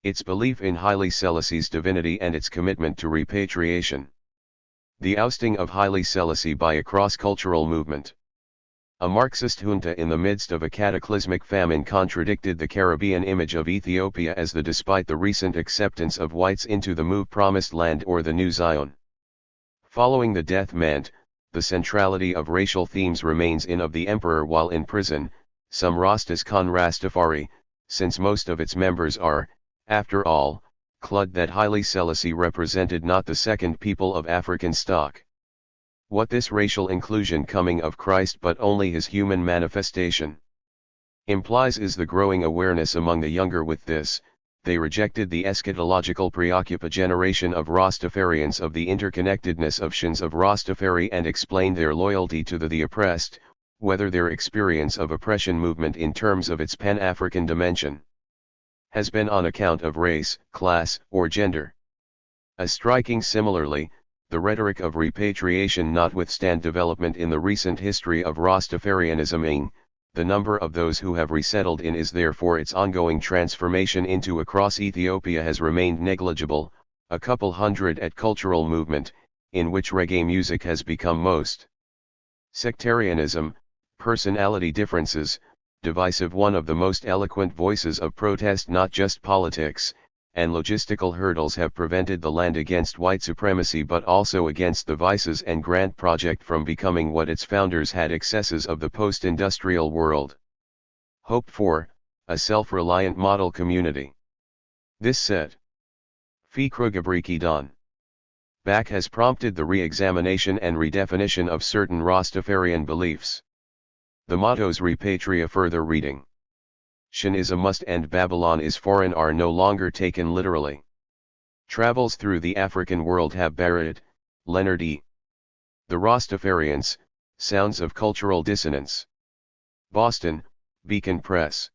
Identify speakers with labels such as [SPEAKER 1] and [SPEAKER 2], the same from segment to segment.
[SPEAKER 1] its belief in Haile Selassie's divinity and its commitment to repatriation. The ousting of Haile Selassie by a cross-cultural movement. A Marxist junta in the midst of a cataclysmic famine contradicted the Caribbean image of Ethiopia as the despite the recent acceptance of whites into the move Promised Land or the New Zion. Following the death mant, the centrality of racial themes remains in of the emperor while in prison, some Rastas con Rastafari, since most of its members are, after all, clued that Haile Selassie represented not the second people of African stock. What this racial inclusion coming of Christ but only his human manifestation implies is the growing awareness among the younger with this. They rejected the eschatological preoccupa generation of Rastafarians of the interconnectedness of shins of Rastafari and explained their loyalty to the oppressed, whether their experience of oppression movement in terms of its pan-African dimension has been on account of race, class, or gender. As striking similarly, the rhetoric of repatriation notwithstand development in the recent history of Rastafarianism, the number of those who have resettled in is therefore its ongoing transformation into across Ethiopia has remained negligible, a couple hundred at cultural movement, in which reggae music has become most. Sectarianism, personality differences, divisive one of the most eloquent voices of protest not just politics, and logistical hurdles have prevented the land against white supremacy but also against the vices and Grant Project from becoming what its founders had excesses of the post-industrial world hoped for, a self-reliant model community. This said, Fikrugabriki Don back has prompted the re-examination and redefinition of certain Rastafarian beliefs. The mottos repatria further reading. Shin is a must and Babylon is foreign are no longer taken literally. Travels through the African world have Barrett, Leonard E. The Rastafarians, Sounds of Cultural Dissonance. Boston, Beacon Press.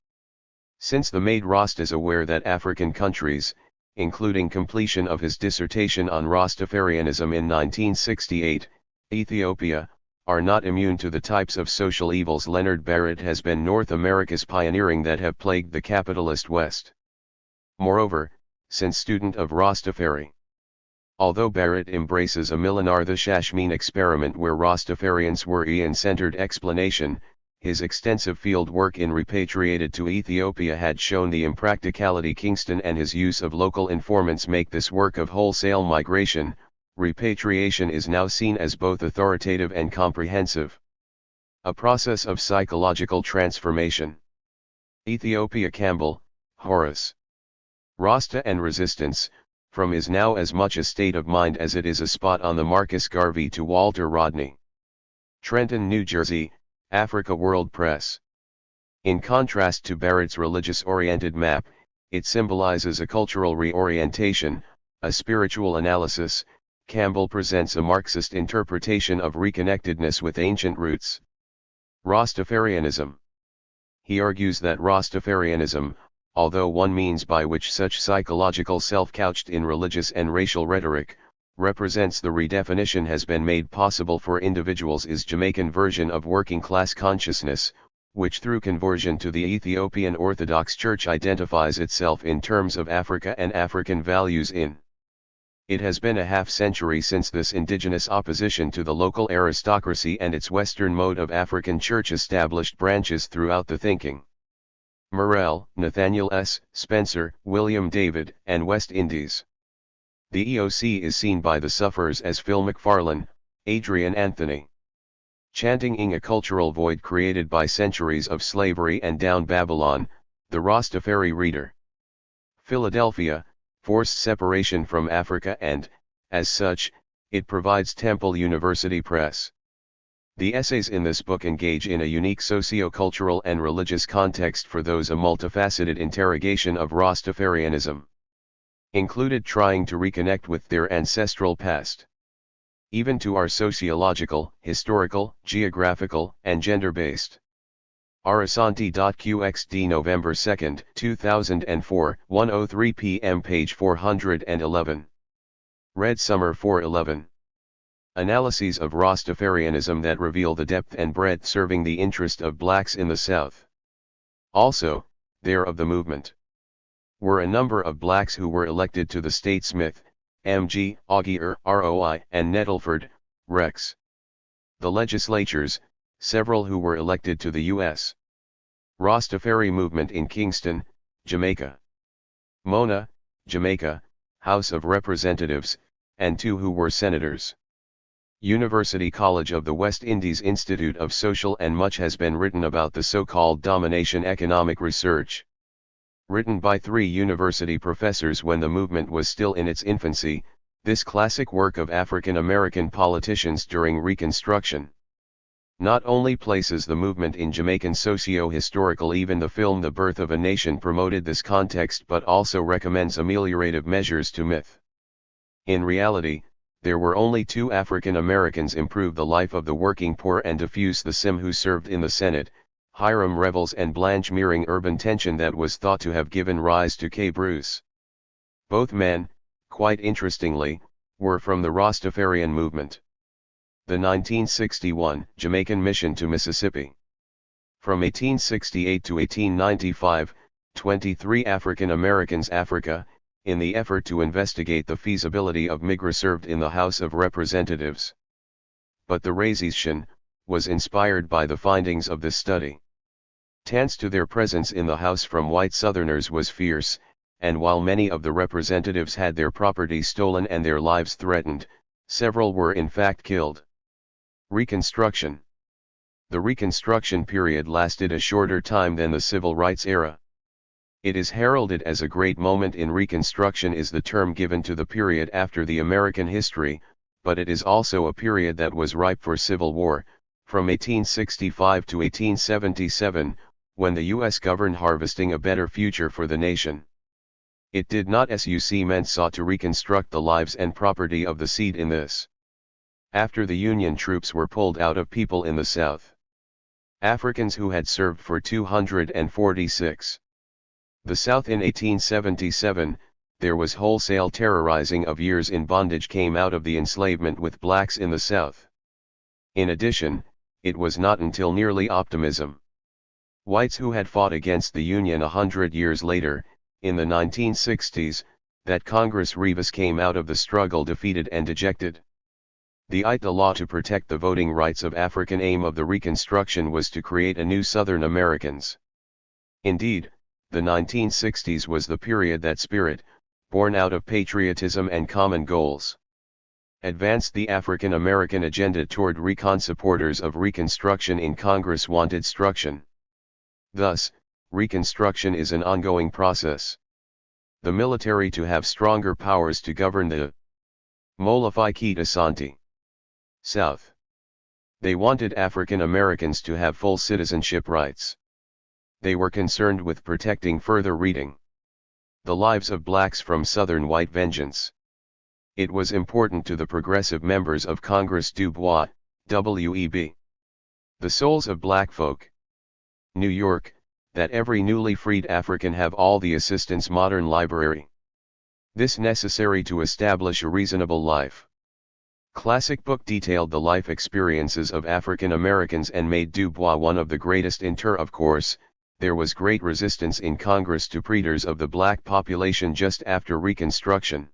[SPEAKER 1] Since the made Rastas aware that African countries, including completion of his dissertation on Rastafarianism in 1968, Ethiopia, are not immune to the types of social evils Leonard Barrett has been North America's pioneering that have plagued the capitalist West. Moreover, since student of Rastafari. Although Barrett embraces a Milanartha Shashmin experiment where Rastafarians were Ian-centered explanation, his extensive field work in repatriated to Ethiopia had shown the impracticality Kingston and his use of local informants make this work of wholesale migration. Repatriation is now seen as both authoritative and comprehensive. A process of psychological transformation. Ethiopia Campbell, Horace. Rasta and Resistance, from is now as much a state of mind as it is a spot on the Marcus Garvey to Walter Rodney. Trenton, New Jersey, Africa World Press. In contrast to Barrett's religious-oriented map, it symbolizes a cultural reorientation, a spiritual analysis. Campbell presents a Marxist interpretation of reconnectedness with ancient roots. Rastafarianism. He argues that Rastafarianism, although one means by which such psychological self couched in religious and racial rhetoric, represents the redefinition has been made possible for individuals is Jamaican version of working class consciousness, which through conversion to the Ethiopian Orthodox Church identifies itself in terms of Africa and African values in. It has been a half-century since this indigenous opposition to the local aristocracy and its Western mode of African church established branches throughout the thinking. Morel, Nathaniel S., Spencer, William David, and West Indies. The EOC is seen by the sufferers as Phil McFarlane, Adrian Anthony. Chanting a cultural void created by centuries of slavery and down Babylon, the Rastafari Reader. Philadelphia, forced separation from Africa and, as such, it provides Temple University Press. The essays in this book engage in a unique socio-cultural and religious context for those a multifaceted interrogation of Rastafarianism. Included trying to reconnect with their ancestral past. Even to our sociological, historical, geographical, and gender-based. Arasanti.qxd November 2, 2004, 1:03 p.m. page 411. Red Summer 411. Analyses of Rastafarianism that reveal the depth and breadth serving the interest of blacks in the South. Also, they're of the movement. were a number of blacks who were elected to the state: Smith, M.G., Augier, ROI, and Nettleford, Rex. The legislatures, several who were elected to the U.S. Rastafari movement in Kingston, Jamaica. Mona, Jamaica, House of Representatives, and 2 who were senators. University College of the West Indies Institute of Social, and much has been written about the so-called domination economic research. Written by 3 university professors when the movement was still in its infancy, this classic work of African American politicians during Reconstruction not only places the movement in Jamaican socio-historical, even the film The Birth of a Nation promoted this context, but also recommends ameliorative measures to myth. In reality, there were only 2 African Americans improve the life of the working poor and diffuse the SIM who served in the Senate, Hiram Revels and Blanche Meering, urban tension that was thought to have given rise to K. Bruce. Both men, quite interestingly, were from the Rastafarian movement. The 1961 Jamaican Mission to Mississippi. From 1868 to 1895, 23 African Americans Africa, in the effort to investigate the feasibility of MIGRA, served in the House of Representatives. But the resolution was inspired by the findings of this study. Thanks to their presence in the House from white Southerners was fierce, and while many of the representatives had their property stolen and their lives threatened, several were in fact killed. Reconstruction. The Reconstruction period lasted a shorter time than the Civil Rights era. It is heralded as a great moment in Reconstruction is the term given to the period after the American history, but it is also a period that was ripe for civil war, from 1865 to 1877, when the U.S. governed harvesting a better future for the nation. It did not, as you see, men sought to reconstruct the lives and property of the seed in this. After the Union troops were pulled out of people in the South, Africans who had served for 246. The South in 1877, there was wholesale terrorizing of years in bondage came out of the enslavement with blacks in the South. In addition, it was not until nearly optimism. Whites who had fought against the Union 100 years later, in the 1960s, that Congress Rivas came out of the struggle defeated and dejected. The law to protect the voting rights of African aim of the Reconstruction was to create a new Southern Americans. Indeed, the 1960s was the period that spirit, born out of patriotism and common goals, advanced the African American agenda toward recon. Supporters of Reconstruction in Congress wanted struction. Thus, Reconstruction is an ongoing process. The military to have stronger powers to govern the Molify Kita Santi South. They wanted African Americans to have full citizenship rights. They were concerned with protecting further reading the lives of blacks from Southern white vengeance. It was important to the progressive members of Congress Du Bois, W.E.B. The souls of black folk. New York, that every newly freed African have all the assistance modern library. This necessary to establish a reasonable life. Classic book detailed the life experiences of African Americans and made Du Bois one of the greatest in Of course, there was great resistance in Congress to predators of the black population just after Reconstruction.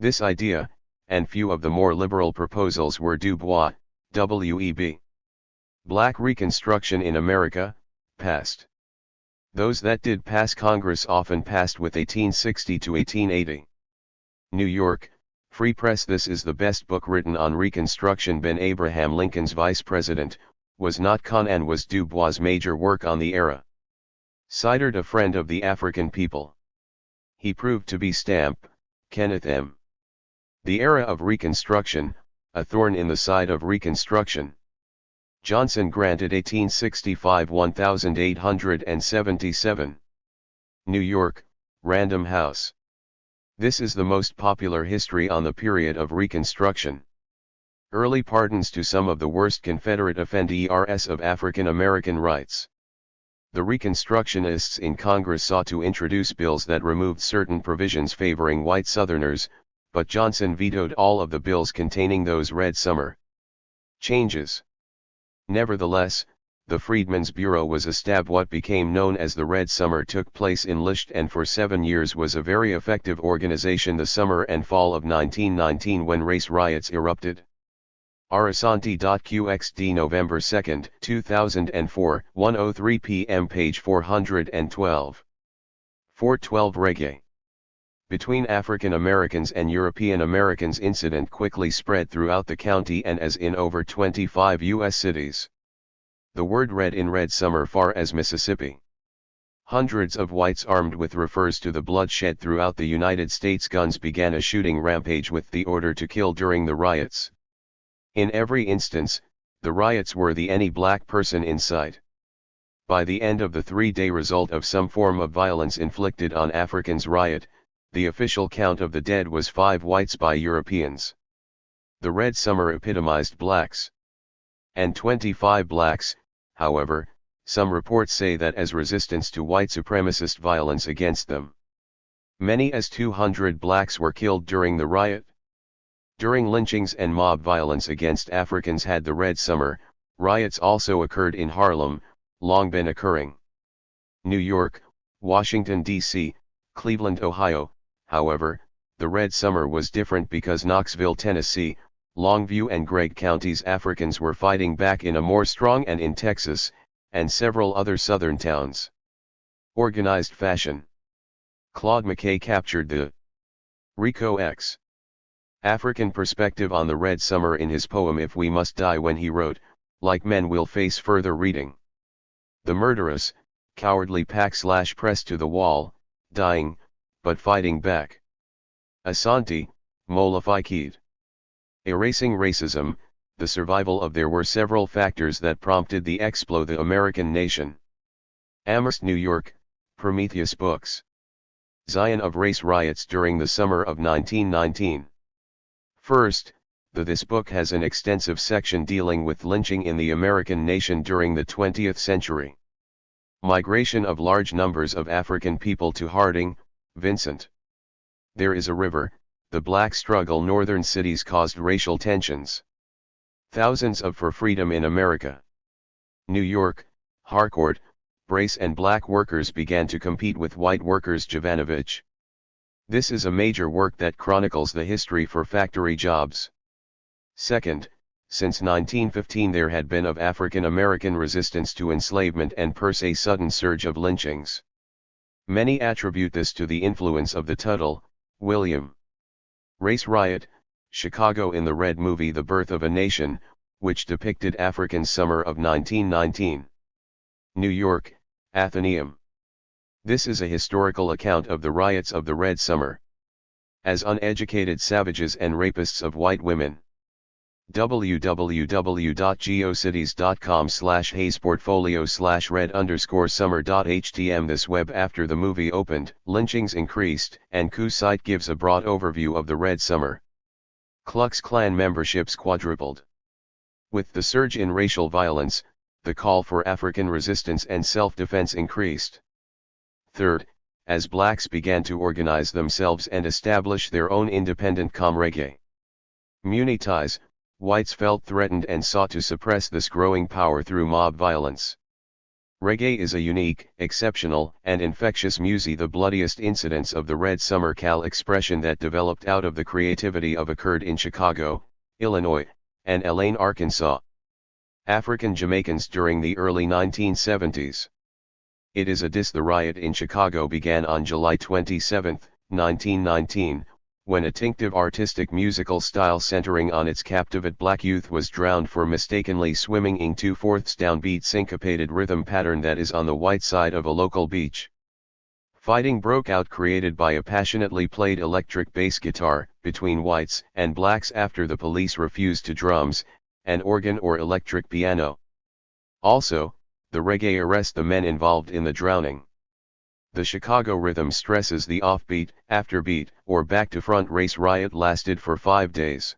[SPEAKER 1] This idea, and few of the more liberal proposals were Du Bois, W.E.B. Black Reconstruction in America, passed. Those that did pass Congress often passed with 1860 to 1880. New York, Free Press. This is the best book written on Reconstruction. Ben Abraham Lincoln's vice president, was not Con and was Du Bois' major work on the era. Sidard, a friend of the African people. He proved to be Stamp, Kenneth M. The era of Reconstruction, a thorn in the side of Reconstruction. Johnson granted 1865 1877. New York, Random House. This is the most popular history on the period of Reconstruction. Early pardons to some of the worst Confederate offenders of African American rights. The Reconstructionists in Congress sought to introduce bills that removed certain provisions favoring white Southerners, but Johnson vetoed all of the bills containing those red summer changes. Nevertheless, the Freedmen's Bureau was established. What became known as the Red Summer took place in Liszt and for 7 years was a very effective organization. The summer and fall of 1919 when race riots erupted. Arasanti.qxd November 2, 2004, 1:03 p.m. page 412. 412 Reggae. Between African Americans and European Americans incident quickly spread throughout the county and as in over 25 U.S. cities. The word red in Red Summer far as Mississippi. Hundreds of whites armed with refers to the bloodshed throughout the United States. Guns began a shooting rampage with the order to kill during the riots. In every instance, the riots were the any black person in sight. By the end of the 3-day result of some form of violence inflicted on Africans riot, the official count of the dead was 5 whites by Europeans. The Red Summer epitomized blacks. And 25 blacks, however, some reports say that as resistance to white supremacist violence against them. Many as 200 blacks were killed during the riot. During lynchings and mob violence against Africans had the Red Summer, riots also occurred in Harlem, long been occurring. New York, Washington, D.C., Cleveland, Ohio, however, the Red Summer was different because Knoxville, Tennessee, Longview and Gregg counties Africans were fighting back in a more strong and in Texas, and several other southern towns. Organized fashion. Claude McKay captured the Rico X. African perspective on the Red Summer in his poem If We Must Die when he wrote, like men will face further reading. The murderous, cowardly pack/pressed to the wall, dying, but fighting back. Asante, Molafikid. Erasing racism, the survival of there were several factors that prompted the explo the American nation. Amherst, New York, Prometheus Books. Zion of race riots during the summer of 1919. First, this book has an extensive section dealing with lynching in the American nation during the 20th century. Migration of large numbers of African people to Harding, Vincent. There is a river, the black struggle. Northern cities caused racial tensions. Thousands of for freedom in America. New York, Harcourt, Brace and black workers began to compete with white workers. Jovanovich. This is a major work that chronicles the history for factory jobs. Second, since 1915 there had been of African American resistance to enslavement and per se sudden surge of lynchings. Many attribute this to the influence of the Tuttle, William. Race riot, Chicago in the Red movie The Birth of a Nation, which depicted African summer of 1919. New York, Athenaeum. This is a historical account of the riots of the Red Summer. As uneducated savages and rapists of white women. www.geocities.com/hazeportfolio/red_summer.htm. This web after the movie opened, lynchings increased, and Coup site gives a broad overview of the Red Summer. Klux Klan memberships quadrupled. With the surge in racial violence, the call for African resistance and self-defense increased. Third, as blacks began to organize themselves and establish their own independent comreggae communities, whites felt threatened and sought to suppress this growing power through mob violence. Reggae is a unique, exceptional, and infectious music. The bloodiest incidents of the Red Summer expression that developed out of the creativity of occurred in Chicago, Illinois, and Elaine, Arkansas. African Jamaicans during the early 1970s. It is a The riot in Chicago began on July 27, 1919, when a distinctive artistic musical style centering on its captivate black youth was drowned for mistakenly swimming in 2/4 downbeat syncopated rhythm pattern that is on the white side of a local beach. Fighting broke out created by a passionately played electric bass guitar between whites and blacks after the police refused to drums, an organ or electric piano. Also, the reggae arrest the men involved in the drowning. The Chicago rhythm stresses the offbeat, afterbeat, or back-to-front race riot lasted for 5 days.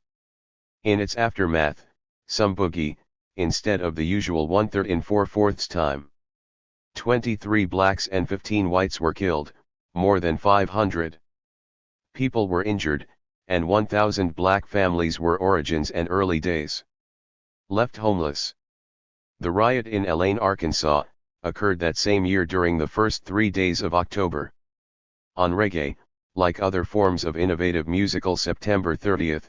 [SPEAKER 1] In its aftermath, some boogie, instead of the usual 1/3 in 4/4 time. 23 blacks and 15 whites were killed, more than 500 people were injured, and 1,000 black families were origins and early days left homeless. The riot in Elaine, Arkansas, occurred that same year during the first 3 days of October. On reggae, like other forms of innovative musical, September 30th,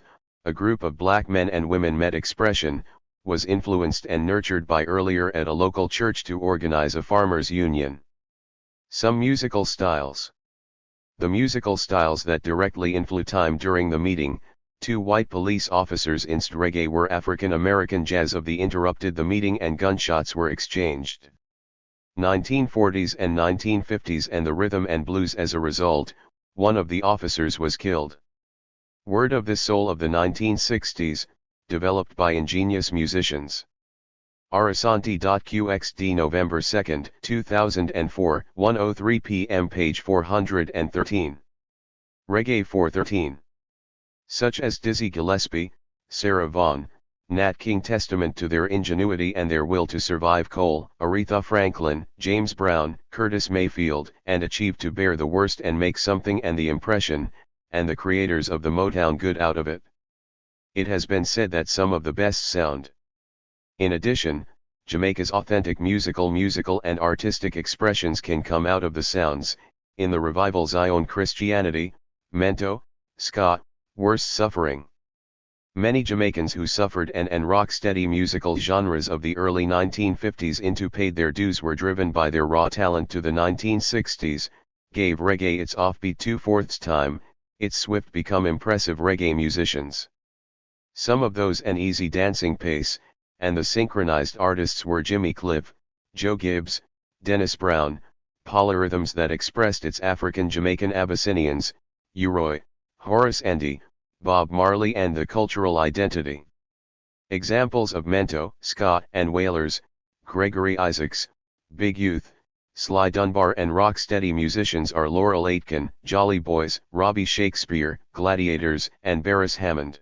[SPEAKER 1] a group of black men and women met expression, was influenced and nurtured by earlier at a local church to organize a farmers' union. Some musical styles. The musical styles that directly influenced time during the meeting, 2 white police officers inced reggae were African American jazz of the interrupted the meeting and gunshots were exchanged. 1940s and 1950s and the rhythm and blues. As a result, one of the officers was killed. Word of the soul of the 1960s, developed by ingenious musicians. Arasanti.qxd November 2, 2004, 1:03 p.m. page 413. Reggae 413. Such as Dizzy Gillespie, Sarah Vaughan, Nat King, testament to their ingenuity and their will to survive. Cole, Aretha Franklin, James Brown, Curtis Mayfield, and achieve to bear the worst and make something and the impression, and the creators of the Motown good out of it. It has been said that some of the best sound. In addition, Jamaica's authentic musical and artistic expressions can come out of the sounds, in the revival Zion Christianity, mento, ska, worst suffering. Many Jamaicans who suffered and rock-steady musical genres of the early 1950s into paid their dues were driven by their raw talent to the 1960s, gave reggae its offbeat 2/4 time, its swift become impressive reggae musicians. Some of those an easy dancing pace, and the synchronized artists were Jimmy Cliff, Joe Gibbs, Dennis Brown, polyrhythms that expressed its African Jamaican Abyssinians, Uroy, Horace Andy, Bob Marley and the cultural identity. Examples of mento, ska and wailers, Gregory Isaacs, Big Youth, Sly Dunbar and rocksteady musicians are Laurel Aitken, Jolly Boys, Robbie Shakespeare, Gladiators and Beres Hammond.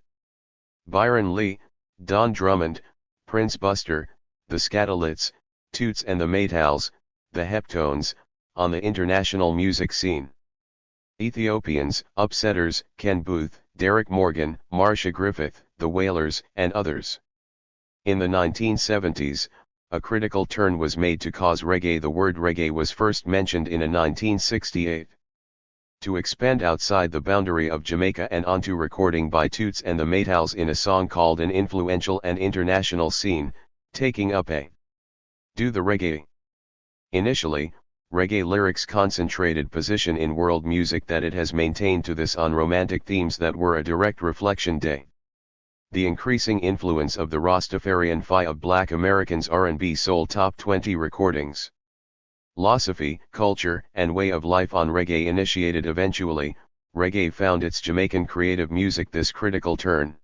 [SPEAKER 1] Byron Lee, Don Drummond, Prince Buster, the Scatolits, Toots and the Maytals, the Heptones, on the international music scene. Ethiopians, Upsetters, Ken Booth, Derek Morgan, Marcia Griffith, the Wailers, and others. In the 1970s, a critical turn was made to cause reggae. The word reggae was first mentioned in a 1968. To expand outside the boundary of Jamaica and onto recording by Toots and the Maytals in a song called An Influential and International Scene, taking up a Do the Reggae. Initially, reggae lyrics concentrated position in world music that it has maintained to this on romantic themes that were a direct reflection day. The increasing influence of the Rastafarian Phi of Black Americans R&B soul top 20 recordings. Philosophy, culture, and way of life on reggae initiated eventually, reggae found its Jamaican creative music this critical turn.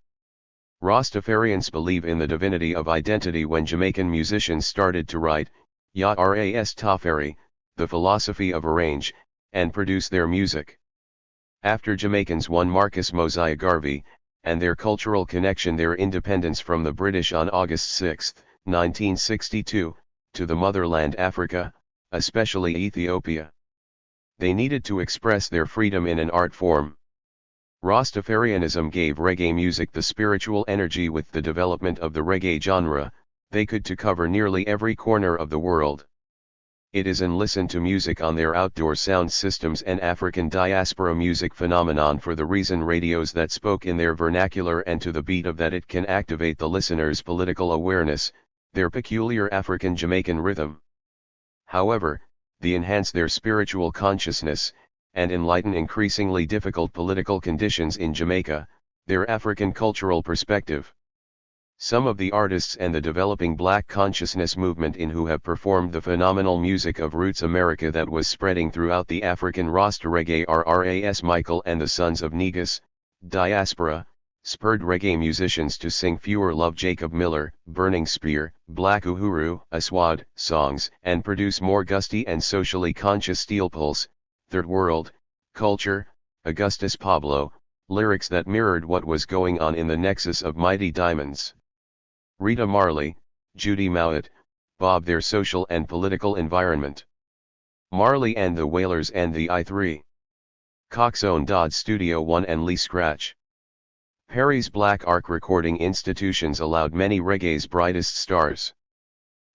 [SPEAKER 1] Rastafarians believe in the divinity of identity when Jamaican musicians started to write, Ya Ras Tafari, the philosophy of arrange, and produce their music. After Jamaicans won Marcus Mosiah Garvey, and their cultural connection their independence from the British on August 6, 1962, to the motherland Africa, especially Ethiopia. They needed to express their freedom in an art form. Rastafarianism gave reggae music the spiritual energy. With the development of the reggae genre, they could to cover nearly every corner of the world. It is and listen to music on their outdoor sound systems and African diaspora music phenomenon for the reason radios that spoke in their vernacular and to the beat of that it can activate the listener's political awareness, their peculiar African Jamaican rhythm. However, they enhance their spiritual consciousness, and enlighten increasingly difficult political conditions in Jamaica, their African cultural perspective. Some of the artists and the developing black consciousness movement in who have performed the phenomenal music of Roots America that was spreading throughout the African Rasta reggae are Ras Michael and the Sons of Negus, Diaspora, spurred reggae musicians to sing Fewer Love Jacob Miller, Burning Spear, Black Uhuru, Aswad, songs, and produce more gusty and socially conscious Steel Pulse, Third World, Culture, Augustus Pablo, lyrics that mirrored what was going on in the nexus of Mighty Diamonds. Rita Marley, Judy Mowat, Bob their social and political environment. Marley and the Wailers and the I3. Coxsone Dodd Studio One and Lee Scratch. Perry's Black Ark recording institutions allowed many reggae's brightest stars.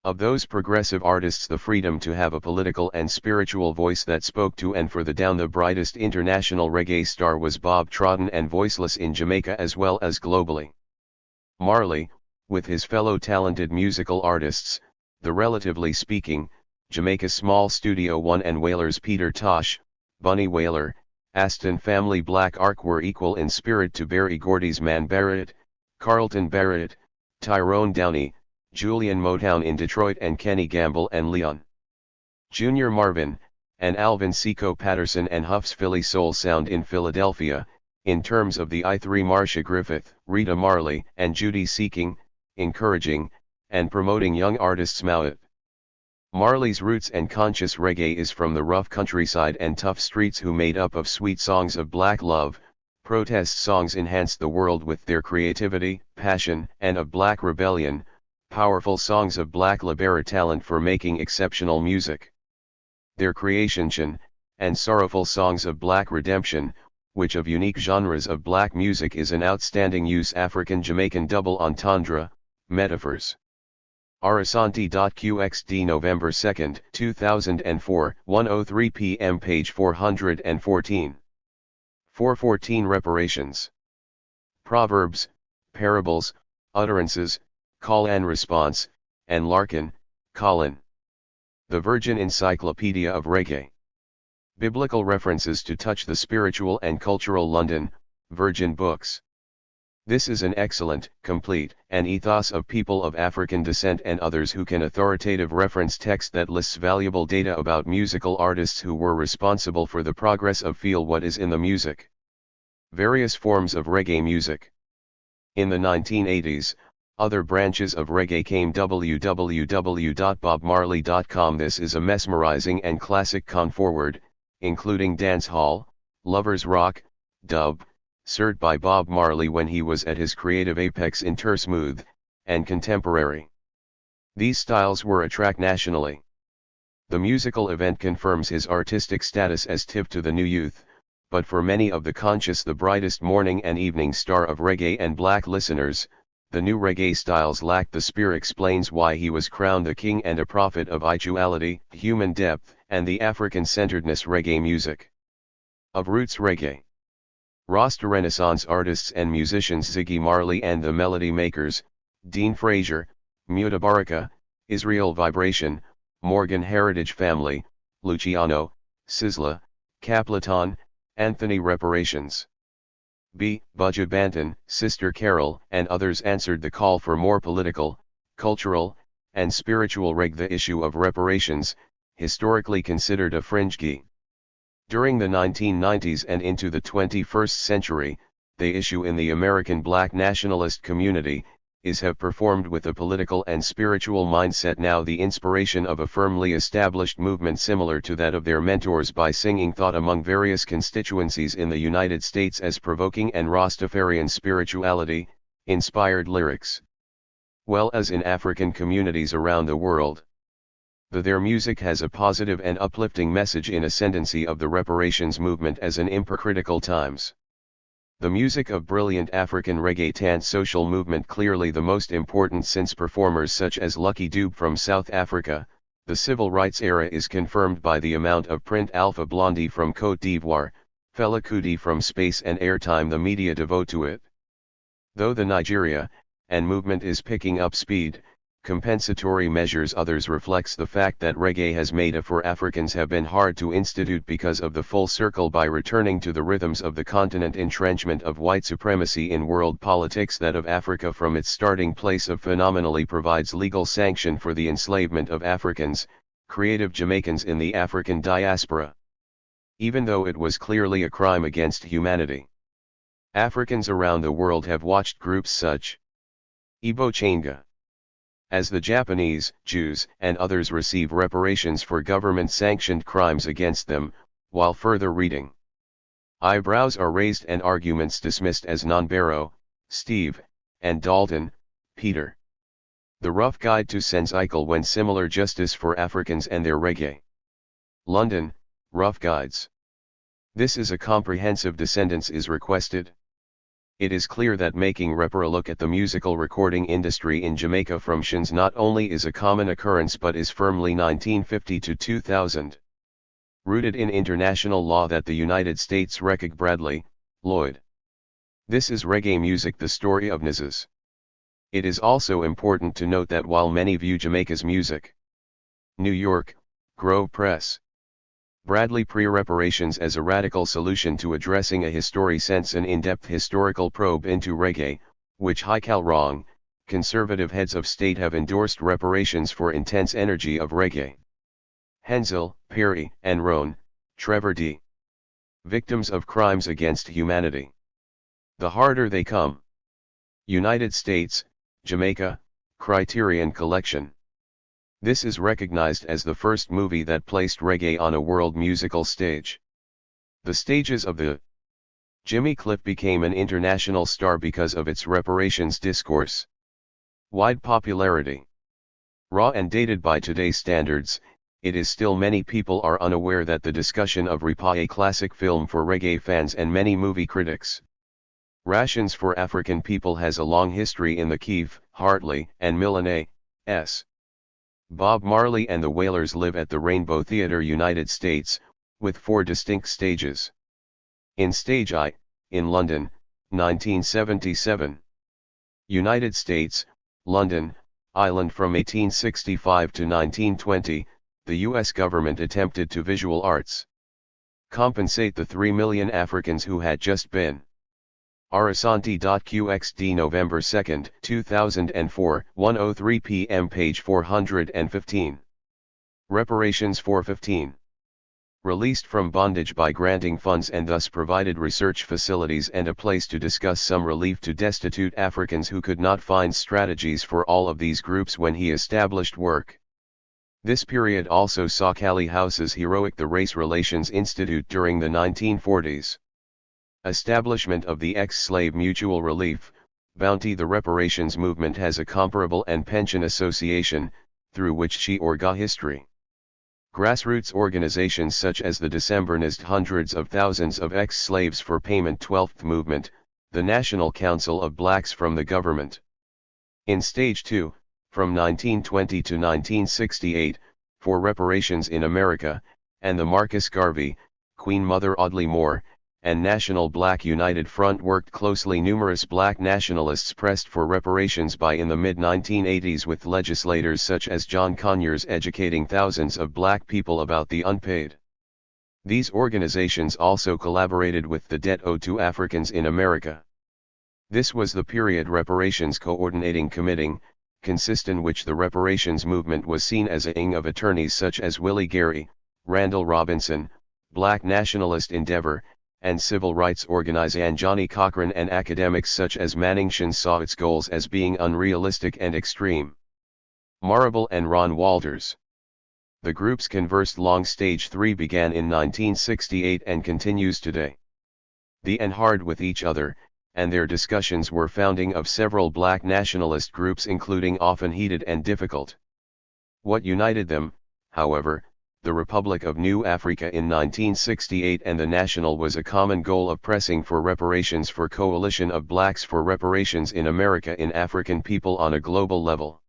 [SPEAKER 1] Of those progressive artists, the freedom to have a political and spiritual voice that spoke to and for the down, the brightest international reggae star was Bob trodden and voiceless in Jamaica as well as globally. Marley, with his fellow talented musical artists, the relatively speaking, Jamaica Small Studio One and Wailers Peter Tosh, Bunny Wailer, Aston Family Black Ark were equal in spirit to Berry Gordy's Man Barrett, Carlton Barrett, Tyrone Downey, Julian Motown in Detroit and Kenny Gamble and Leon Jr. Marvin, and Alvin Seco Patterson and Huff's Philly Soul Sound in Philadelphia, in terms of the I3 Marcia Griffith, Rita Marley and Judy seeking, encouraging, and promoting young artists. Marley's roots and conscious reggae is from the rough countryside and tough streets, who made up of sweet songs of black love. Protest songs enhanced the world with their creativity, passion, and of black rebellion. Powerful songs of black libera talent for making exceptional music. Their creation, and sorrowful songs of black redemption, which of unique genres of black music is an outstanding use African-Jamaican double entendre, metaphors. Arasanti.qxd November 2, 2004, 1:03 p.m. page 414. 414 Reparations. Proverbs, parables, utterances, call and response, and Larkin, Colin. The Virgin Encyclopedia of Reggae. Biblical references to touch the spiritual and cultural. London, Virgin Books. This is an excellent, complete, and ethos of people of African descent and others who can authoritative reference text that lists valuable data about musical artists who were responsible for the progress of feel what is in the music. Various forms of reggae music. In the 1980s, other branches of reggae came. www.bobmarley.com. This is a mesmerizing and classic con-forward, including dancehall, lovers rock, dub, cert by Bob Marley when he was at his creative apex in smooth, and contemporary. These styles were a track nationally. The musical event confirms his artistic status as tip to the new youth, but for many of the conscious the brightest morning and evening star of reggae and black listeners, the new reggae styles lacked the spirit. Explains why he was crowned the king and a prophet of actuality, human depth, and the African-centeredness. Reggae music. Of roots reggae. Rasta Renaissance artists and musicians Ziggy Marley and the Melody Makers, Dean Frazier, Mutabaraka, Israel Vibration, Morgan Heritage Family, Luciano, Sizzla, Capleton, Anthony Reparations. B. Buju Banton, Sister Carol, and others answered the call for more political, cultural, and spiritual reggae. The issue of reparations, historically considered a fringe key. During the 1990s and into the 21st century, the issue in the American black nationalist community have performed with a political and spiritual mindset, now the inspiration of a firmly established movement similar to that of their mentors, by singing thought among various constituencies in the United States as provoking and Rastafarian spirituality inspired lyrics, well as in African communities around the world. Their music has a positive and uplifting message in ascendancy of the reparations movement as an hypocritical times. The music of brilliant African reggae social movement clearly the most important, since performers such as Lucky Dube from South Africa, the civil rights era is confirmed by the amount of print. Alpha Blondy from Côte d'Ivoire, Fela Kuti from Space and airtime the media devote to it. Though the Nigeria and movement is picking up speed, compensatory measures others reflects the fact that reggae has made it for Africans have been hard to institute because of the full circle by returning to the rhythms of the continent, entrenchment of white supremacy in world politics. That of Africa from its starting place of phenomenally provides legal sanction for the enslavement of Africans, creative Jamaicans in the African diaspora. Even though it was clearly a crime against humanity. Africans around the world have watched groups such Ibo Changa as the Japanese, Jews, and others receive reparations for government-sanctioned crimes against them, while further reading. Eyebrows are raised and arguments dismissed as non-Barrow, Steve, and Dalton, Peter. The Rough Guide to Sensical when Similar Justice for Africans and Their Reggae. London, Rough Guides. This is a comprehensive descendants is requested. It is clear that making a look at the musical recording industry in Jamaica from Shins not only is a common occurrence but is firmly 1950 to 2000. Rooted in international law that the United States recognized. Bradley, Lloyd. This is reggae music, the story of Nizas. It is also important to note that while many view Jamaica's music, New York, Grove Press, Bradley pre-reparations as a radical solution to addressing a history sense an in-depth historical probe into reggae, which wrong, conservative heads of state have endorsed reparations for intense energy of reggae. Hensel, Perry, and Roan, Trevor D. Victims of crimes against humanity. The harder they come. United States, Jamaica, Criterion Collection. This is recognized as the first movie that placed reggae on a world musical stage. The stages of the Jimmy Cliff became an international star because of its reparations discourse. Wide popularity. Raw and dated by today's standards, it is still many people are unaware that the discussion of Repa, a classic film for reggae fans and many movie critics. Rations for African people has a long history in the Keith, Hartley, and Millionaire, S. Bob Marley and the Wailers live at the Rainbow Theatre, United States, with 4 distinct stages. In Stage I, in London, 1977. United States, London, Ireland. From 1865 to 1920, the U.S. government attempted to visual arts compensate the 3 million Africans who had just been Arasanti.qxd November 2, 2004, 1:03 p.m. page 415. Reparations 415. Released from bondage by granting funds and thus provided research facilities and a place to discuss some relief to destitute Africans who could not find strategies for all of these groups when he established work. This period also saw Callie House's heroic The Race Relations Institute during the 1940s. Establishment of the ex-slave mutual relief, bounty. The reparations movement has a comparable and pension association, through which she orga history. Grassroots organizations such as the Decembernist hundreds of thousands of ex-slaves for payment 12th movement, the National Council of Blacks from the government. In Stage 2, from 1920 to 1968, for reparations in America, and the Marcus Garvey, Queen Mother Audley Moore, and National Black United Front worked closely. Numerous black nationalists pressed for reparations by in the mid-1980s with legislators such as John Conyers educating thousands of black people about the unpaid. These organizations also collaborated with the Debt Owed to Africans in America. This was the period Reparations Coordinating Committee, consist in which the reparations movement was seen as a wing of attorneys such as Willie Gary, Randall Robinson, Black Nationalist Endeavor, and civil rights organizer Johnny Cochran, and academics such as Manning Shins saw its goals as being unrealistic and extreme. Marable and Ron Walters. The groups conversed long. Stage 3 began in 1968 and continues today. The and hard with each other, and their discussions were founding of several black nationalist groups, including often heated and difficult. What united them, however, the Republic of New Africa in 1968 and the National, was a common goal of pressing for reparations for coalition of blacks for reparations in America in African people on a global level.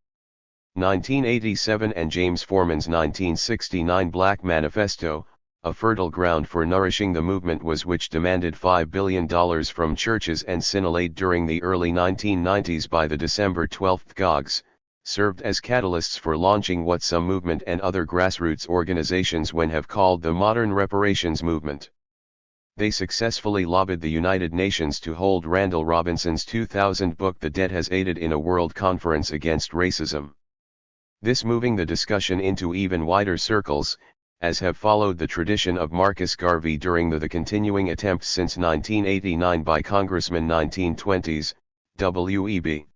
[SPEAKER 1] 1987 and James Foreman's 1969 Black Manifesto, a fertile ground for nourishing the movement was, which demanded $5 billion from churches and synod during the early 1990s by the December 12 GOGs, served as catalysts for launching what some movement and other grassroots organizations have called the modern reparations movement. They successfully lobbied the United Nations to hold Randall Robinson's 2000 book The Debt has aided in a world conference against racism. This moving the discussion into even wider circles, as have followed the tradition of Marcus Garvey during the continuing attempts since 1989 by Congressman 1920s, W.E.B.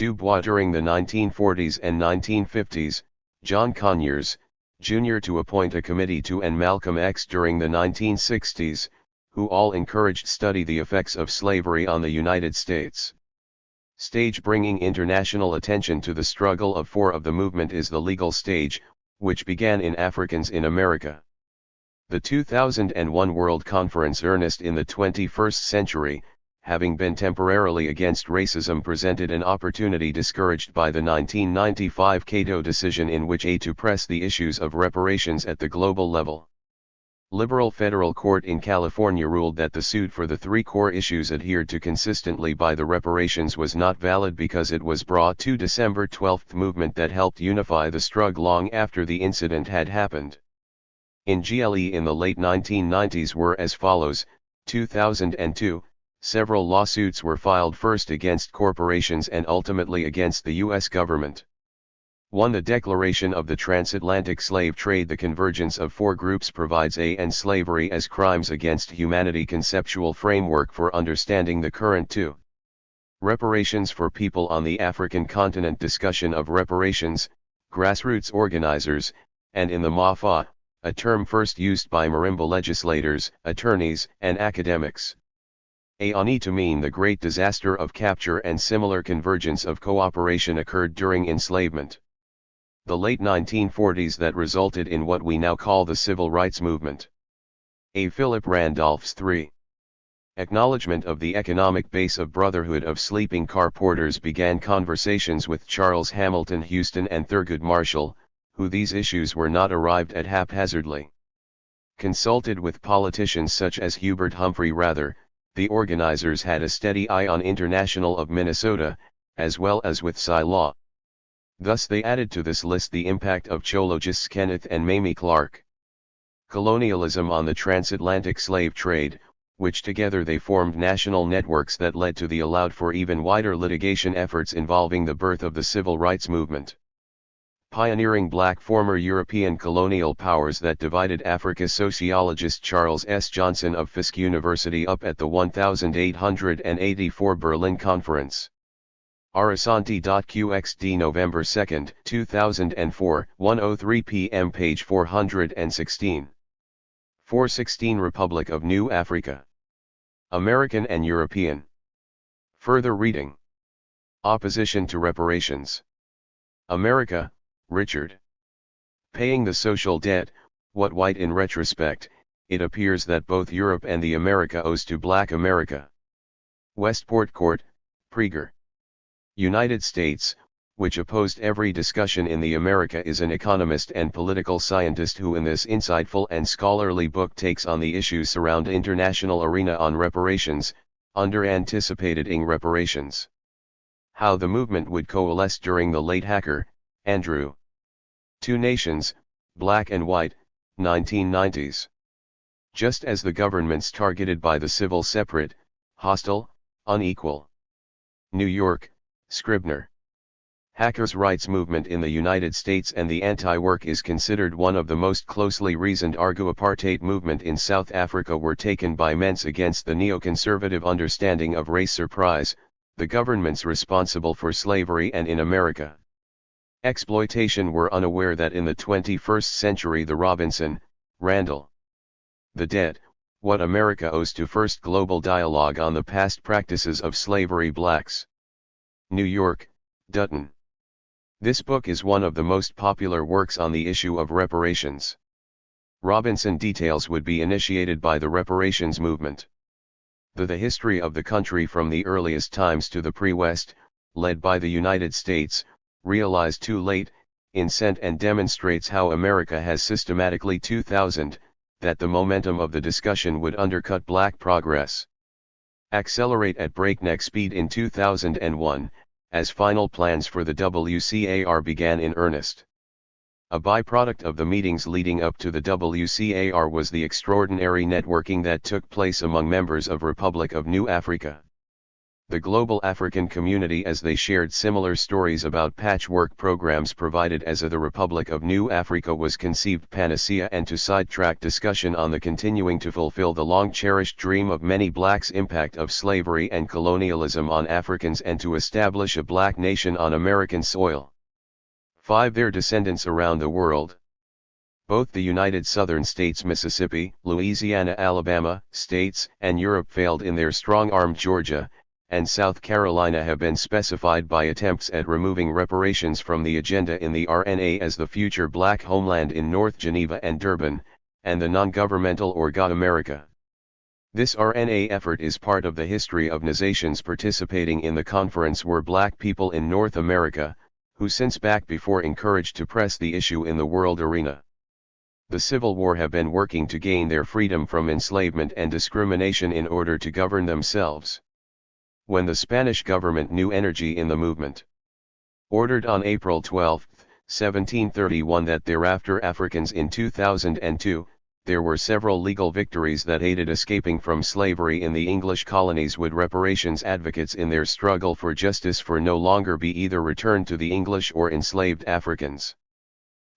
[SPEAKER 1] Du Bois during the 1940s and 1950s, John Conyers, Jr. to appoint a committee to, and Malcolm X during the 1960s, who all encouraged study the effects of slavery on the United States. Stage bringing international attention to the struggle of four of the movement is the legal stage, which began in Africans in America. The 2001 World Conference Earnest in the 21st Century, having been temporarily against racism, presented an opportunity discouraged by the 1995 Cato decision, in which to press the issues of reparations at the global level. Liberal federal court in California ruled that the suit for the three core issues adhered to consistently by the reparations was not valid because it was brought to December 12 movement that helped unify the struggle long after the incident had happened. In GLE in the late 1990s were as follows: 2002, several lawsuits were filed, first against corporations and ultimately against the U.S. government. 1. The Declaration of the Transatlantic Slave Trade. The convergence of four groups provides and slavery as crimes against humanity conceptual framework for understanding the current 2. Reparations for people on the African continent. Discussion of reparations, grassroots organizers, and in the MAFA, a term first used by marimba legislators, attorneys, and academics. Ani to mean the great disaster of capture, and similar convergence of cooperation occurred during enslavement. The late 1940s that resulted in what we now call the civil rights movement. Philip Randolph's 3. Acknowledgement of the economic base of Brotherhood of Sleeping Car Porters began conversations with Charles Hamilton Houston and Thurgood Marshall, who these issues were not arrived at haphazardly. Consulted with politicians such as Hubert Humphrey. Rather, the organizers had a steady eye on International of Minnesota, as well as with Cy Law. Thus they added to this list the impact of Chologists Kenneth and Mamie Clark. Colonialism on the transatlantic slave trade, which together they formed national networks that led to the allowed for even wider litigation efforts involving the birth of the civil rights movement. Pioneering black former European colonial powers that divided Africa. Sociologist Charles S. Johnson of Fisk University up at the 1884 Berlin Conference. Arasanti.qxd November 2, 2004, 1:03 p.m. page 416. 416 Republic of New Africa. American and European. Further reading. Opposition to reparations. America, Richard. Paying the social debt, what white in retrospect, it appears that both Europe and the America owes to Black America. Westport Court, Prager. United States, which opposed every discussion in the America, is an economist and political scientist who in this insightful and scholarly book takes on the issues surround international arena on reparations, under anticipating reparations. How the movement would coalesce during the late Hacker, Andrew. Two Nations, Black and White, 1990s. Just as the governments targeted by the civil separate, hostile, unequal. New York, Scribner. Hackers' rights movement in the United States and the anti-work is considered one of the most closely reasoned. Argo-apartheid movement in South Africa were taken by Men's against the neoconservative understanding of race. Surprise, the governments responsible for slavery and in America exploitation were unaware that in the 21st century the Robinson, Randall. The Dead, What America Owes to First Global Dialogue on the Past Practices of Slavery. Blacks. New York, Dutton. This book is one of the most popular works on the issue of reparations. Robinson details would be initiated by the reparations movement. The history of the country from the earliest times to the pre-West, led by the United States, realized too late, incent and demonstrates how America has systematically 2000, that the momentum of the discussion would undercut black progress. Accelerate at breakneck speed in 2001, as final plans for the WCAR began in earnest. A byproduct of the meetings leading up to the WCAR was the extraordinary networking that took place among members of Republic of New Africa. The global African community, as they shared similar stories about patchwork programs provided as the Republic of New Africa was conceived panacea and to sidetrack discussion on the continuing to fulfill the long-cherished dream of many blacks impact of slavery and colonialism on Africans and to establish a black nation on American soil. 5. Their descendants around the world. Both the United Southern States Mississippi, Louisiana, Alabama states and Europe failed in their strong-armed Georgia and South Carolina have been specified by attempts at removing reparations from the agenda in the RNA as the future black homeland in North Geneva and Durban, and the non-governmental or God America. This RNA effort is part of the history of nations participating in the conference were black people in North America, who since back before encouraged to press the issue in the world arena. The Civil War have been working to gain their freedom from enslavement and discrimination in order to govern themselves. When the Spanish government knew energy in the movement, ordered on April 12, 1731 that thereafter Africans in 2002, there were several legal victories that aided escaping from slavery in the English colonies would reparations advocates in their struggle for justice for no longer be either returned to the English or enslaved Africans.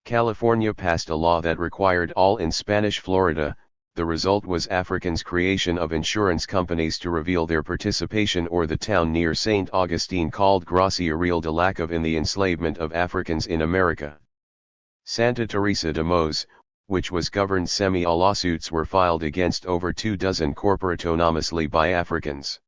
[SPEAKER 1] California passed a law that required all in Spanish Florida. The result was Africans' creation of insurance companies to reveal their participation or the town near St. Augustine called Gracia Real de lack of in the enslavement of Africans in America. Santa Teresa de Mos, which was governed lawsuits were filed against over 24 corporatinomously by Africans.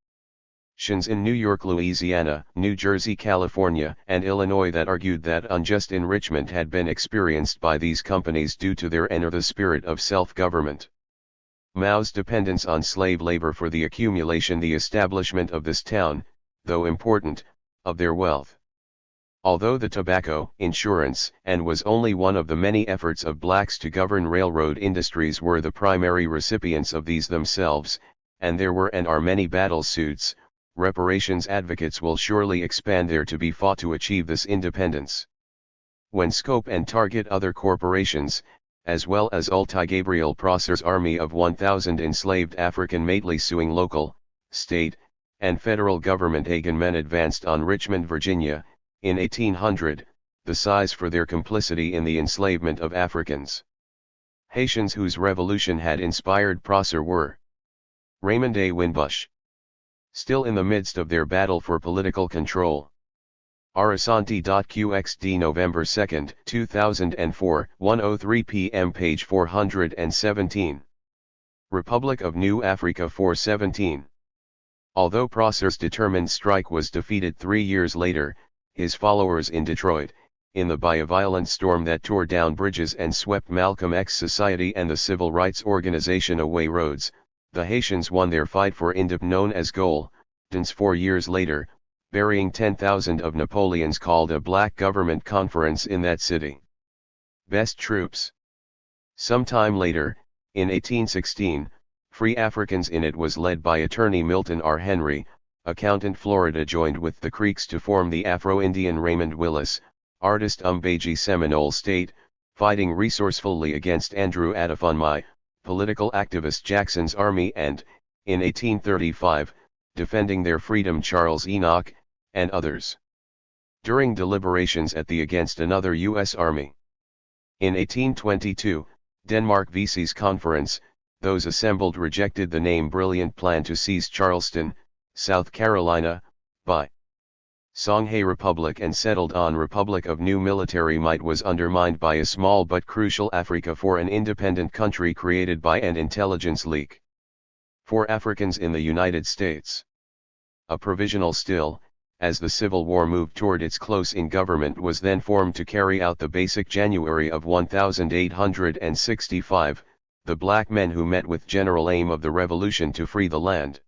[SPEAKER 1] Shins in New York, Louisiana, New Jersey, California, and Illinois that argued that unjust enrichment had been experienced by these companies due to their the spirit of self-government. Mao's dependence on slave labor for the accumulation the establishment of this town, though important, of their wealth. Although the tobacco, insurance, and was only one of the many efforts of blacks to govern railroad industries were the primary recipients of these themselves, and there were and are many battle suits, reparations advocates will surely expand there to be fought to achieve this independence. When scope and target other corporations, as well as Ulti Gabriel Prosser's army of 1,000 enslaved African mately suing local, state, and federal government men advanced on Richmond, Virginia, in 1800, the size for their complicity in the enslavement of Africans. Haitians whose revolution had inspired Prosser were Raymond A. Winbush. Still in the midst of their battle for political control. Arasanti.qxd November 2, 2004, 1:03 p.m. page 417. Republic of New Africa 417. Although Prosser's determined strike was defeated 3 years later, his followers in Detroit, in the by a violent storm that tore down bridges and swept Malcolm X Society and the Civil Rights Organization away roads, the Haitians won their fight for independence known as Goal, 4 years later, burying 10,000 of Napoleon's called a black government conference in that city. Best troops. Sometime later, in 1816, Free Africans in it was led by attorney Milton R. Henry, accountant Florida joined with the Creeks to form the Afro-Indian Raymond Willis, artist Umbeji Seminole State, fighting resourcefully against Andrew Adafunmi, political activist Jackson's army and, in 1835, defending their freedom Charles Enoch, and others. During deliberations at the against another U.S. Army. In 1822, Denmark Vesey's Conference, those assembled rejected the name brilliant plan to seize Charleston, South Carolina, by Songhai Republic and settled on Republic of New military might was undermined by a small but crucial Africa for an independent country created by an intelligence leak. For Africans in the United States. A provisional still, as the Civil War moved toward its close in government was then formed to carry out the basic January of 1865, the black men who met with general aim of the revolution to free the land.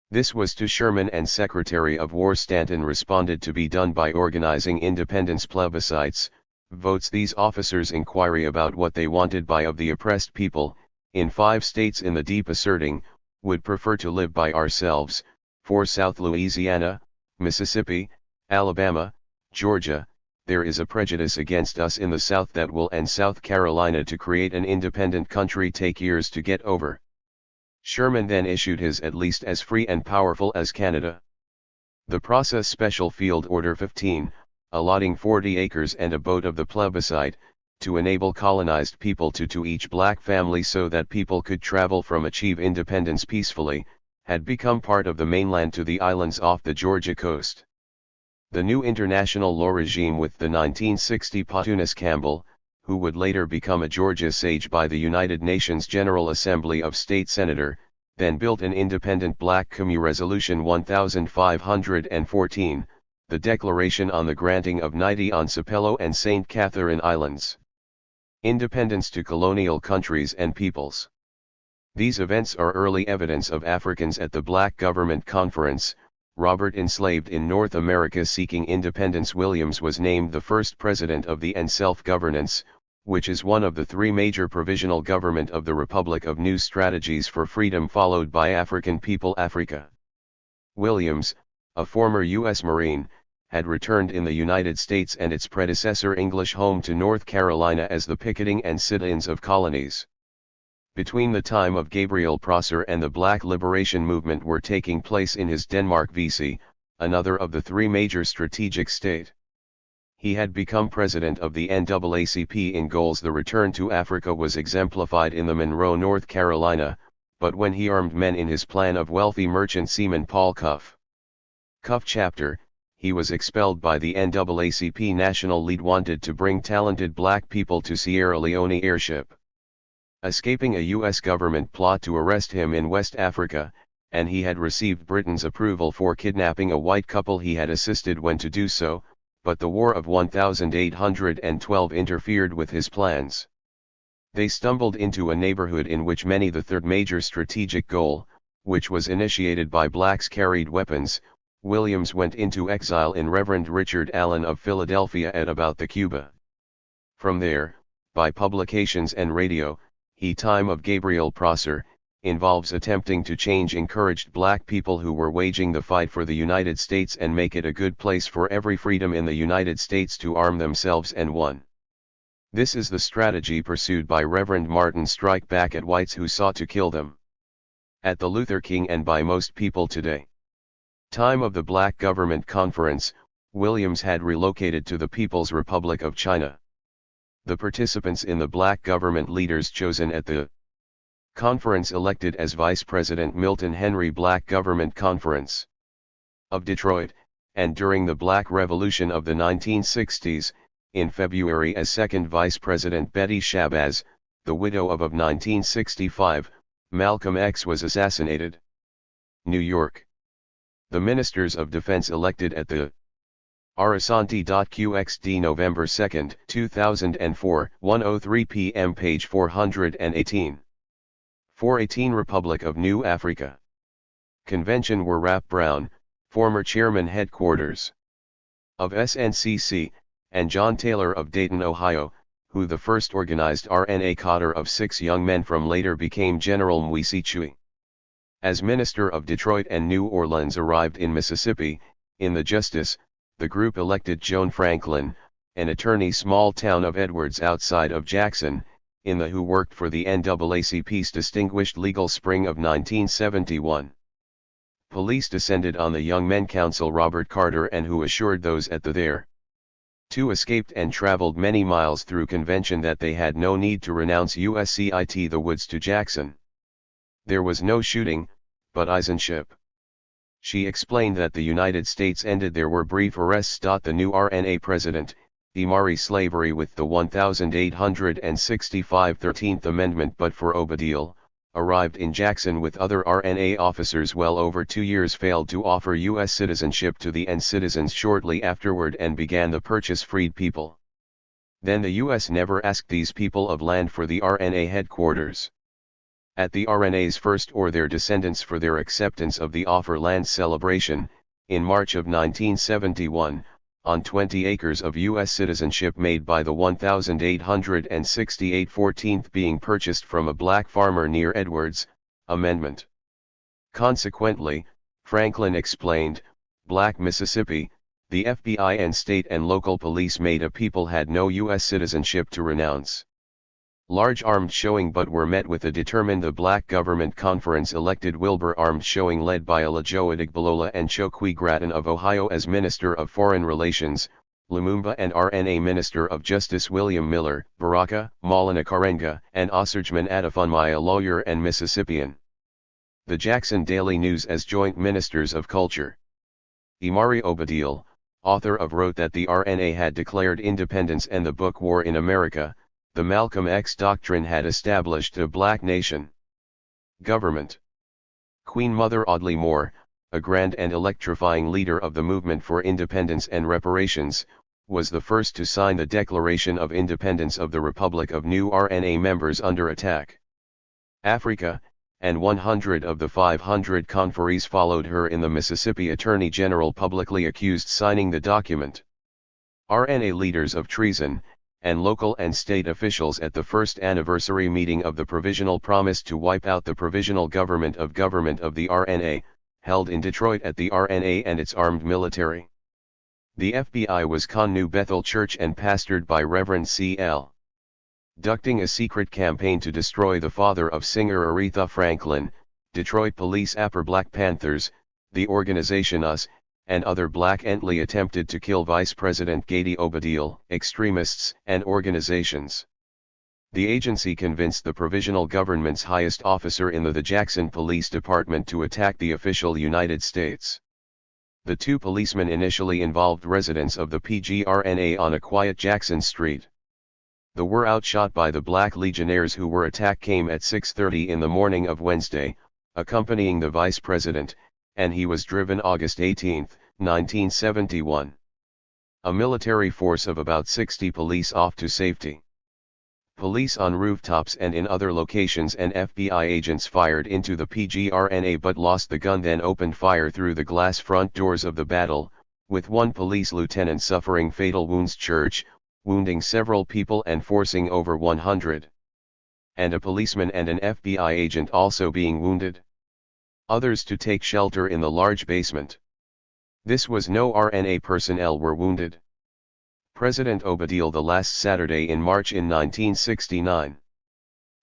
[SPEAKER 1] This was to Sherman and Secretary of War Stanton responded to be done by organizing independence plebiscites, votes these officers inquiry about what they wanted by of the oppressed people, in 5 states in the deep asserting, would prefer to live by ourselves, for South Louisiana, Mississippi, Alabama, Georgia, there is a prejudice against us in the South that will and South Carolina to create an independent country take years to get over. Sherman then issued his at least as free and powerful as Canada. The process Special Field Order 15, allotting 40 acres and a boat of the plebiscite, to enable colonized people to each black family so that people could travel from achieve independence peacefully, had become part of the mainland to the islands off the Georgia coast. The new international law regime with the 1960 Pautunis Campbell, who would later become a Georgia sage by the United Nations General Assembly of State Senator, then built an independent Black Commu Resolution 1514, the Declaration on the Granting of Nighty on Sapelo and St. Catherine Islands. Independence to colonial countries and peoples. These events are early evidence of Africans at the Black Government Conference. Robert enslaved in North America seeking independence. Williams was named the first president of the N self-governance, which is one of the three major provisional government of the Republic of New Strategies for Freedom followed by African People Africa. Williams, a former U.S. Marine, had returned in the United States and its predecessor English home to North Carolina as the picketing and sit-ins of colonies. Between the time of Gabriel Prosser and the Black Liberation Movement were taking place in his Denmark VC, another of the three major strategic state. He had become president of the NAACP in goals. The return to Africa was exemplified in the Monroe, North Carolina, but when he armed men in his plan of wealthy merchant seaman Paul Cuff chapter, he was expelled by the NAACP national lead wanted to bring talented black people to Sierra Leone airship. Escaping a U.S. government plot to arrest him in West Africa, and he had received Britain's approval for kidnapping a white couple he had assisted when to do so, but the War of 1812 interfered with his plans. They stumbled into a neighborhood in which the third major strategic goal, which was initiated by blacks, carried weapons. Williams went into exile in Reverend Richard Allen of Philadelphia at about the Cuba. From there, by publications and radio, time of Gabriel Prosser, involves attempting to change encouraged black people who were waging the fight for the United States and make it a good place for every freedom in the United States to arm themselves and won. This is the strategy pursued by Reverend Martin strike back at whites who sought to kill them. At the Luther King and by most people today. Time of the Black Government Conference, Williams had relocated to the People's Republic of China. The participants in the black government leaders chosen at the conference elected as Vice President Milton Henry Black Government Conference of Detroit, and during the Black Revolution of the 1960s, in February as Second Vice President Betty Shabazz, the widow of 1965, Malcolm X was assassinated. New York. The Ministers of Defense elected at the Arasanti.qxd November 2, 2004, 1:03 p.m. page 418. 418 Republic of New Africa. Convention were Rap Brown, former chairman headquarters of SNCC, and John Taylor of Dayton, Ohio, who the first organized RNA cadre of 6 young men from later became General Mwisi Chui. As Minister of Detroit and New Orleans arrived in Mississippi, in the Justice, the group elected Joan Franklin, an attorney small town of Edwards outside of Jackson, in the who worked for the NAACP's Distinguished Legal Spring of 1971. Police descended on the Young Men Counsel Robert Carter and who assured those at the there. 2 escaped and traveled many miles through convention that they had no need to renounce USCIT the woods to Jackson. There was no shooting, but eisenship. She explained that the United States ended there were brief arrests. The new RNA president, Imari slavery with the 1865 13th Amendment but for Obadiah, arrived in Jackson with other RNA officers well over 2 years failed to offer U.S. citizenship to the N citizens shortly afterward and began the purchase freed people. Then the U.S. never asked these people of land for the RNA headquarters. At the RNA's first or their descendants for their acceptance of the offer land celebration, in March of 1971, on 20 acres of U.S. citizenship made by the 1868 14th being purchased from a black farmer near Edwards, Amendment. Consequently, Franklin explained, Black Mississippi, the FBI and state and local police made a people had no U.S. citizenship to renounce. Large armed showing but were met with a determined. The Black Government Conference elected Wilbur armed showing led by Elijah Adigbolola and Chokwe Grattan of Ohio as Minister of Foreign Relations, Lumumba and RNA Minister of Justice William Miller, Baraka, Maulana Karenga and Osarjman Adafunmi a lawyer and Mississippian. The Jackson Daily News as joint Ministers of Culture. Imari Obadiah, author of wrote that the RNA had declared independence and the book War in America. The Malcolm X doctrine had established a black nation. Government. Queen Mother Audley Moore, a grand and electrifying leader of the movement for independence and reparations, was the first to sign the Declaration of Independence of the Republic of New RNA members under attack. Africa, and 100 of the 500 conferees followed her in the Mississippi Attorney General publicly accused signing the document. RNA leaders of treason, and local and state officials at the first anniversary meeting of the Provisional Promise to wipe out the Provisional Government of the RNA, held in Detroit at the RNA and its armed military. The FBI was Connew Bethel Church and pastored by Reverend C.L. Ducting a secret campaign to destroy the father of singer Aretha Franklin. Detroit police after Black Panthers, the organization US, and other black ently attempted to kill Vice President Gady Obadiel, extremists and organizations. The agency convinced the provisional government's highest officer in the Jackson Police Department to attack the official United States. The two policemen initially involved residents of the PGRNA on a quiet Jackson Street. They were outshot by the Black Legionnaires who were attacked came at 6:30 in the morning of Wednesday, accompanying the vice president, and he was driven August 18, 1971. A military force of about 60 police off to safety. Police on rooftops and in other locations and FBI agents fired into the PGRNA but lost the gun, then opened fire through the glass front doors of the battle, with one police lieutenant suffering fatal wounds. Church, wounding several people and forcing over 100. And a policeman and an FBI agent also being wounded. Others to take shelter in the large basement. This was no RNA personnel were wounded. President Obadiel the last Saturday in March in 1969.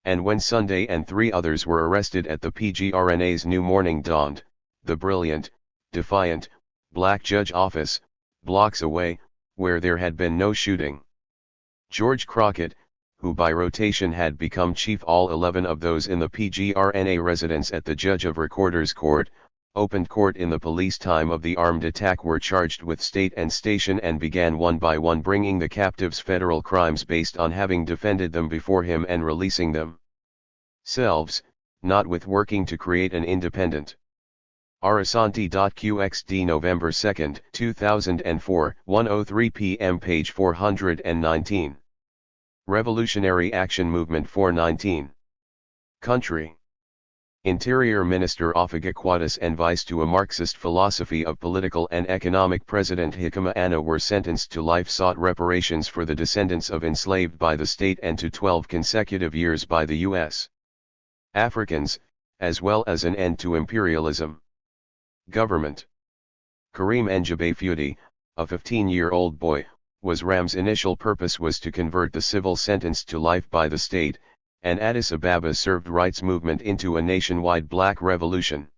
[SPEAKER 1] And when Sunday and 3 others were arrested at the PGRNA's New Morning dawned, the brilliant, defiant, black judge office, blocks away, where there had been no shooting. George Crockett, who by rotation had become chief all 11 of those in the PGRNA residence at the Judge of Recorder's Court, opened court in the police time of the armed attack, were charged with state and station and began one by one bringing the captives federal crimes based on having defended them before him and releasing them selves, not with working to create an independent. Arasanti.qxd November 2, 2004, 1:03 p.m. page 419. Revolutionary Action Movement 419. Country. Interior Minister Offigaquatis and vice to a Marxist philosophy of political and economic President Jicama Anna were sentenced to life, sought reparations for the descendants of enslaved by the state and to 12 consecutive years by the U.S. Africans, as well as an end to imperialism. Government. Kareem Njabe, a 15-year-old boy, was Ram's initial purpose was to convert the civil sentence to life by the state, and Addis Ababa's served rights movement into a nationwide black revolution.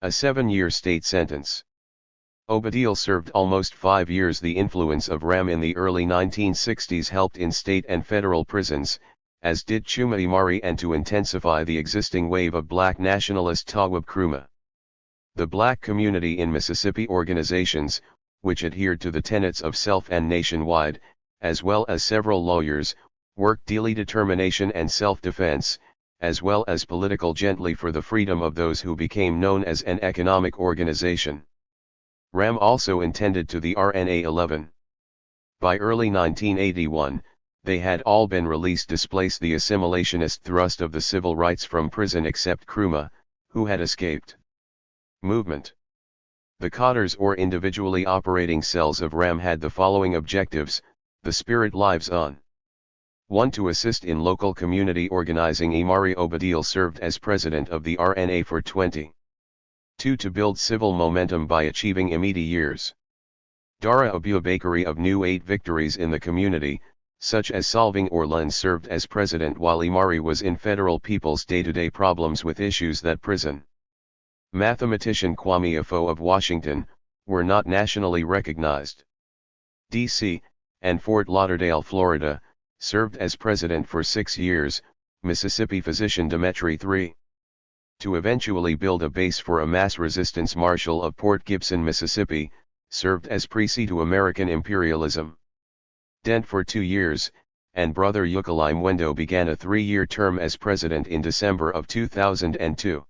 [SPEAKER 1] A 7-year state sentence. Obadiel served almost 5 years. The influence of Ram in the early 1960s helped in state and federal prisons, as did Chuma Imari, and to intensify the existing wave of black nationalist Tawwab Nkrumah. The black community in Mississippi organizations, which adhered to the tenets of self and nationwide, as well as several lawyers, worked daily determination and self-defense, as well as political gently for the freedom of those who became known as an economic organization. Ram also intended to the RNA 11. By early 1981, they had all been released, displaced the assimilationist thrust of the civil rights from prison except Nkrumah, who had escaped. Movement. The cadres or individually operating cells of RAM had the following objectives: the spirit lives on. 1. To assist in local community organizing. Imari Obadiel served as president of the RNA for 20. 2. To build civil momentum by achieving immediate years. Dara Abubakari of New 8 victories in the community, such as solving Orleans, served as president while Imari was in federal people's day-to-day problems with issues that prison. Mathematician Kwame Afo of Washington, were not nationally recognized. D.C., and Fort Lauderdale, Florida, served as president for 6 years. Mississippi physician Demetri III. To eventually build a base for a mass resistance. Marshal of Port Gibson, Mississippi, served as presi to American imperialism. Dent for 2 years, and brother Yukalai Mwendo began a 3-year term as president in December of 2002.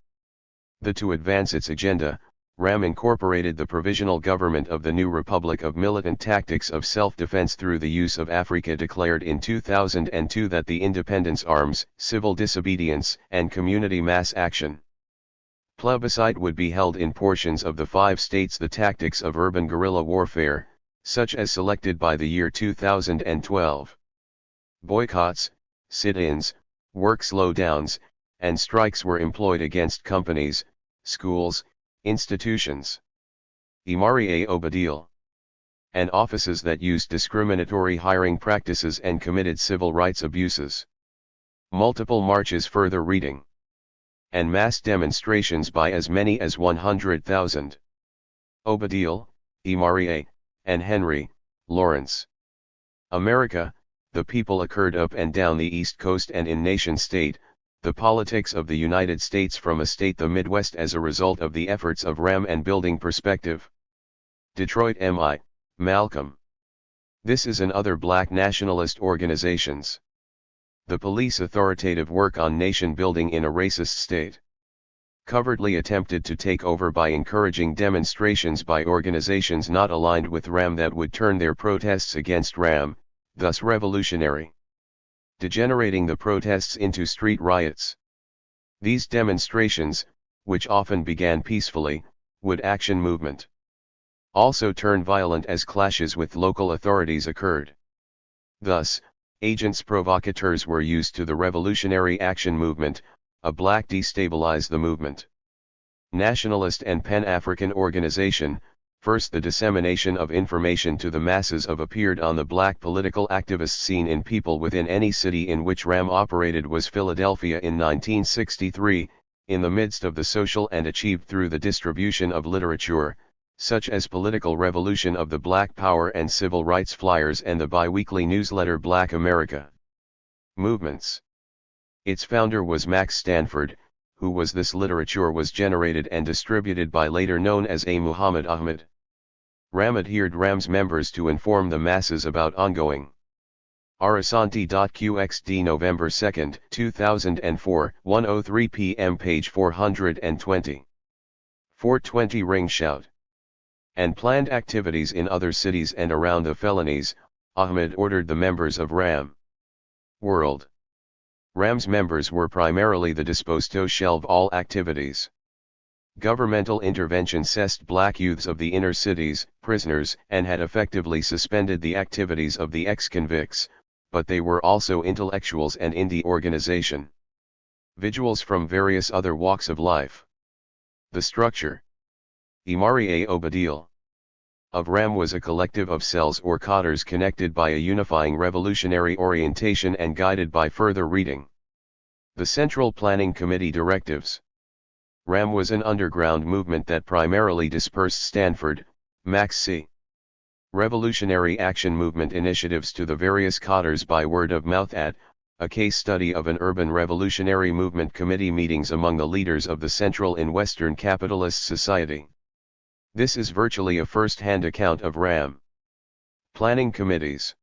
[SPEAKER 1] To advance its agenda, RAM incorporated the provisional government of the new Republic of Militant Tactics of Self-Defense through the use of Africa, declared in 2002 that the independence arms, civil disobedience, and community mass action. Plebiscite would be held in portions of the 5 states. The tactics of urban guerrilla warfare, such as selected by the year 2012. Boycotts, sit-ins, work slowdowns, and strikes were employed against companies, schools, institutions, Imari Obadil, and offices that used discriminatory hiring practices and committed civil rights abuses. Multiple marches, further reading, and mass demonstrations by as many as 100,000. Obadil, Imari, and Henry, Lawrence. America, the people occurred up and down the East Coast and in nation-state, the politics of the United States from a state the Midwest as a result of the efforts of RAM and building perspective. Detroit M.I., Malcolm. This is and other black nationalist organizations. The police authoritative work on nation building in a racist state. Covertly attempted to take over by encouraging demonstrations by organizations not aligned with RAM that would turn their protests against RAM, thus revolutionary. Degenerating the protests into street riots. These demonstrations, which often began peacefully, would action movement. Also turn violent as clashes with local authorities occurred. Thus, agents provocateurs were used to the Revolutionary Action Movement, a black destabilize the movement. Nationalist and Pan-African organization. First, the dissemination of information to the masses of appeared on the black political activist scene in people within any city in which RAM operated was Philadelphia in 1963, in the midst of the social and achieved through the distribution of literature, such as Political Revolution of the Black Power and Civil Rights flyers and the bi-weekly newsletter Black America. Movements. Its founder was Max Stanford, who was this literature was generated and distributed by later known as A. Muhammad Ahmad. RAM adhered RAM's members to inform the masses about ongoing. Arasanti.qxd November 2, 2004, 1:03 p.m. page 420. 420 Ring Shout. And planned activities in other cities and around the felonies, Ahmed ordered the members of RAM. World. RAM's members were primarily the disposed to shelve all activities. Governmental intervention cessed black youths of the inner cities, prisoners, and had effectively suspended the activities of the ex-convicts, but they were also intellectuals and in the organization. Visuals from various other walks of life. The structure. Imari Obadil of RAM was a collective of cells or cadres connected by a unifying revolutionary orientation and guided by further reading. The Central Planning Committee directives. RAM was an underground movement that primarily dispersed Stanford, Max C. Revolutionary Action Movement initiatives to the various cadres by word of mouth at, a case study of an urban revolutionary movement committee meetings among the leaders of the Central in Western capitalist society. This is virtually a first-hand account of RAM. Planning committees.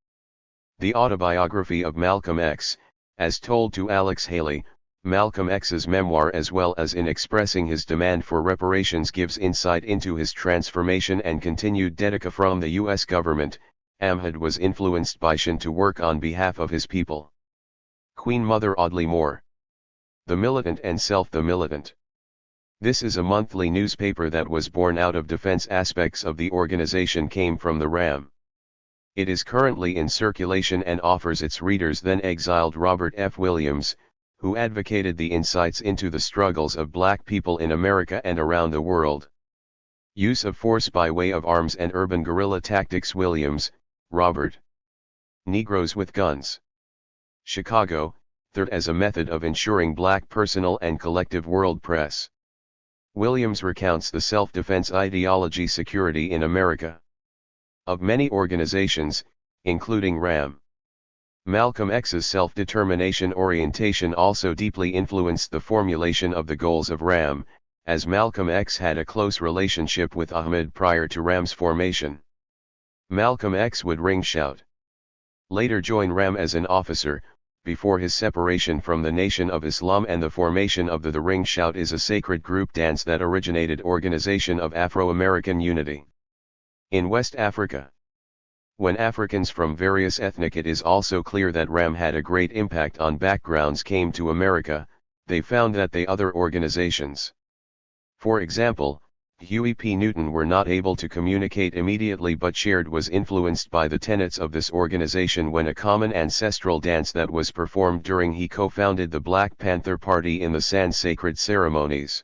[SPEAKER 1] The autobiography of Malcolm X, as told to Alex Haley, Malcolm X's memoir, as well as in expressing his demand for reparations, gives insight into his transformation and continued dedication from the U.S. government. Ahmed was influenced by Shin to work on behalf of his people. Queen Mother Audley Moore. The Militant and Self the Militant. This is a monthly newspaper that was born out of defense aspects of the organization came from the RAM. It is currently in circulation and offers its readers then exiled Robert F. Williams, who advocated the insights into the struggles of black people in America and around the world. Use of force by way of arms and urban guerrilla tactics. Williams, Robert. Negroes with Guns. Chicago, Third as a method of ensuring black personal and collective world press. Williams recounts the self-defense ideology security in America. Of many organizations, including RAM. Malcolm X's self-determination orientation also deeply influenced the formulation of the goals of RAM, as Malcolm X had a close relationship with Ahmed prior to RAM's formation. Malcolm X would ring shout. Later join RAM as an officer, before his separation from the Nation of Islam and the formation of the Ring Shout is a sacred group dance that originated Organization of Afro-American Unity. In West Africa, when Africans from various ethnic, it is also clear that Ram had a great impact on backgrounds came to America, they found that the other organizations, for example, Huey P. Newton, were not able to communicate immediately but shared was influenced by the tenets of this organization when a common ancestral dance that was performed during he co-founded the Black Panther Party in the San sacred ceremonies.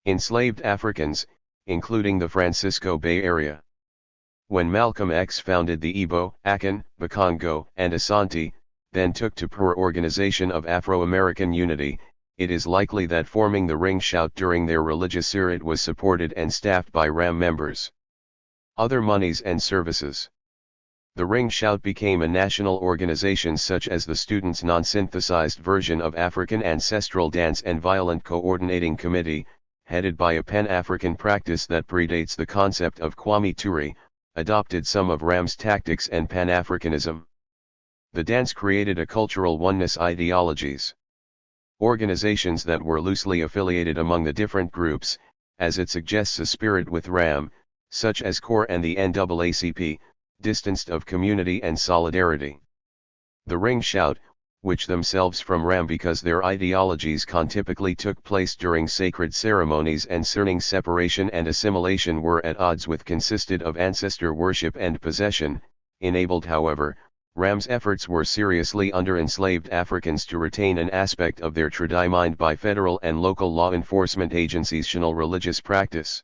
[SPEAKER 1] Enslaved Africans, including the Francisco Bay Area. When Malcolm X founded the Igbo, Akan, Bakongo, and Asante, then took to per Organization of Afro-American Unity, it is likely that forming the Ring Shout during their religious era it was supported and staffed by Ram members. Other monies and services. The Ring Shout became a national organization such as the Students' Non-Synthesized Version of African Ancestral Dance and Violent Coordinating Committee, headed by a Pan-African practice that predates the concept of Kwame Ture, adopted some of Ram's tactics and Pan-Africanism. The dance created a cultural oneness ideologies. Organizations that were loosely affiliated among the different groups, as it suggests a spirit with Ram, such as CORE and the NAACP, distanced of community and solidarity. The Ring Shout, which themselves from Ram because their ideologies typically took place during sacred ceremonies and concerning separation and assimilation were at odds with consisted of ancestor worship and possession, enabled however, Ram's efforts were seriously under enslaved Africans to retain an aspect of their mind by federal and local law enforcement agencies' religious practice.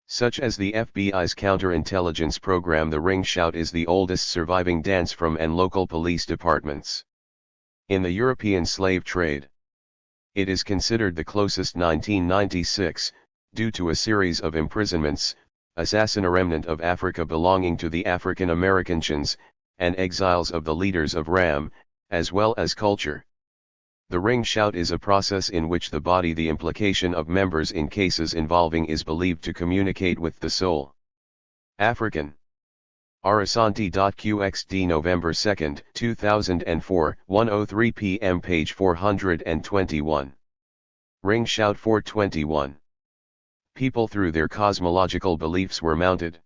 [SPEAKER 1] Such as the FBI's counterintelligence program. The Ring Shout is the oldest surviving dance from and local police departments. In the European slave trade, it is considered the closest 1996, due to a series of imprisonments, assassin a remnant of Africa belonging to the African Americans, and exiles of the leaders of Ram, as well as culture. The Ring Shout is a process in which the body, the implication of members in cases involving, is believed to communicate with the soul. African. Arasanti.qxd November 2, 2004, 1:03 p.m. page 421. Ring Shout 421. People through their cosmological beliefs were mounted.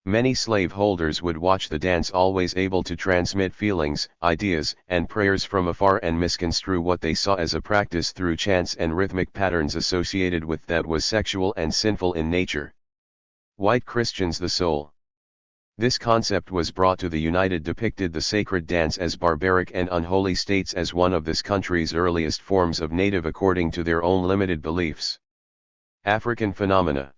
[SPEAKER 1] Many slaveholders would watch the dance, always able to transmit feelings, ideas, and prayers from afar and misconstrue what they saw as a practice through chants and rhythmic patterns associated with that was sexual and sinful in nature. White Christians. The soul. This concept was brought to the United, depicted the sacred dance as barbaric and unholy states as one of this country's earliest forms of native according to their own limited beliefs. African phenomena.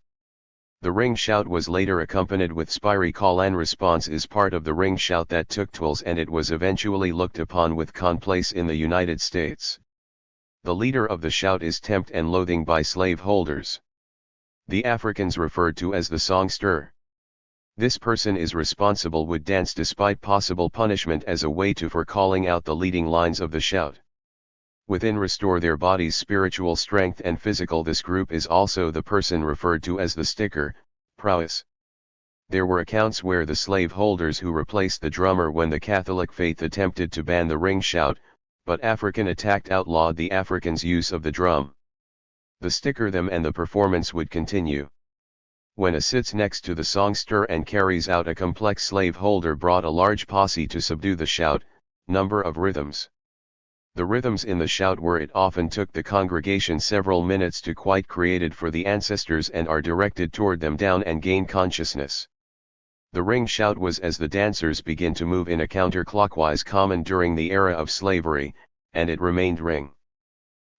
[SPEAKER 1] The Ring Shout was later accompanied with Spiri call and response is part of the Ring Shout that took tools, and it was eventually looked upon with complace in the United States. The leader of the shout is tempt and loathing by slaveholders. The Africans referred to as the songster. This person is responsible would dance despite possible punishment as a way to for calling out the leading lines of the shout. Within restore their body's spiritual strength and physical. This group is also the person referred to as the sticker, prowess. There were accounts where the slaveholders who replaced the drummer when the Catholic faith attempted to ban the Ring Shout, but African attacked outlawed the Africans' use of the drum. The sticker them and the performance would continue. When a sits next to the songster and carries out a complex, slaveholder brought a large posse to subdue the shout, number of rhythms. The rhythms in the shout were it often took the congregation several minutes to quite created for the ancestors and are directed toward them down and gain consciousness. The Ring Shout was as the dancers begin to move in a counterclockwise common during the era of slavery, and it remained ring.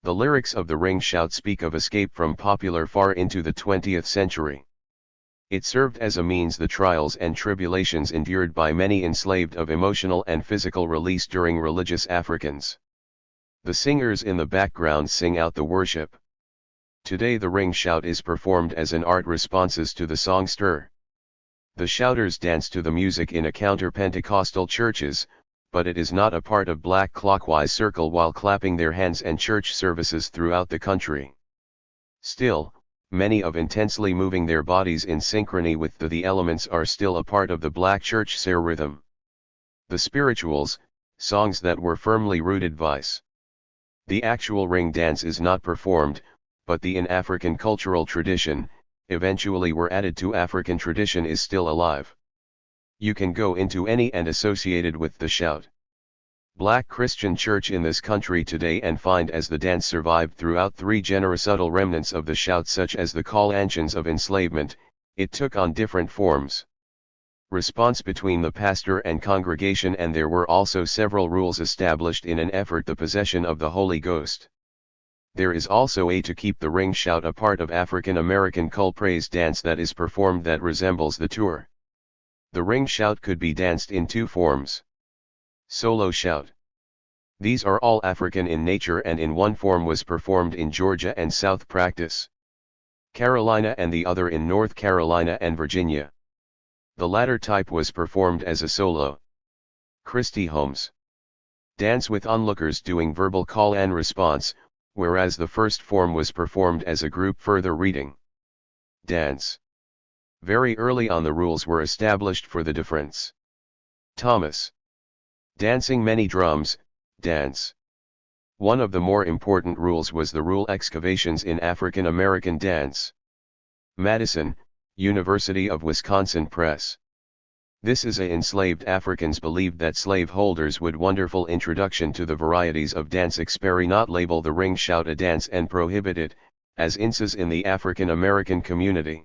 [SPEAKER 1] The lyrics of the Ring Shout speak of escape from popular far into the 20th century. It served as a means the trials and tribulations endured by many enslaved of emotional and physical release during religious Africans. The singers in the background sing out the worship. Today the Ring Shout is performed as an art responses to the songster. The shouters dance to the music in a counter-Pentecostal churches, but it is not a part of black clockwise circle while clapping their hands and church services throughout the country. Still, many of intensely moving their bodies in synchrony with the elements are still a part of the black church ser rhythm. The spirituals, songs that were firmly rooted vice. The actual ring dance is not performed, but the in African cultural tradition, eventually were added to African tradition is still alive. You can go into any and associated with the shout. Black Christian church in this country today and find as the dance survived throughout 3 genera subtle remnants of the shout such as the call ancients of enslavement, it took on different forms. Response between the pastor and congregation, and there were also several rules established in an effort the possession of the Holy Ghost. There is also a to keep the ring shout a part of African American call praise dance that is performed that resembles the tour. The ring shout could be danced in 2 forms. Solo shout. These are all African in nature and in one form was performed in Georgia and South Practice Carolina and the other in North Carolina and Virginia. The latter type was performed as a solo. Christie Holmes. Dance with onlookers doing verbal call and response, whereas the first form was performed as a group further reading. Dance. Very early on the rules were established for the difference. Thomas. Dancing many drums, dance. One of the more important rules was the rule excavations in African American dance. Madison, University of Wisconsin Press. This is a enslaved Africans believed that slaveholders would wonderful introduction to the varieties of dance experi not label the ring shout a dance and prohibit it, as inces in the African American community.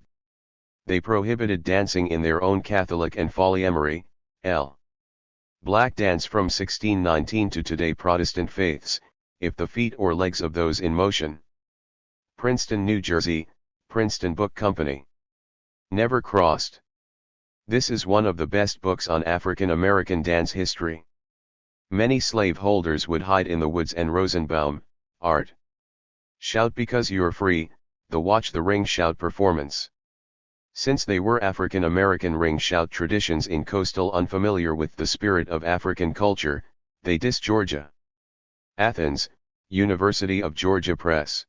[SPEAKER 1] They prohibited dancing in their own Catholic and polyamory, L. Black dance from 1619 to today Protestant faiths, if the feet or legs of those in motion. Princeton, New Jersey, Princeton Book Company. Never crossed. This is one of the best books on African American dance history. Many slaveholders would hide in the woods and Rosenbaum, Art. Shout because you're free, the Watch the Ring Shout performance. Since they were African American ring shout traditions in coastal unfamiliar with the spirit of African culture, they diss Georgia. Athens, University of Georgia Press.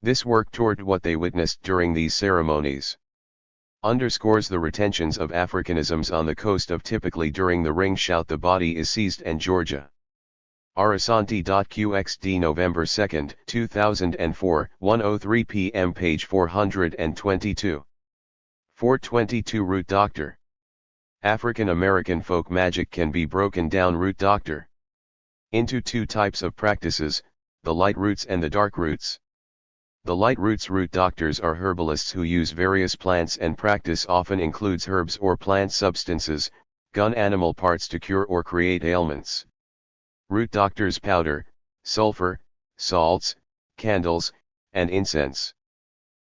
[SPEAKER 1] This work toward what they witnessed during these ceremonies underscores the retentions of Africanisms on the coast of typically during the ring shout the body is seized and Georgia. Arasanti.qxd November 2, 2004, 1:03 p.m. page 422. 422 Root Doctor. African American folk magic can be broken down root doctor into 2 types of practices, the light roots and the dark roots. The light roots root doctors are herbalists who use various plants and practice often includes herbs or plant substances, gun animal parts to cure or create ailments. Root doctors powder, sulfur, salts, candles, and incense.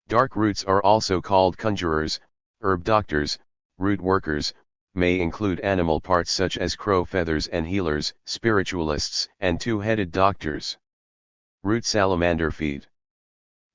[SPEAKER 1] Dark roots are also called conjurers, herb doctors, root workers, may include animal parts such as crow feathers and healers, spiritualists, and 2-headed doctors. Root salamander feed.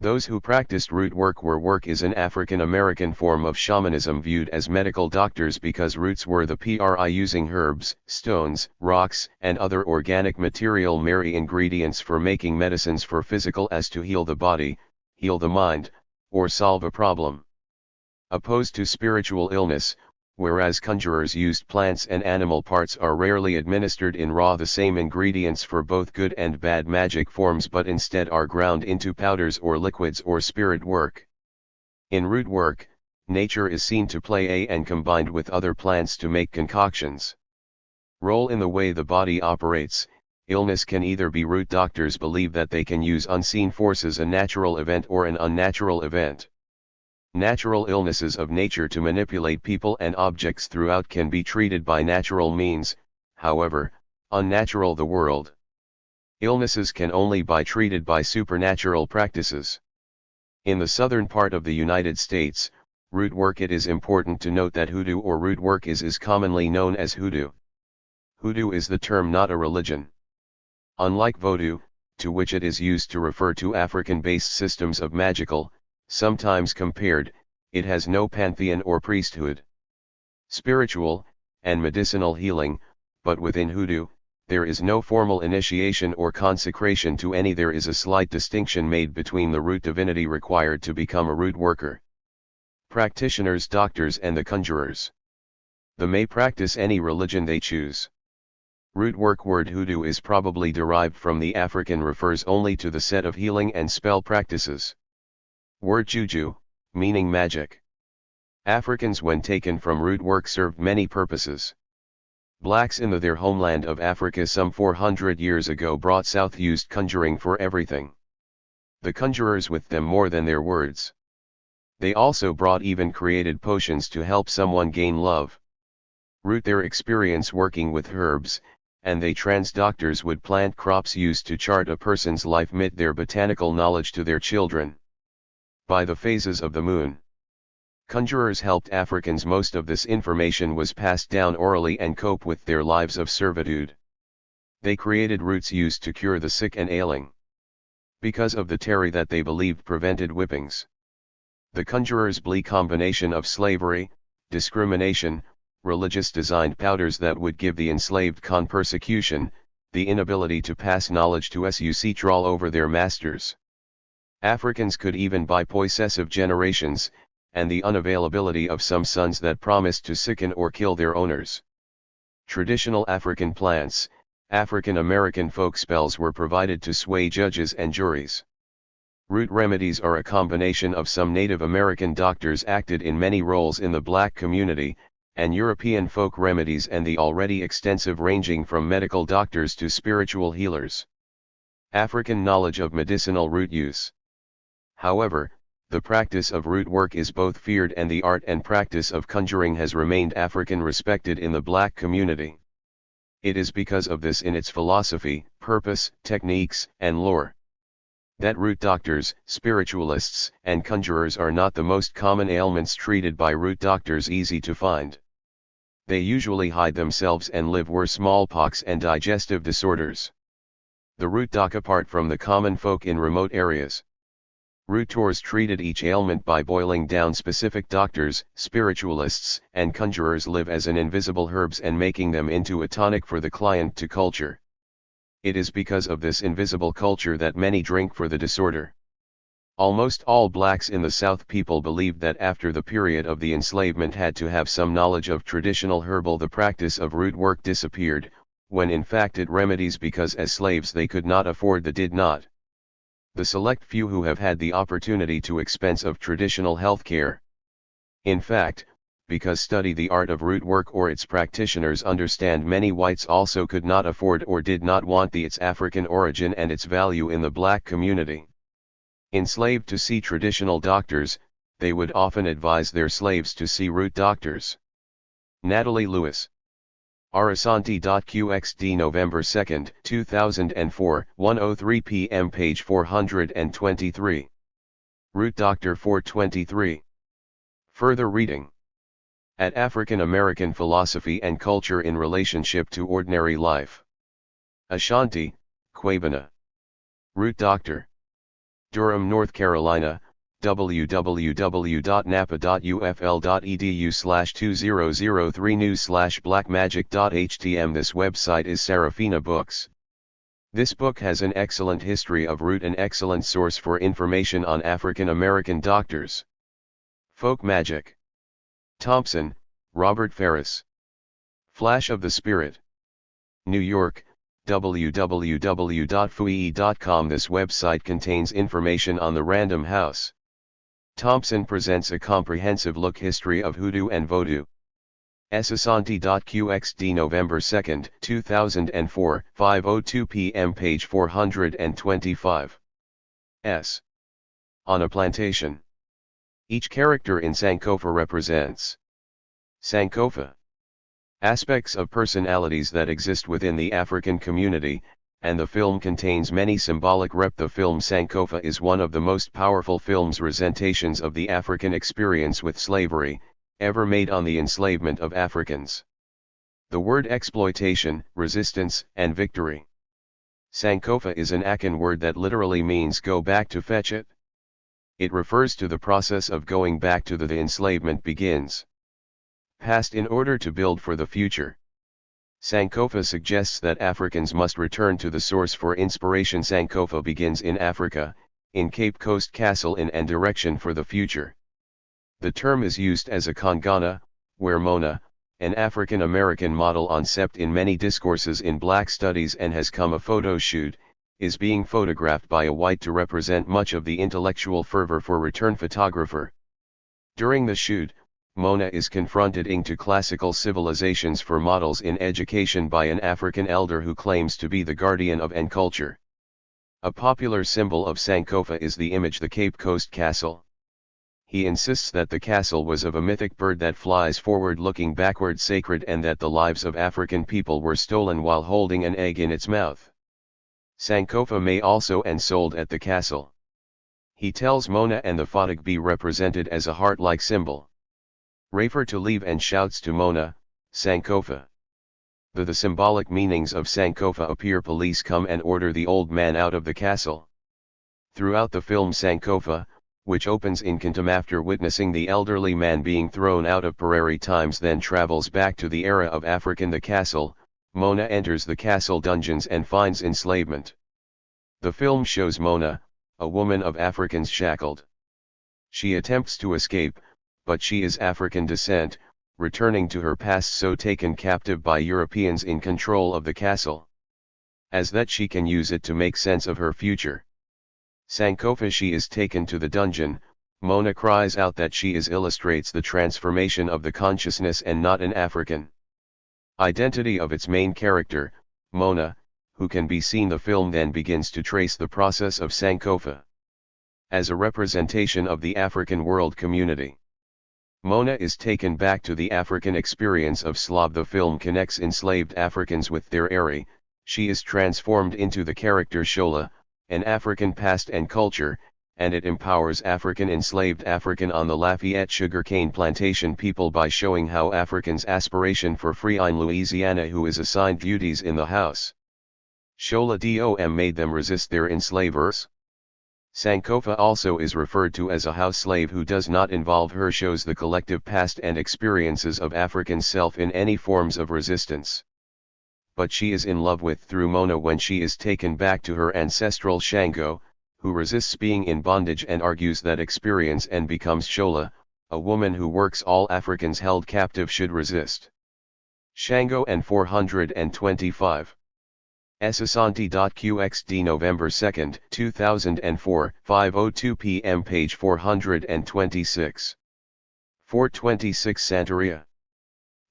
[SPEAKER 1] Those who practiced root work were work is an African American form of shamanism viewed as medical doctors because roots were the PRI using herbs, stones, rocks, and other organic material marry ingredients for making medicines for physical as to heal the body, heal the mind, or solve a problem. Opposed to spiritual illness, whereas conjurers used plants and animal parts are rarely administered in raw the same ingredients for both good and bad magic forms but instead are ground into powders or liquids or spirit work. In root work, nature is seen to play and combined with other plants to make concoctions. Role in the way the body operates, illness can either be root doctors believe that they can use unseen forces a natural event or an unnatural event. Natural illnesses of nature to manipulate people and objects throughout can be treated by natural means, however, unnatural the world. Illnesses can only be treated by supernatural practices. In the southern part of the United States, root work it is important to note that hoodoo or root work is commonly known as hoodoo. Hoodoo is the term not a religion. Unlike voodoo, to which it is used to refer to African-based systems of magical, sometimes compared, it has no pantheon or priesthood. Spiritual, and medicinal healing, but within hoodoo, there is no formal initiation or consecration to any. There is a slight distinction made between the root divinity required to become a root worker. Practitioners, doctors and the conjurers. They may practice any religion they choose. Root work word hoodoo is probably derived from the African, refers only to the set of healing and spell practices. Word juju, meaning magic. Africans, when taken from root work, served many purposes. Blacks in their homeland of Africa some 400 years ago brought south used conjuring for everything. The conjurers with them more than their words. They also brought even created potions to help someone gain love. Root their experience working with herbs, and they trans doctors would plant crops used to chart a person's life, mit their botanical knowledge to their children. By the phases of the moon. Conjurers helped Africans. Most of this information was passed down orally and cope with their lives of servitude. They created roots used to cure the sick and ailing. Because of the terror that they believed prevented whippings. The conjurers' bleak combination of slavery, discrimination, religious designed powders that would give the enslaved persecution, the inability to pass knowledge to suc all over their masters. Africans could even by possessive generations, and the unavailability of some sons that promised to sicken or kill their owners. Traditional African plants, African American folk spells were provided to sway judges and juries. Root remedies are a combination of some Native American doctors acted in many roles in the black community, and European folk remedies, and the already extensive ranging from medical doctors to spiritual healers. African knowledge of medicinal root use. However, the practice of root work is both feared, and the art and practice of conjuring has remained African respected in the black community. It is because of this in its philosophy, purpose, techniques, and lore, that root doctors, spiritualists, and conjurers are not the most common ailments treated by root doctors easy to find. They usually hide themselves and live were smallpox and digestive disorders. The root doc, apart from the common folk in remote areas. Root tours treated each ailment by boiling down specific doctors, spiritualists, and conjurers live as an invisible herbs and making them into a tonic for the client to culture. It is because of this invisible culture that many drink for the disorder. Almost all blacks in the South people believed that after the period of the enslavement had to have some knowledge of traditional herbal. The practice of root work disappeared, when in fact it remedies because as slaves they could not afford the did not. The select few who have had the opportunity to expense of traditional health care. In fact, because study the art of root work or its practitioners understand, many whites also could not afford or did not want its African origin and its value in the black community. Enslaved to see traditional doctors, they would often advise their slaves to see root doctors. Natalie Lewis. Arasanti.qxd November 2, 2004, 1:03 p.m. page 423. Root Doctor 423. Further reading. At African American Philosophy and Culture in Relationship to Ordinary Life. Ashanti, Kwabena. Root Doctor. Durham, North Carolina, www.napa.ufl.edu/2003news/blackmagic.htm. This website is Serafina Books. This book has an excellent history of root, an excellent source for information on African American doctors. Folk Magic. Thompson, Robert Ferris. Flash of the Spirit. New York, www.fui.com. This website contains information on the Random House. Thompson presents a comprehensive look history of hoodoo and vodou. Assanti.qxd November 2, 2004, 5:02 p.m. page 425. S. On a plantation. Each character in Sankofa represents Sankofa. Aspects of personalities that exist within the African community, and the film contains many symbolic rep. The film Sankofa is one of the most powerful films presentations of the African experience with slavery, ever made on the enslavement of Africans. The word exploitation, resistance, and victory. Sankofa is an Akan word that literally means go back to fetch it. It refers to the process of going back to the enslavement begins. Past in order to build for the future. Sankofa suggests that Africans must return to the source for inspiration. Sankofa begins in Africa, in Cape Coast Castle in and direction for the future. The term is used as a kangana, where Mona, an African American model on set in many discourses in black studies and has come a photo shoot, is being photographed by a white to represent much of the intellectual fervor for return photographer. During the shoot, Mona is confronted into classical civilizations for models in education by an African elder who claims to be the guardian of N culture. A popular symbol of Sankofa is the image the Cape Coast Castle. He insists that the castle was of a mythic bird that flies forward looking backward sacred and that the lives of African people were stolen while holding an egg in its mouth. Sankofa may also and sold at the castle. He tells Mona and the Fatig be represented as a heart-like symbol. Rafer to leave and shouts to Mona, Sankofa. The symbolic meanings of Sankofa appear. Police come and order the old man out of the castle. Throughout the film Sankofa, which opens in Kantam after witnessing the elderly man being thrown out of Prairie times, then travels back to the era of African the castle. Mona enters the castle dungeons and finds enslavement. The film shows Mona, a woman of Africans, shackled. She attempts to escape, but she is African descent, returning to her past so taken captive by Europeans in control of the castle. As that she can use it to make sense of her future. Sankofa she is taken to the dungeon. Mona cries out that she is illustrates the transformation of the consciousness and not an African identity of its main character, Mona, who can be seen. The film then begins to trace the process of Sankofa as a representation of the African world community. Mona is taken back to the African experience of Slav. The film connects enslaved Africans with their Eri. She is transformed into the character Shola, an African past and culture, and it empowers African enslaved African on the Lafayette sugarcane plantation people by showing how Africans' aspiration for free in Louisiana who is assigned duties in the house. Shola Dom made them resist their enslavers. Sankofa also is referred to as a house slave who does not involve her, shows the collective past and experiences of African self in any forms of resistance. But she is in love with through Mona when she is taken back to her ancestral Shango, who resists being in bondage and argues that experience and becomes Shola, a woman who works all Africans held captive should resist. Shango and 425. Asante.qxd November 2, 2004, 5:02 p.m. page 426. 426 Santeria.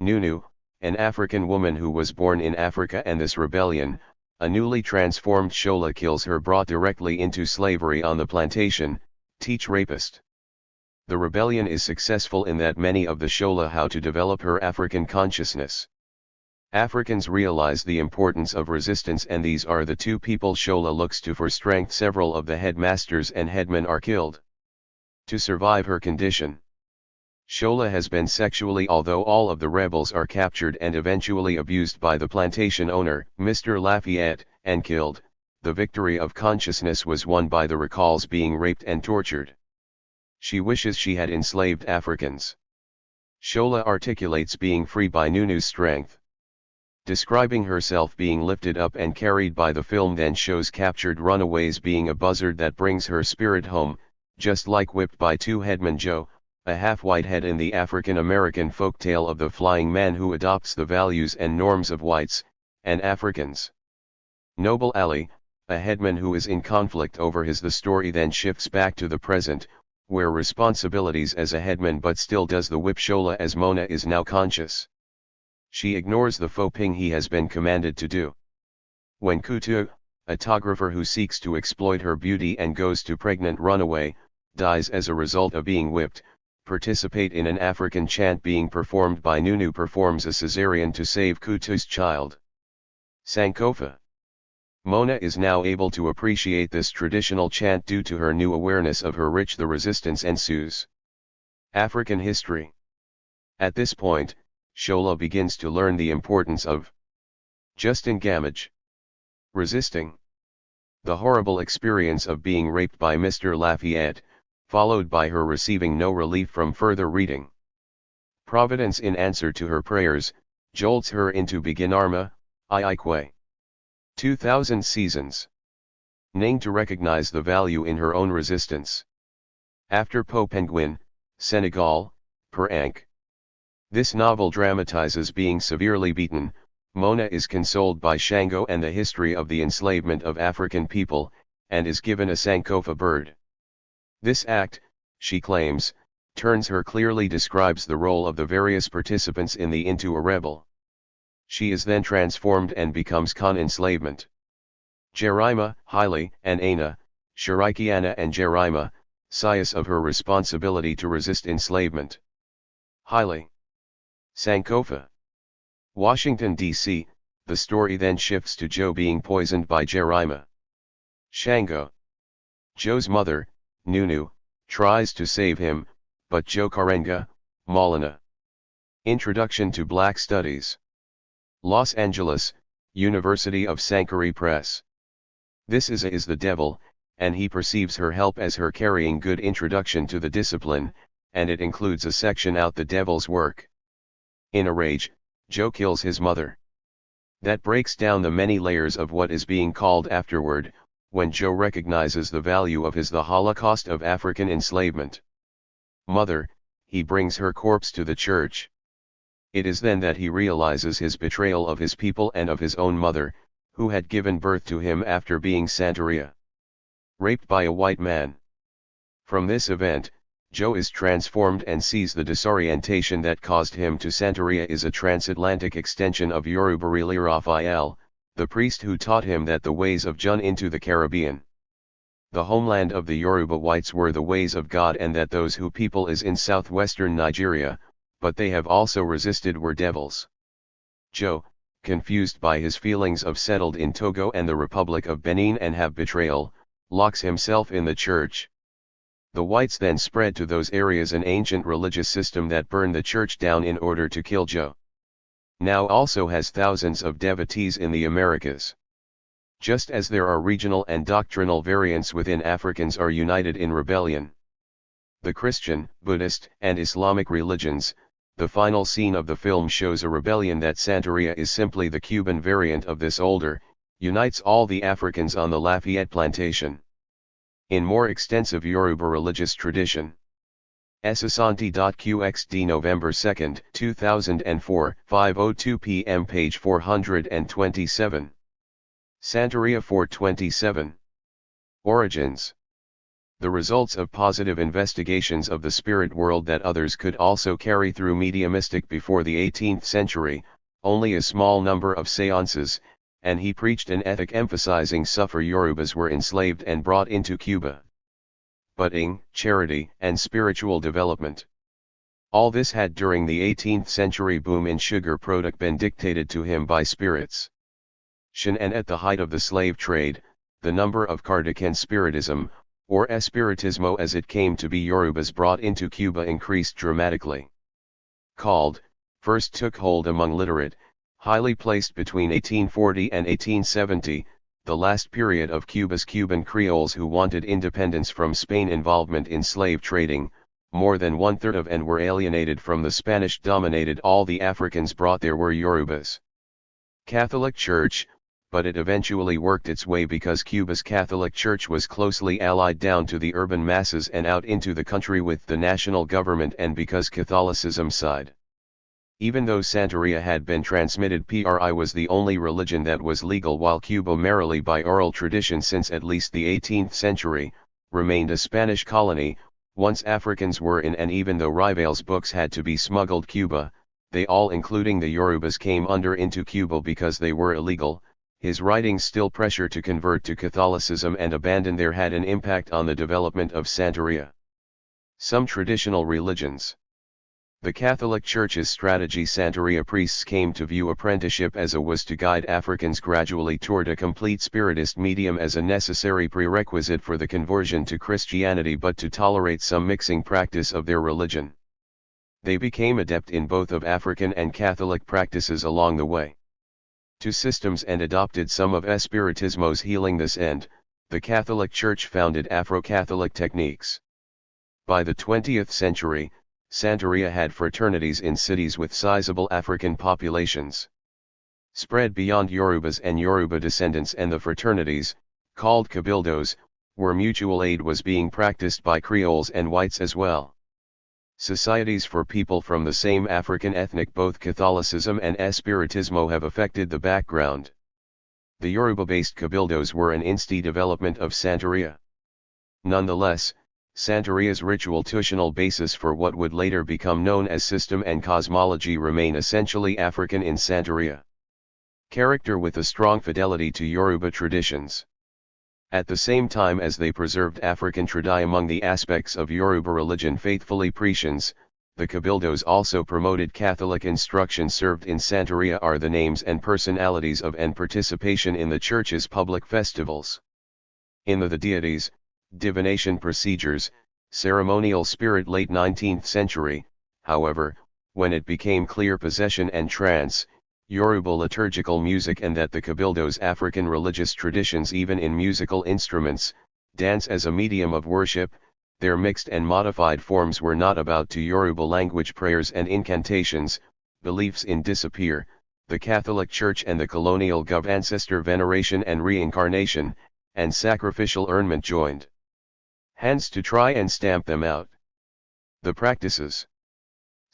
[SPEAKER 1] Nunu, an African woman who was born in Africa, and this rebellion, a newly transformed Shola kills her, brought directly into slavery on the plantation, teach rapist. The rebellion is successful in that many of the Shola how to develop her African consciousness. Africans realize the importance of resistance, and these are the two people Shola looks to for strength. Several of the headmasters and headmen are killed to survive her condition. Shola has been sexually, although all of the rebels are captured and eventually abused by the plantation owner, Mr. Lafayette, and killed. The victory of consciousness was won by the recalls being raped and tortured. She wishes she had enslaved Africans. Shola articulates being free by Nunu's strength. Describing herself being lifted up and carried by the film then shows captured runaways being a buzzard that brings her spirit home, just like whipped by two headmen Joe, a half-white head in the African-American folktale of the flying man who adopts the values and norms of whites and Africans. Noble Ali, a headman who is in conflict over his. The story then shifts back to the present, where responsibilities as a headman but still does the whip Shola as Mona is now conscious. She ignores the faux ping he has been commanded to do. When Kutu, a photographer who seeks to exploit her beauty and goes to pregnant runaway, dies as a result of being whipped, participate in an African chant being performed by Nunu performs a cesarean to save Kutu's child. Sankofa. Mona is now able to appreciate this traditional chant due to her new awareness of her rich. The resistance ensues. African history. At this point, Shola begins to learn the importance of just engamage. Resisting. The horrible experience of being raped by Mr. Lafayette, followed by her receiving no relief from further reading. Providence in answer to her prayers, jolts her into Beginarma, Iikwe. 2000 seasons. Ning to recognize the value in her own resistance. After Po Penguin, Senegal, Per Ank. This novel dramatizes being severely beaten. Mona is consoled by Shango and the history of the enslavement of African people, and is given a Sankofa bird. This act, she claims, turns her clearly describes the role of the various participants in the into a rebel. She is then transformed and becomes con-enslavement. Jerima, Haile, and Aina, Shirikiana and Jerima, sighs of her responsibility to resist enslavement. Haile. Sankofa. Washington, D.C., the story then shifts to Joe being poisoned by Jerima. Shango. Joe's mother, Nunu, tries to save him, but Joe Karenga, Maulana. Introduction to Black Studies. Los Angeles, University of Sankari Press. This is the devil, and he perceives her help as her carrying good introduction to the discipline, and it includes a section out the devil's work. In a rage, Joe kills his mother. That breaks down the many layers of what is being called afterward, when Joe recognizes the value of the Holocaust of African enslavement. Mother, he brings her corpse to the church. It is then that he realizes his betrayal of his people and of his own mother, who had given birth to him after being Santeria raped by a white man. From this event, Joe is transformed and sees the disorientation that caused him to Santeria is a transatlantic extension of Yoruba Rili Raphael, the priest who taught him that the ways of Jun into the Caribbean. The homeland of the Yoruba whites were the ways of God, and that those who people is in southwestern Nigeria, but they have also resisted were devils. Joe, confused by his feelings of settled in Togo and the Republic of Benin and have betrayal, locks himself in the church. The whites then spread to those areas an ancient religious system that burned the church down in order to kill Joe. Now also has thousands of devotees in the Americas. Just as there are regional and doctrinal variants within, Africans are united in rebellion. The Christian, Buddhist, and Islamic religions, the final scene of the film shows a rebellion that Santeria is simply the Cuban variant of this older, unites all the Africans on the Lafayette plantation. In more extensive Yoruba religious tradition. Sasanti.qxd November 2, 2004, 5:02 p.m. page 427. Santeria 427. Origins. The results of positive investigations of the spirit world that others could also carry through mediumistic before the 18th century, only a small number of seances, and he preached an ethic emphasizing suffer Yorubas were enslaved and brought into Cuba. Budding, charity, and spiritual development. All this had during the 18th century boom in sugar product been dictated to him by spirits. And at the height of the slave trade, the number of Cardican spiritism, or espiritismo as it came to be, Yorubas brought into Cuba increased dramatically. Called, first took hold among literate, highly placed between 1840 and 1870, the last period of Cuba's Cuban Creoles who wanted independence from Spain. Involvement in slave trading, more than one-third of and were alienated from the Spanish-dominated all the Africans brought there were Yorubas. Catholic Church, but it eventually worked its way because Cuba's Catholic Church was closely allied down to the urban masses and out into the country with the national government, and because Catholicism side. Even though Santeria had been transmitted, PRI was the only religion that was legal, while Cuba, merely by oral tradition since at least the 18th century, remained a Spanish colony. Once Africans were in, and even though Rival's books had to be smuggled Cuba, they all, including the Yorubas, came under into Cuba because they were illegal. His writings still pressure to convert to Catholicism and abandon there had an impact on the development of Santeria. Some traditional religions. The Catholic Church's strategy. Santeria priests came to view apprenticeship as a was to guide Africans gradually toward a complete spiritist medium as a necessary prerequisite for the conversion to Christianity, but to tolerate some mixing practice of their religion. They became adept in both of African and Catholic practices along the way to systems and adopted some of Espiritismo's healing. This end, the Catholic Church founded Afro-Catholic techniques. By the 20th century, Santeria had fraternities in cities with sizable African populations. Spread beyond Yorubas and Yoruba descendants, and the fraternities, called cabildos, where mutual aid was being practiced by Creoles and whites as well. Societies for people from the same African ethnic. Both Catholicism and Espiritismo have affected the background. The Yoruba-based Cabildos were an instant development of Santeria. Nonetheless, Santeria's ritual-tuitional basis for what would later become known as system and cosmology remain essentially African in Santeria character, with a strong fidelity to Yoruba traditions. At the same time as they preserved African tradition among the aspects of Yoruba religion faithfully prescience, the Cabildos also promoted Catholic instruction served in Santeria are the names and personalities of and participation in the Church's public festivals. In the deities, divination procedures, ceremonial spirit. Late 19th century, however, when it became clear possession and trance, Yoruba liturgical music, and that the Cabildos' African religious traditions even in musical instruments, dance as a medium of worship, their mixed and modified forms were not about to Yoruba language prayers and incantations, beliefs in disappear, the Catholic Church and the colonial gov ancestor veneration and reincarnation, and sacrificial urnement joined hands to try and stamp them out. The practices.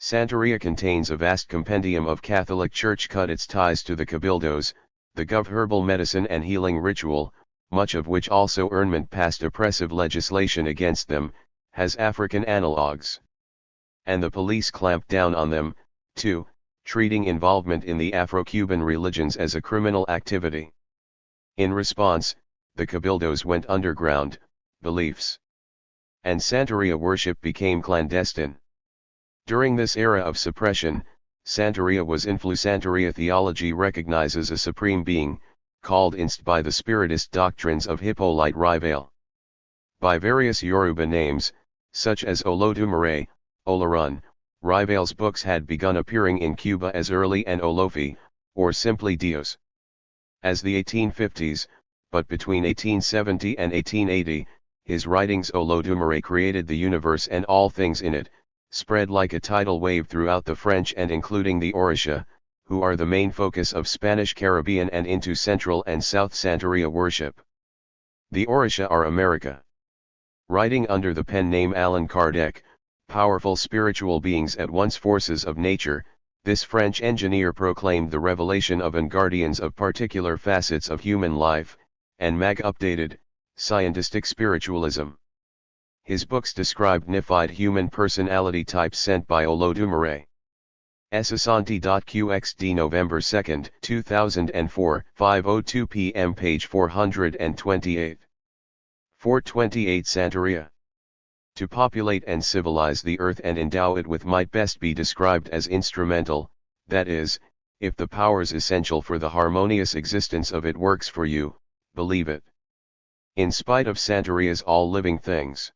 [SPEAKER 1] Santeria contains a vast compendium of Catholic Church cut its ties to the Cabildos, the gov herbal medicine and healing ritual, much of which also urnement passed oppressive legislation against them, has African analogues. And the police clamped down on them, too, treating involvement in the Afro-Cuban religions as a criminal activity. In response, the Cabildos went underground, beliefs and Santeria worship became clandestine. During this era of suppression, Santeria was influenced. Santeria theology recognizes a supreme being, called inst by the spiritist doctrines of Hippolyte Rivail. By various Yoruba names, such as Olodumare, Olorun, Rivail's books had begun appearing in Cuba as early and Olofi, or simply Dios. As the 1850s, but between 1870 and 1880, his writings Olodumare created the universe and all things in it, spread like a tidal wave throughout the French and including the Orisha, who are the main focus of Spanish Caribbean and into Central and South Santeria worship. The Orisha are America. Writing under the pen name Allan Kardec, powerful spiritual beings at once forces of nature, this French engineer proclaimed the revelation of and guardians of particular facets of human life, and updated, scientistic spiritualism. His books described nified human personality types sent by Olodumare. Esasanti.qxd November 2, 2004, 5:02 p.m. page 428. 428 Santeria. To populate and civilize the earth and endow it with might best be described as instrumental, that is, if the powers essential for the harmonious existence of it works for you, believe it. In spite of Santeria's all living things.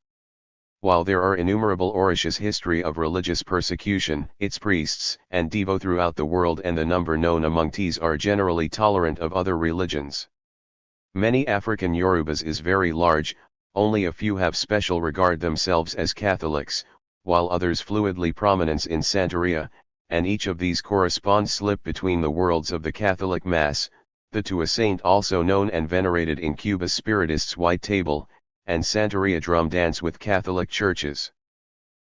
[SPEAKER 1] While there are innumerable Orisha's history of religious persecution, its priests and devo throughout the world and the number known among Ts are generally tolerant of other religions. Many African Yorubas is very large, only a few have special regard themselves as Catholics, while others fluidly prominence in Santeria, and each of these corresponds slip between the worlds of the Catholic Mass, the to a saint also known and venerated in Cuba's Spiritists' White Table, and Santeria drum dance with Catholic churches.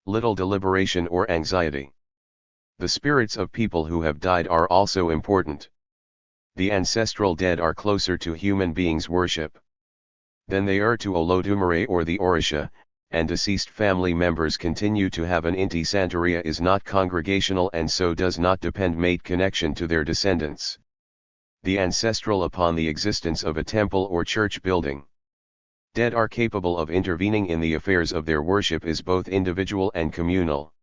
[SPEAKER 1] Little deliberation or anxiety. The spirits of people who have died are also important. The ancestral dead are closer to human beings' worship than they are to Olodumare or the Orisha, and deceased family members continue to have an inti. Santeria is not congregational and so does not depend mate connection to their descendants. The ancestral upon the existence of a temple or church building. Dead are capable of intervening in the affairs of their worship is both individual and communal.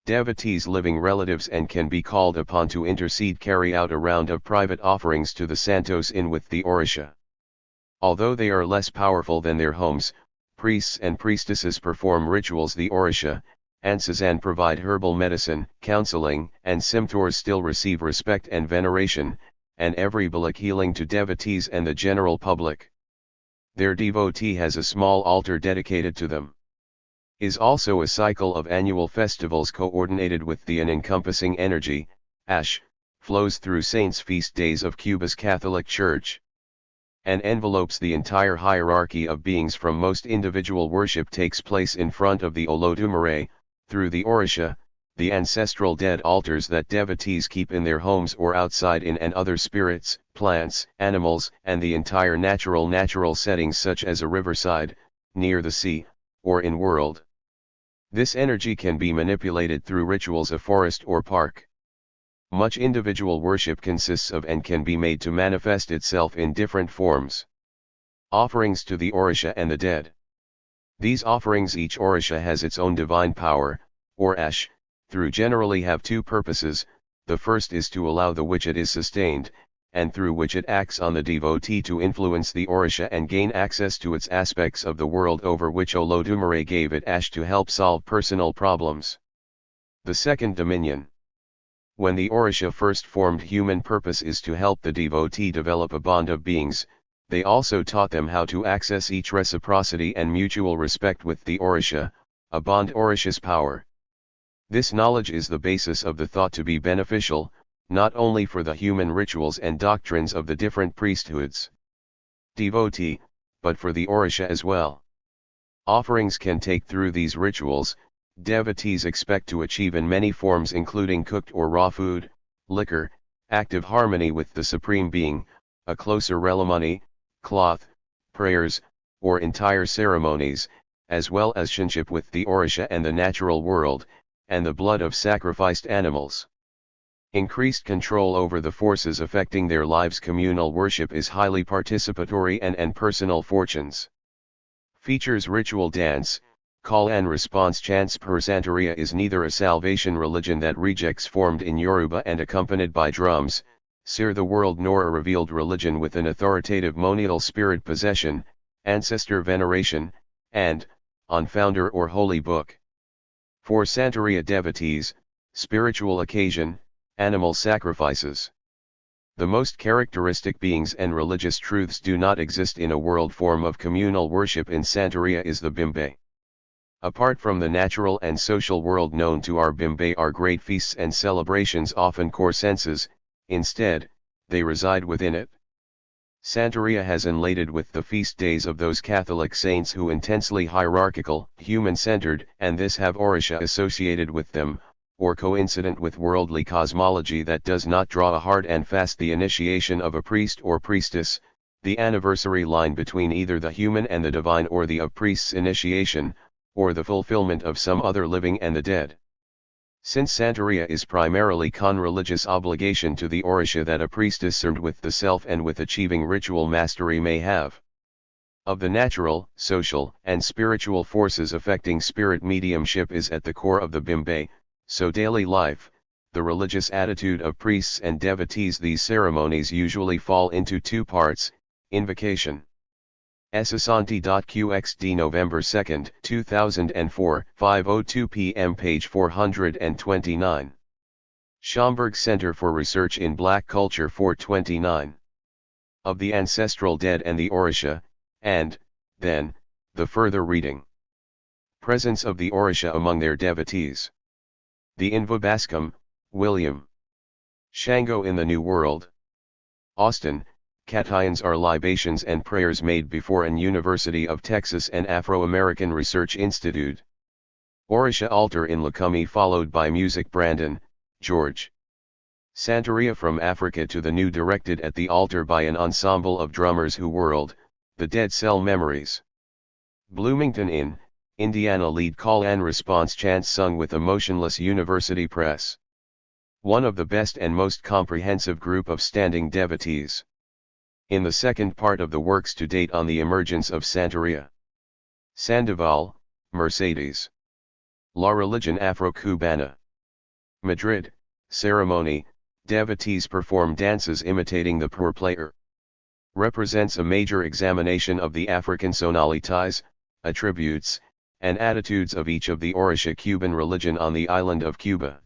[SPEAKER 1] Devotees living relatives and can be called upon to intercede carry out a round of private offerings to the Santos in with the Orisha. Although they are less powerful than their homes, priests and priestesses perform rituals the Orisha, Ansazan provide herbal medicine, counseling, and Simtors still receive respect and veneration, and every bullock healing to devotees and the general public. Their devotee has a small altar dedicated to them. Is also a cycle of annual festivals coordinated with the encompassing energy, Ash, flows through saints' feast days of Cuba's Catholic Church. And envelopes the entire hierarchy of beings from most individual worship takes place in front of the Olodumare, Through the Orisha, the ancestral dead altars that devotees keep in their homes or outside in and other spirits, plants, animals, and the entire natural settings such as a riverside, near the sea, or in world. This energy can be manipulated through rituals of forest or park. Much individual worship consists of and can be made to manifest itself in different forms. Offerings to the Orisha and the dead. These offerings, each Orisha has its own divine power, or ash, through generally have two purposes. The first is to allow the which it is sustained, and through which it acts on the devotee to influence the Orisha and gain access to its aspects of the world over which Olodumare gave it ash to help solve personal problems. The second dominion. When the Orisha first formed, human purpose is to help the devotee develop a bond of beings. They also taught them how to access each reciprocity and mutual respect with the Orisha, a bond Orisha's power. This knowledge is the basis of the thought to be beneficial, not only for the human rituals and doctrines of the different priesthoods, devotee, but for the Orisha as well. Offerings can take through these rituals. Devotees expect to achieve in many forms, including cooked or raw food, liquor, active harmony with the Supreme Being, a closer relamani, cloth, prayers, or entire ceremonies, as well as kinship with the Orisha and the natural world, and the blood of sacrificed animals. Increased control over the forces affecting their lives. Communal worship is highly participatory and personal fortunes. Features ritual dance, call and response chants. Santeria is neither a salvation religion that rejects formed in Yoruba and accompanied by drums, seer the world, nor a revealed religion with an authoritative monial spirit possession, ancestor veneration, and, on founder or holy book. For Santeria devotees, spiritual occasion, animal sacrifices. The most characteristic beings and religious truths do not exist in a world form of communal worship in Santeria is the Bimbe. Apart from the natural and social world known to our Bimbe are great feasts and celebrations, often core senses. Instead, they reside within it. Santeria has elated with the feast days of those Catholic saints who intensely hierarchical, human-centered, and this have Orisha associated with them, or coincident with worldly cosmology that does not draw a hard and fast the initiation of a priest or priestess, the anniversary line between either the human and the divine, or the of priest's initiation, or the fulfillment of some other living and the dead. Since Santeria is primarily con-religious obligation to the Orisha that a priestess served with the self and with achieving ritual mastery may have. Of the natural, social, and spiritual forces affecting spirit, mediumship is at the core of the Bimbe, so daily life, the religious attitude of priests and devotees. These ceremonies usually fall into two parts: invocation. Sasanti.qxd November 2, 2004, 5:02 p.m. page 429. Schomburg Center for Research in Black Culture 429. Of the Ancestral Dead and the Orisha, and, then, the further reading. Presence of the Orisha among their devotees. The Invobascom, William. Shango in the New World. Austin. Cations are libations and prayers made before an University of Texas and Afro-American Research Institute. Orisha altar in Lukumi followed by music. Brandon, George. Santeria from Africa to the New directed at the altar by an ensemble of drummers who whirled, the dead cell memories. Bloomington Inn, Indiana lead call and response chants sung with emotionless University Press. One of the best and most comprehensive group of standing devotees. In the second part of the works to date on the emergence of Santeria. Sandoval, Mercedes. La Religion Afro-Cubana. Madrid, ceremony, devotees perform dances imitating the poor player. Represents a major examination of the African sonalities, attributes, and attitudes of each of the Orisha Cuban religion on the island of Cuba.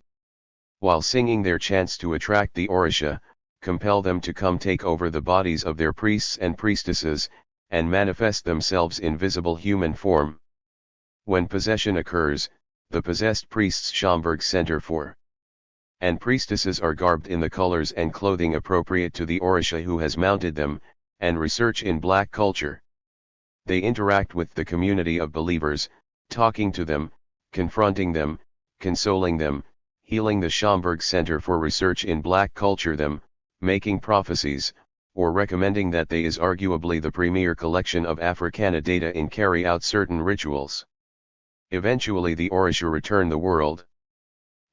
[SPEAKER 1] While singing their chants to attract the Orisha, compel them to come take over the bodies of their priests and priestesses, and manifest themselves in visible human form. When possession occurs, the possessed priests Schomburg Center for and priestesses are garbed in the colors and clothing appropriate to the Orisha who has mounted them, and research in black culture. They interact with the community of believers, talking to them, confronting them, consoling them, healing the Schomburg Center for Research in Black Culture them, making prophecies, or recommending that they is arguably the premier collection of Africana data in carry out certain rituals. Eventually the Orisha return the world.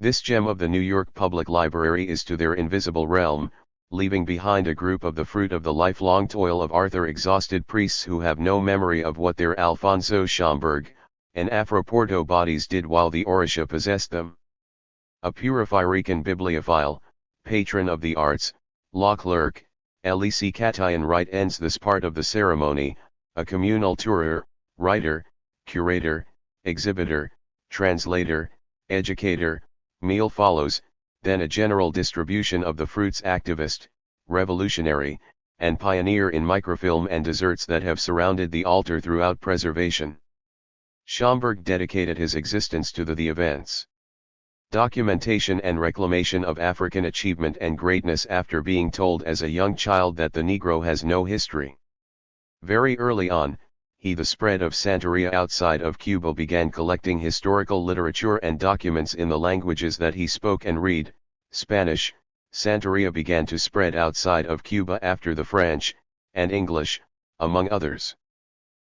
[SPEAKER 1] This gem of the New York Public Library is to their invisible realm, leaving behind a group of the fruit of the lifelong toil of Arthur exhausted priests who have no memory of what their Alfonso Schomburg, and Afro-Porto bodies did while the Orisha possessed them. A Purifican bibliophile, patron of the arts, law clerk, Lec Katayan Wright ends this part of the ceremony, a communal tourer, writer, curator, exhibitor, translator, educator, meal follows, then a general distribution of the fruits activist, revolutionary, and pioneer in microfilm and desserts that have surrounded the altar throughout preservation. Schomburg dedicated his existence to the events. Documentation and reclamation of African achievement and greatness after being told as a young child that the Negro has no history. Very early on, the spread of Santeria outside of Cuba began collecting historical literature and documents in the languages that he spoke and read. Spanish, Santeria began to spread outside of Cuba after the French, and English, among others.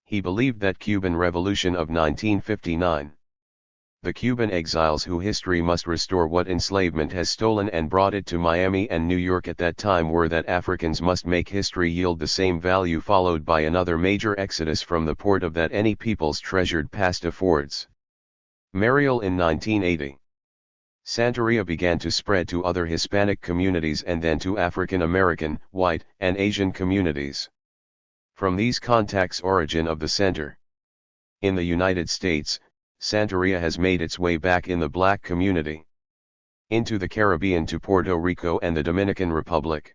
[SPEAKER 1] He believed that Cuban Revolution of 1959. The Cuban exiles who history must restore what enslavement has stolen and brought it to Miami and New York at that time were that Africans must make history yield the same value followed by another major exodus from the port of that any people's treasured past affords. Mariel in 1980. Santeria began to spread to other Hispanic communities and then to African American, white, and Asian communities. From these contacts origin of the center. In the United States, Santeria has made its way back in the black community. Into the Caribbean to Puerto Rico and the Dominican Republic.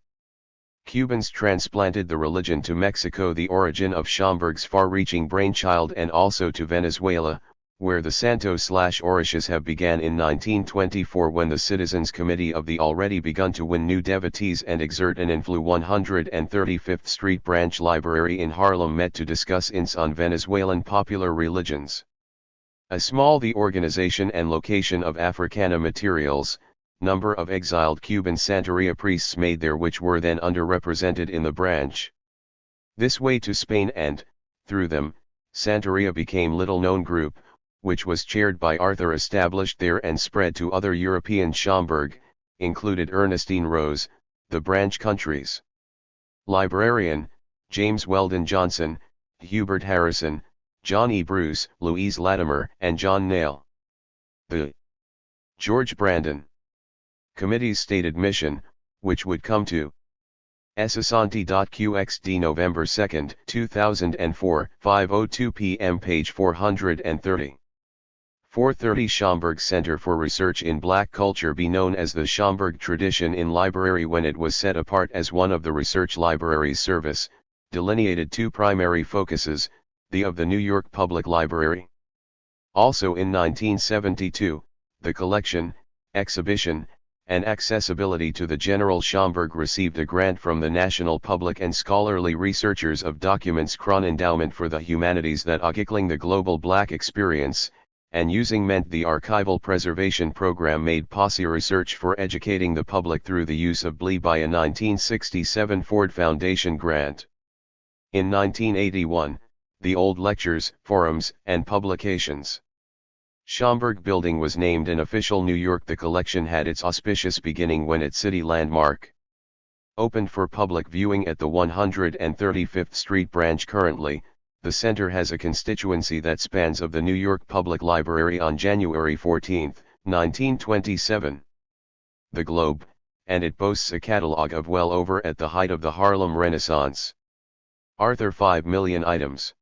[SPEAKER 1] Cubans transplanted the religion to Mexico, the origin of Schomburg's far-reaching brainchild, and also to Venezuela, where the Santos/Orishas have began in 1924 when the Citizens Committee of the already begun to win new devotees and exert an influence 135th Street Branch Library in Harlem met to discuss ins on Venezuelan popular religions. A small the organization and location of Africana materials, number of exiled Cuban Santeria priests made there which were then underrepresented in the branch. This way to Spain and, through them, Santeria became little-known group, which was chaired by Arthur established there and spread to other European Schomburg, included Ernestine Rose, the branch countries. Librarian, James Weldon Johnson, Hubert Harrison, John E. Bruce, Louise Latimer, and John Nail. The George Brandon Committee's stated mission, which would come to Asante.qxd November 2, 2004, 5:02 p.m. page 430. 430 Schomburg Center for Research in Black Culture be known as the Schomburg Tradition in Library when it was set apart as one of the Research Libraries Service, delineated two primary focuses, the of the New York Public Library. Also in 1972, the collection, exhibition, and accessibility to the general Schomburg received a grant from the National Public and Scholarly Researchers of Documents Crown Endowment for the Humanities that articling the global black experience, and using meant the archival preservation program made posse research for educating the public through the use of BLE by a 1967 Ford Foundation grant. In 1981, the old lectures, forums, and publications. Schomburg Building was named an official New York. The collection had its auspicious beginning when its city landmark opened for public viewing at the 135th Street branch. Currently, the center has a constituency that spans of the New York Public Library on January 14, 1927. The Globe, and it boasts a catalog of well over at the height of the Harlem Renaissance. Arthur 5 million items.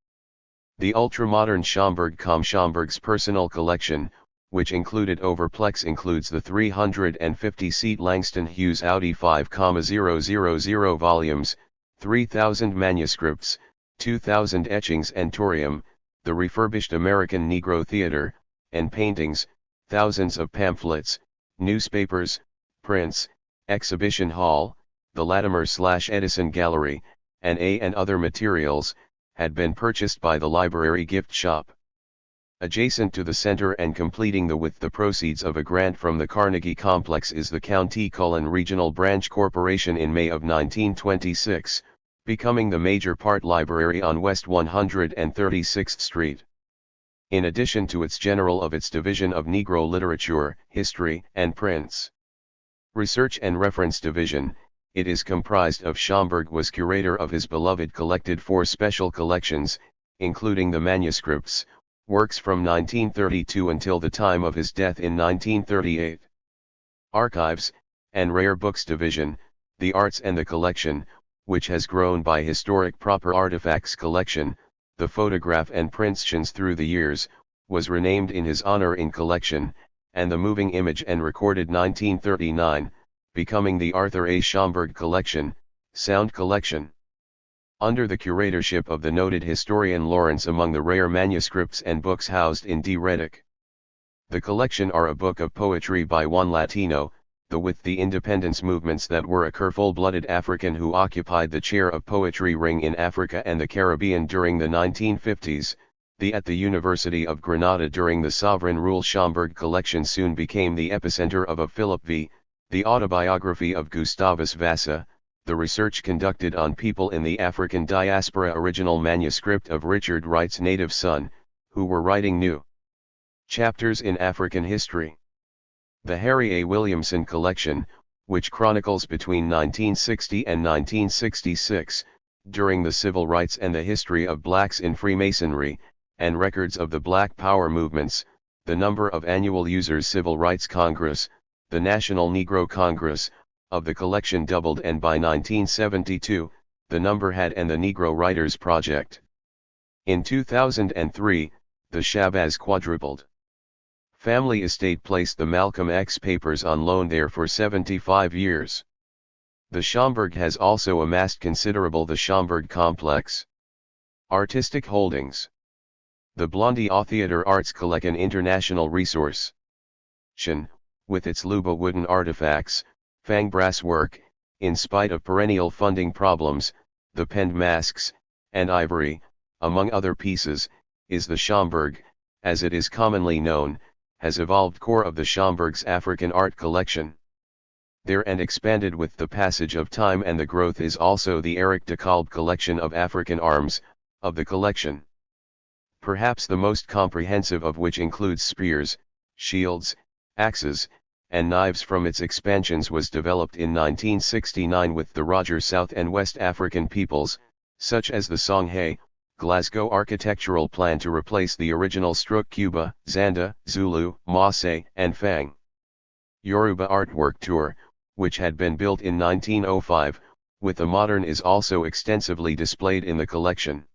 [SPEAKER 1] The ultramodern Schomburg's personal collection, which included overplex includes the 350-seat Langston Hughes Audi 5,000 volumes, 3,000 manuscripts, 2,000 etchings and torium, the refurbished American Negro Theater, and paintings, thousands of pamphlets, newspapers, prints, exhibition hall, the Latimer/Edison Gallery, and other materials, had been purchased by the library gift shop. Adjacent to the center and completing with the proceeds of a grant from the Carnegie Complex is the County Cullen Regional Branch Corporation in May of 1926, becoming the major part library on West 136th Street. In addition to its general of its division of Negro literature, history, and prints. Research and Reference Division, it is comprised of Schomburg was curator of his beloved collected 4 special collections, including the manuscripts, works from 1932 until the time of his death in 1938. Archives, and Rare Books Division, the Arts and the Collection, which has grown by Historic Proper Artifacts Collection, the photograph and prints through the years, was renamed in his honor in Collection, and the Moving Image and recorded 1939, becoming the Arthur A. Schomburg Collection, Sound Collection. Under the curatorship of the noted historian Lawrence among the rare manuscripts and books housed in D. Reddick. The collection are a book of poetry by one Latino, with the independence movements that were a full-blooded African who occupied the chair of poetry ring in Africa and the Caribbean during the 1950s, at the University of Granada during the Sovereign Rule. Schomburg collection soon became the epicenter of a Philip V., the autobiography of Gustavus Vassa, the research conducted on people in the African diaspora, original manuscript of Richard Wright's native son, who were writing new chapters in African history. The Harry A. Williamson collection, which chronicles between 1960 and 1966, during the civil rights and the history of blacks in Freemasonry, and records of the Black Power movements, the number of annual users. Civil Rights Congress, the National Negro Congress, of the collection doubled, and by 1972, the number had, and the Negro Writers Project. In 2003, the Shabazz quadrupled. Family Estate placed the Malcolm X papers on loan there for 75 years. The Schomburg has also amassed considerable the Schomburg Complex. Artistic holdings. The Blondie Theater Arts Collection international resource. With its Luba wooden artifacts, Fang brass work, in spite of perennial funding problems, the penned masks, and ivory, among other pieces, is the Schomburg, as it is commonly known, has evolved core of the Schomburg's African art collection. There and expanded with the passage of time and the growth is also the Eric de Kalb collection of African arms, of the collection. Perhaps the most comprehensive of which includes spears, shields, axes, and knives from its expansions was developed in 1969 with the Roger South and West African peoples, such as the Songhay, Glasgow architectural plan to replace the original Strook Cuba, Zanda, Zulu, Maasai, and Fang. Yoruba artwork tour, which had been built in 1905, with the modern is also extensively displayed in the collection.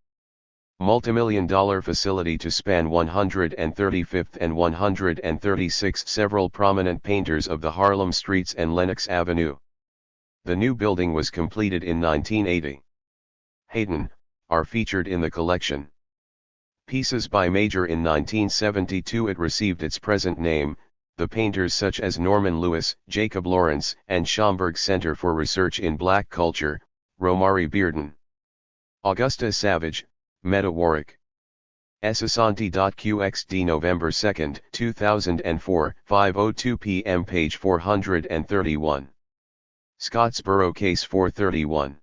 [SPEAKER 1] Multimillion-dollar facility to span 135th and 136th. Several prominent painters of the Harlem streets and Lenox Avenue. The new building was completed in 1980. Hayden, are featured in the collection. Pieces by Major in 1972 it received its present name, the painters such as Norman Lewis, Jacob Lawrence, and Schomburg Center for Research in Black Culture, Romari Bearden. Augusta Savage, Meta Warwick. Asante.qxd November 2, 2004, 5:02 p.m. page 431. Scottsboro Case 431.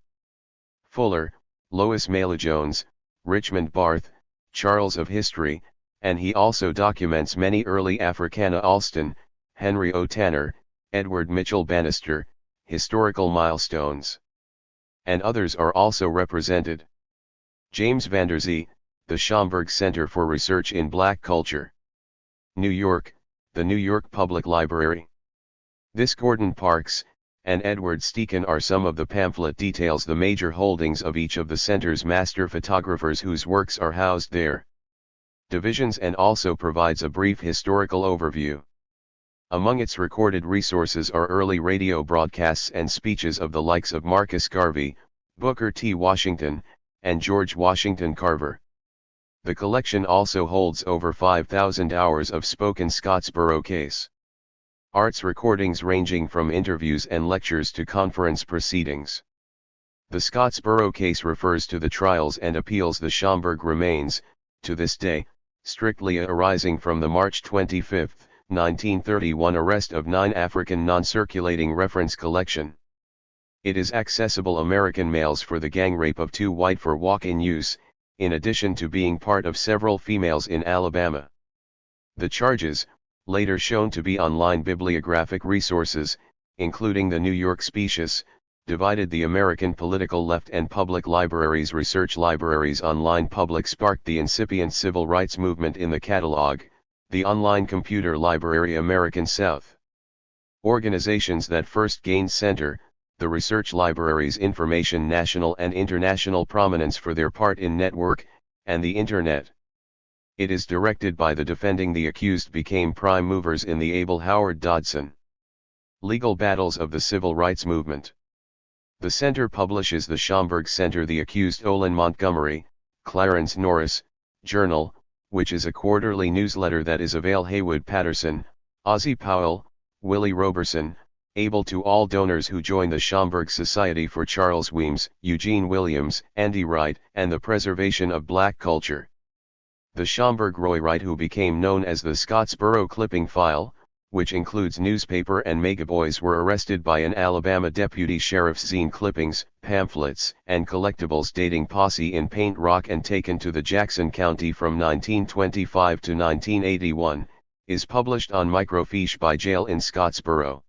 [SPEAKER 1] Fuller, Lois Mela Jones, Richmond Barth, Charles of History, and he also documents many early Africana Alston, Henry O. Tanner, Edward Mitchell Bannister, historical milestones. And others are also represented. James Vanderzee, the Schomburg Center for Research in Black Culture. New York, the New York Public Library. This Gordon Parks, and Edward Steeken are some of the pamphlet details the major holdings of each of the center's master photographers whose works are housed there. Divisions and also provides a brief historical overview. Among its recorded resources are early radio broadcasts and speeches of the likes of Marcus Garvey, Booker T. Washington, and George Washington Carver. The collection also holds over 5,000 hours of spoken Scottsboro Case arts recordings ranging from interviews and lectures to conference proceedings. The Scottsboro Case refers to the trials and appeals. The Schomburg remains, to this day, strictly arising from the March 25, 1931 arrest of 9 African non-circulating reference collection. It is accessible American mails for the gang rape of 2 white for walk-in use, in addition to being part of several females in Alabama. The charges, later shown to be online bibliographic resources, including the New York Specious, divided the American political left, and public libraries research libraries online public sparked the incipient civil rights movement in the catalog, the online computer library American South. Organizations that first gained center, the research libraries information national and international prominence for their part in network, and the Internet. It is directed by the defending the accused became prime movers in the Abel Howard Dodson legal battles of the civil rights movement. The center publishes the Schomburg Center the accused Olin Montgomery, Clarence Norris, Journal, which is a quarterly newsletter that is available Haywood Patterson, Ozzie Powell, Willie Roberson, able to all donors who join the Schomburg Society for Charles Weems, Eugene Williams, Andy Wright, and the Preservation of Black Culture. The Schomburg Roy Wright, who became known as the Scottsboro Clipping File, which includes newspaper and megaboys, were arrested by an Alabama deputy sheriff's zine clippings, pamphlets, and collectibles dating posse in Paint Rock and taken to the Jackson County from 1925 to 1981, is published on microfiche by jail in Scottsboro.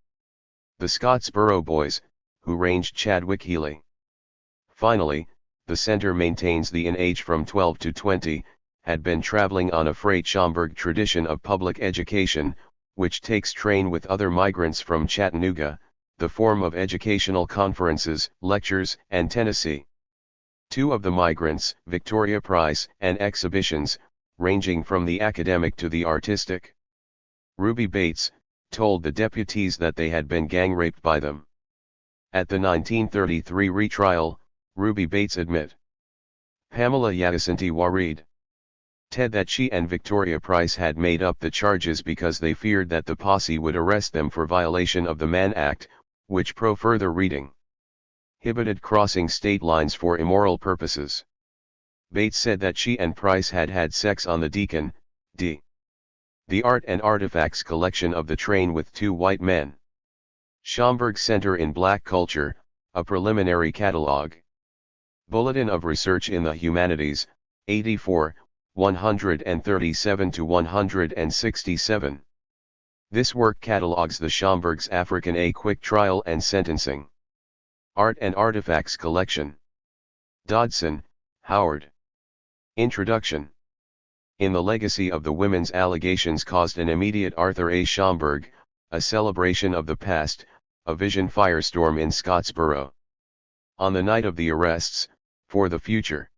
[SPEAKER 1] The Scottsboro Boys, who ranged Chadwick Healy. Finally, the center maintains the in age from 12 to 20, had been traveling on a freight Schomburg tradition of public education, which takes train with other migrants from Chattanooga, the form of educational conferences, lectures, and Tennessee. 2 of the migrants, Victoria Price, and exhibitions, ranging from the academic to the artistic. Ruby Bates, told the deputies that they had been gang raped by them. At the 1933 retrial, Ruby Bates admit. Pamela Yacinti worried. Ted that she and Victoria Price had made up the charges because they feared that the posse would arrest them for violation of the Mann Act, which pro further reading prohibited crossing state lines for immoral purposes. Bates said that she and Price had had sex on the Deacon, D. The Art and Artifacts collection of the train with 2 white men. Schomburg Center in Black Culture, a preliminary catalog. Bulletin of Research in the Humanities, 84, 137 to 167. This work catalogues the Schomburg's African A quick trial and sentencing. Art and Artifacts Collection. Dodson, Howard. Introduction. In the legacy of the women's allegations caused an immediate Arthur A. Schomburg, a celebration of the past, a vision firestorm in Scottsboro. On the night of the arrests, for the future.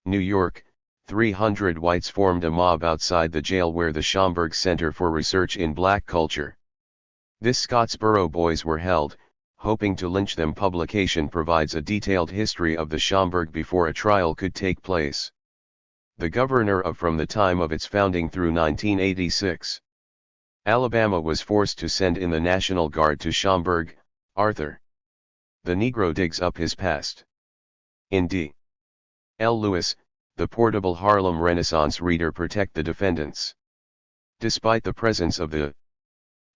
[SPEAKER 1] New York, 300 whites formed a mob outside the jail where the Schomburg Center for Research in Black Culture. This Scottsboro Boys were held, hoping to lynch them. Publication provides a detailed history of the Schomburg before a trial could take place. The governor of from the time of its founding through 1986. Alabama was forced to send in the National Guard to Schomburg, Arthur. The Negro digs up his past. In D. L. Lewis, the portable Harlem Renaissance reader protect the defendants. Despite the presence of the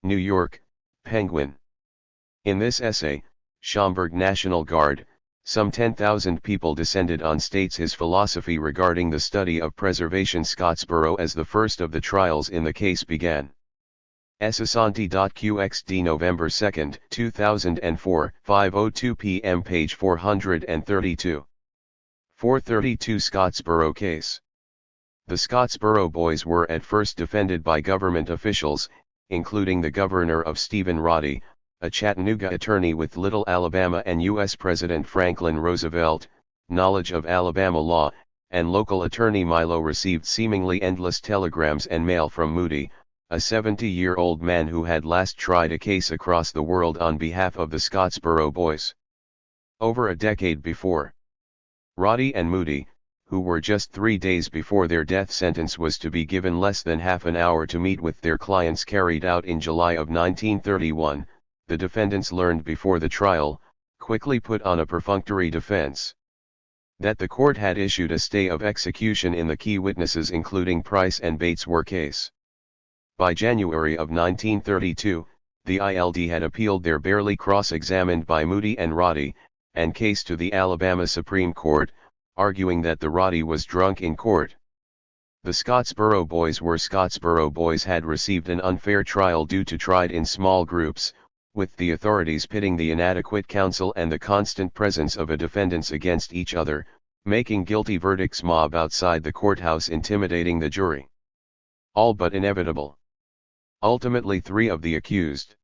[SPEAKER 1] New York Penguin. In this essay, Schomburg National Guard, some 10,000 people descended on states his philosophy regarding the study of preservation. Scottsboro as the first of the trials in the case began. Asante.qxd November 2, 2004, 5:02 p.m. page 432. 432 Scottsboro case. The Scottsboro Boys were at first defended by government officials, including the governor of Stephen Roddy, a Chattanooga attorney with Little Alabama, and U.S. President Franklin Roosevelt, knowledge of Alabama law, and local attorney Milo received seemingly endless telegrams and mail from Moody, a 70-year-old man who had last tried a case across the world on behalf of the Scottsboro Boys. Over a decade before. Roddy and Moody, who were just 3 days before their death sentence was to be given less than half an hour to meet with their clients, carried out in July of 1931, the defendants learned before the trial, quickly put on a perfunctory defense. That the court had issued a stay of execution in the key witnesses including Price and Bates were case. By January of 1932, the ILD had appealed their barely cross-examined by Moody and Roddy, and case to the Alabama Supreme Court, arguing that the Roddy was drunk in court. The Scottsboro Boys had received an unfair trial due to tried in small groups, with the authorities pitting the inadequate counsel and the constant presence of defendants against each other, making guilty verdicts mob outside the courthouse intimidating the jury. All but inevitable. Ultimately 3 of the accused.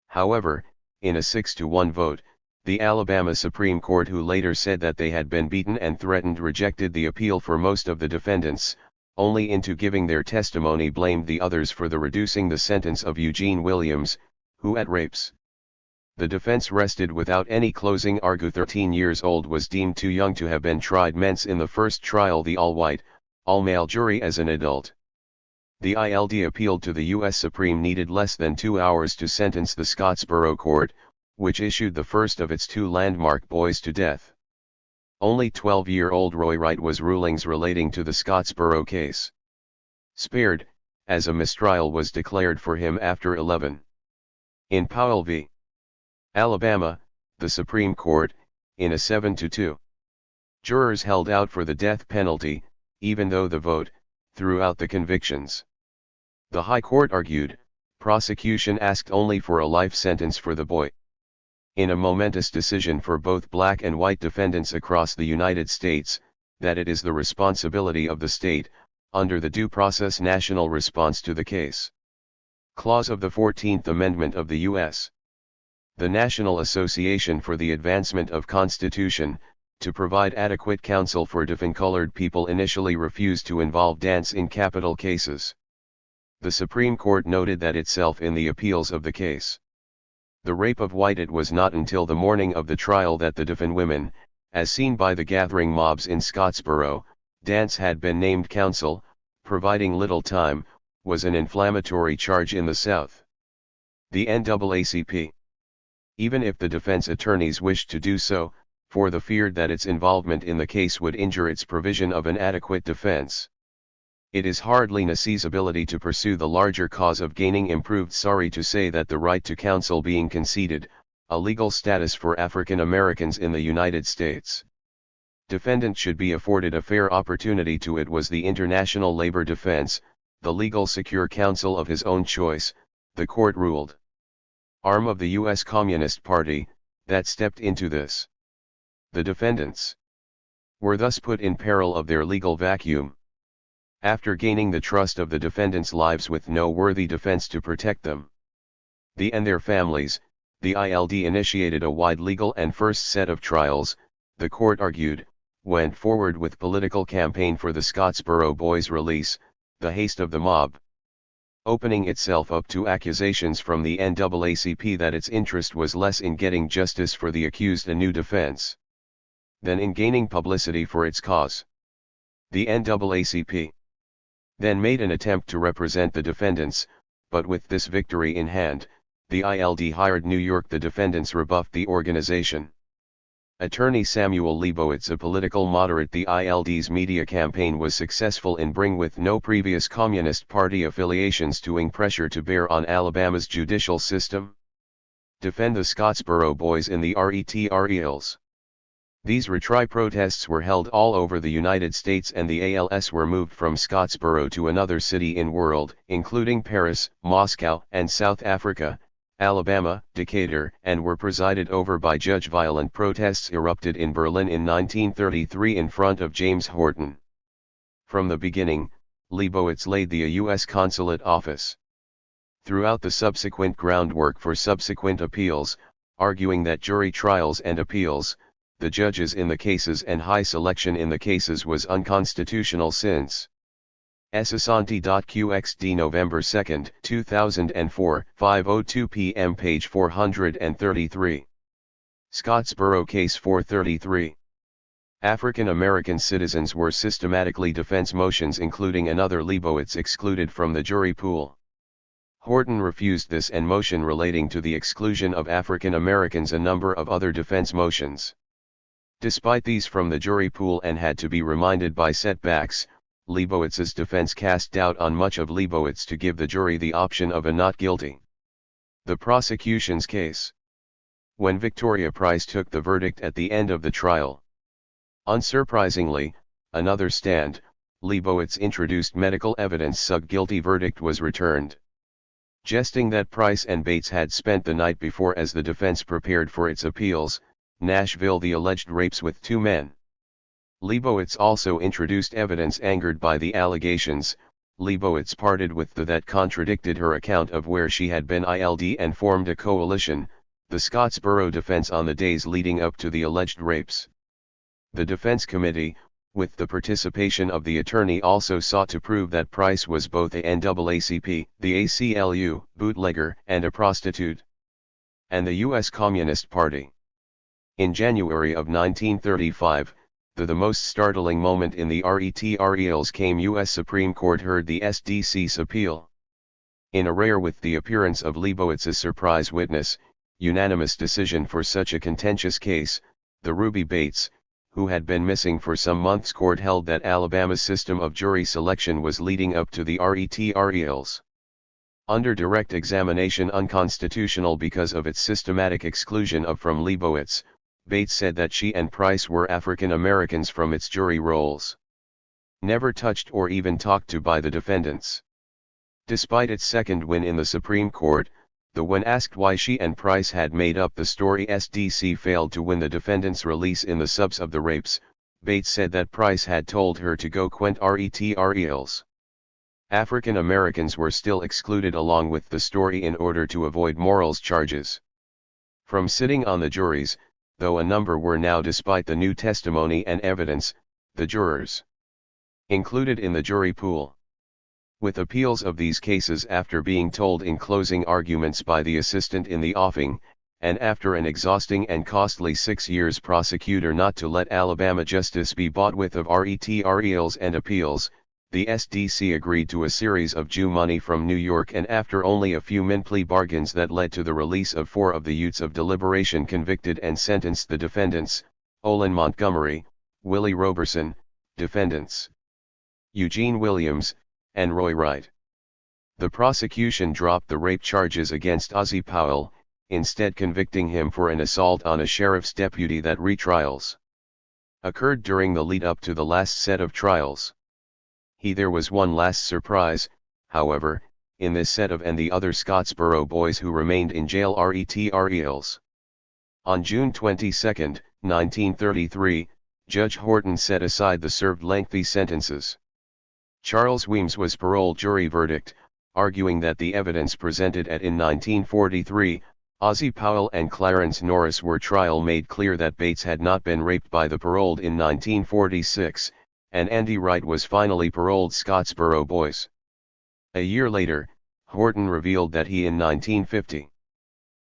[SPEAKER 1] However, in a 6-1 vote, the Alabama Supreme Court, who later said that they had been beaten and threatened, rejected the appeal for most of the defendants, only into giving their testimony blamed the others for reducing the sentence of Eugene Williams, who at rapes. The defense rested without any closing argue. 13 years old was deemed too young to have been tried men's in the first trial, the all-white, all-male jury as an adult. The ILD appealed to the U.S. Supreme needed less than 2 hours to sentence the Scottsboro court, which issued the first of its 2 landmark boys to death. Only 12-year-old Roy Wright was rulings relating to the Scottsboro case spared, as a mistrial was declared for him after 11. In Powell v. Alabama, the Supreme Court, in a 7-2. Jurors held out for the death penalty, even though the vote threw out the convictions. The High Court argued, prosecution asked only for a life sentence for the boy. In a momentous decision for both black and white defendants across the United States, that it is the responsibility of the state, under the Due Process National Response to the Case Clause of the 14th Amendment of the U.S. The National Association for the Advancement of Constitution, to provide adequate counsel for deaf and colored people initially refused to involve dance in capital cases. The Supreme Court noted that itself in the appeals of the case. The rape of White. It was not until the morning of the trial that the deaf and women, as seen by the gathering mobs in Scottsboro, dance had been named counsel, providing little time, was an inflammatory charge in the South. The NAACP. Even if the defense attorneys wished to do so, for the fear that its involvement in the case would injure its provision of an adequate defense. It is hardly NAACP's ability to pursue the larger cause of gaining improved. Sorry to say that the right to counsel being conceded, a legal status for African Americans in the United States. Defendant should be afforded a fair opportunity to it was the International Labor Defense, the legal secure counsel of his own choice, the court ruled. Arm of the U.S. Communist Party, that stepped into this. The defendants were thus put in peril of their legal vacuum. After gaining the trust of the defendants' lives with no worthy defense to protect them, and their families, the ILD initiated a wide legal and first set of trials, the court argued, went forward with political campaign for the Scottsboro boys' release, the haste of the mob, opening itself up to accusations from the NAACP that its interest was less in getting justice for the accused, a new defense, than in gaining publicity for its cause. The NAACP then made an attempt to represent the defendants, but with this victory in hand, the ILD hired New York. The defendants rebuffed the organization. Attorney Samuel Leibowitz, a political moderate. The ILD's media campaign was successful in bringing with no previous Communist Party affiliations to bring pressure to bear on Alabama's judicial system. Defend the Scottsboro boys in the RETRELs. These retry protests were held all over the United States, and the ALS were moved from Scottsboro to another city in world, including Paris, Moscow, and South Africa, Alabama, Decatur, and were presided over by Judge. Violent protests erupted in Berlin in 1933 in front of James Horton. From the beginning, Leibowitz laid the U.S. consulate office. Throughout the subsequent groundwork for subsequent appeals, arguing that jury trials and appeals, the judges in the cases and high selection in the cases was unconstitutional since Asante.qxd November 2, 2004, 5:02 p.m. page 433. Scottsboro Case 433. African American citizens were systematically defense motions, including another. Leibowitz excluded from the jury pool. Horton refused this and motion relating to the exclusion of African Americans, a number of other defense motions. Despite these from the jury pool and had to be reminded by setbacks, Leibowitz's defense cast doubt on much of Leibowitz to give the jury the option of a not guilty. The prosecution's case. When Victoria Price took the verdict at the end of the trial. Unsurprisingly, another stand, Leibowitz introduced medical evidence. Guilty verdict was returned. Jesting that Price and Bates had spent the night before as the defense prepared for its appeals, Nashville the alleged rapes with two men. Leibowitz also introduced evidence angered by the allegations. Leibowitz parted with the that contradicted her account of where she had been and formed a coalition, the Scottsboro defense, on the days leading up to the alleged rapes. The defense committee, with the participation of the attorney, also sought to prove that Price was both a NAACP, the ACLU, bootlegger, and a prostitute, and the U.S. Communist Party. In January of 1935, the most startling moment in the RETRELs came. U.S. Supreme Court heard the SDC's appeal. In a rare with the appearance of Leibowitz's surprise witness, unanimous decision for such a contentious case, the Ruby Bates, who had been missing for some months, court held that Alabama's system of jury selection was leading up to the RETRELs. Under direct examination unconstitutional because of its systematic exclusion of from Leibowitz, Bates said that she and Price were African Americans from its jury rolls. Never touched or even talked to by the defendants. Despite its second win in the Supreme Court, when asked why she and Price had made up the story SDC failed to win the defendant's release in the subs of the rapes, Bates said that Price had told her to go quent RETRELs. African Americans were still excluded along with the story in order to avoid morals charges. From sitting on the juries, though a number were now despite the new testimony and evidence, the jurors included in the jury pool. With appeals of these cases after being told in closing arguments by the assistant in the offing, and after an exhausting and costly 6 years prosecutor not to let Alabama justice be bought with of RETRELs and appeals, the SDC agreed to a series of Jew money from New York, and after only a few min plea bargains that led to the release of 4 of the youths of deliberation convicted and sentenced the defendants, Olin Montgomery, Willie Roberson, defendants Eugene Williams, and Roy Wright. The prosecution dropped the rape charges against Ozzie Powell, instead convicting him for an assault on a sheriff's deputy. That retrials occurred during the lead-up to the last set of trials. There was one last surprise, however, in this set of and the other Scottsboro boys who remained in jail RETRELs. On June 22, 1933, Judge Horton set aside the served lengthy sentences. Charles Weems was paroled. Jury verdict, arguing that the evidence presented in 1943, Ozzie Powell and Clarence Norris were trial made clear that Bates had not been raped by the paroled in 1946, and Andy Wright was finally paroled. Scottsboro boys. A year later, Horton revealed that he in 1950.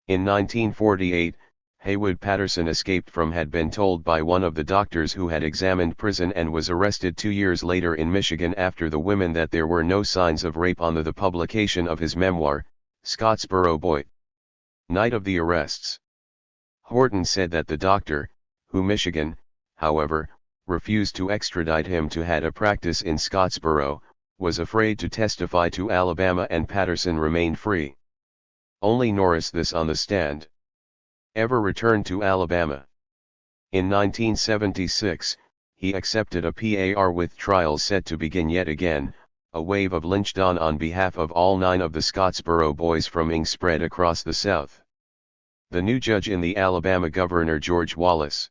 [SPEAKER 1] In 1948, Haywood Patterson escaped from had been told by one of the doctors who had examined prison and was arrested 2 years later in Michigan after the women that there were no signs of rape on the publication of his memoir, Scottsboro Boy. Night of the arrests. Horton said that the doctor, who Michigan, however, refused to extradite him to had a practice in Scottsboro, was afraid to testify to Alabama, and Patterson remained free. Only Norris this on the stand. Ever returned to Alabama. In 1976, he accepted a PAR with trials set to begin yet again. A wave of lynch dawn on behalf of all 9 of the Scottsboro boys from Ing spread across the South. The new judge in the Alabama Governor George Wallace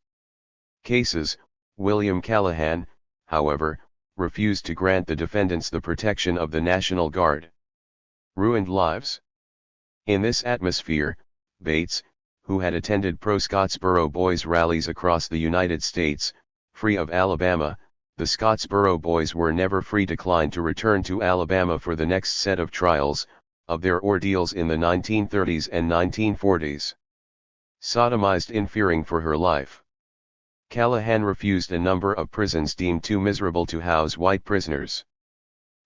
[SPEAKER 1] cases, William Callahan, however, refused to grant the defendants the protection of the National Guard. Ruined lives. In this atmosphere, Bates, who had attended pro-Scottsboro boys rallies across the United States, free of Alabama, the Scottsboro boys were never free, declined to return to Alabama for the next set of trials, of their ordeals in the 1930s and 1940s. Sodomized in fearing for her life. Callahan refused a number of prisons deemed too miserable to house white prisoners.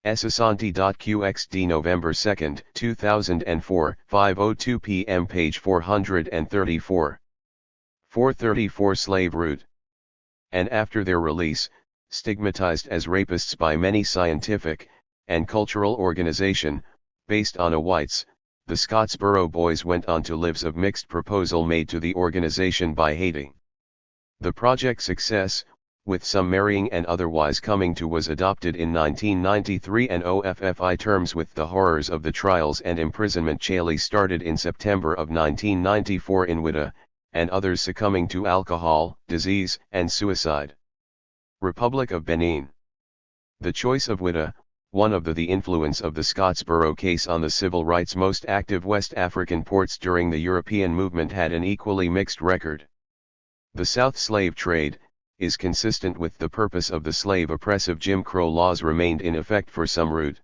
[SPEAKER 1] Asante.qxd November 2, 2004, 5:02 p.m. page 434. 434 Slave Route. and after their release, stigmatized as rapists by many scientific and cultural organization, based on a whites. The Scottsboro Boys went on to lives of mixed proposal made to the organization by Haiti. The project's success, with some marrying and otherwise coming to, was adopted in 1993 and OFFI terms with the horrors of the trials and imprisonment. Chaley started in September of 1994 in Witta, and others succumbing to alcohol, disease, and suicide. Republic of Benin. The choice of Witta, one of the influence of the Scottsboro case on the civil rights most active West African ports during the European movement, had an equally mixed record. The South slave trade is consistent with the purpose of the slave oppressive Jim Crow laws remained in effect for some root.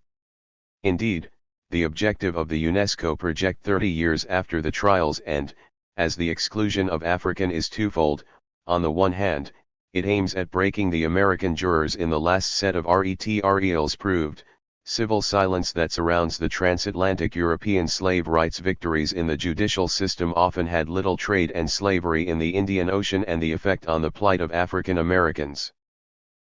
[SPEAKER 1] Indeed, the objective of the UNESCO project 30 years after the trials end, as the exclusion of African, is twofold. On the one hand, it aims at breaking the American jurors in the last set of RETRELs proved civil silence that surrounds the transatlantic European slave rights victories in the judicial system often had little trade and slavery in the Indian Ocean and the effect on the plight of African Americans.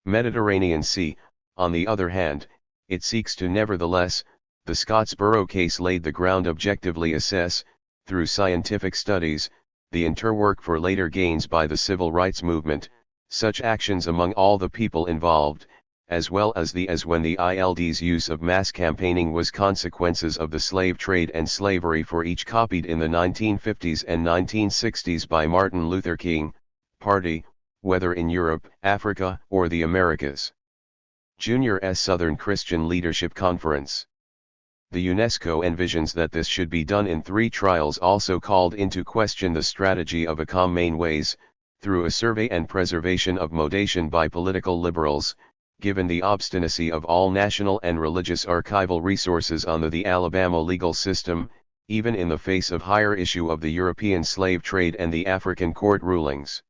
[SPEAKER 1] Mediterranean Sea, on the other hand, it seeks to nevertheless. The Scottsboro case laid the ground objectively assess, through scientific studies, the interwork for later gains by the civil rights movement, such actions among all the people involved, as well as when the ILD's use of mass campaigning was consequences of the slave trade and slavery for each, copied in the 1950s and 1960s by Martin Luther King Party, whether in Europe, Africa, or the Americas. Junior S. Southern Christian Leadership Conference. The UNESCO envisions that this should be done in 3 trials, also called into question the strategy of a main ways, through a survey and preservation of modation by political liberals, given the obstinacy of all national and religious archival resources on the Alabama legal system, even in the face of higher issue of the European slave trade and the African court rulings.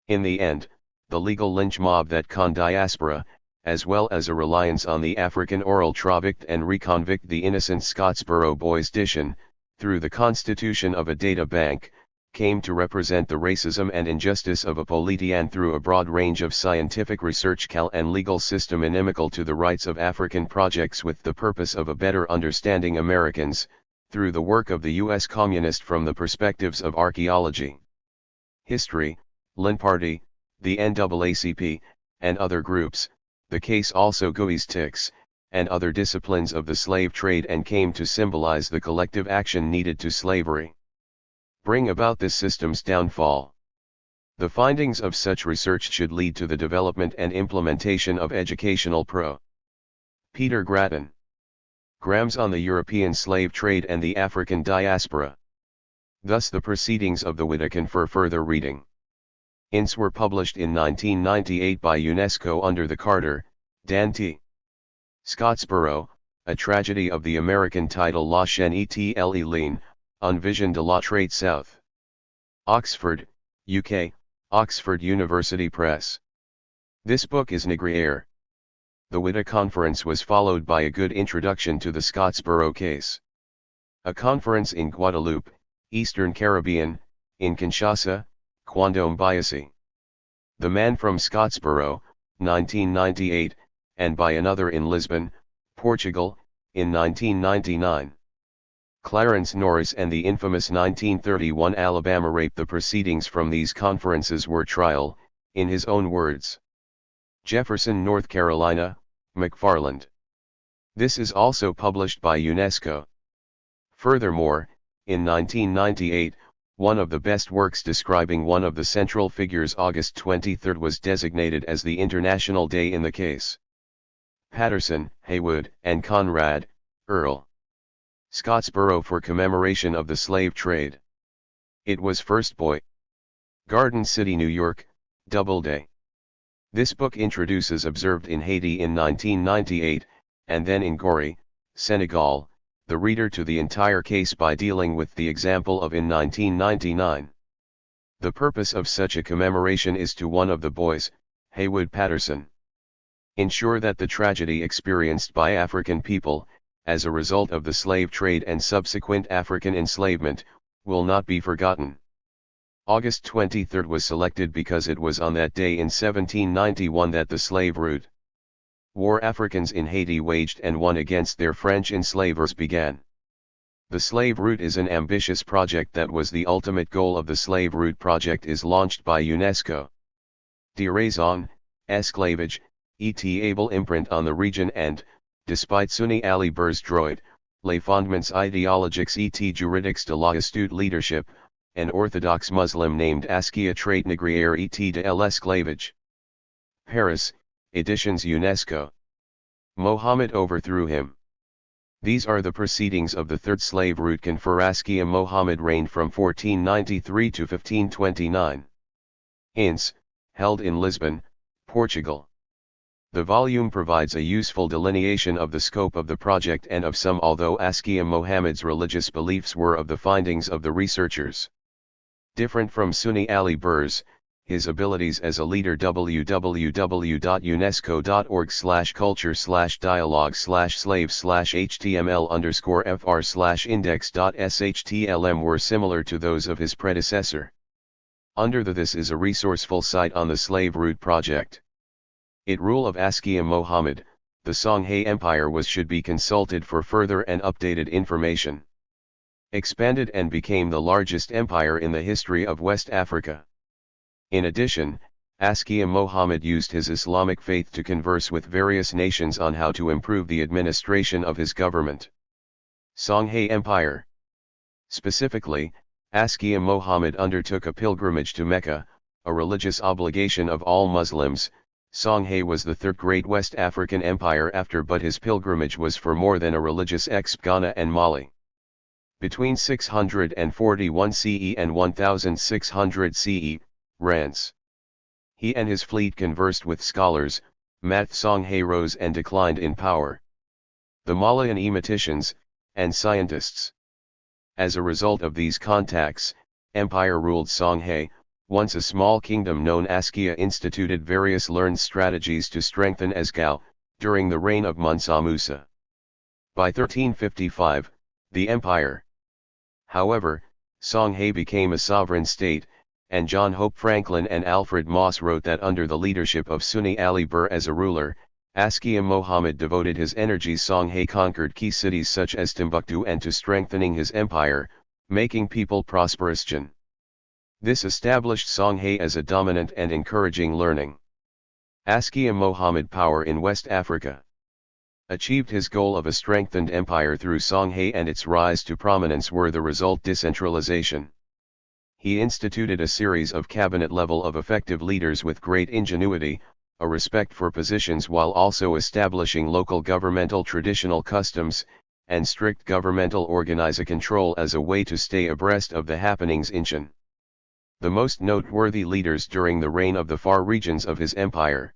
[SPEAKER 1] In the end, the legal lynch mob that con diaspora, as well as a reliance on the African oral travict and reconvict the innocent Scottsboro Boys Dishon, through the constitution of a data bank, came to represent the racism and injustice of a politian through a broad range of scientific research and legal system inimical to the rights of African projects with the purpose of a better understanding Americans, through the work of the U.S. Communist from the perspectives of archaeology, history, Lin Party, the NAACP, and other groups. The case also goes ticks, and other disciplines of the slave trade and came to symbolize the collective action needed to slavery bring about this system's downfall. The findings of such research should lead to the development and implementation of educational Peter Grattan. Grams on the European slave trade and the African diaspora. Thus the proceedings of the WITA confer further reading. Ints were published in 1998 by UNESCO under the Carter, Dan T. Scottsboro, A Tragedy of the American Title La Chaîne et Ligne, Un Vision de la Traite South. Oxford, UK, Oxford University Press. This book is Nigriere. The WITA conference was followed by a good introduction to the Scottsboro case. A conference in Guadeloupe, Eastern Caribbean, in Kinshasa, Quandome Biasi. The Man from Scottsboro, 1998, and by another in Lisbon, Portugal, in 1999. Clarence Norris and the infamous 1931 Alabama rape. The proceedings from these conferences were trial, in his own words. Jefferson, North Carolina, McFarland. This is also published by UNESCO. Furthermore, in 1998, one of the best works describing one of the central figures, August 23, was designated as the International Day in the case. Patterson, Haywood, and Conrad, Earl. Scottsboro for commemoration of the slave trade. It was First Boy. Garden City, New York, Doubleday. This book introduces observed in Haiti in 1998, and then in Gori, Senegal, the reader to the entire case by dealing with the example of in 1999. The purpose of such a commemoration is to one of the boys, Haywood Patterson, ensure that the tragedy experienced by African people, as a result of the slave trade and subsequent African enslavement, will not be forgotten. August 23 was selected because it was on that day in 1791 that the slave route war Africans in Haiti waged and won against their French enslavers began. The slave route is an ambitious project that was the ultimate goal of the slave route project is launched by UNESCO. De raison, esclavage, et able imprint on the region and, despite Sunni Ali Bur's droit, les fondements idéologiques et juridiques de la astute leadership, an orthodox Muslim named Askia Trait Négrière et de l'esclavage. Paris, Editions UNESCO. Mohammed overthrew him. These are the proceedings of the third slave route confer Askia Mohammed reigned from 1493 to 1529. Ince, held in Lisbon, Portugal. The volume provides a useful delineation of the scope of the project and of some although Askia Mohammed's religious beliefs were of the findings of the researchers. Different from Sunni Ali Bur's, his abilities as a leader www.unesco.org/culture/dialogue/slave/html_fr/index.shtlm were similar to those of his predecessor. Under this is a resourceful site on the slave route project. It rule of Askia Mohammed, the Songhai Empire should be consulted for further and updated information. Expanded and became the largest empire in the history of West Africa. In addition, Askia Mohammed used his Islamic faith to converse with various nations on how to improve the administration of his government. Songhai Empire. Specifically, Askia Mohammed undertook a pilgrimage to Mecca, a religious obligation of all Muslims. Songhai was the third great West African empire after, but his pilgrimage was for more than a religious exp Ghana and Mali. Between 641 CE and 1600 CE, Rance. He and his fleet conversed with scholars, Mat Songhai rose and declined in power. The Malayan emeticians, and scientists. As a result of these contacts, empire-ruled Songhai, once a small kingdom known Askia, instituted various learned strategies to strengthen Asgao, during the reign of Mansa Musa. By 1355, the empire. However, Songhai became a sovereign state, and John Hope Franklin and Alfred Moss wrote that under the leadership of Sunni Ali Bur as a ruler, Askia Mohammed devoted his energies. Songhai conquered key cities such as Timbuktu and to strengthening his empire, making people prosperous. This established Songhai as a dominant and encouraging learning. Askia Mohammed power in West Africa. Achieved his goal of a strengthened empire through Songhai, and its rise to prominence were the result decentralization. He instituted a series of cabinet level of effective leaders with great ingenuity, a respect for positions while also establishing local governmental traditional customs, and strict governmental organizer control as a way to stay abreast of the happenings in Chin. The most noteworthy leaders during the reign of the far regions of his empire.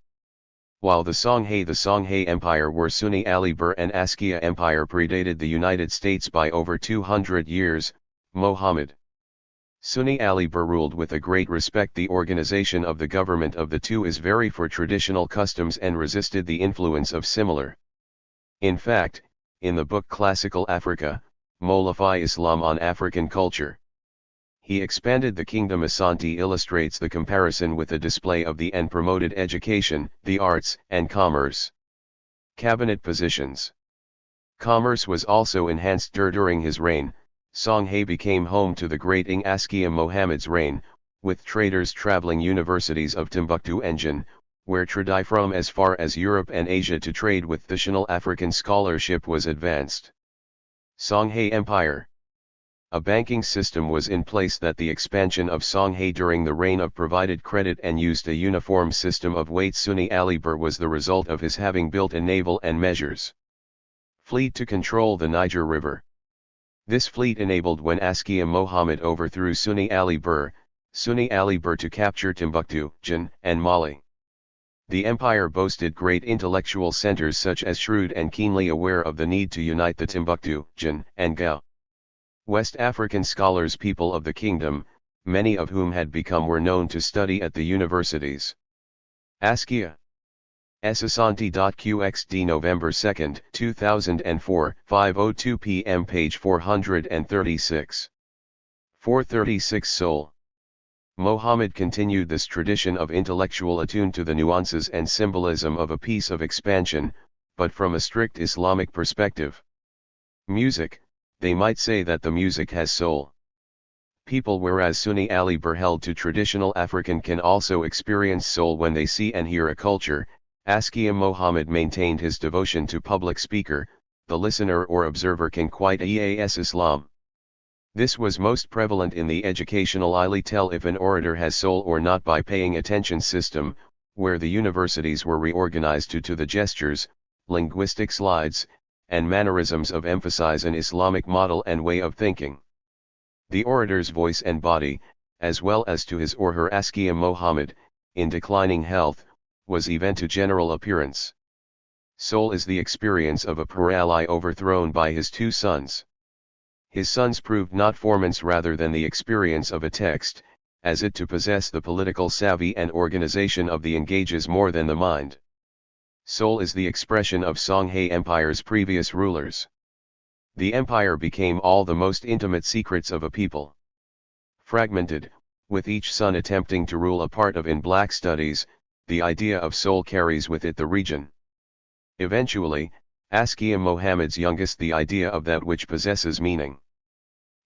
[SPEAKER 1] While the Songhai Empire were Sunni Ali Bur and Askia Empire predated the United States by over 200 years, Mohammed. Sunni Ali Bur ruled with a great respect. The organization of the government of the two is very for traditional customs and resisted the influence of similar. In fact, in the book Classical Africa, Mollafai Islam on African Culture, he expanded the kingdom. Asante illustrates the comparison with a display of the and promoted education, the arts, and commerce. Cabinet positions. Commerce was also enhanced during his reign. Songhai became home to the great Ing Askia Mohammed's reign, with traders traveling universities of Timbuktu and Jin, where trade from as far as Europe and Asia to trade with traditional African scholarship was advanced. Songhai Empire. A banking system was in place that the expansion of Songhai during the reign of provided credit and used a uniform system of weight. Sunni Ali Bur was the result of his having built a naval and measures fleet to control the Niger River. This fleet enabled when Askia Mohammed overthrew Sunni Ali Bur to capture Timbuktu, Jin, and Mali. The empire boasted great intellectual centers such as shrewd and keenly aware of the need to unite the Timbuktu, Jin, and Gao. West African scholars, people of the kingdom, many of whom had become were known to study at the universities. Askia. Asante.qxd November 2, 2004, 5:02 p.m. page 436. 436 Seoul. Mohammed continued this tradition of intellectual attuned to the nuances and symbolism of a piece of expansion, but from a strict Islamic perspective. Music, they might say that the music has soul. People, whereas Sunni Ali Burr held to traditional African, can also experience soul when they see and hear a culture. Askia Mohammed maintained his devotion to public speaker, the listener or observer can quite eas Islam. This was most prevalent in the educational ili tell if an orator has soul or not by paying attention system, where the universities were reorganized to the gestures, linguistic slides, and mannerisms of emphasize an Islamic model and way of thinking. The orator's voice and body, as well as to his or her Askia Mohammed, in declining health, was even to general appearance. Soul is the experience of a Pirali overthrown by his two sons. His sons proved not formants rather than the experience of a text, as it to possess the political savvy and organization of the engages more than the mind. Soul is the expression of Songhai Empire's previous rulers. The empire became all the most intimate secrets of a people. Fragmented, with each son attempting to rule a part of in black studies, the idea of soul carries with it the region. Eventually, Askia Mohammed's youngest the idea of that which possesses meaning.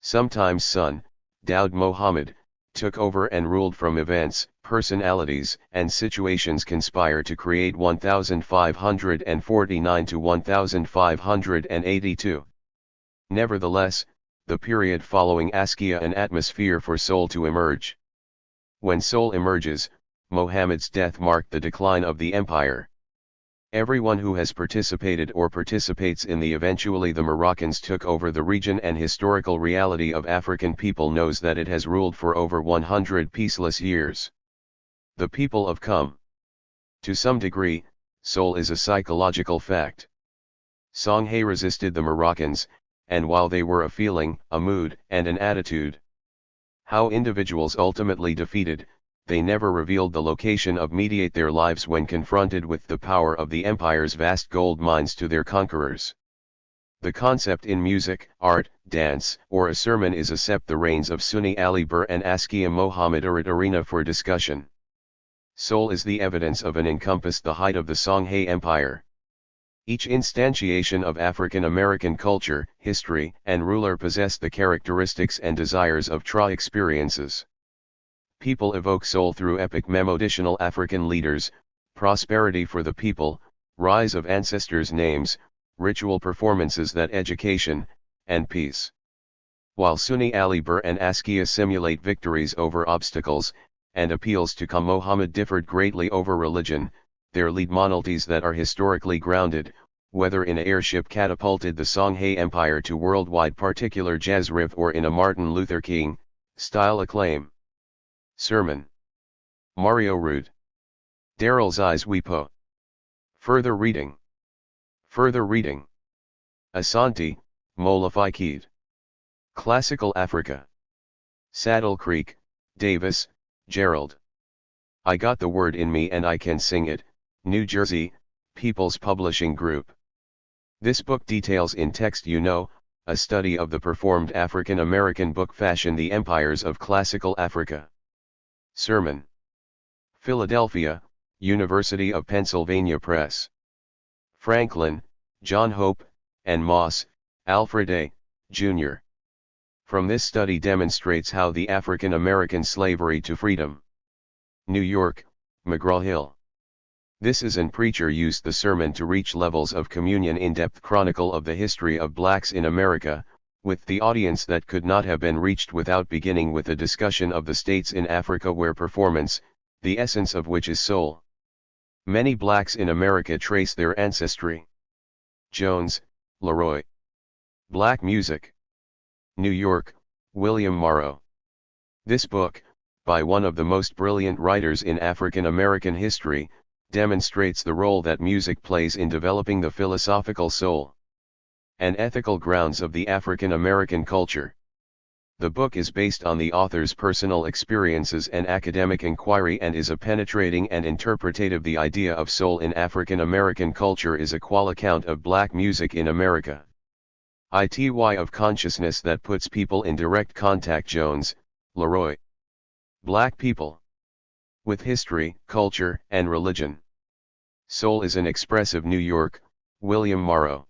[SPEAKER 1] Sometimes son, Daud Mohammed, took over and ruled from events, personalities, and situations conspire to create 1549 to 1582. Nevertheless, the period following Askia an atmosphere for soul to emerge. When soul emerges, Mohammed's death marked the decline of the empire. Everyone who has participated or participates in the eventually the Moroccans took over the region and historical reality of African people knows that it has ruled for over 100 peaceless years. The people have come. To some degree, soul is a psychological fact. Songhai resisted the Moroccans, and while they were a feeling, a mood, and an attitude. How individuals ultimately defeated, they never revealed the location of mediate their lives when confronted with the power of the empire's vast gold mines to their conquerors. The concept in music, art, dance, or a sermon is accept the reigns of Sunni Ali Burr and Askia Mohammed arena for discussion. Soul is the evidence of an encompassed the height of the Songhai Empire. Each instantiation of African American culture, history, and ruler possessed the characteristics and desires of Tra experiences. People evoke soul through epic memoditional African leaders, prosperity for the people, rise of ancestors' names, ritual performances that education, and peace. While Sunni Ali Burr and Askia simulate victories over obstacles, and appeals to Muhammad differed greatly over religion, their lead monalties that are historically grounded, whether in a airship catapulted the Songhai Empire to worldwide particular jazz riff or in a Martin Luther King style acclaim. Sermon. Mario Rude. Daryl Zeiss Wipo. Further reading. Asante, Molafikid. Classical Africa. Saddle Creek, Davis, Gerald. I got the word in me and I can sing it, New Jersey, People's Publishing Group. This book details in text a study of the performed African American book fashion the empires of classical Africa. Sermon. Philadelphia, University of Pennsylvania Press. Franklin, John Hope, and Moss, Alfred A., Jr. From this study demonstrates how the African American slavery to freedom. New York, McGraw-Hill. This is an preacher used the sermon to reach levels of communion in-depth chronicle of the history of blacks in America, with the audience that could not have been reached without beginning with a discussion of the states in Africa where performance, the essence of which is soul. Many blacks in America trace their ancestry. Jones, Leroy. Black Music. New York, William Morrow. This book, by one of the most brilliant writers in African American history, demonstrates the role that music plays in developing the philosophical soul and ethical grounds of the African American culture. The book is based on the author's personal experiences and academic inquiry and is a penetrating and interpretative. The idea of soul in African American culture is a qual account of black music in America. Ity of consciousness that puts people in direct contact. Jones, Leroy. Black people. With history, culture, and religion. Soul is an expressive New York, William Morrow.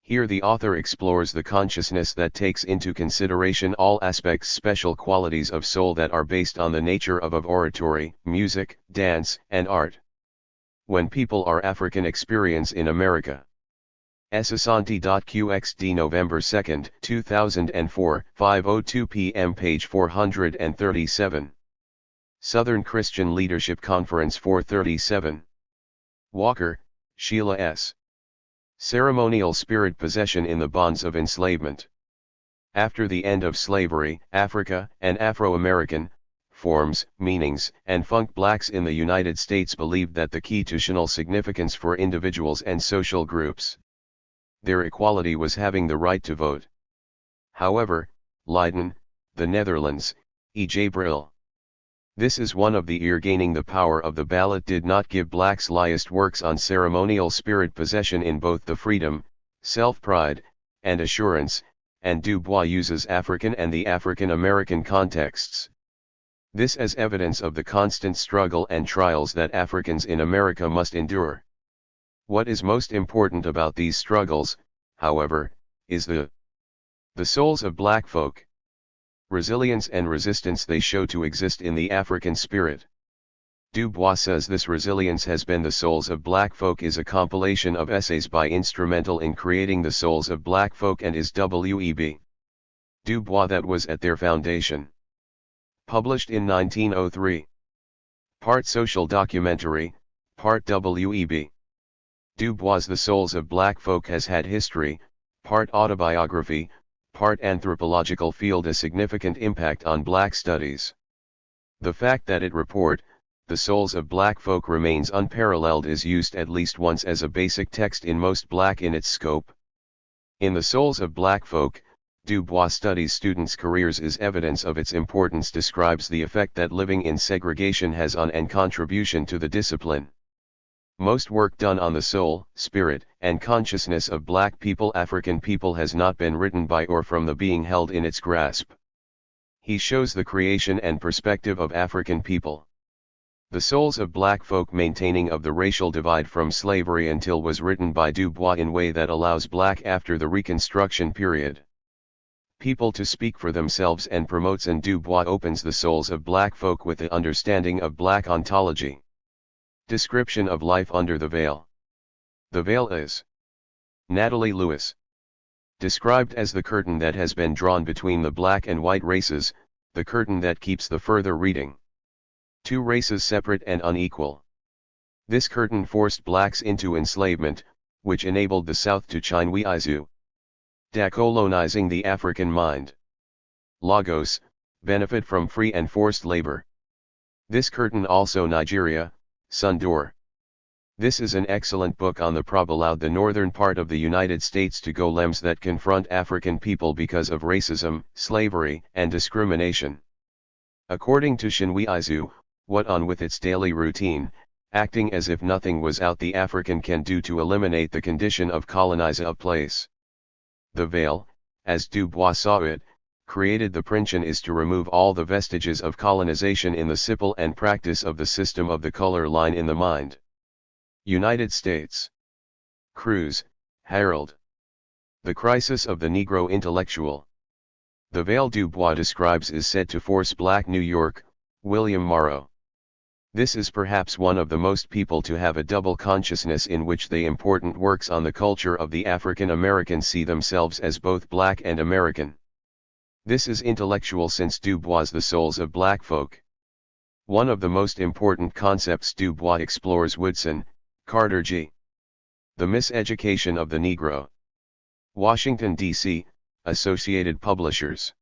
[SPEAKER 1] Here the author explores the consciousness that takes into consideration all aspects, special qualities of soul that are based on the nature of oratory, music, dance, and art. When people are African experience in America. Asante.qxd November 2, 2004, 5:02 p.m. page 437. Southern Christian Leadership Conference 437. Walker, Sheila S. Ceremonial Spirit Possession in the Bonds of Enslavement. After the end of slavery, Africa, and Afro-American, forms, meanings, and funk blacks in the United States believed that the key to constitutional significance for individuals and social groups. Their equality was having the right to vote. However, Leiden, the Netherlands, E.J. Brill. This is one of the ear gaining the power of the ballot did not give blacks liest works on ceremonial spirit possession in both the freedom, self-pride, and assurance, and Du Bois uses African and the African American contexts. This as evidence of the constant struggle and trials that Africans in America must endure. What is most important about these struggles, however, is the souls of black folk. Resilience and resistance they show to exist in the African spirit. Du Bois says this resilience has been the souls of black folk is a compilation of essays by instrumental in creating the souls of black folk and is W.E.B. Du Bois that was at their foundation. Published in 1903. Part social documentary, part W.E.B. Du Bois The Souls of Black Folk has had history, part autobiography, part anthropological field a significant impact on black studies. The fact that it report, The Souls of Black Folk remains unparalleled is used at least once as a basic text in most black in its scope. In The Souls of Black Folk, Du Bois studies students' careers is evidence of its importance describes the effect that living in segregation has on and contribution to the discipline. Most work done on the soul, spirit, and consciousness of black people African people has not been written by or from the being held in its grasp. He shows the creation and perspective of African people. The Souls of Black Folk maintaining of the racial divide from slavery until was written by Du Bois in way that allows black after the Reconstruction period. People to speak for themselves and promotes and Du Bois opens the souls of black folk with the understanding of black ontology. Description of life under the veil. The veil is Natalie Lewis. Described as the curtain that has been drawn between the black and white races, the curtain that keeps the further reading. Two races separate and unequal. This curtain forced blacks into enslavement, which enabled the South to Chinweizu. Decolonizing the African mind. Lagos, benefit from free and forced labor. This curtain also Nigeria, Sundoor. This is an excellent book on the prob allowed the northern part of the United States to go lems that confront African people because of racism, slavery, and discrimination. According to Chinweizu, what on with its daily routine, acting as if nothing was out the African can do to eliminate the condition of colonize a place. The veil, as Du Bois saw it, created the Princeton is to remove all the vestiges of colonization in the simple and practice of the system of the color line in the mind. United States. Cruz, Harold. The Crisis of the Negro Intellectual. The veil Du Bois describes is said to force black New York, William Morrow. This is perhaps one of the most people to have a double consciousness in which they important works on the culture of the African American see themselves as both black and American. This is intellectual since Du Bois The Souls of Black Folk. One of the most important concepts Du Bois explores Woodson, Carter G. The Miseducation of the Negro. Washington, D.C., Associated Publishers.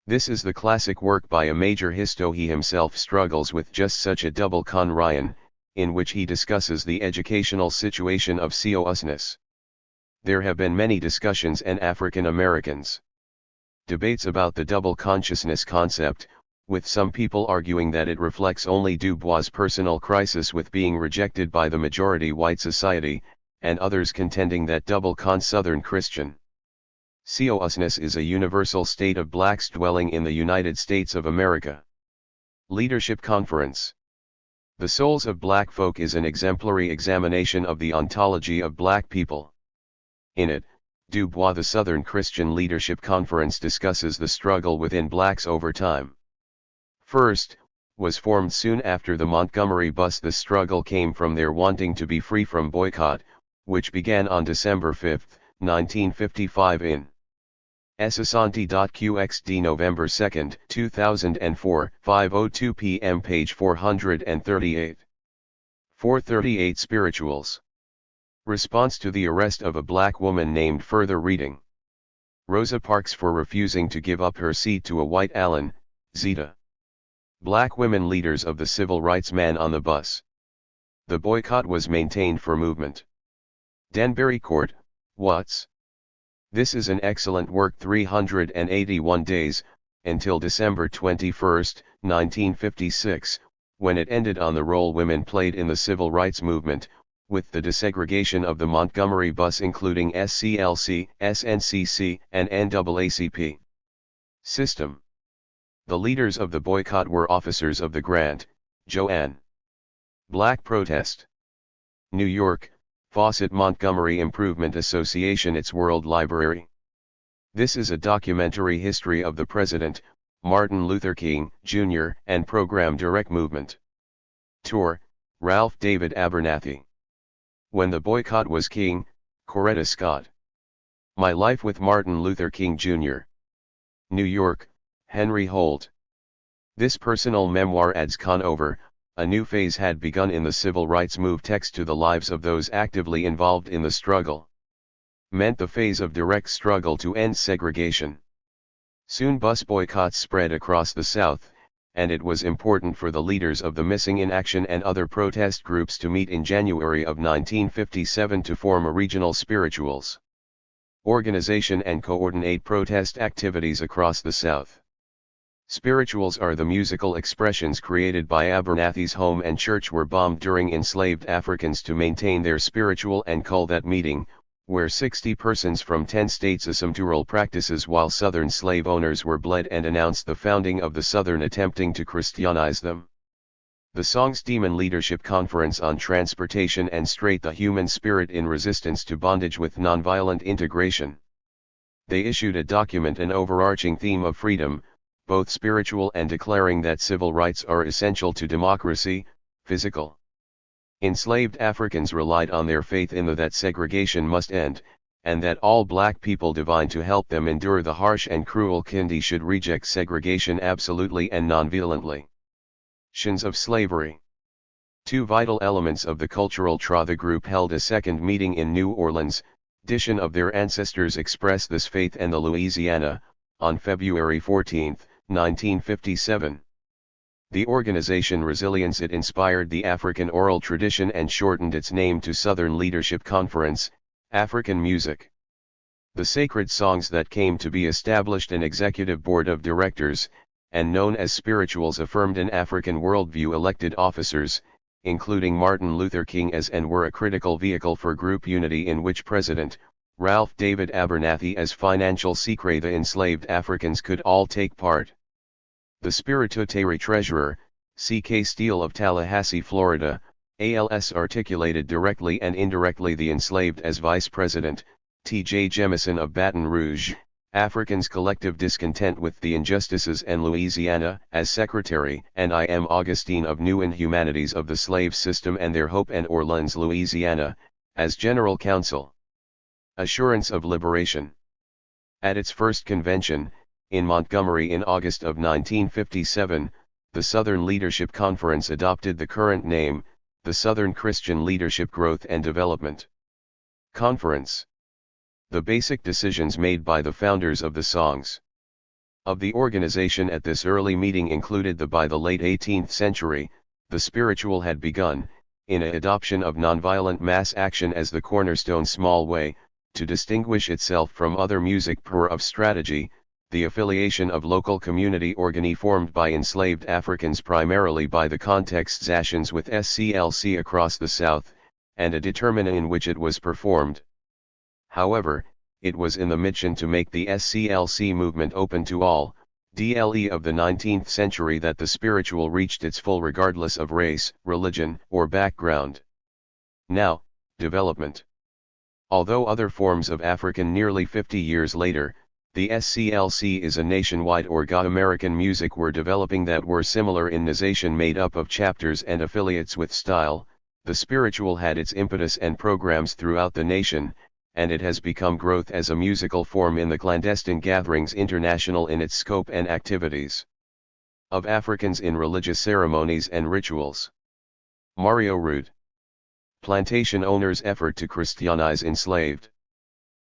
[SPEAKER 1] This is the classic work by a major histo he himself struggles with just such a double con Ryan, in which he discusses the educational situation of COUSness. There have been many discussions and African Americans. Debates about the double consciousness concept, with some people arguing that it reflects only Du Bois' personal crisis with being rejected by the majority white society, and others contending that double con Southern Christian COUSness is a universal state of blacks dwelling in the United States of America. Leadership Conference. The Souls of Black Folk is an exemplary examination of the ontology of black people. In it, Du Bois, the Southern Christian Leadership Conference, discusses the struggle within blacks over time. First, was formed soon after the Montgomery bus. The struggle came from their wanting to be free from boycott, which began on December 5, 1955 in Asante.qxd November 2, 2004, 5:02 p.m. page 438. 438 Spirituals. Response to the arrest of a black woman named. Further reading. Rosa Parks for refusing to give up her seat to a white Alan, Zeta. Black women leaders of the civil rights man on the bus. The boycott was maintained for movement. Danbury Court, Watts. This is an excellent work. 381 days, until December 21, 1956, when it ended on the role women played in the civil rights movement, with the desegregation of the Montgomery bus including SCLC, SNCC, and NAACP system. The leaders of the boycott were officers of the Grant, Joanne. Black Protest. New York, Fawcett Montgomery Improvement Association. Its World Library. This is a documentary history of the President, Martin Luther King, Jr., and Program Direct Movement. Tour, Ralph David Abernathy. When the Boycott Was King, Coretta Scott. My Life with Martin Luther King, Jr. New York, Henry Holt. This personal memoir adds over, a new phase had begun in the civil rights move. Text to the lives of those actively involved in the struggle. Meant the phase of direct struggle to end segregation. Soon bus boycotts spread across the South, and it was important for the leaders of the Missing in Action and other protest groups to meet in January of 1957 to form a regional spirituals organization and coordinate protest activities across the South. Spirituals are the musical expressions created by Abernathy's home and church were bombed during enslaved Africans to maintain their spiritual and call that meeting, where 60 persons from 10 states assumed rural practices while Southern slave owners were bled and announced the founding of the Southern attempting to Christianize them. The Song's Demon Leadership Conference on Transportation and Straight the Human Spirit in Resistance to Bondage with Nonviolent Integration. They issued a document, an overarching theme of freedom, both spiritual and declaring that civil rights are essential to democracy, physical. Enslaved Africans relied on their faith in that segregation must end, and that all black people divine to help them endure the harsh and cruel kindi should reject segregation absolutely and nonviolently. Shins of slavery. Two vital elements of the cultural tra. The group held a second meeting in New Orleans, tradition of their ancestors express this faith and the Louisiana, on February 14, 1957. The organization Resilience. It inspired the African oral tradition and shortened its name to Southern Leadership Conference, African Music. The sacred songs that came to be established an executive board of directors, and known as spirituals affirmed an African worldview. Elected officers, including Martin Luther King as and were a critical vehicle for group unity in which President Ralph David Abernathy as financial secret the enslaved Africans could all take part. The Spiritutary Treasurer, C.K. Steele of Tallahassee, Florida, ALS articulated directly and indirectly the enslaved as Vice President, T.J. Jemison of Baton Rouge, Africans' collective discontent with the injustices and Louisiana as Secretary, and I.M. Augustine of New Inhumanities of the slave system and their hope and Orleans, Louisiana, as General Counsel. Assurance of Liberation. At its first convention, in Montgomery in August of 1957, the Southern Leadership Conference adopted the current name, the Southern Christian Leadership Growth and Development Conference. The basic decisions made by the founders of the songs of the organization at this early meeting included by the late 18th century, the spiritual had begun, in a adoption of nonviolent mass action as the cornerstone small way, to distinguish itself from other music of strategy, the affiliation of local community organi formed by enslaved Africans primarily by the context's actions with SCLC across the South, and a determina in which it was performed. However, it was in the mission to make the SCLC movement open to all, DLE of the 19th century that the spiritual reached its full regardless of race, religion, or background. Now, development. Although other forms of African nearly 50 years later, the SCLC is a nationwide orga American music were developing that were similar in nization made up of chapters and affiliates with style, the spiritual had its impetus and programs throughout the nation, and it has become growth as a musical form in the clandestine gatherings international in its scope and activities. Of Africans in religious ceremonies and rituals. Mario Root. Plantation owners' effort to Christianize enslaved.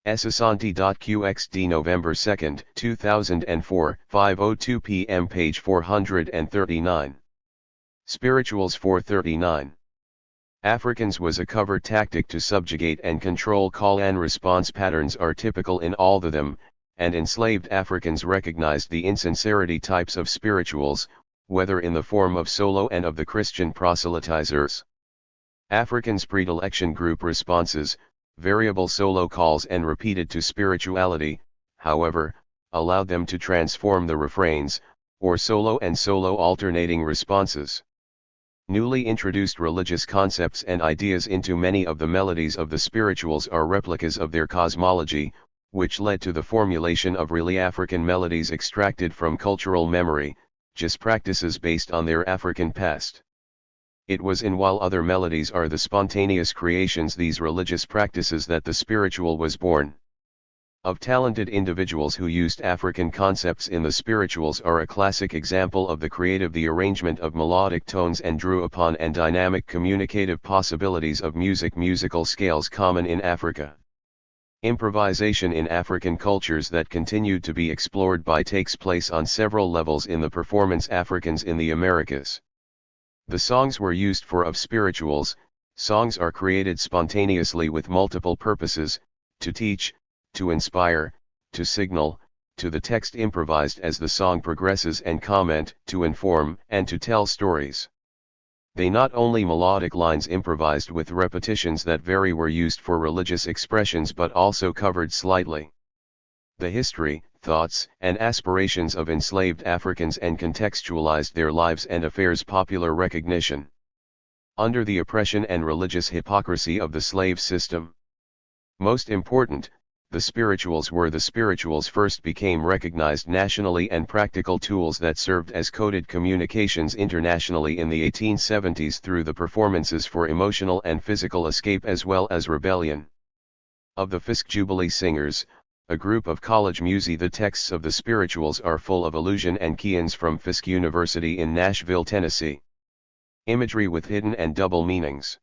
[SPEAKER 1] Asante.qxd November 2, 2004, 5:02 p.m. page 439. Spirituals 439. Africans was a covert tactic to subjugate and control call and response patterns are typical in all of them, and enslaved Africans recognized the insincerity types of spirituals, whether in the form of solo and of the Christian proselytizers. Africans' predilection group responses, variable solo calls and repeated to spirituality, however, allowed them to transform the refrains, or solo and solo alternating responses. Newly introduced religious concepts and ideas into many of the melodies of the spirituals are replicas of their cosmology, which led to the formulation of really African melodies extracted from cultural memory, just practices based on their African past. It was in while other melodies are the spontaneous creations these religious practices that the spiritual was born. Of talented individuals who used African concepts in the spirituals are a classic example of the creative the arrangement of melodic tones and drew upon and dynamic communicative possibilities of musical scales common in Africa. Improvisation in African cultures that continued to be explored by takes place on several levels in the performance Africans in the Americas. The songs were used for of spirituals. Songs are created spontaneously with multiple purposes, to teach, to inspire, to signal, to the text improvised as the song progresses and comment, to inform, and to tell stories. They not only melodic lines improvised with repetitions that vary were used for religious expressions but also covered slightly the history, thoughts, and aspirations of enslaved Africans and contextualized their lives and affairs popular recognition. Under the oppression and religious hypocrisy of the slave system. Most important, the spirituals first became recognized nationally and practical tools that served as coded communications internationally in the 1870s through the performances for emotional and physical escape as well as rebellion. Of the Fisk Jubilee Singers, a group of college musi, the texts of the spirituals are full of allusion and key-ins from Fisk University in Nashville, Tennessee. Imagery with hidden and double meanings.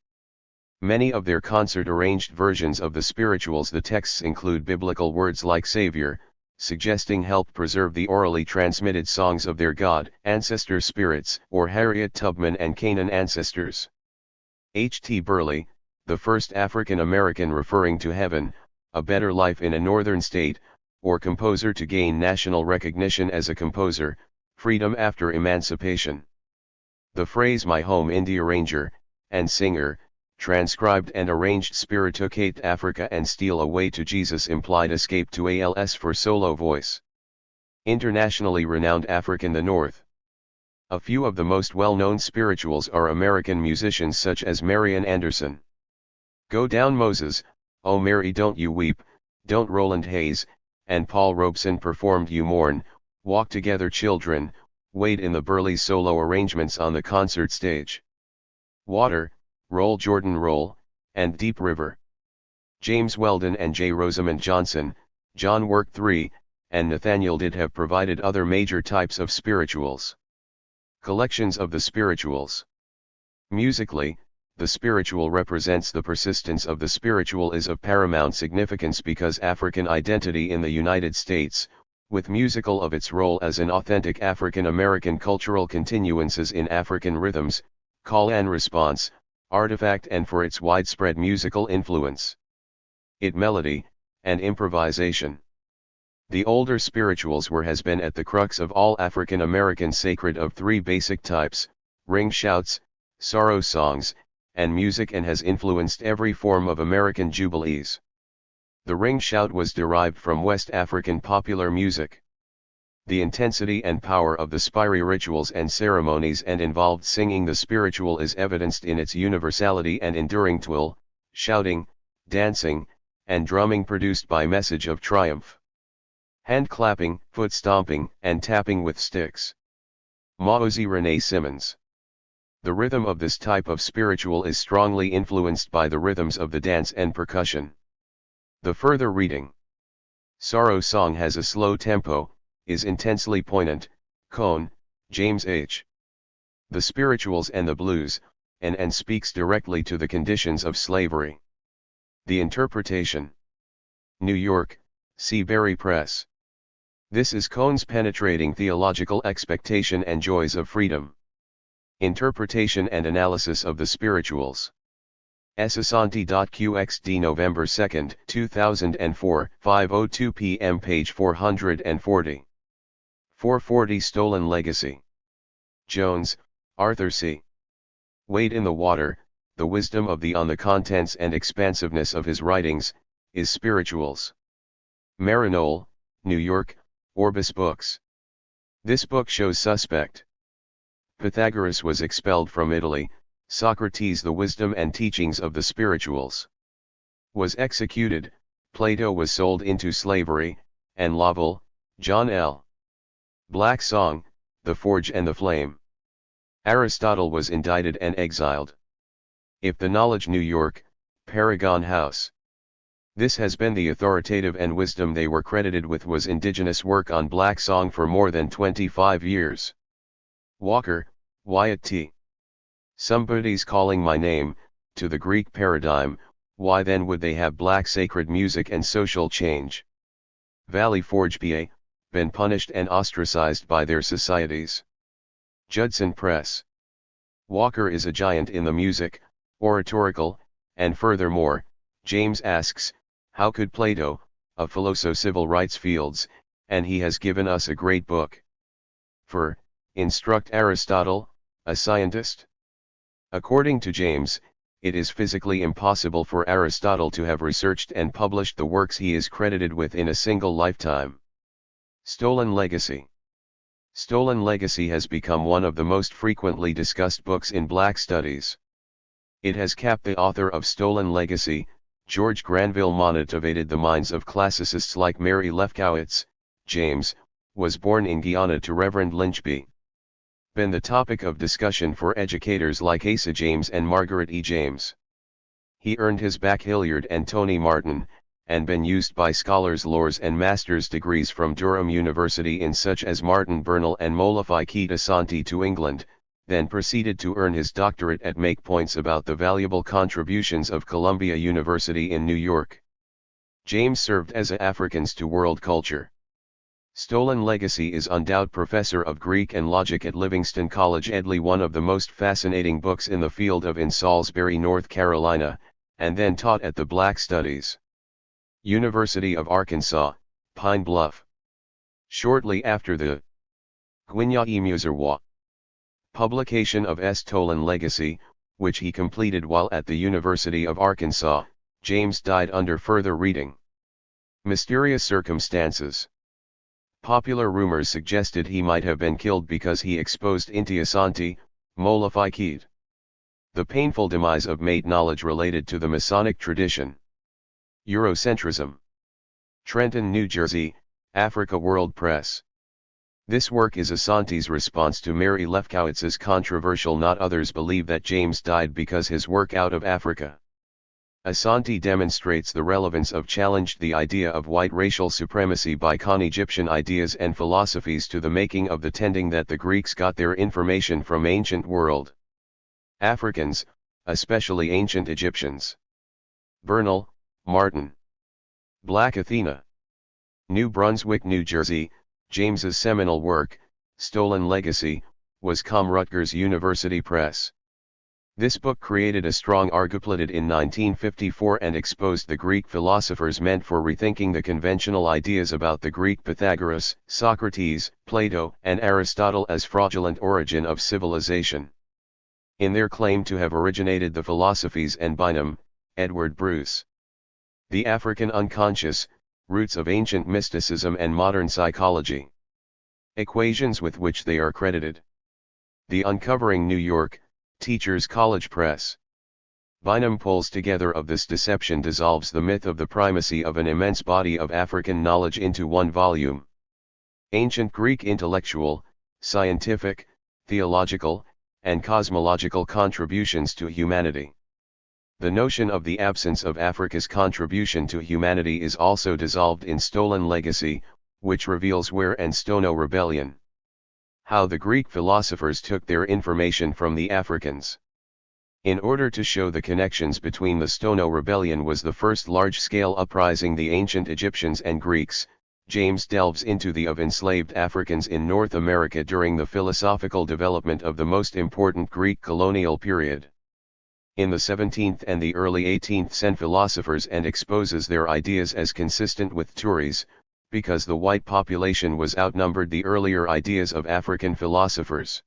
[SPEAKER 1] Many of their concert-arranged versions of the spirituals the texts include biblical words like Savior, suggesting help preserve the orally transmitted songs of their God, ancestor spirits, or Harriet Tubman and Canaan ancestors. H. T. Burleigh, the first African American referring to heaven, a better life in a northern state, or composer to gain national recognition as a composer, freedom after emancipation. The phrase my home Indie arranger, and singer, transcribed and arranged Spiritucate Africa and Steal Away to Jesus implied escape to ALS for solo voice. Internationally renowned African the North. A few of the most well-known spirituals are American musicians such as Marian Anderson. Go Down Moses, Oh Mary Don't You Weep, Don't Roland Hayes, and Paul Robeson performed You Mourn, Walk Together Children, Wade in the Burleigh solo arrangements on the concert stage. Water, Roll Jordan Roll, and Deep River. James Weldon and J. Rosamond Johnson, John Work 3, and Nathaniel Did have provided other major types of spirituals. Collections of the spirituals. Musically, the spiritual represents the persistence of the spiritual is of paramount significance because African identity in the United States, with musical of its role as an authentic African American cultural continuances in African rhythms, call and response, artifact and for its widespread musical influence. It melody, and improvisation. The older spirituals has been at the crux of all African American sacred of three basic types, ring shouts, sorrow songs, and music and has influenced every form of American jubilees. The ring shout was derived from West African popular music. The intensity and power of the Spiri rituals and ceremonies and involved singing the spiritual is evidenced in its universality and enduring twill, shouting, dancing, and drumming produced by message of triumph. Hand clapping, foot stomping, and tapping with sticks. Maozi Renee Simmons. The rhythm of this type of spiritual is strongly influenced by the rhythms of the dance and percussion. The further reading. Sorrow Song has a slow tempo, is intensely poignant. Cohn, James H. The Spirituals and the Blues, and speaks directly to the conditions of slavery. The Interpretation. New York, Seabury Press. This is Cohn's penetrating theological expectation and joys of freedom. Interpretation and Analysis of the Spirituals. Asante.qxd November 2, 2004, 5:02 p.m. page 440. 440 Stolen Legacy. Jones, Arthur C. Wade in the Water, The Wisdom of the On the Contents and Expansiveness of His Writings, is Spirituals. Maryknoll, New York, Orbis Books. This book shows suspect. Pythagoras was expelled from Italy, Socrates the wisdom and teachings of the spirituals was executed, Plato was sold into slavery, and Lovell, John L. Black Song, The Forge and the Flame. Aristotle was indicted and exiled. If the Knowledge New York, Paragon House. This has been the authoritative and wisdom they were credited with was indigenous work on Black Song for more than 25 years. Walker, Wyatt T. Somebody's calling my name, to the Greek paradigm, why then would they have black sacred music and social change? Valley Forge B.A., been punished and ostracized by their societies. Judson Press. Walker is a giant in the music, oratorical, and furthermore, James asks, how could Plato, a philosopher writes fields, and he has given us a great book. For, instruct Aristotle, a scientist? According to James, it is physically impossible for Aristotle to have researched and published the works he is credited with in a single lifetime. Stolen Legacy. Stolen Legacy has become one of the most frequently discussed books in Black studies. It has capped the author of Stolen Legacy, George Granville motivated the minds of classicists like Mary Lefkowitz. James was born in Guyana to Reverend Lynch B. Been the topic of discussion for educators like Asa James and Margaret E. James. He earned his Bac Hilliard and Tony Martin, and been used by scholars Lors and master's degrees from Durham University in such as Martin Bernal and Molefi Keita Asante to England, then proceeded to earn his doctorate at Make Points about the valuable contributions of Columbia University in New York. James served as a Africans to world culture. Stolen Legacy is endowed professor of Greek and logic at Livingston College Edley, one of the most fascinating books in the field of in Salisbury, North Carolina, and then taught at the Black Studies University of Arkansas, Pine Bluff. Shortly after the Gwinnyaw Muserwa publication of Stolen Legacy, which he completed while at the University of Arkansas, James died under further reading. Mysterious circumstances. Popular rumors suggested he might have been killed because he exposed Inti Asante, Molefi Keita. The painful demise of made knowledge related to the Masonic tradition. Eurocentrism. Trenton, New Jersey, Africa World Press. This work is Asante's response to Mary Lefkowitz's controversial "Not others believe that James died because his work out of Africa." Asante demonstrates the relevance of challenged the idea of white racial supremacy by con-Egyptian ideas and philosophies to the making of the tending that the Greeks got their information from ancient world Africans, especially ancient Egyptians. Bernal, Martin. Black Athena. New Brunswick, New Jersey. James's seminal work, Stolen Legacy, was Rutgers University Press. This book created a strong argument in 1954 and exposed the Greek philosophers meant for rethinking the conventional ideas about the Greek Pythagoras, Socrates, Plato, and Aristotle as fraudulent origin of civilization. In their claim to have originated the philosophies and Bynum, Edward Bruce. The African Unconscious, Roots of Ancient Mysticism and Modern Psychology. Equations with which they are credited. The Uncovering New York, Teachers College Press. Bynum pulls together of this deception dissolves the myth of the primacy of an immense body of African knowledge into one volume. Ancient Greek intellectual, scientific, theological, and cosmological contributions to humanity. The notion of the absence of Africa's contribution to humanity is also dissolved in Stolen Legacy, which reveals where and Stono Rebellion. How the Greek philosophers took their information from the Africans. In order to show the connections between the Stono Rebellion was the first large-scale uprising the ancient Egyptians and Greeks, James delves into the of enslaved Africans in North America during the philosophical development of the most important Greek colonial period. In the 17th and the early 18th century philosophers and exposes their ideas as consistent with Thury's, because the white population was outnumbered the earlier ideas of African philosophers.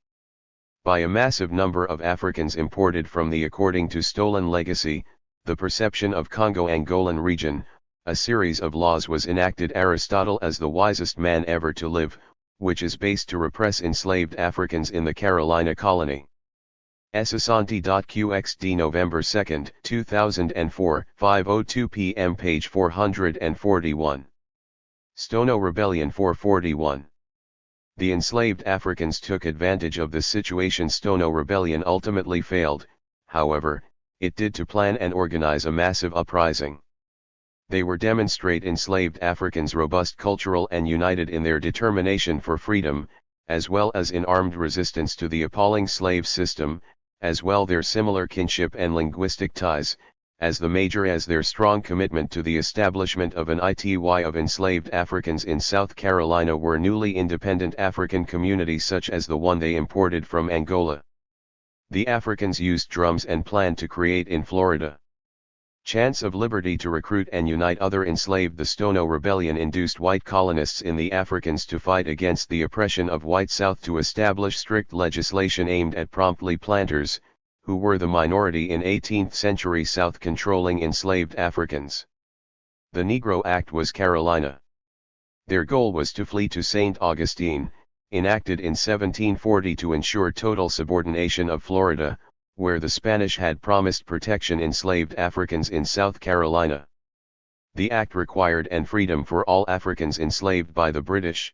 [SPEAKER 1] By a massive number of Africans imported from the according to Stolen Legacy, the perception of Congo-Angolan region, a series of laws was enacted Aristotle as the wisest man ever to live, which is based to repress enslaved Africans in the Carolina colony. Sasanti.qxd November 2, 2004, 5:02 p.m. page 441. Stono Rebellion 441. The enslaved Africans took advantage of this situation. Stono Rebellion ultimately failed, however, it did to plan and organize a massive uprising. They were demonstrate enslaved Africans robust cultural and united in their determination for freedom, as well as in armed resistance to the appalling slave system, as well their similar kinship and linguistic ties, as the major as their strong commitment to the establishment of an ity of enslaved Africans in South Carolina were newly independent African communities such as the one they imported from Angola. The Africans used drums and planned to create in Florida. Chance of liberty to recruit and unite other enslaved. The Stono Rebellion induced white colonists in the Africans to fight against the oppression of white South to establish strict legislation aimed at promptly planters, who were the minority in 18th century South controlling enslaved Africans. The Negro Act was Carolina. Their goal was to flee to St. Augustine, enacted in 1740 to ensure total subordination of Florida, where the Spanish had promised protection enslaved Africans in South Carolina. The act required and freedom for all Africans enslaved by the British.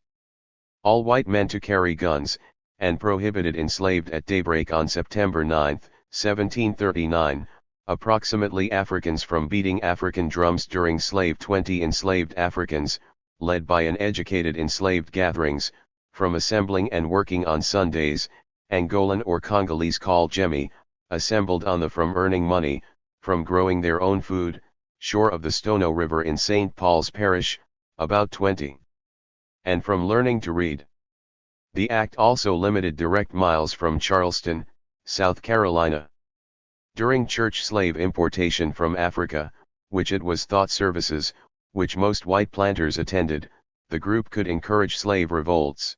[SPEAKER 1] All white men to carry guns, and prohibited enslaved at daybreak on September 9, 1739, approximately Africans from beating African drums during slave 20 enslaved Africans, led by an educated enslaved gatherings, from assembling and working on Sundays, Angolan or Congolese called Jemmy, assembled on the from earning money, from growing their own food, shore of the Stono River in St. Paul's Parish, about 20. And from learning to read. The act also limited direct miles from Charleston, South Carolina. During church slave importation from Africa, which it was thought services, which most white planters attended, the group could encourage slave revolts.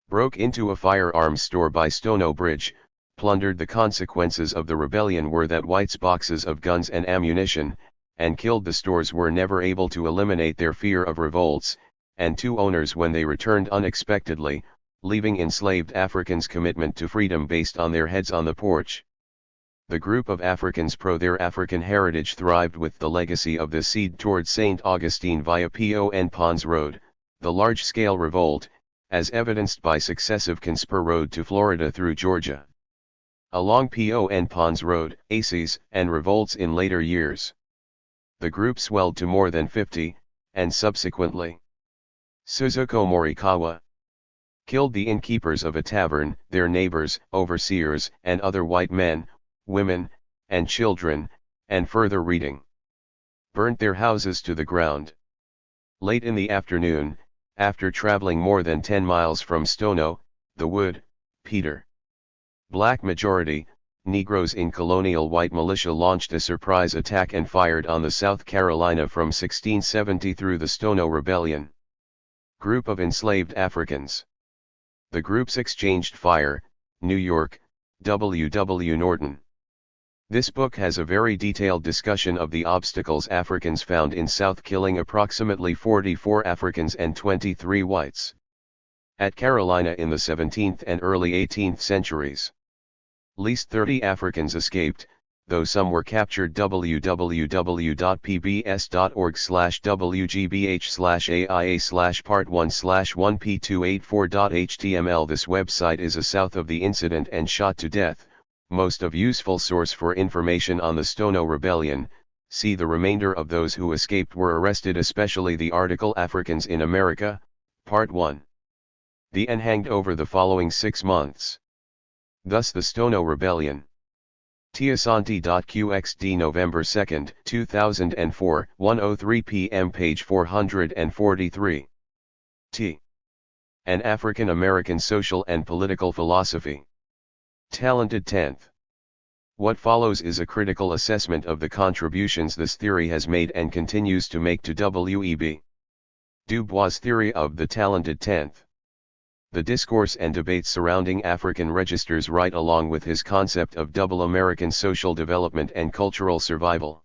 [SPEAKER 1] Broke into a firearms store by Stono Bridge, plundered. The consequences of the rebellion were that whites' boxes of guns and ammunition, and killed. The stores were never able to eliminate their fear of revolts, and two owners when they returned unexpectedly, leaving enslaved Africans' commitment to freedom based on their heads on the porch. The group of Africans pro their African heritage thrived with the legacy of the seed toward St. Augustine via P.O.N. Pons Road, the large-scale revolt, as evidenced by successive Conspir Road to Florida through Georgia. Along P.O.N. Pons Road, ACEs, and revolts in later years. The group swelled to more than 50, and subsequently, Suzuko Morikawa killed the innkeepers of a tavern, their neighbors, overseers, and other white men, women, and children, and further reading. Burnt their houses to the ground. Late in the afternoon, after traveling more than 10 miles from Stono, the Wood, Peter. Black majority, Negroes in colonial white militia launched a surprise attack and fired on the South Carolina from 1670 through the Stono Rebellion. Group of enslaved Africans. The groups exchanged fire, New York, W. W. Norton. This book has a very detailed discussion of the obstacles Africans found in South, killing approximately 44 Africans and 23 whites. at Carolina in the 17th and early 18th centuries. Least 30 Africans escaped, though some were captured. www.pbs.org/wgBH/AIA/part1/1P284.html. This website is a south of the incident and shot to death, most of useful source for information on the Stono Rebellion. See the remainder of those who escaped were arrested, especially the article Africans in America, Part 1. The N hanged over the following 6 months. Thus the Stono Rebellion. Tiasanti.qxd November 2, 2004, 1:03 p.m. page 443. T. An African American Social and Political Philosophy. Talented 10th. What follows is a critical assessment of the contributions this theory has made and continues to make to W.E.B. Du Bois' theory of the talented 10th. The discourse and debate surrounding African registers right along with his concept of double American social development and cultural survival.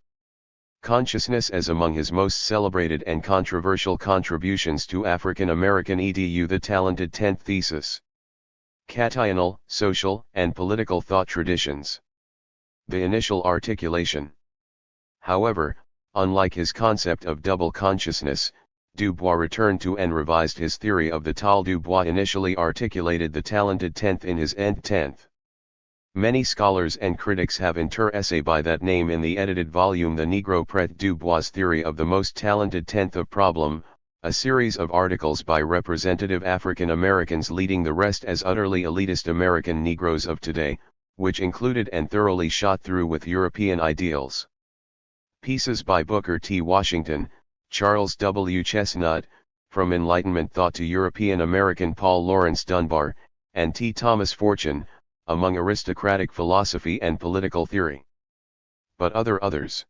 [SPEAKER 1] Consciousness as among his most celebrated and controversial contributions to African American edu the talented 10th thesis. Cational, social, and political thought traditions. The initial articulation. However, unlike his concept of double consciousness, Du Bois returned to and revised his theory of the Tal. Du Bois initially articulated the talented 10th in his End 10th. Many scholars and critics have inter-essay by that name in the edited volume The Negro Pret Du Bois' Theory of the Most Talented 10th of Problem, a series of articles by representative African Americans leading the rest as utterly elitist American Negroes of today, which included and thoroughly shot through with European ideals. Pieces by Booker T. Washington, Charles W. Chestnut, From Enlightenment Thought to European American Paul Laurence Dunbar, and T. Thomas Fortune, Among Aristocratic Philosophy and Political Theory. But others.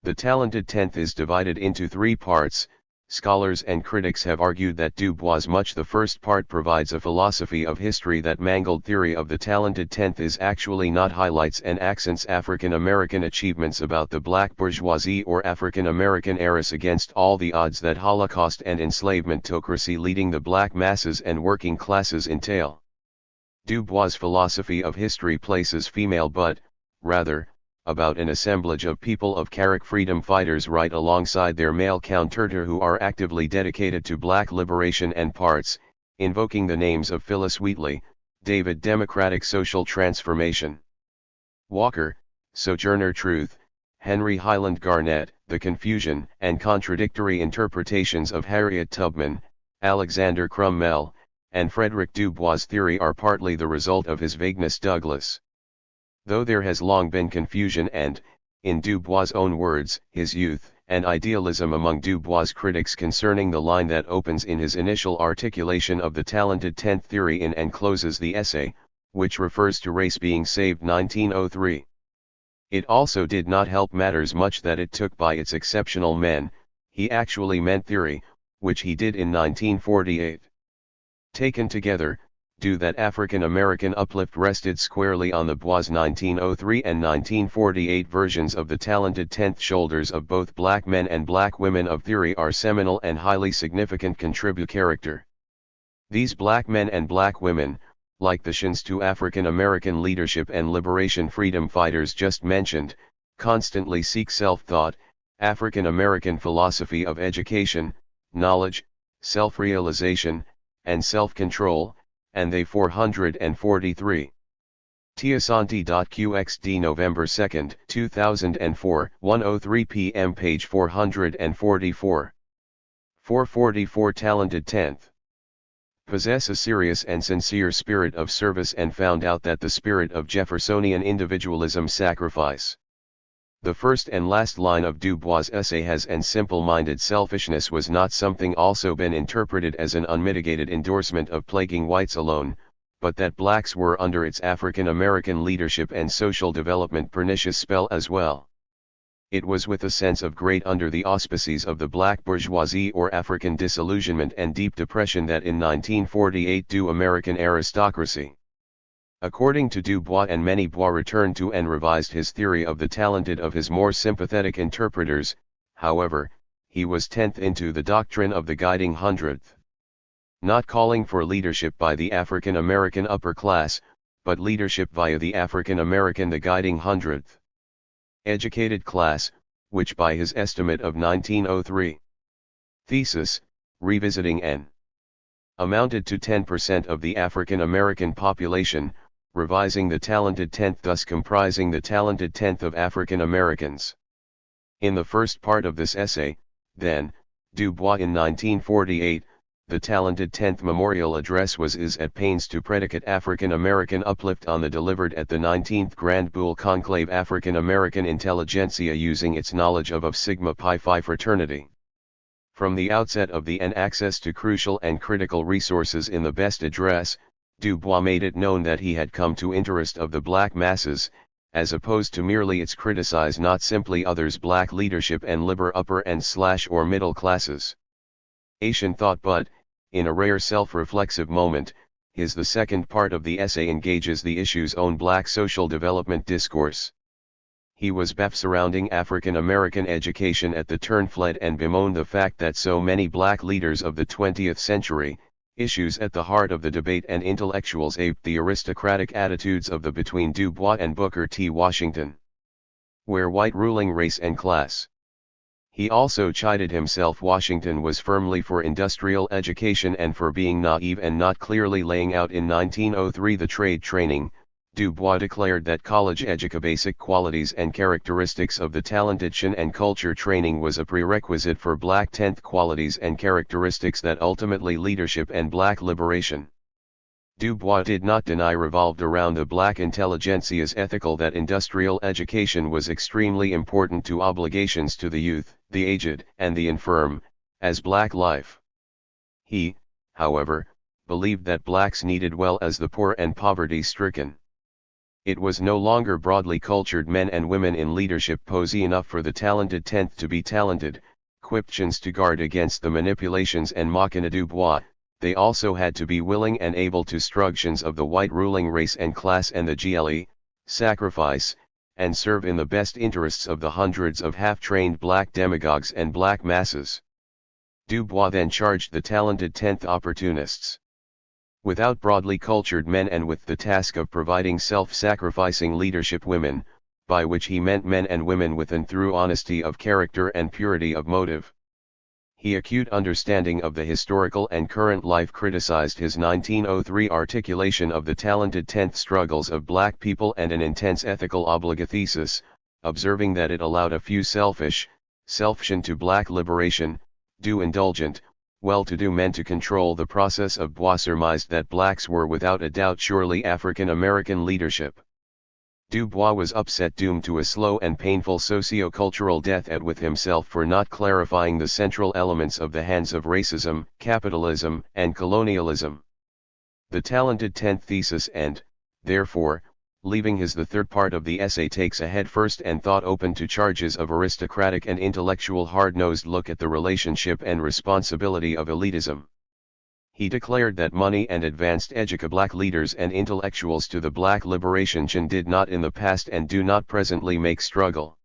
[SPEAKER 1] The talented 10th is divided into 3 parts. Scholars and critics have argued that Du Bois' much the first part provides a philosophy of history that mangled theory of the talented 10th is actually not highlights and accents African American achievements about the black bourgeoisie or African American heiress against all the odds that Holocaust and enslavementocracy leading the black masses and working classes entail. Du Bois' philosophy of history places female but, rather, about an assemblage of people of character freedom fighters right alongside their male counterpart who are actively dedicated to black liberation and parts, invoking the names of Phyllis Wheatley, David Democratic Social Transformation, Walker, Sojourner Truth, Henry Highland Garnett, The Confusion and Contradictory Interpretations of Harriet Tubman, Alexander Crummell, and Frederick Du Bois' theory are partly the result of his vagueness. Douglas. Though there has long been confusion and, in Du Bois' own words, his youth and idealism among Du Bois' critics concerning the line that opens in his initial articulation of the talented 10th theory in and closes the essay, which refers to race being saved 1903. It also did not help matters much that it took by its exceptional men, he actually meant theory, which he did in 1948. Taken together, do that African American uplift rested squarely on the Bois 1903 and 1948 versions of the talented 10th. Shoulders of both black men and black women of theory are seminal and highly significant contribute character. These black men and black women, like the shins to African American leadership and liberation freedom fighters just mentioned, constantly seek self-thought, African American philosophy of education, knowledge, self-realization, and self-control, and they 443. Tiasanti.qxd November 2, 2004, 1:03 p.m. page 444. 444 Talented 10th. Possess a serious and sincere spirit of service and found out that the spirit of Jeffersonian individualism sacrifice. The first and last line of Du Bois' essay has and simple-minded selfishness was not something also been interpreted as an unmitigated endorsement of plaguing whites alone, but that blacks were under its African American leadership and social development pernicious spell as well. It was with a sense of great under the auspices of the black bourgeoisie or African disillusionment and deep depression that in 1948 Du American aristocracy. According to Du Bois and many Bois returned to and revised his theory of the talented of his more sympathetic interpreters, however, he was 10th into the doctrine of the guiding hundredth. not calling for leadership by the African American upper class, but leadership via the African American, the guiding 100th educated class, which by his estimate of 1903 thesis, revisiting N. amounted to 10% of the African American population, revising the talented 10th, thus comprising the talented 10th of African Americans. In the first part of this essay, then, Du Bois in 1948, the talented 10th memorial address is at pains to predicate African American uplift on the delivered at the 19th Grand Boule Conclave African American intelligentsia using its knowledge of Sigma Pi Phi fraternity. From the outset of the N access to crucial and critical resources in the best address, Du Bois made it known that he had come to interest of the black masses, as opposed to merely its criticize not simply others' black leadership and liber upper and / or middle classes. Asian thought, but, in a rare self-reflexive moment, the second part of the essay engages the issue's own black social development discourse. He was baff surrounding African American education at the turn fled and bemoaned the fact that so many black leaders of the 20th century, issues at the heart of the debate and intellectuals aped the aristocratic attitudes of the between Du Bois and Booker T. Washington, where white ruling race and class. He also chided himself Washington was firmly for industrial education and for being naive and not clearly laying out in 1903 the trade training. Du Bois declared that college education basic qualities and characteristics of the talentation and culture training was a prerequisite for black 10th qualities and characteristics that ultimately leadership and black liberation. Du Bois did not deny revolved around the black intelligentsia's ethical that industrial education was extremely important to obligations to the youth, the aged, and the infirm, as black life. He, however, believed that blacks needed well as the poor and poverty-stricken. It was no longer broadly cultured men and women in leadership posy enough for the talented 10th to be talented, quiptions to guard against the manipulations and machina Du Bois. They also had to be willing and able to structions of the white ruling race and class and the GLE, sacrifice, and serve in the best interests of the hundreds of half-trained black demagogues and black masses. Du Bois then charged the talented 10th opportunists without broadly cultured men and with the task of providing self-sacrificing leadership women, by which he meant men and women with and through honesty of character and purity of motive. He acute understanding of the historical and current life criticized his 1903 articulation of the talented 10th struggles of black people and an intense ethical obligathesis, observing that it allowed a few selfish to black liberation, due indulgent, well-to-do men to control the process of Bois surmised that blacks were without a doubt surely African American leadership. Du Bois was upset doomed to a slow and painful socio-cultural death with himself for not clarifying the central elements of the hands of racism, capitalism, and colonialism. The talented 10th thesis and, therefore, leaving the third part of the essay takes a head-first and thought-open to charges of aristocratic and intellectual hard-nosed look at the relationship and responsibility of elitism. He declared that money and advanced black leaders and intellectuals to the black liberation did not in the past and do not presently make struggle.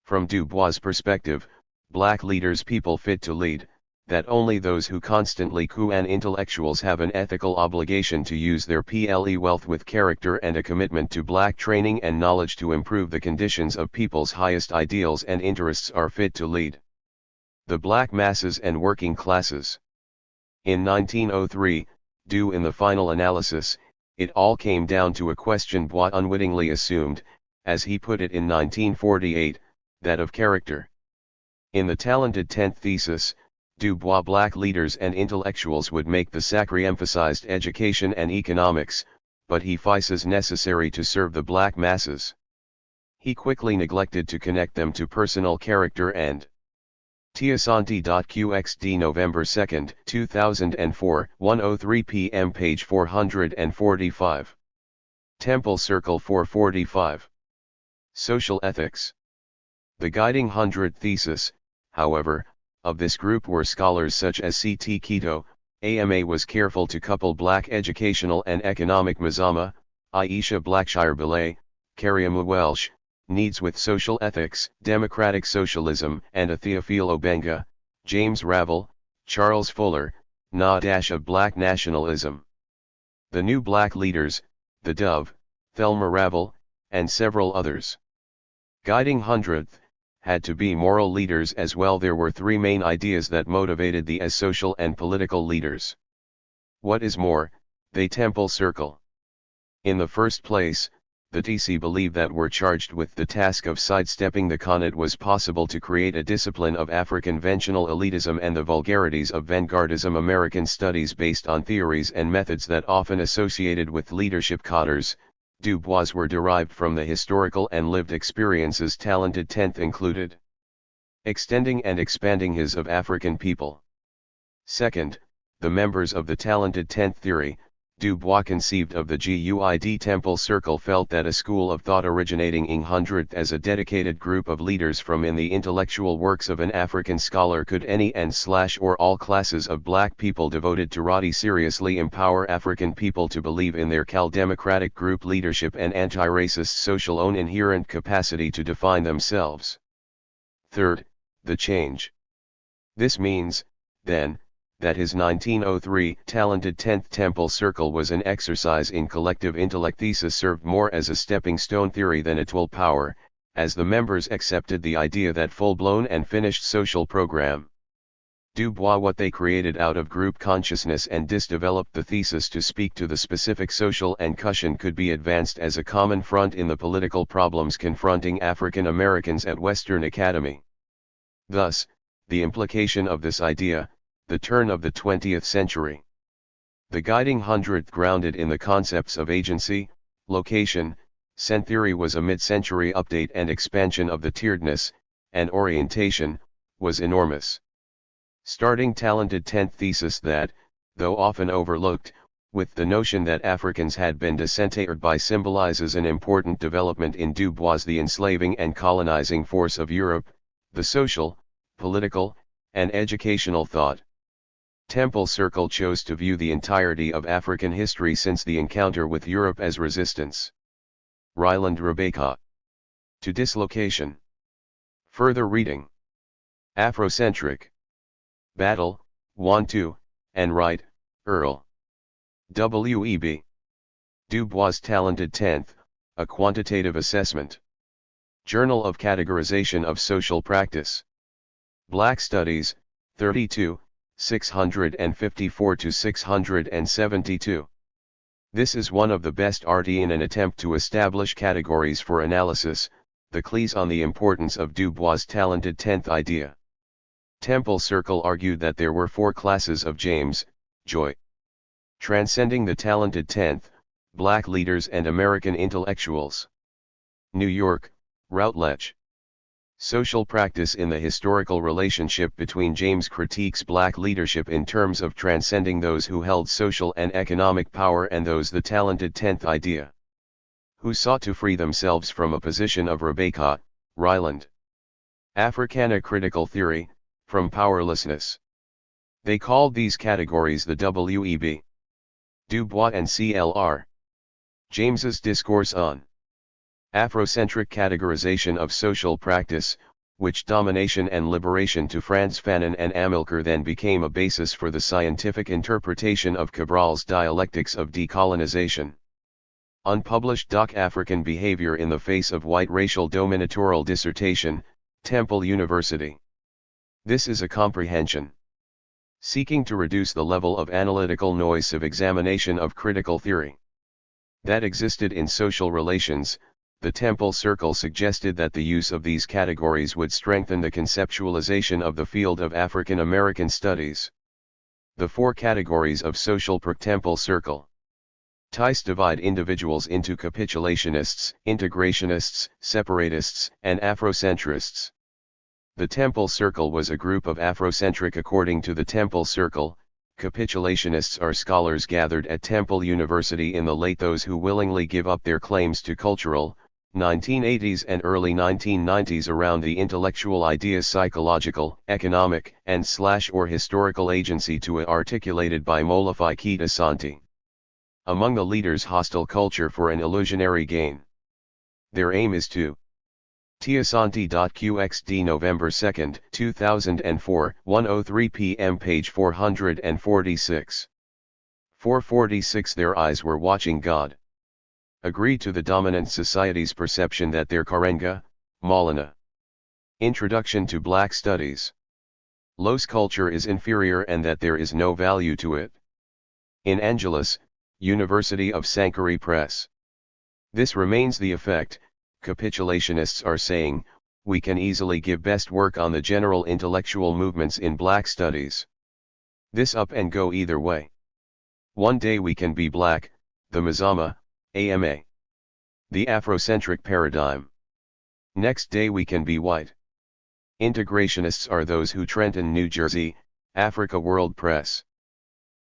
[SPEAKER 1] From Du Bois' perspective, black leaders people fit to lead, that only those who constantly coup and intellectuals have an ethical obligation to use their ple wealth with character and a commitment to black training and knowledge to improve the conditions of people's highest ideals and interests are fit to lead the black masses and working classes. In 1903, in the final analysis, it all came down to a question Bois unwittingly assumed, as he put it in 1948, that of character. In the talented 10th thesis, Du Bois black leaders and intellectuals would make the sacri emphasized education and economics, but he vices necessary to serve the black masses. He quickly neglected to connect them to personal character and Tiasanti.qxd November 2, 2004, 1:03 p.m. page 445. Temple Circle 445. Social Ethics. The guiding 100th thesis, however, of this group were scholars such as C.T. Quito. AMA was careful to couple black educational and economic Mazama, Aisha Blackshire Belay, Kariama Welsh, needs with social ethics, democratic socialism, and a Theophile Obenga, James Ravel, Charles Fuller, of black nationalism. The new black leaders, the Dove, Thelma Ravel, and several others. Guiding 100th, had to be moral leaders as well. There were three main ideas that motivated the as social and political leaders. What is more, they temple circle. In the first place, the TC believed that were charged with the task of sidestepping the con. It was possible to create a discipline of Afro-conventional elitism and the vulgarities of vanguardism American studies based on theories and methods that often associated with leadership cadres. Du Bois were derived from the historical and lived experiences talented 10th included. Extending and expanding his of African people. Second, the members of the talented 10th theory, Du Bois conceived of the GUID Temple Circle felt that a school of thought originating in 100th as a dedicated group of leaders from in the intellectual works of an African scholar could any and/or all classes of black people devoted to Radi seriously empower African people to believe in their democratic group leadership and anti-racist social own inherent capacity to define themselves. Third, the change. This means, then, that his 1903 talented 10th Temple Circle was an exercise in collective intellect. Thesis served more as a stepping stone theory than a tool power, as the members accepted the idea that full-blown and finished social program. Du Bois what they created out of group consciousness and developed the thesis to speak to the specific social and cushion could be advanced as a common front in the political problems confronting African Americans at Western Academy. Thus, the implication of this idea, the turn of the 20th century. The guiding 100th grounded in the concepts of agency, location, Sen theory was a mid-century update and expansion of the tieredness, and orientation, was enormous. Starting talented 10th thesis that, though often overlooked, with the notion that Africans had been disinterred by symbolizes an important development in Du Bois' the enslaving and colonizing force of Europe, the social, political, and educational thought. Temple Circle chose to view the entirety of African history since the encounter with Europe as resistance. Ryland Rebecca. To dislocation. Further reading. Afrocentric. Battle, 1-2, and Wright, Earl. W.E.B. Du Bois' Talented 10th, A Quantitative Assessment. Journal of Categorization of Social Practice. Black Studies, 32, 654-672. This is one of the best art in an attempt to establish categories for analysis, the clues on the importance of Du Bois' talented 10th idea. Temple Circle argued that there were four classes of James, Joy. Transcending the talented 10th, black leaders and American intellectuals. New York, Routledge. Social practice in the historical relationship between James critiques black leadership in terms of transcending those who held social and economic power and those the talented 10th idea, who sought to free themselves from a position of Rebecca, Ryland. Africana critical theory, from powerlessness. They called these categories the W.E.B. Du Bois and C.L.R. James's discourse on Afrocentric categorization of social practice, which Domination and Liberation to Frantz Fanon and Amilcar then became a basis for the scientific interpretation of Cabral's dialectics of decolonization. Unpublished Doc African Behavior in the Face of White Racial Dominatorial Dissertation, Temple University. This is a comprehension seeking to reduce the level of analytical noise of examination of critical theory that existed in social relations. The Temple Circle suggested that the use of these categories would strengthen the conceptualization of the field of African American studies. The four categories of social Temple Circle. Tice divide individuals into capitulationists, integrationists, separatists, and Afrocentrists. The Temple Circle was a group of Afrocentric. According to the Temple Circle, capitulationists are scholars gathered at Temple University in the late those who willingly give up their claims to cultural, 1980s and early 1990s around the intellectual ideas psychological, economic, and/or historical agency to articulated by Molefi Kita Santi. Among the leaders hostile culture for an illusionary gain. Their aim is to Tiasanti.qxd November 2, 2004, 1:03 p.m. page 446. 446 Their eyes were watching God. Agree to the dominant society's perception that their Karenga, Maulana. Introduction to Black Studies. Los culture is inferior and that there is no value to it. In Angeles, University of Sankari Press. This remains the effect. Capitulationists are saying, we can easily give best work on the general intellectual movements in Black studies. This up and go either way. One day we can be black, the Mazama, AMA. The Afrocentric paradigm. Next day we can be white. Integrationists are those who Trenton, New Jersey, Africa World Press.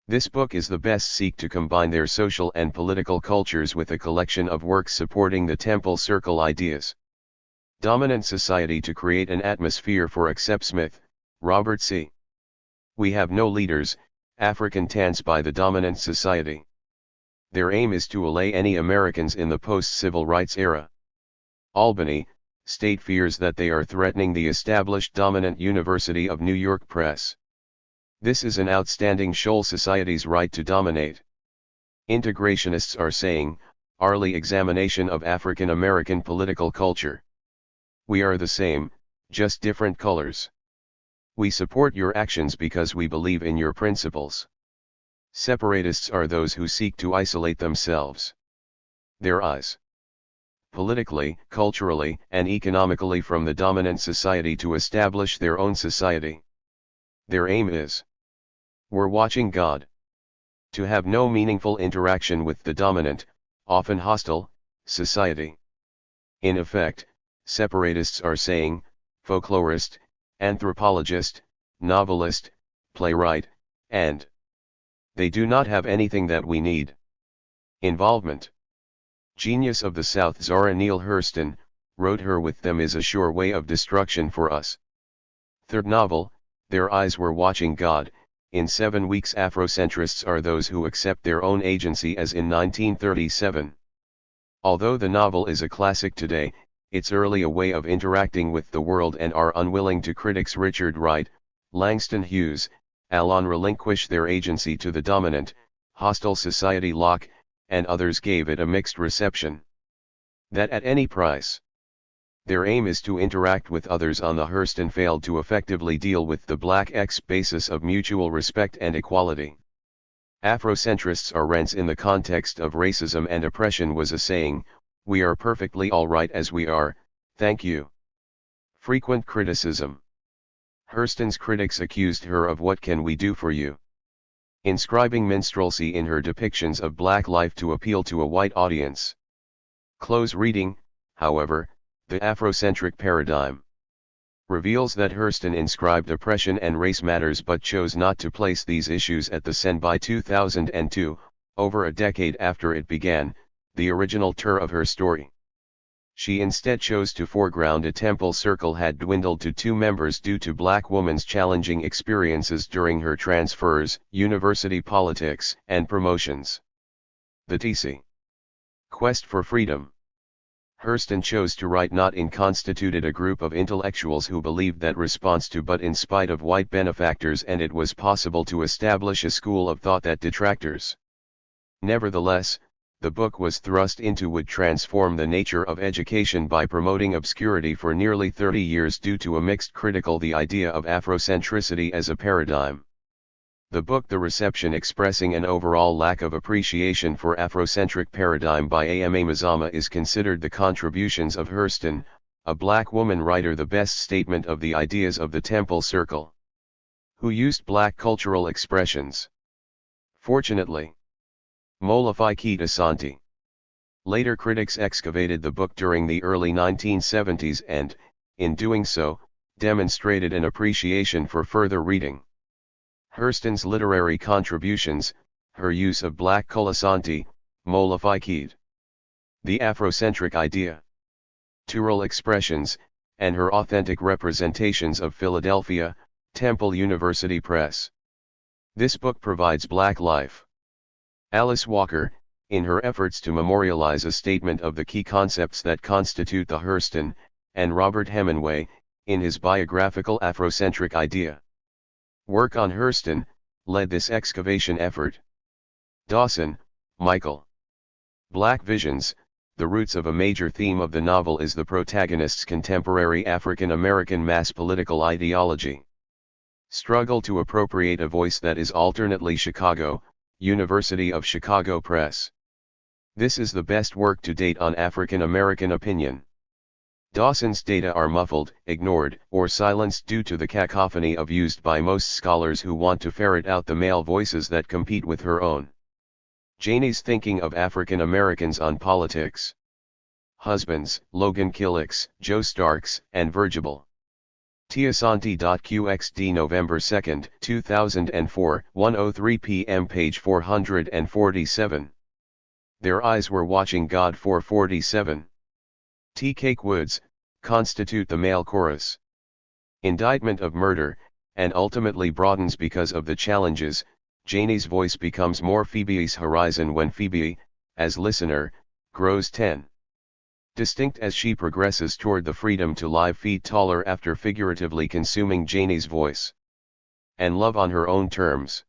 [SPEAKER 1] This book is the best seek to combine their social and political cultures with a collection of works supporting the temple circle ideas. Dominant society to create an atmosphere for accept Smith, Robert C. We have no leaders, African tans by the dominant society. Their aim is to allay any Americans in the post-civil rights era. Albany, state fears that they are threatening the established dominant University of New York Press. This is an outstanding shoal society's right to dominate. Integrationists are saying, early examination of African American political culture. We are the same, just different colors. We support your actions because we believe in your principles. Separatists are those who seek to isolate themselves. Their eyes. Politically, culturally, and economically from the dominant society to establish their own society. Their aim is. We're watching God. To have no meaningful interaction with the dominant, often hostile, society. In effect, separatists are saying, folklorist, anthropologist, novelist, playwright, and they do not have anything that we need. Involvement. Genius of the South Zora Neale Hurston, wrote her with them is a sure way of destruction for us. Third novel, Their Eyes Were Watching God. In 7 weeks Afrocentrists are those who accept their own agency as in 1937. Although the novel is a classic today, it's early a way of interacting with the world and are unwilling to critics Richard Wright, Langston Hughes, Alon relinquish their agency to the dominant, hostile society Locke, and others gave it a mixed reception. That at any price. Their aim is to interact with others on the Hurston failed to effectively deal with the Black X basis of mutual respect and equality. Afrocentrists are rents in the context of racism and oppression was a saying, we are perfectly all right as we are, thank you. Frequent criticism. Hurston's critics accused her of what can we do for you? Inscribing minstrelsy in her depictions of black life to appeal to a white audience. Close reading, however, the Afrocentric paradigm reveals that Hurston inscribed oppression and race matters but chose not to place these issues at the center by 2002, over a decade after it began, the original tour of her story. She instead chose to foreground a temple circle had dwindled to 2 members due to black women's challenging experiences during her transfers, university politics, and promotions. The TC Quest for Freedom. Hurston chose to write not in constituted a group of intellectuals who believed that response to but in spite of white benefactors and it was possible to establish a school of thought that detractors. Nevertheless, the book was thrust into would transform the nature of education by promoting obscurity for nearly 30 years due to a mixed critical the idea of Afrocentricity as a paradigm. The book the reception expressing an overall lack of appreciation for Afrocentric paradigm by Ama Mazama is considered the contributions of Hurston, a black woman writer the best statement of the ideas of the temple circle. Who used black cultural expressions. Fortunately. Molafai Kita Santi. Later critics excavated the book during the early 1970s and, in doing so, demonstrated an appreciation for further reading. Hurston's literary contributions, her use of black Kulasanti, Molafai Kita. The Afrocentric idea. Tural expressions, and her authentic representations of Philadelphia, Temple University Press. This book provides black life. Alice Walker, in her efforts to memorialize a statement of the key concepts that constitute the Hurston, and Robert Hemingway, in his biographical Afrocentric idea. Work on Hurston led this excavation effort. Dawson, Michael. Black Visions. The roots of a major theme of the novel is the protagonist's contemporary African American mass political ideology. Struggle to appropriate a voice that is alternately Chicago, University of Chicago Press. This is the best work to date on African American opinion. Dawson's data are muffled, ignored, or silenced due to the cacophony of used by most scholars who want to ferret out the male voices that compete with her own. Janie's thinking of African Americans on politics. Husbands, Logan Killicks, Joe Starks, and Virgil. Tiasanti.qxd November 2, 2004, 1:03 p.m. page 447. Their eyes were watching God 447. T. Cake Woods, constitute the male chorus. Indictment of murder, and ultimately broadens because of the challenges. Janie's voice becomes more Phoebe's horizon when Phoebe, as listener, grows 10. Distinct as she progresses toward the freedom to live feet taller after figuratively consuming Janie's voice. And love on her own terms.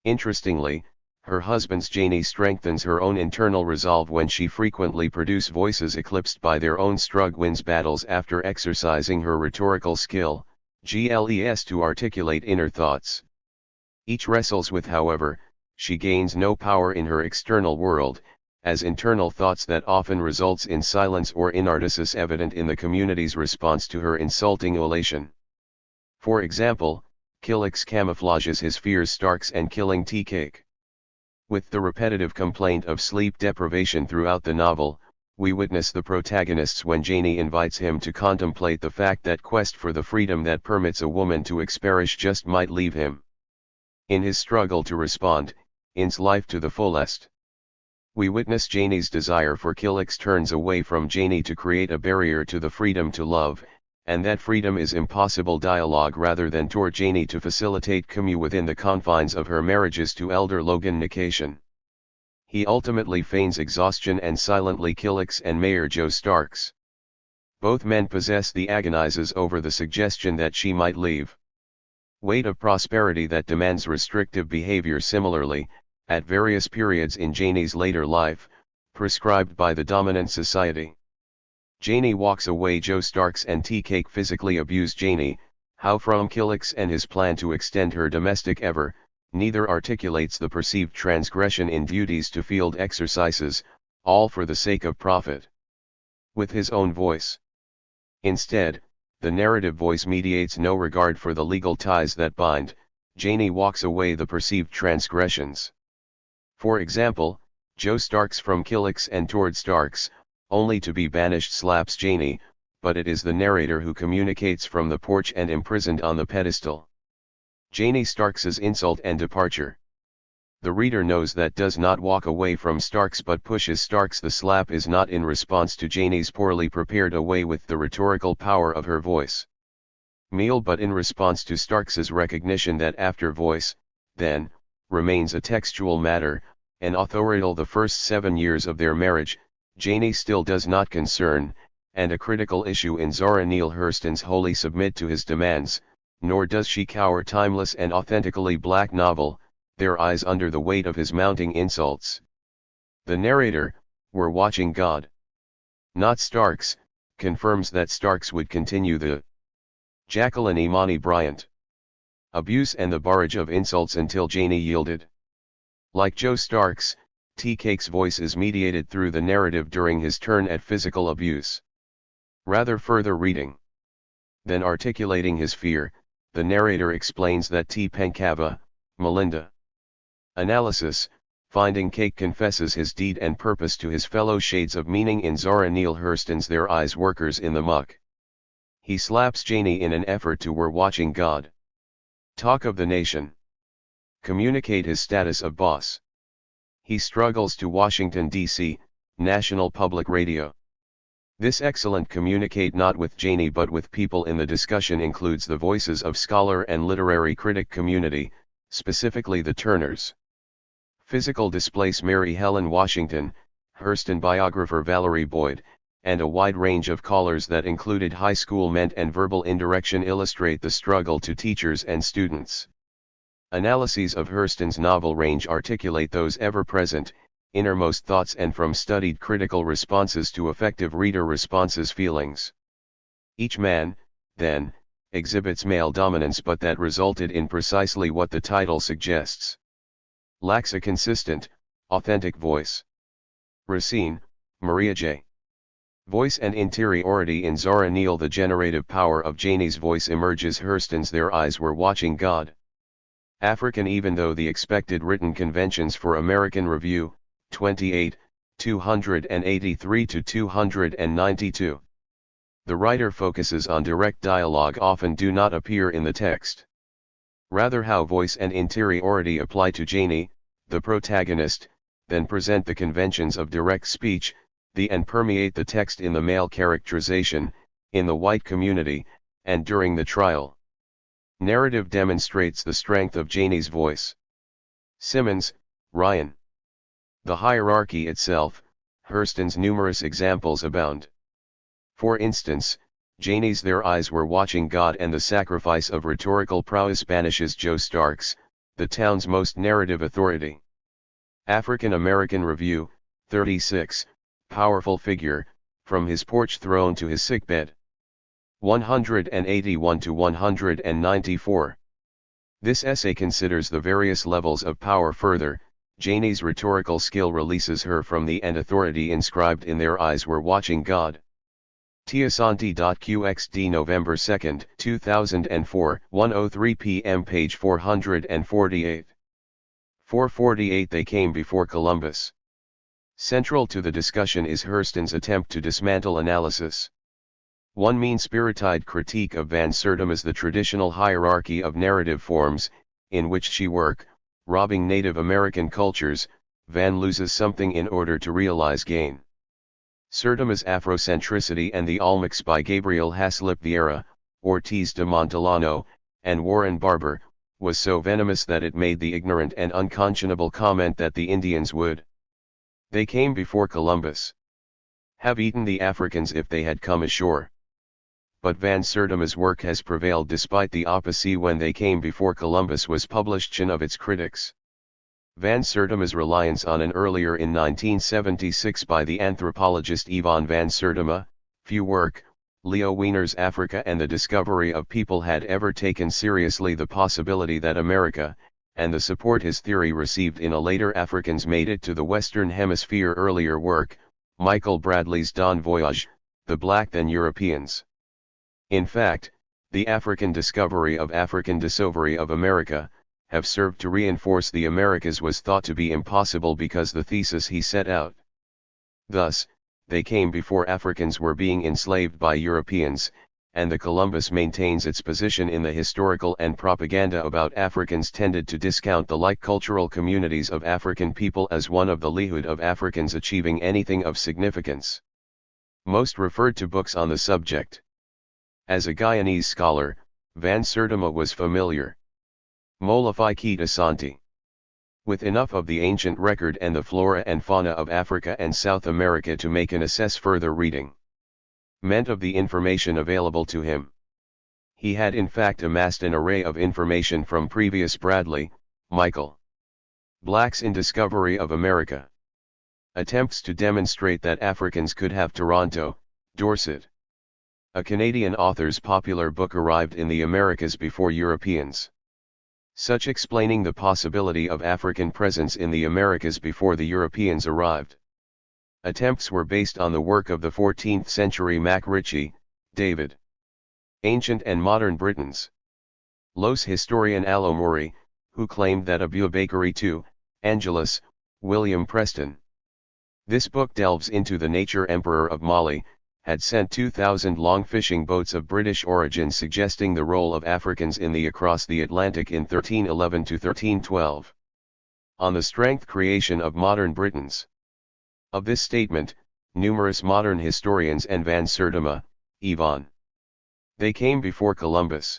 [SPEAKER 1] Interestingly, her husband's Janie strengthens her own internal resolve when she frequently produces voices eclipsed by their own strug wins battles after exercising her rhetorical skill, GLES to articulate inner thoughts. Each wrestles with, however, she gains no power in her external world, as internal thoughts that often results in silence or inartisis evident in the community's response to her insulting elation. For example, Killicks camouflages his fears Starks and killing tea cake. With the repetitive complaint of sleep deprivation throughout the novel, we witness the protagonists when Janie invites him to contemplate the fact that quest for the freedom that permits a woman to experience just might leave him. In his struggle to respond, in's life to the fullest. We witness Janie's desire for Killicks turns away from Janie to create a barrier to the freedom to love, and that freedom is impossible dialogue rather than toward Janie to facilitate commune within the confines of her marriages to elder Logan Nication. He ultimately feigns exhaustion and silently Killicks and Mayor Joe Starks. Both men possess the agonizes over the suggestion that she might leave. Weight of prosperity that demands restrictive behavior similarly, at various periods in Janie's later life, prescribed by the dominant society. Janie walks away. Joe Starks and Tea Cake physically abuse Janie. How from Killicks and his plan to extend her domestic ever, neither articulates the perceived transgression in duties to field exercises, all for the sake of profit. With his own voice. Instead, the narrative voice mediates no regard for the legal ties that bind. Janie walks away the perceived transgressions. For example, Joe Starks from Killicks and toward Starks, only to be banished slaps Janie, but it is the narrator who communicates from the porch and imprisoned on the pedestal. Janie Starks's insult and departure. The reader knows that does not walk away from Starks but pushes Starks. The slap is not in response to Janie's poorly prepared away with the rhetorical power of her voice. Meal but in response to Starks's recognition that after voice, then, remains a textual matter, and authorial the first 7 years of their marriage, Janie still does not concern, and a critical issue in Zora Neale Hurston's wholly submit to his demands, nor does she cower timeless and authentically black novel, their eyes under the weight of his mounting insults. The narrator, we're watching God. Not Starks, confirms that Starks would continue the Jacqueline Imani Bryant abuse and the barrage of insults until Janie yielded. Like Joe Starks, Tea Cake's voice is mediated through the narrative during his turn at physical abuse. Rather further reading. Then articulating his fear, the narrator explains that T. Penkava, Melinda. Analysis, finding Cake confesses his deed and purpose to his fellow shades of meaning in Zora Neale Hurston's Their Eyes Workers in the Muck. He slaps Janie in an effort to we're watching God. Talk of the nation. Communicate his status of boss. He struggles to Washington, D.C., National Public Radio. This excellent communicate not with Janie but with people in the discussion includes the voices of scholar and literary critic community, specifically the Turners. Physical displace Mary Helen Washington, Hurston biographer Valerie Boyd, and a wide range of callers that included high school ment and verbal indirection illustrate the struggle to teachers and students. Analyses of Hurston's novel range articulate those ever-present, innermost thoughts and from studied critical responses to effective reader responses feelings. Each man, then, exhibits male dominance, but that resulted in precisely what the title suggests. Lacks a consistent, authentic voice. Racine, Maria J. Voice and interiority. In Zara Neale, the generative power of Janie's voice emerges. Hurston's Their Eyes Were Watching God. African. Even though the expected written conventions for American Review, 28, 283-292. The writer focuses on direct dialogue often do not appear in the text. Rather how voice and interiority apply to Janie, the protagonist, then present the conventions of direct speech, and permeate the text in the male characterization, in the white community, and during the trial. Narrative demonstrates the strength of Janie's voice. Simmons, Ryan. The hierarchy itself. Hurston's numerous examples abound. For instance, Janie's Their Eyes Were Watching God and the Sacrifice of Rhetorical Prowess banishes Joe Starks, the town's most narrative authority. African American Review, 36, powerful figure, from his porch throne to his sickbed. 181-194. This essay considers the various levels of power further. Janie's rhetorical skill releases her from the and authority inscribed in Their Eyes Were Watching God. Tiasanti.qxd November 2, 2004, 1:03 p.m. page 448. 448 They Came Before Columbus. Central to the discussion is Hurston's attempt to dismantle analysis. One mean-spirited critique of Van Sertima's The Traditional Hierarchy of Narrative Forms, in which she work, robbing Native American cultures, Van loses something in order to realize gain. Sertima's Afrocentricity and the Olmecs by Gabriel Haslip Vieira, Ortiz de Montellano, and Warren Barber, was so venomous that it made the ignorant and unconscionable comment that the Indians would. They came before Columbus. Have eaten the Africans if they had come ashore. But Van Sertima's work has prevailed despite the opposite. When They Came Before Columbus was published of its critics. Van Sertima's reliance on an earlier in 1976 by the anthropologist Yvonne Van Sertima, few work, Leo Wiener's Africa and the Discovery of People had ever taken seriously the possibility that America, and the support his theory received in a later Africans made it to the Western Hemisphere. Earlier work, Michael Bradley's Don Voyage, The Black Than Europeans. In fact, the African discovery of African discovery of America, have served to reinforce the Americas was thought to be impossible because the thesis he set out. Thus, they came before Africans were being enslaved by Europeans, and the Columbus maintains its position in the historical and propaganda about Africans tended to discount the like cultural communities of African people as one of the likelihood of Africans achieving anything of significance. Most referred to books on the subject. As a Guyanese scholar, Van Sertima was familiar. Molofi Kita Santi. With enough of the ancient record and the flora and fauna of Africa and South America to make an assess further reading. Meant of the information available to him. He had in fact amassed an array of information from previous Bradley, Michael. Blacks in Discovery of America. Attempts to demonstrate that Africans could have Toronto, Dorset. A Canadian author's popular book arrived in the Americas before Europeans. Such explaining the possibility of African presence in the Americas before the Europeans arrived. Attempts were based on the work of the 14th century Mac Ritchie, David. Ancient and Modern Britons. Los historian Alomori, who claimed that Abu Bakari II, Angelus, William Preston. This book delves into the nature Emperor of Mali, had sent 2,000 long fishing boats of British origin suggesting the role of Africans in the across the Atlantic in 1311 to 1312. On the strength creation of modern Britons. Of this statement, numerous modern historians and Van Sertima, Yvonne. They came before Columbus.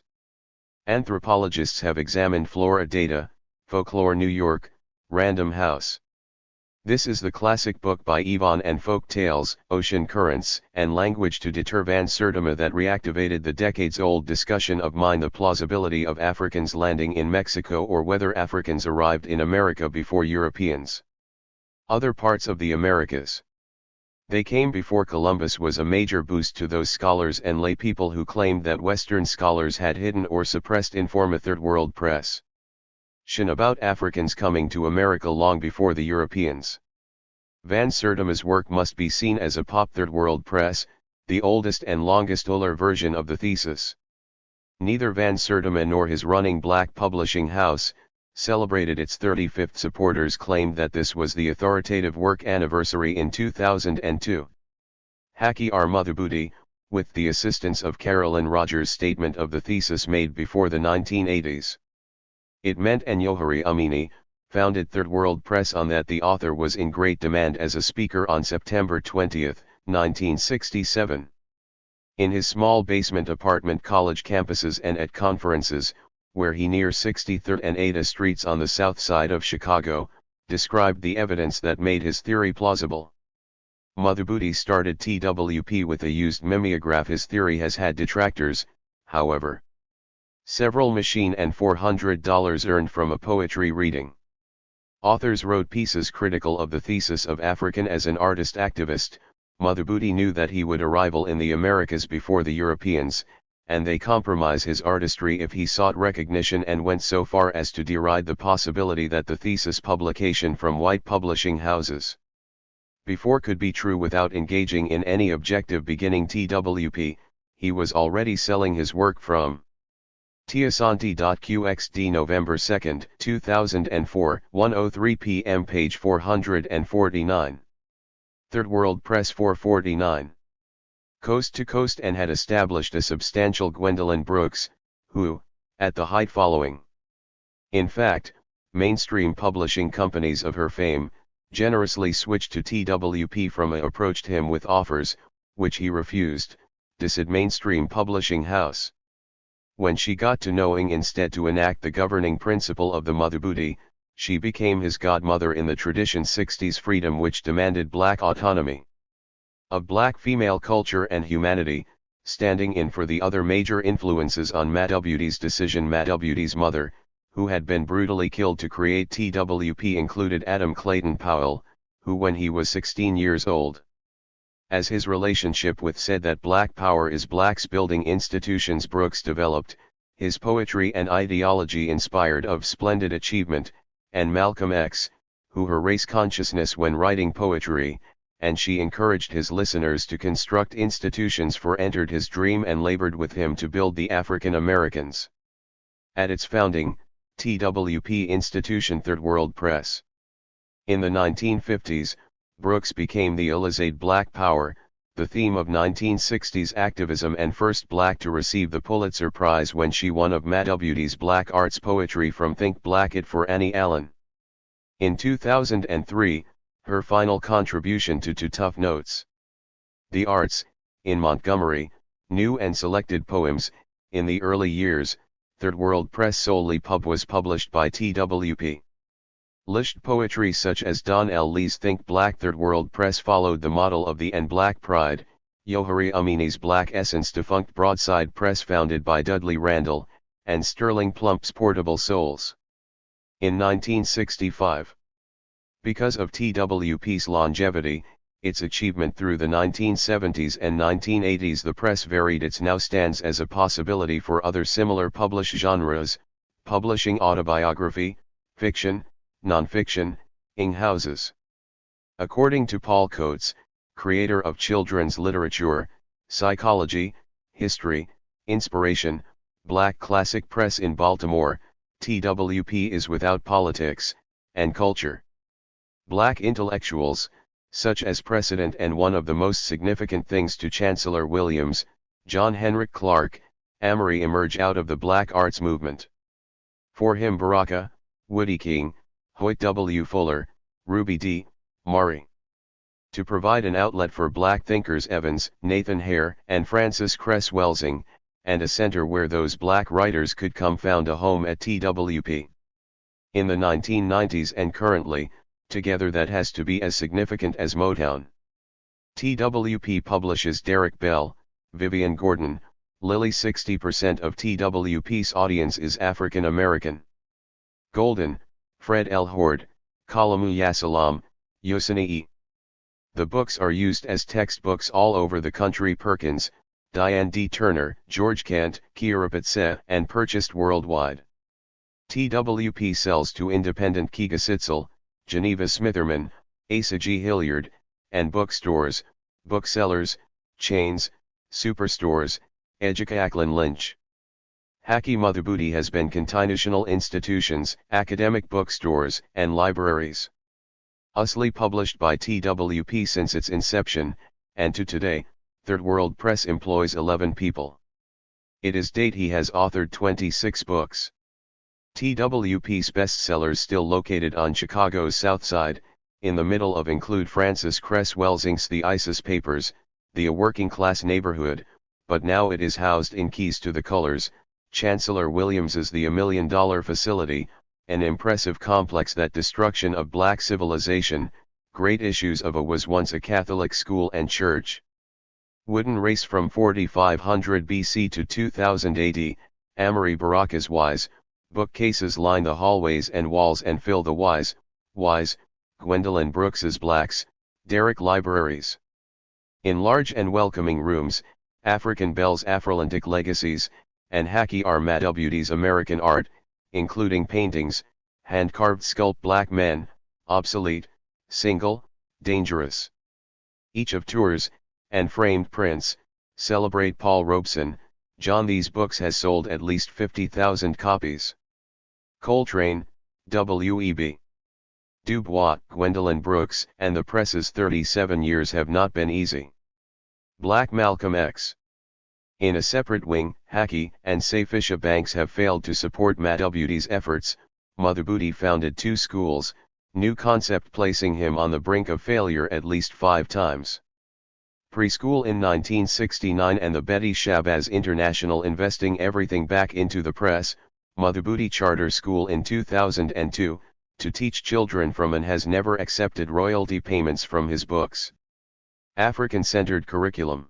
[SPEAKER 1] Anthropologists have examined flora data, Folklore New York, Random House. This is the classic book by Yvonne and Folk Tales, Ocean Currents, and Language to Deter Van Sertima that reactivated the decades-old discussion of the plausibility of Africans landing in Mexico or whether Africans arrived in America before Europeans. Other parts of the Americas. They came before Columbus was a major boost to those scholars and lay people who claimed that Western scholars had hidden or suppressed informa third world press. About Africans coming to America long before the Europeans. Van Sertima's work must be seen as a pop third world press, the oldest and longest older version of the thesis. Neither Van Sertima nor his running black publishing house celebrated its 35th. Supporters claimed that this was the authoritative work anniversary in 2002. Haki R. Muthubuti, with the assistance of Carolyn Rogers' statement of the thesis made before the 1980s. It meant and Yohari Amini, founded Third World Press on that the author was in great demand as a speaker on September 20, 1967. In his small basement apartment college campuses and at conferences, where he near 63rd and Ada streets on the south side of Chicago, described the evidence that made his theory plausible. Muthubuti started TWP with a used mimeograph. His theory has had detractors, however. Several machine and $400 earned from a poetry reading. Authors wrote pieces critical of the thesis of African as an artist activist. Muthubuti knew that he would arrival in the Americas before the Europeans, and they compromise his artistry if he sought recognition and went so far as to deride the possibility that the thesis publication from white publishing houses before could be true without engaging in any objective beginning TWP. He was already selling his work from Tiasanti.qxd November 2, 2004, 1:03 p.m. page 449. Third World Press 449. Coast to coast and had established a substantial Gwendolyn Brooks, who, at the height following. In fact, mainstream publishing companies of her fame, generously switched to TWP from approached him with offers, which he refused, dissed mainstream publishing house. When she got to knowing instead to enact the governing principle of the Muthubuti, she became his godmother in the tradition 60s freedom which demanded black autonomy. Of black female culture and humanity, standing in for the other major influences on Mutubuti's decision. Mutubuti's mother, who had been brutally killed to create TWP, included Adam Clayton Powell, who when he was 16 years old, as his relationship with said that black power is blacks building institutions. Brooks developed, his poetry and ideology inspired of splendid achievement, and Malcolm X, who her race consciousness when writing poetry, and she encouraged his listeners to construct institutions for entered his dream and labored with him to build the African Americans. At its founding, TWP institution Third World Press. In the 1950s, Brooks became the Elizade Black Power, the theme of 1960s activism and first black to receive the Pulitzer Prize when she won of Mutubuti's Black Arts Poetry from Think Black It for Annie Allen. In 2003, her final contribution to Two Tough Notes. The Arts, in Montgomery, New and Selected Poems. In the early years, Third World Press solely pub was published by TWP. Lished poetry such as Don L. Lee's Think Black. Third World Press followed the model of the and Black Pride, Yohari Amini's Black Essence defunct Broadside Press founded by Dudley Randall, and Sterling Plump's Portable Souls. In 1965. Because of TWP's longevity, its achievement through the 1970s and 1980s, the press varied its now stands as a possibility for other similar published genres, publishing autobiography, fiction, non-fiction, ing houses. According to Paul Coates, creator of children's literature, psychology, history, inspiration, Black Classic Press in Baltimore, TWP is without politics and culture. Black intellectuals, such as President and one of the most significant things to Chancellor Williams, John Henrik Clarke, Amory, emerge out of the Black arts movement. For him Baraka, Woody King, Hoyt W. Fuller, Ruby D. Murray. To provide an outlet for black thinkers Evans, Nathan Hare, and Francis Cress Welsing, and a center where those black writers could come found a home at TWP. In the 1990s and currently, together that has to be as significant as Motown. TWP publishes Derek Bell, Vivian Gordon, Lily. 60% of TWP's audience is African American. Golden, Fred L. Horde, Kalamu Yasalam, Yosemite. The books are used as textbooks all over the country. Perkins, Diane D. Turner, George Kent, Kierapatse, and purchased worldwide. TWP sells to independent Kigasitzel, Geneva Smitherman, Asa G. Hilliard, and bookstores, booksellers, chains, superstores, Ejikaklin Lynch. Haki Madhubuti has been continutional institutions, academic bookstores, and libraries. Usly published by TWP since its inception, and to today, Third World Press employs 11 people. It is date he has authored 26 books. TWP's bestsellers still located on Chicago's South Side, in the middle of include Francis Cresswell's Inks The Isis Papers, a working-class neighborhood, but now it is housed in Keys to the Colors, Chancellor Williams's The $1 Million Facility, an impressive complex that destruction of black civilization, great issues of a was once a Catholic school and church. Wooden race from 4500 BC to 2000 AD, Amory Baraka's Wise, bookcases line the hallways and walls and fill the Wise, Gwendolyn Brooks's Blacks, Derrick Libraries. In large and welcoming rooms, African Bell's Afrolantic legacies, and Haki are Madhubuti's American art, including paintings, hand-carved sculpt black men, obsolete, single, dangerous. Each of tours, and framed prints, celebrate Paul Robeson, John. These books has sold at least 50,000 copies. Coltrane, W.E.B. Dubois, Gwendolyn Brooks, and the press's 37 years have not been easy. Black Malcolm X. In a separate wing, Haki and Safisha Banks have failed to support Madhubuti's efforts. Madhubuti founded 2 schools, new concept placing him on the brink of failure at least 5 times. Preschool in 1969 and the Betty Shabazz International investing everything back into the press, Madhubuti Charter School in 2002, to teach children from and has never accepted royalty payments from his books. African-centered curriculum.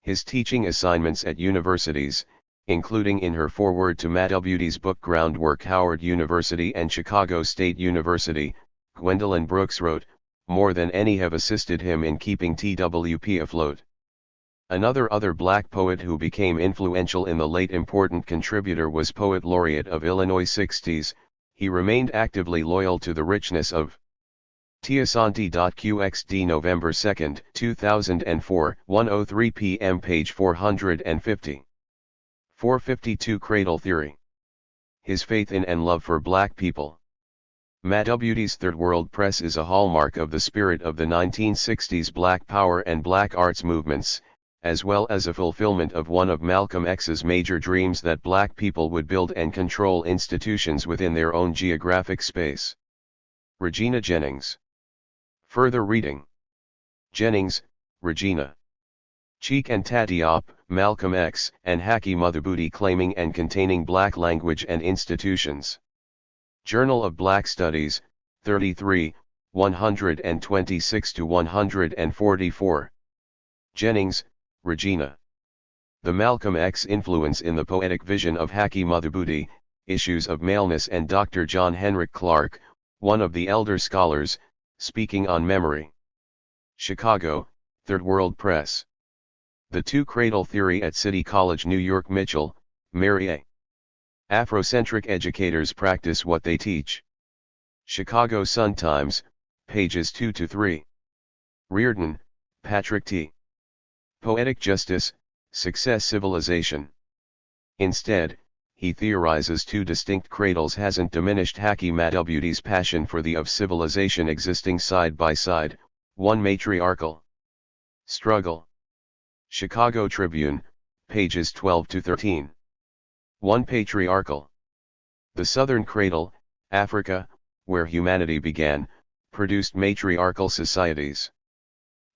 [SPEAKER 1] His teaching assignments at universities, including in her foreword to Madhubuti's book Groundwork, Howard University and Chicago State University, Gwendolyn Brooks wrote, more than any have assisted him in keeping TWP afloat. Other black poet who became influential in the late important contributor was Poet Laureate of Illinois 60s, he remained actively loyal to the richness of Tiasanti.qxd November 2, 2004, 1:03 p.m. page 450. 452 Cradle Theory. His faith in and love for black people. Madhubuti's Third World Press is a hallmark of the spirit of the 1960s Black Power and Black Arts movements, as well as a fulfillment of one of Malcolm X's major dreams that black people would build and control institutions within their own geographic space. Regina Jennings. Further reading. Jennings, Regina. Cheek and Tatiop, Malcolm X, and Haki Madhubuti Claiming and Containing Black Language and Institutions. Journal of Black Studies, 33, 126-144. Jennings, Regina. The Malcolm X Influence in the Poetic Vision of Haki Madhubuti, Issues of Maleness, and Dr. John Henrik Clark, one of the elder scholars, speaking on memory. Chicago, Third World Press. The Two Cradle Theory at City College, New York. Mitchell, Mary A. Afrocentric educators practice what they teach. Chicago Sun-Times, pages 2-3. Reardon, Patrick T. Poetic Justice, Success Civilization. Instead, he theorizes 2 distinct cradles hasn't diminished Haki Madhubuti's passion for the of civilization existing side by side, one matriarchal struggle. Chicago Tribune, pages 12-13. One patriarchal. The southern cradle, Africa, where humanity began, produced matriarchal societies.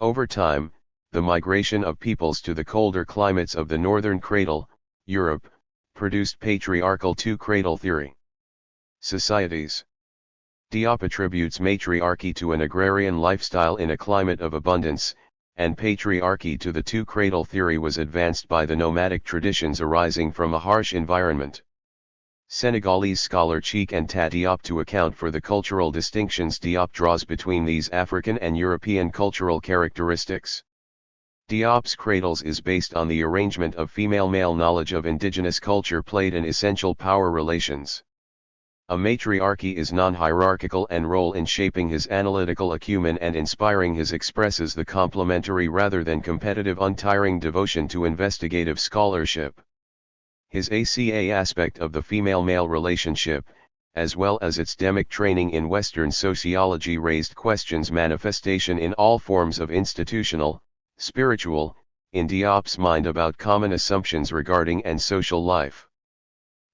[SPEAKER 1] Over time, the migration of peoples to the colder climates of the northern cradle, Europe, produced patriarchal two-cradle theory. Societies. Diop attributes matriarchy to an agrarian lifestyle in a climate of abundance, and patriarchy to the two-cradle theory was advanced by the nomadic traditions arising from a harsh environment. Senegalese scholar Cheikh Anta Diop to account for the cultural distinctions Diop draws between these African and European cultural characteristics. Diop's cradles is based on the arrangement of female-male knowledge of indigenous culture played in essential power relations. A matriarchy is non-hierarchical and role in shaping his analytical acumen and inspiring his expresses the complementary rather than competitive untiring devotion to investigative scholarship. His ACA aspect of the female-male relationship, as well as its demic training in Western sociology raised questions manifestation in all forms of institutional, spiritual, in Diop's mind about common assumptions regarding and social life.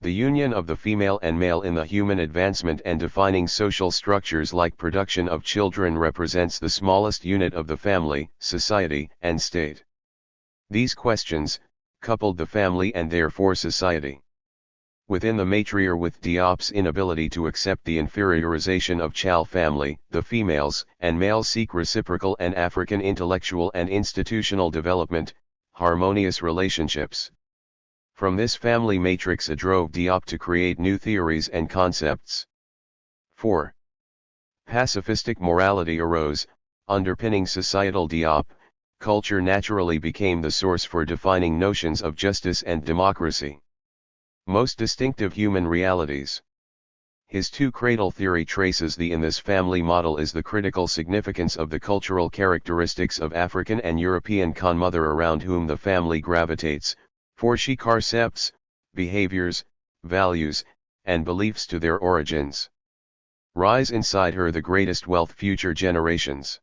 [SPEAKER 1] The union of the female and male in the human advancement and defining social structures like production of children represents the smallest unit of the family, society, and state. These questions, coupled the family and therefore society. Within the matriarch with Diop's inability to accept the inferiorization of Chal family, the females and males seek reciprocal and African intellectual and institutional development, harmonious relationships. From this family matrix drove Diop to create new theories and concepts. 4. Pacifistic morality arose, underpinning societal Diop, culture naturally became the source for defining notions of justice and democracy. Most distinctive human realities. His two-cradle theory traces in this family model is the critical significance of the cultural characteristics of African and European conmother around whom the family gravitates, for she concepts, behaviors, values, and beliefs to their origins. Rise inside her the greatest wealth future generations.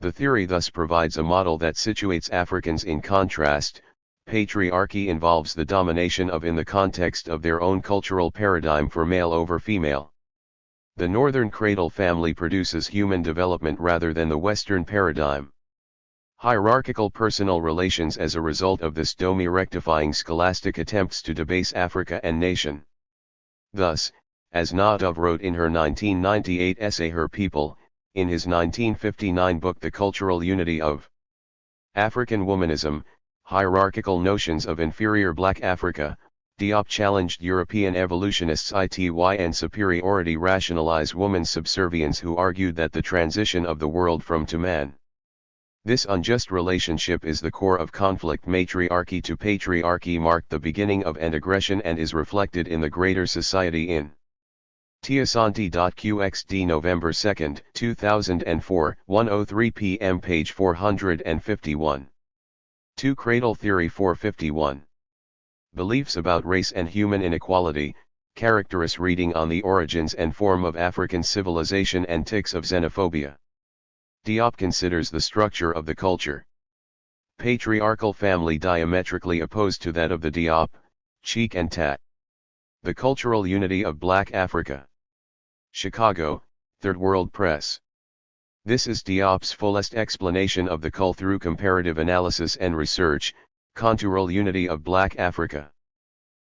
[SPEAKER 1] The theory thus provides a model that situates Africans in contrast. Patriarchy involves the domination of in the context of their own cultural paradigm for male over female. The northern cradle family produces human development rather than the Western paradigm. Hierarchical personal relations as a result of this rectifying scholastic attempts to debase Africa and nation. Thus, as Nadov wrote in her 1998 essay Her People, in his 1959 book The Cultural Unity of African Womanism, Hierarchical Notions of Inferior Black Africa, Diop challenged European evolutionists ity and superiority rationalize woman's subservience who argued that the transition of the world from to man. This unjust relationship is the core of conflict. Matriarchy to patriarchy marked the beginning of an aggression and is reflected in the greater society in Tiasanti.qxd November 2, 2004, 1:03 p.m. page 451. Two-Cradle Theory 451. Beliefs about race and human inequality, characteristic reading on the origins and form of African civilization and ticks of xenophobia. Diop considers the structure of the culture. Patriarchal family diametrically opposed to that of the Diop, Cheikh and Tat. The Cultural Unity of Black Africa. Chicago, Third World Press. This is Diop's fullest explanation of the cul through comparative analysis and research, Contoural Unity of Black Africa.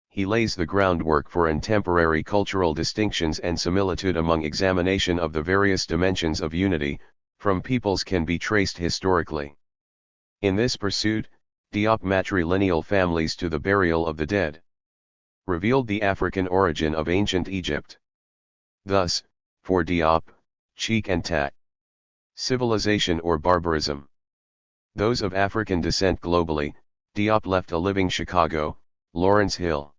[SPEAKER 1] He lays the groundwork for contemporary cultural distinctions and similitude among examination of the various dimensions of unity, from peoples can be traced historically. In this pursuit, Diop matrilineal families to the burial of the dead. Revealed the African origin of ancient Egypt. Thus, for Diop, Cheikh and Tat. Civilization or barbarism. Those of African descent globally, Diop left a living Chicago, Lawrence Hill.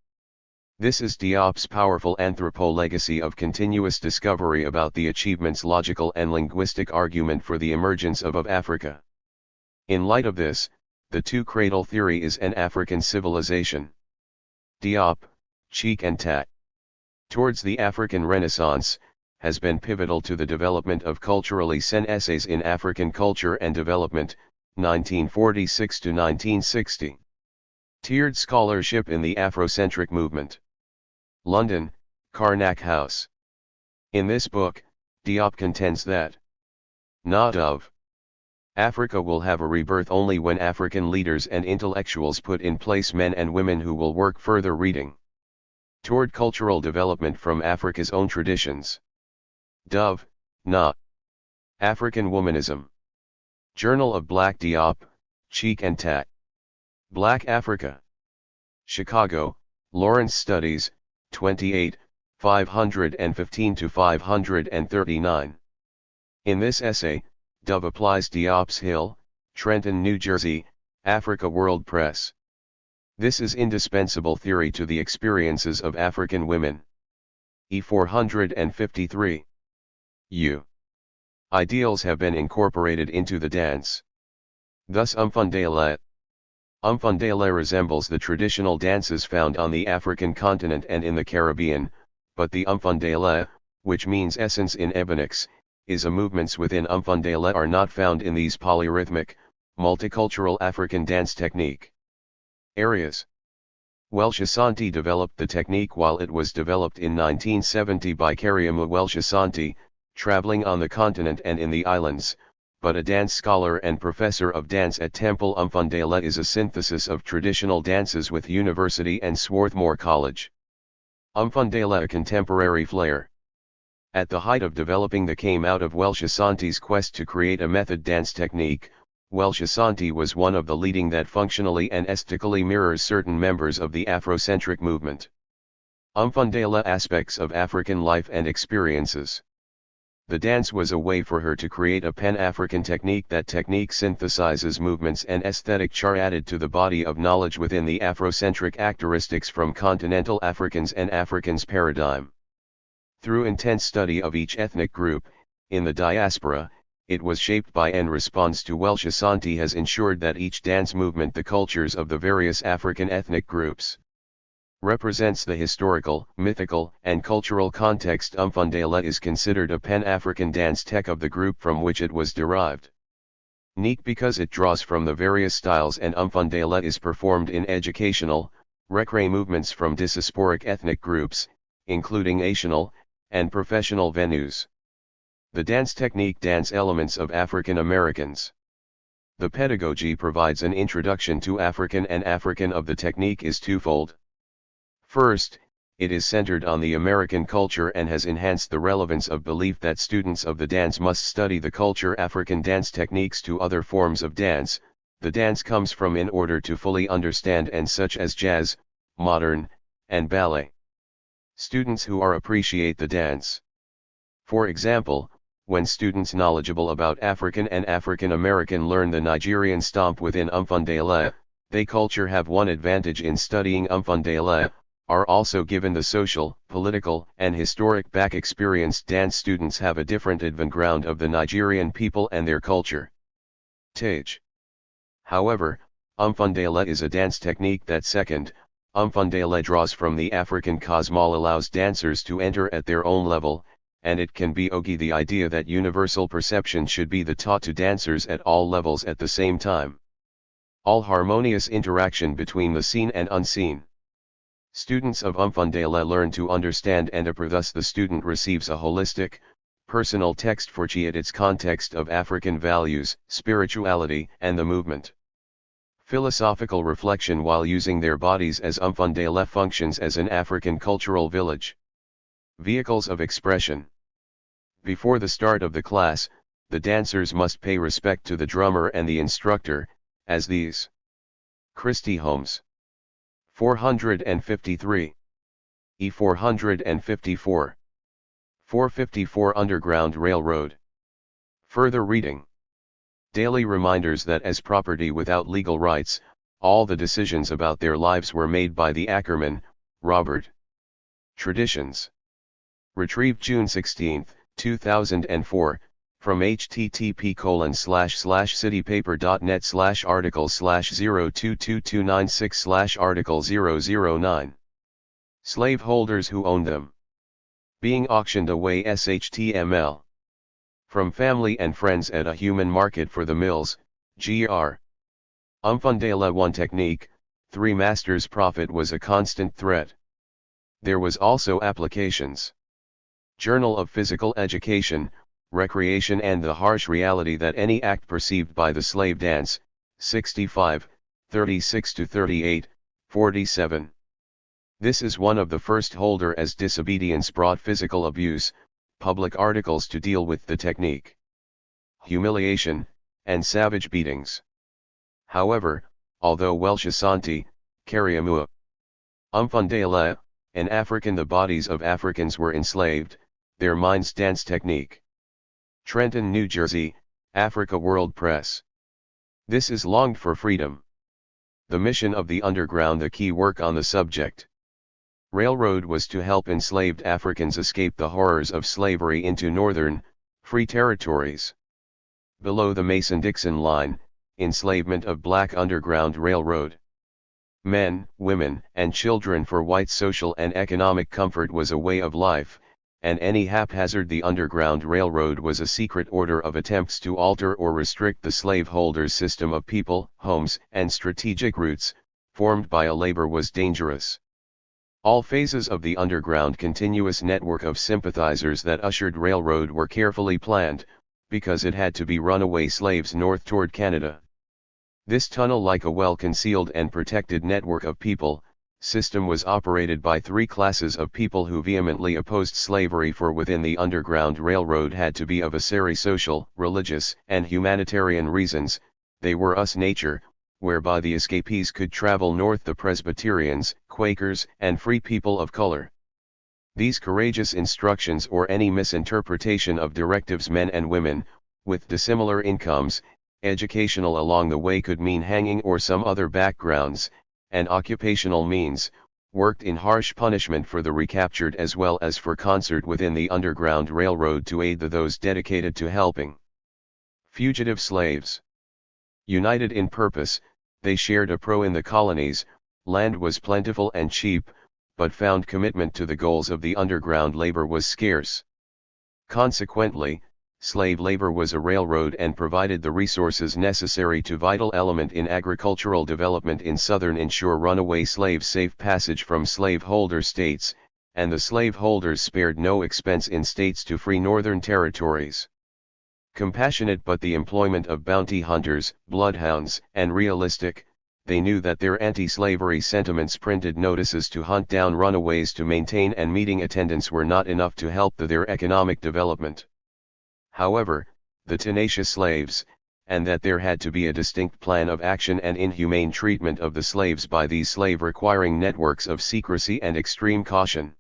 [SPEAKER 1] This is Diop's powerful anthropo-legacy of continuous discovery about the achievements logical and linguistic argument for the emergence of Africa. In light of this, the two-cradle theory is an African civilization. Diop, Cheikh and Tat. Towards the African Renaissance, has been pivotal to the development of culturally sen essays in African culture and development, 1946 to 1960. Tiered scholarship in the Afrocentric movement. London, Carnac House. In this book, Diop contends that not of Africa will have a rebirth only when African leaders and intellectuals put in place men and women who will work further reading toward cultural development from Africa's own traditions. Dove, Na. African Womanism. Journal of Black Diop, Cheek and Tat. Black Africa. Chicago, Lawrence Studies, 28, 515-539. In this essay, Dove applies Diop's Hill, Trenton, New Jersey, Africa World Press. This is indispensable theory to the experiences of African women. E453. U. Ideals have been incorporated into the dance. Thus Umfundela. Umfundela resembles the traditional dances found on the African continent and in the Caribbean, but the Umfundela, which means essence in Ebonics, is a movements within Umfundela are not found in these polyrhythmic, multicultural African dance technique. Areas. Welsh Asante developed the technique while it was developed in 1970 by Kariama Welsh Asante, traveling on the continent and in the islands, but a dance scholar and professor of dance at Temple Umfundela is a synthesis of traditional dances with University and Swarthmore College. Umfundela a contemporary flair. At the height of developing the came out of Welsh Asante's quest to create a method dance technique, Welsh Asante was one of the leading that functionally and aesthetically mirrors certain members of the Afrocentric movement. Umfundela aspects of African life and experiences. The dance was a way for her to create a Pan-African technique. That technique synthesizes movements and aesthetic char added to the body of knowledge within the Afrocentric characteristics from continental Africans and Africans paradigm. Through intense study of each ethnic group, in the diaspora, it was shaped by and response to Welsh Asante has ensured that each dance movement the cultures of the various African ethnic groups represents the historical, mythical, and cultural context. Umfundela is considered a Pan-African dance tech of the group from which it was derived. Unique because it draws from the various styles, and Umfundela is performed in educational, recre movements from diasporic ethnic groups, including national and professional venues. The dance technique dance elements of African Americans. The pedagogy provides an introduction to African and African of the technique is twofold. First, it is centered on the American culture and has enhanced the relevance of belief that students of the dance must study the culture African dance techniques to other forms of dance, the dance comes from in order to fully understand, and such as jazz, modern, and ballet. Students who are appreciate the dance. For example, when students knowledgeable about African and African American learn the Nigerian stomp within Umfundela, they culture have one advantage in studying Umfundela, are also given the social, political, and historic back experience. Dance students have a different advantage of the Nigerian people and their culture. Tage. However, Umfundela is a dance technique that second, Umfundela draws from the African cosmol, allows dancers to enter at their own level, and it can be ogi the idea that universal perception should be the taught to dancers at all levels at the same time. All harmonious interaction between the seen and unseen. Students of Umfundela learn to understand and approve, thus the student receives a holistic, personal text for its context of African values, spirituality, and the movement. Philosophical reflection while using their bodies, as Umfundela functions as an African cultural village. Vehicles of expression. Before the start of the class, the dancers must pay respect to the drummer and the instructor, as these. Christie Holmes. 453. E454. 454 Underground Railroad. Further reading. Daily reminders that as property without legal rights, all the decisions about their lives were made by the Ackerman, Robert. Traditions. Retrieved June 16, 2004, from http://citypaper.net/article/022296/article009. Slaveholders who owned them. Being auctioned away. HTML. From Family and Friends at a Human Market for the Mills, Gr. Umfundela 1 Technique, 3 Masters. Profit was a constant threat. There was also applications. Journal of Physical Education, Recreation and the Harsh Reality that Any Act Perceived by the Slave Dance, 65, 36-38, 47. This is one of the first holder as disobedience brought physical abuse, public articles to deal with the technique, humiliation, and savage beatings. However, although Welsh Asante, Kariamua, Umfundala, and African the bodies of Africans were enslaved, their minds dance technique. Trenton, New Jersey, Africa World Press. This is longed for freedom. The mission of the underground. The key work on the subject. Railroad was to help enslaved Africans escape the horrors of slavery into northern, free territories. Below the Mason-Dixon line, enslavement of black Underground Railroad. Men, women, and children for white social and economic comfort was a way of life, and any haphazard the Underground Railroad was a secret order of attempts to alter or restrict the slaveholders' system of people, homes, and strategic routes, formed by a labor was dangerous. All phases of the underground continuous network of sympathizers that ushered railroad were carefully planned, because it had to be runaway slaves north toward Canada. This tunnel, like a well-concealed and protected network of people, system was operated by three classes of people who vehemently opposed slavery, for within the Underground Railroad had to be of a very social, religious, and humanitarian reasons. They were us nature, whereby the escapees could travel north, the Presbyterians, Quakers, and free people of color. These courageous instructions or any misinterpretation of directives, men and women, with dissimilar incomes, educational along the way, could mean hanging or some other backgrounds, and occupational means, worked in harsh punishment for the recaptured as well as for concert within the Underground Railroad to aid those dedicated to helping fugitive slaves. United in purpose, they shared a pro in the colonies. Land was plentiful and cheap, but found commitment to the goals of the underground labor was scarce. Consequently, slave labor was a railroad and provided the resources necessary to vital element in agricultural development in southern, ensure runaway slaves safe passage from slaveholder states, and the slaveholders spared no expense in states to free northern territories. Compassionate but the employment of bounty hunters, bloodhounds, and realistic, they knew that their anti-slavery sentiments, printed notices to hunt down runaways to maintain and meeting attendance, were not enough to help their economic development. However, the tenacious slaves, and that there had to be a distinct plan of action and inhumane treatment of the slaves by these slave-requiring networks of secrecy and extreme caution.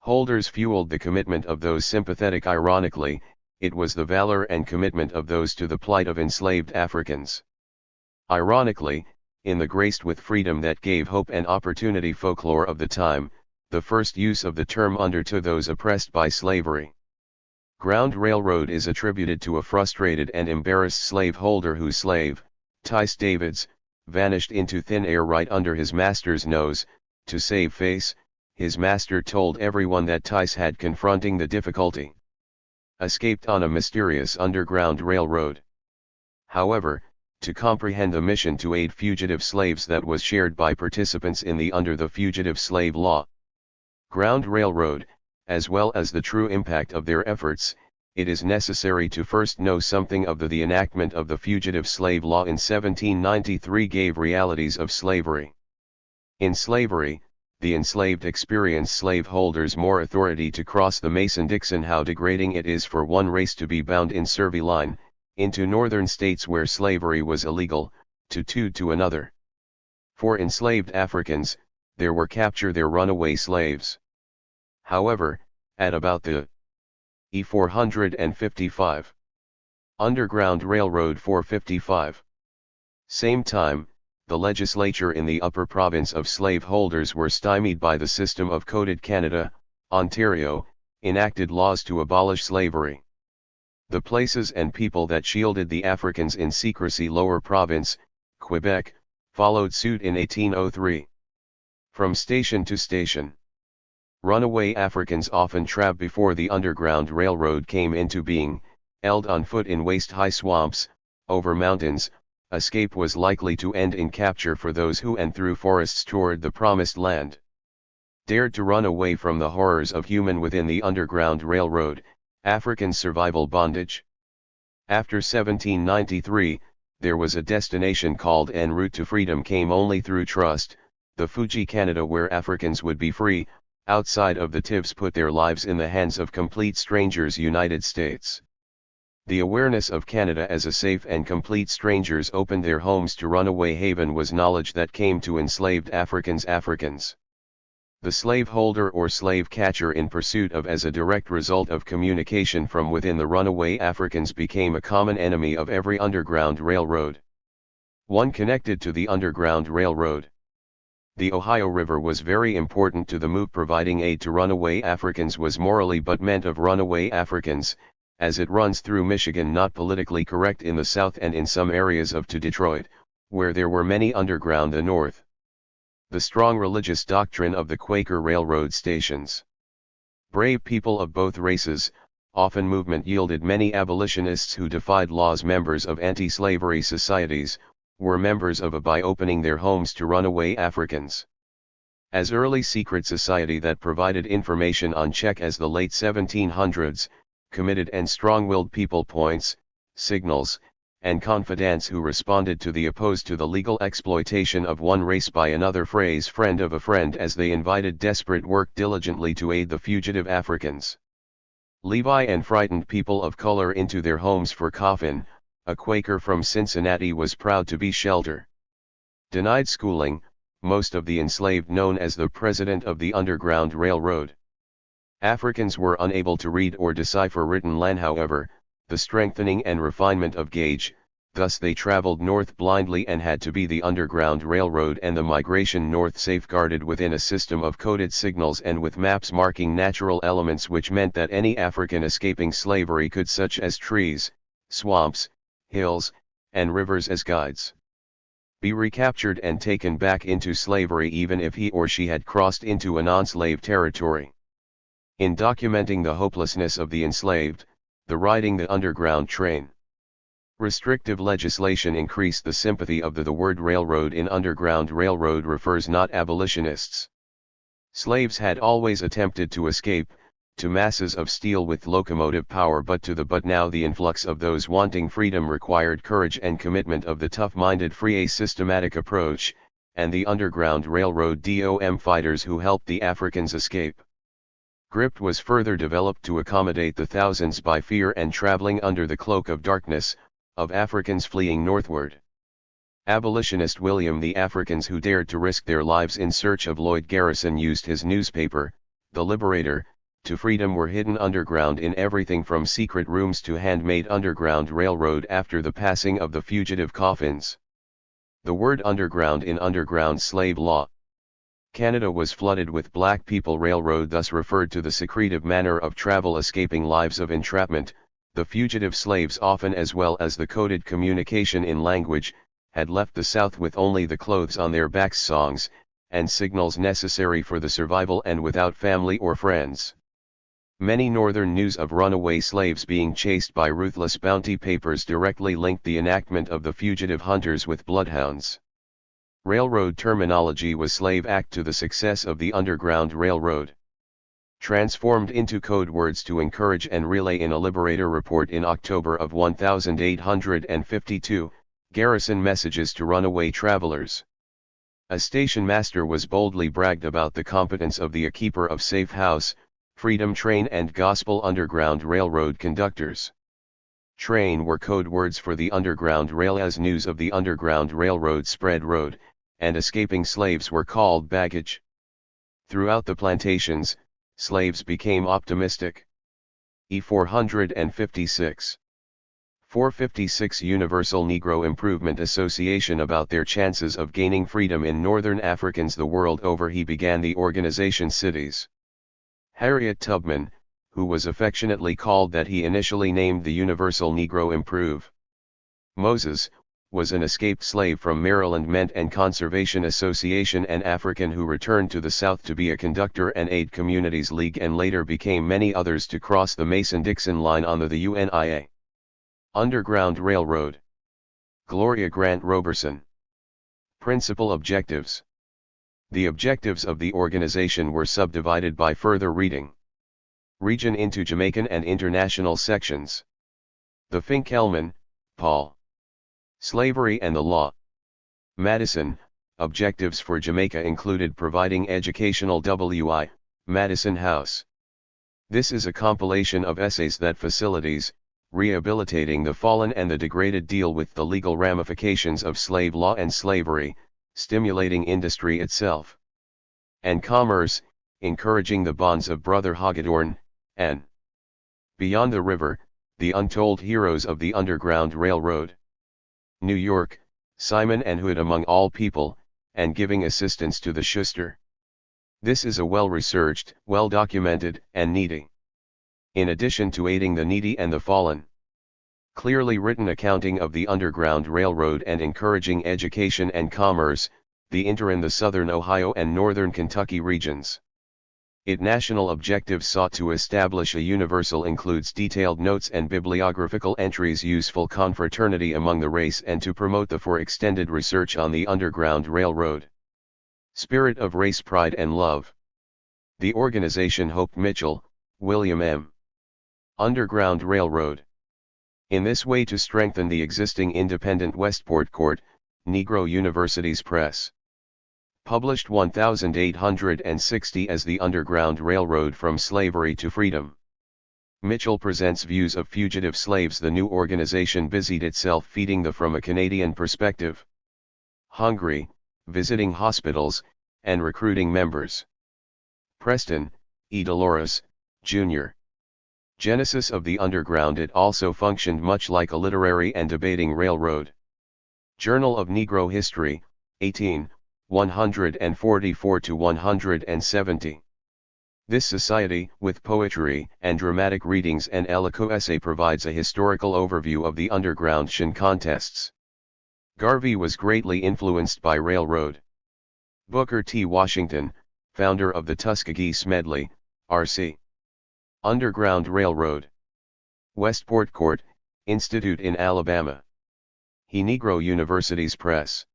[SPEAKER 1] Holders fueled the commitment of those sympathetic. Ironically, it was the valor and commitment of those to the plight of enslaved Africans. Ironically, in the graced with freedom that gave hope and opportunity folklore of the time, the first use of the term under to those oppressed by slavery. Ground Railroad is attributed to a frustrated and embarrassed slaveholder whose slave, Tice Davids, vanished into thin air right under his master's nose. To save face, his master told everyone that Tice had, confronting the difficulty, escaped on a mysterious underground railroad. However, to comprehend the mission to aid fugitive slaves that was shared by participants in the under the Fugitive Slave Law, Ground Railroad, as well as the true impact of their efforts, it is necessary to first know something of the enactment of the Fugitive Slave Law in 1793 gave realities of slavery. In slavery, the enslaved experience slaveholders more authority to cross the Mason-Dixon. How degrading it is for one race to be bound in serviline, into northern states where slavery was illegal, to another. For enslaved Africans, there were capture their runaway slaves. However, at about the E455, Underground Railroad 455, same time, the legislature in the upper province of slaveholders were stymied by the system of coded Canada, Ontario, enacted laws to abolish slavery. The places and people that shielded the Africans in secrecy, lower province, Quebec, followed suit in 1803. From station to station, runaway Africans often trapped before the Underground Railroad came into being, held on foot in waist-high swamps, over mountains. Escape was likely to end in capture for those who and through forests toward the promised land dared to run away from the horrors of human within the Underground Railroad, African survival bondage. After 1793, there was a destination called en route to freedom came only through trust, the Fuji Canada, where Africans would be free, outside of the TIVs put their lives in the hands of complete strangers. United States. The awareness of Canada as a safe and complete strangers opened their homes to runaway haven was knowledge that came to enslaved Africans. The slaveholder or slave catcher in pursuit of as a direct result of communication from within the runaway Africans became a common enemy of every Underground Railroad. One connected to the Underground Railroad. The Ohio River was very important to the move. Providing aid to runaway Africans was morally but meant of runaway Africans, as it runs through Michigan, not politically correct in the South and in some areas of to Detroit, where there were many underground the North. The strong religious doctrine of the Quaker railroad stations. Brave people of both races, often movement yielded many abolitionists who defied laws. Members of anti-slavery societies, were members of a by opening their homes to runaway Africans. As early secret society that provided information on check as the late 1700s, committed and strong-willed people points, signals, and confidants who responded to the opposed to the legal exploitation of one race by another. Phrase friend of a friend, as they invited desperate work diligently to aid the fugitive Africans. Levi and frightened people of color into their homes for coffin. A Quaker from Cincinnati was proud to be shelter. Denied schooling, most of the enslaved known as the president of the Underground Railroad. Africans were unable to read or decipher written land. However, the strengthening and refinement of gauge, thus they traveled north blindly and had to be the Underground Railroad and the migration north safeguarded within a system of coded signals and with maps marking natural elements, which meant that any African escaping slavery could, such as trees, swamps, hills, and rivers as guides, be recaptured and taken back into slavery even if he or she had crossed into a non-slave territory. In documenting the hopelessness of the enslaved, the riding the underground train. Restrictive legislation increased the sympathy of the word railroad in Underground Railroad refers not abolitionists. Slaves had always attempted to escape, to masses of steel with locomotive power, but now the influx of those wanting freedom required courage and commitment of the tough-minded free, a systematic approach, and the Underground Railroad DOM fighters who helped the Africans escape. GRIP was further developed to accommodate the thousands by fear and traveling under the cloak of darkness, of Africans fleeing northward. Abolitionist William the Africans who dared to risk their lives in search of Lloyd Garrison used his newspaper, The Liberator, to freedom were hidden underground in everything from secret rooms to handmade Underground Railroad after the passing of the fugitive coffins. The word underground in underground slave law. Canada was flooded with black people. Railroad thus referred to the secretive manner of travel escaping lives of entrapment. The fugitive slaves often, as well as the coded communication in language, had left the South with only the clothes on their backs, songs, and signals necessary for the survival, and without family or friends. Many northern news of runaway slaves being chased by ruthless bounty papers directly linked the enactment of the fugitive hunters with bloodhounds. Railroad terminology was Slave Act to the success of the Underground Railroad. Transformed into code words to encourage and relay in a Liberator report in October of 1852, garrison messages to runaway travelers. A station master was boldly bragged about the competence of the keeper of Safe House, Freedom Train and Gospel Underground Railroad conductors. Train were code words for the Underground Rail. As news of the Underground Railroad spread, road, and escaping slaves were called baggage. Throughout the plantations, slaves became optimistic. E456. 456 Universal Negro Improvement Association about their chances of gaining freedom in Northern Africans the world over. He began the organization Cities. Harriet Tubman, who was affectionately called that he initially named the Universal Negro Improve. Moses, was an escaped slave from Maryland. Ment and Conservation Association, an African who returned to the South to be a conductor and aid Communities League, and later became many others to cross the Mason-Dixon line on the UNIA. Underground Railroad. Gloria Grant Roberson. Principal objectives. The objectives of the organization were subdivided by further reading. Region into Jamaican and international sections. The Fink-Hellman, Paul. Slavery and the Law. Madison, objectives for Jamaica included providing educational Madison House. This is a compilation of essays that facilities, rehabilitating the fallen and the degraded, deal with the legal ramifications of slave law and slavery, stimulating industry itself and commerce, encouraging the bonds of Brother Hagedorn, and Beyond the River, the Untold Heroes of the Underground Railroad. New York, Simon and Hood Among All People, and Giving Assistance to the Schuster. This is a well-researched, well-documented, and needy, in addition to aiding the needy and the fallen, clearly written accounting of the Underground Railroad and encouraging education and commerce, the inter in the southern Ohio and northern Kentucky regions. Its national objectives sought to establish a universal, includes detailed notes and bibliographical entries, useful confraternity among the race, and to promote the for extended research on the Underground Railroad. Spirit of race pride and love. The organization Hope Mitchell, William M. Underground Railroad. In this way to strengthen the existing independent Westport Court, Negro Universities Press. Published 1860 as The Underground Railroad from Slavery to Freedom. Mitchell presents views of fugitive slaves. The new organization busied itself feeding the from a Canadian perspective. Hungry, visiting hospitals, and recruiting members. Preston, E. Dolores, Jr. Genesis of the Underground. It also functioned much like a literary and debating railroad. Journal of Negro History, 144-170. This society, with poetry and dramatic readings and eloquent essay, provides a historical overview of the underground contests. Garvey was greatly influenced by railroad. Booker T. Washington, founder of the Tuskegee Smedley, R.C. Underground Railroad. Westport Court, Institute in Alabama. He Negro Universities Press.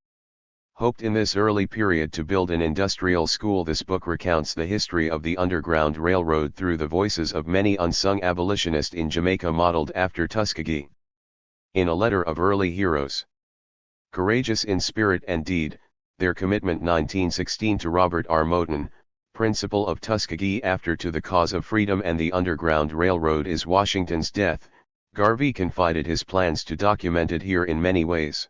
[SPEAKER 1] Hoped in this early period to build an industrial school. This book recounts the history of the Underground Railroad through the voices of many unsung abolitionists in Jamaica, modeled after Tuskegee. In a letter of early heroes, courageous in spirit and deed, their commitment 1916 to Robert R. Moton, principal of Tuskegee, after to the cause of freedom and the Underground Railroad is Washington's death. Garvey confided his plans to document it here in many ways.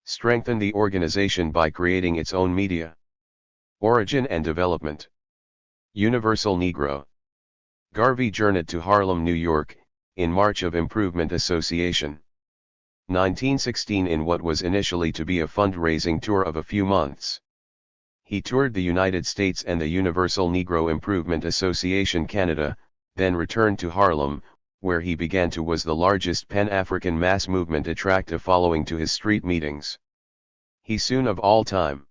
[SPEAKER 1] Strengthen the organization by creating its own media. Origin and development. Universal Negro. Garvey journeyed to Harlem, New York, in March of Improvement Association. 1916 in what was initially to be a fundraising tour of a few months. He toured the United States and the Universal Negro Improvement Association Canada, then returned to Harlem, where he began to was the largest Pan-African mass movement attractive following to his street meetings. He soon of all time.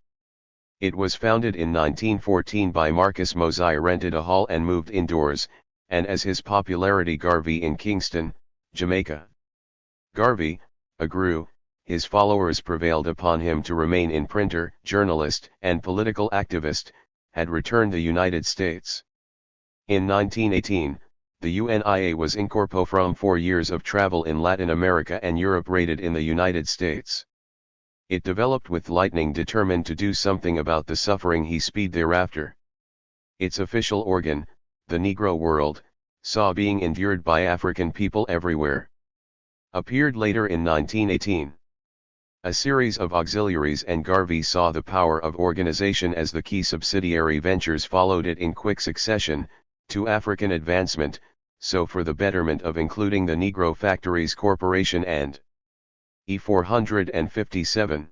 [SPEAKER 1] It was founded in 1914 by Marcus Mosiah, rented a hall and moved indoors, and as his popularity Garvey in Kingston, Jamaica. Garvey, grew, his followers prevailed upon him to remain in printer, journalist, and political activist, had returned the United States. In 1918, the UNIA was incorporated from 4 years of travel in Latin America and Europe, raided in the United States. It developed with lightning, determined to do something about the suffering he sped thereafter. Its official organ, the Negro World, saw being endured by African people everywhere. Appeared later in 1918. A series of auxiliaries, and Garvey saw the power of organization as the key. Subsidiary ventures followed it in quick succession, to African advancement, so for the betterment of including the Negro Factories Corporation and E 457.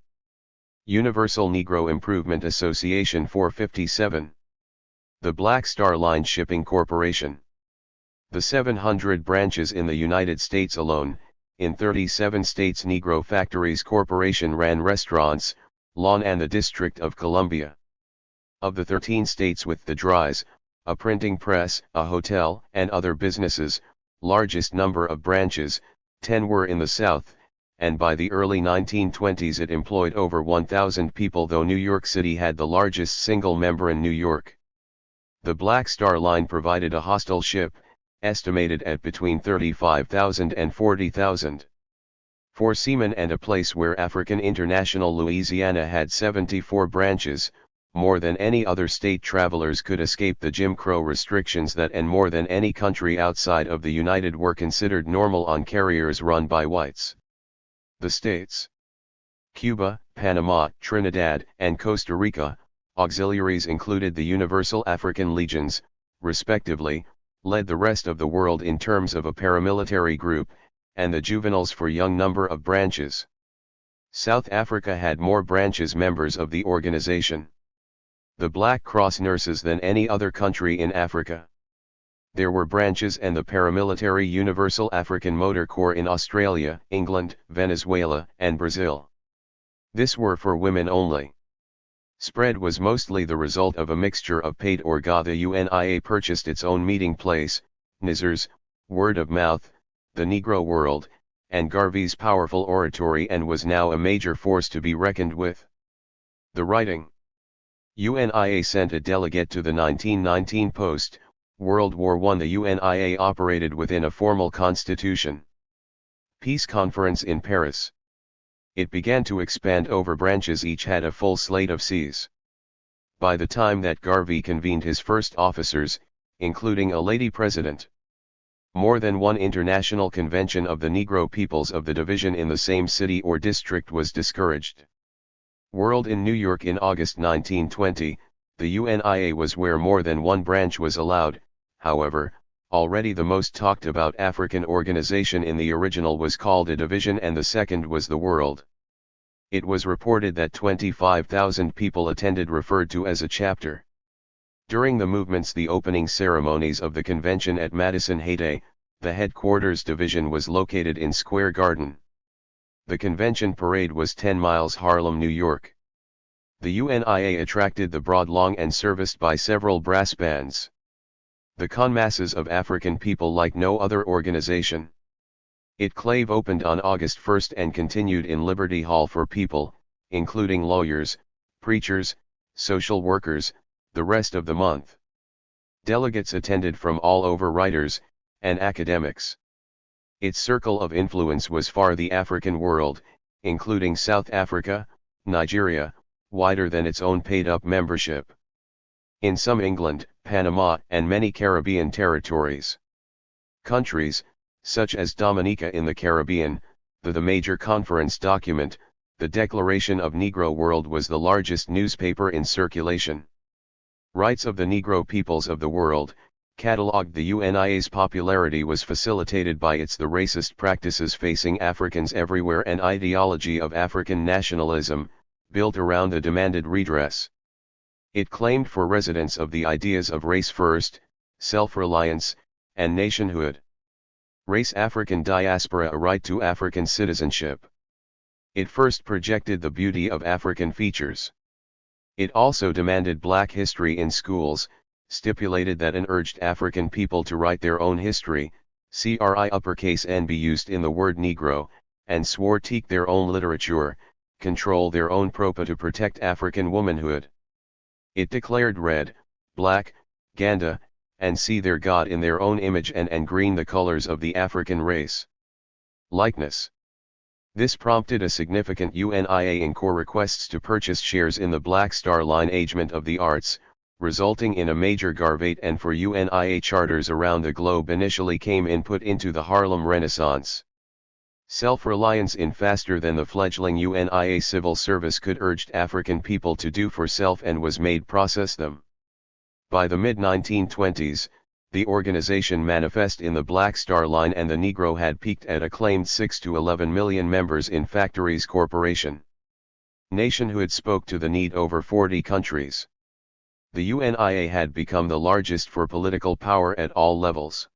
[SPEAKER 1] Universal Negro Improvement Association 457. The Black Star Line Shipping Corporation. The 700 branches in the United States alone. In 37 states, Negro Factories Corporation ran restaurants, lawn and the District of Columbia. Of the 13 states with the DRIs, a printing press, a hotel, and other businesses, largest number of branches, 10 were in the South, and by the early 1920s it employed over 1,000 people, though New York City had the largest single member in New York. The Black Star Line provided a hostile ship, estimated at between 35,000 and 40,000. For seamen, and a place where African International Louisiana had 74 branches, more than any other state travelers could escape the Jim Crow restrictions that and more than any country outside of the United were considered normal on carriers run by whites. The states Cuba, Panama, Trinidad, and Costa Rica, auxiliaries included the Universal African Legions, respectively, led the rest of the world in terms of a paramilitary group, and the juveniles for young number of branches. South Africa had more branches members of the organization. The Black Cross nurses than any other country in Africa. There were branches and the paramilitary Universal African Motor Corps in Australia, England, Venezuela, and Brazil. This were for women only. Spread was mostly the result of a mixture of paid or the UNIA purchased its own meeting place, Nizar's, word of mouth, the Negro world, and Garvey's powerful oratory and was now a major force to be reckoned with. The writing. UNIA sent a delegate to the 1919 post-World War I. The UNIA operated within a formal constitution. Peace Conference in Paris. It began to expand over branches, each had a full slate of Cs. By the time that Garvey convened his first officers, including a lady president, more than one international convention of the Negro peoples of the division in the same city or district was discouraged. World in New York in August 1920, the UNIA was where more than one branch was allowed. However, already the most talked about African organization in the original was called a division and the second was the World. It was reported that 25,000 people attended, referred to as a chapter. During the movements, the opening ceremonies of the convention at Madison Hayday, the headquarters division was located in Square Garden. The convention parade was 10 miles Harlem, New York. The UNIA attracted the broad long and serviced by several brass bands. The conmasses of African people like no other organization. It clave opened on August 1 and continued in Liberty Hall for people, including lawyers, preachers, social workers, the rest of the month. Delegates attended from all over, writers, and academics. Its circle of influence was far the African world, including South Africa, Nigeria, wider than its own paid-up membership. In some England, Panama, and many Caribbean territories. Countries, such as Dominica in the Caribbean, the major conference document, the Declaration of Negro World, was the largest newspaper in circulation. Rights of the Negro peoples of the world, catalogued. The UNIA's popularity was facilitated by its the racist practices facing Africans everywhere and ideology of African nationalism, built around the demanded redress. It claimed for residents of the ideas of race first, self-reliance, and nationhood. Race African diaspora, a right to African citizenship. It first projected the beauty of African features. It also demanded black history in schools, stipulated that and urged African people to write their own history, and be used in the word Negro, and swore to teach their own literature, control their own propa to protect African womanhood. It declared red, black, Ganda, and see their God in their own image and green the colors of the African race. Likeness. This prompted a significant UNIA in core requests to purchase shares in the Black Star Line agement of the arts, resulting in a major garvate, and for UNIA charters around the globe initially came input into the Harlem Renaissance. Self-reliance in faster than the fledgling UNIA civil service could urged African people to do for self and was made process them. By the mid-1920s, the organization manifest in the Black Star Line and the Negro had peaked at a claimed 6 to 11 million members in Factories Corporation. Nationhood spoke to the need over 40 countries. The UNIA had become the largest for political power at all levels.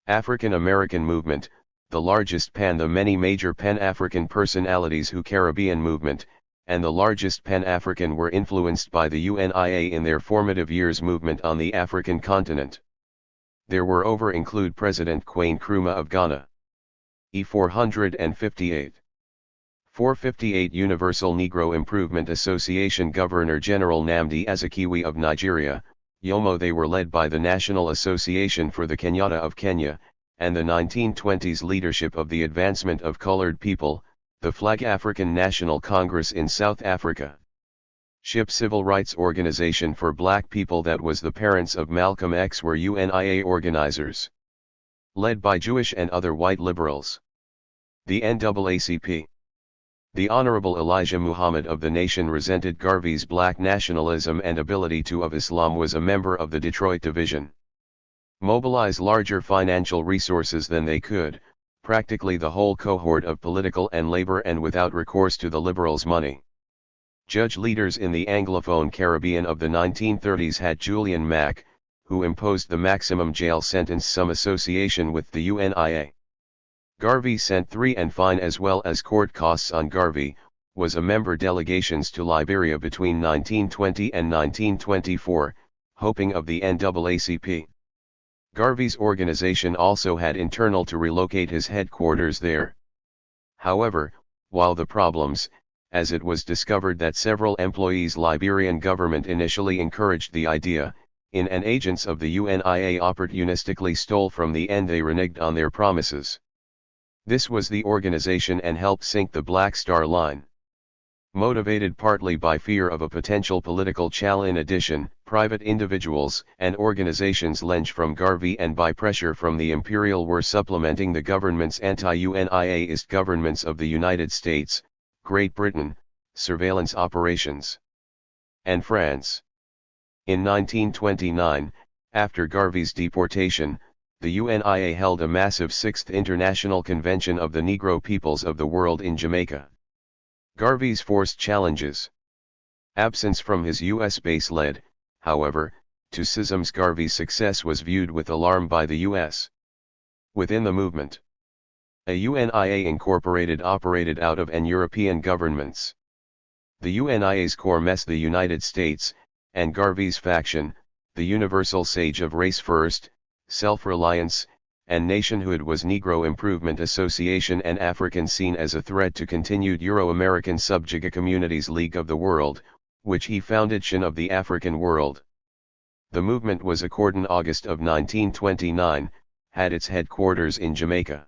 [SPEAKER 1] African American movement, the largest the many major Pan-African personalities who Caribbean movement, and the largest Pan-African were influenced by the UNIA in their formative years movement on the African continent. There were over include President Kwame Nkrumah of Ghana. E458. 458 Universal Negro Improvement Association Governor General Nnamdi Azikiwe of Nigeria, Yomo. They were led by the National Association for the Kenyatta of Kenya, and the 1920s leadership of the advancement of colored people, the Flag African National Congress in South Africa. civil rights organization for black people that was the parents of Malcolm X were UNIA organizers, led by Jewish and other white liberals. The NAACP. The Honorable Elijah Muhammad of the Nation resented Garvey's black nationalism and ability to of Islam, was a member of the Detroit Division. Mobilize larger financial resources than they could, practically the whole cohort of political and labor, and without recourse to the liberals' money. Judge leaders in the Anglophone Caribbean of the 1930s had Julian Mack, who imposed the maximum jail sentence, some association with the UNIA. Garvey sent 3 and fine as well as court costs on. Garvey was a member delegations to Liberia between 1920 and 1924, hoping of the NAACP. Garvey's organization also had internal to relocate his headquarters there. However, while the problems, as it was discovered that several employees Liberian government initially encouraged the idea, in and agents of the UNIA opportunistically stole from the end, they reneged on their promises. This was the organization and helped sink the Black Star Line. Motivated partly by fear of a potential political challenge, in addition, private individuals and organizations lent from Garvey and by pressure from the Imperial were supplementing the government's anti-UNIAist governments of the United States, Great Britain, surveillance operations, and France. In 1929, after Garvey's deportation, the UNIA held a massive 6th International Convention of the Negro Peoples of the World in Jamaica. Garvey's forced challenges. Absence from his U.S. base led, however, to schisms. Garvey's success was viewed with alarm by the U.S. Within the movement, a UNIA Incorporated operated out of and European governments. The UNIA's core mess, the United States, and Garvey's faction, the universal sage of race first, self-reliance, and nationhood, was Negro Improvement Association and African seen as a threat to continued Euro-American subjuga communities. League of the World, which he founded, of the African world. The movement was according August of 1929, had its headquarters in Jamaica.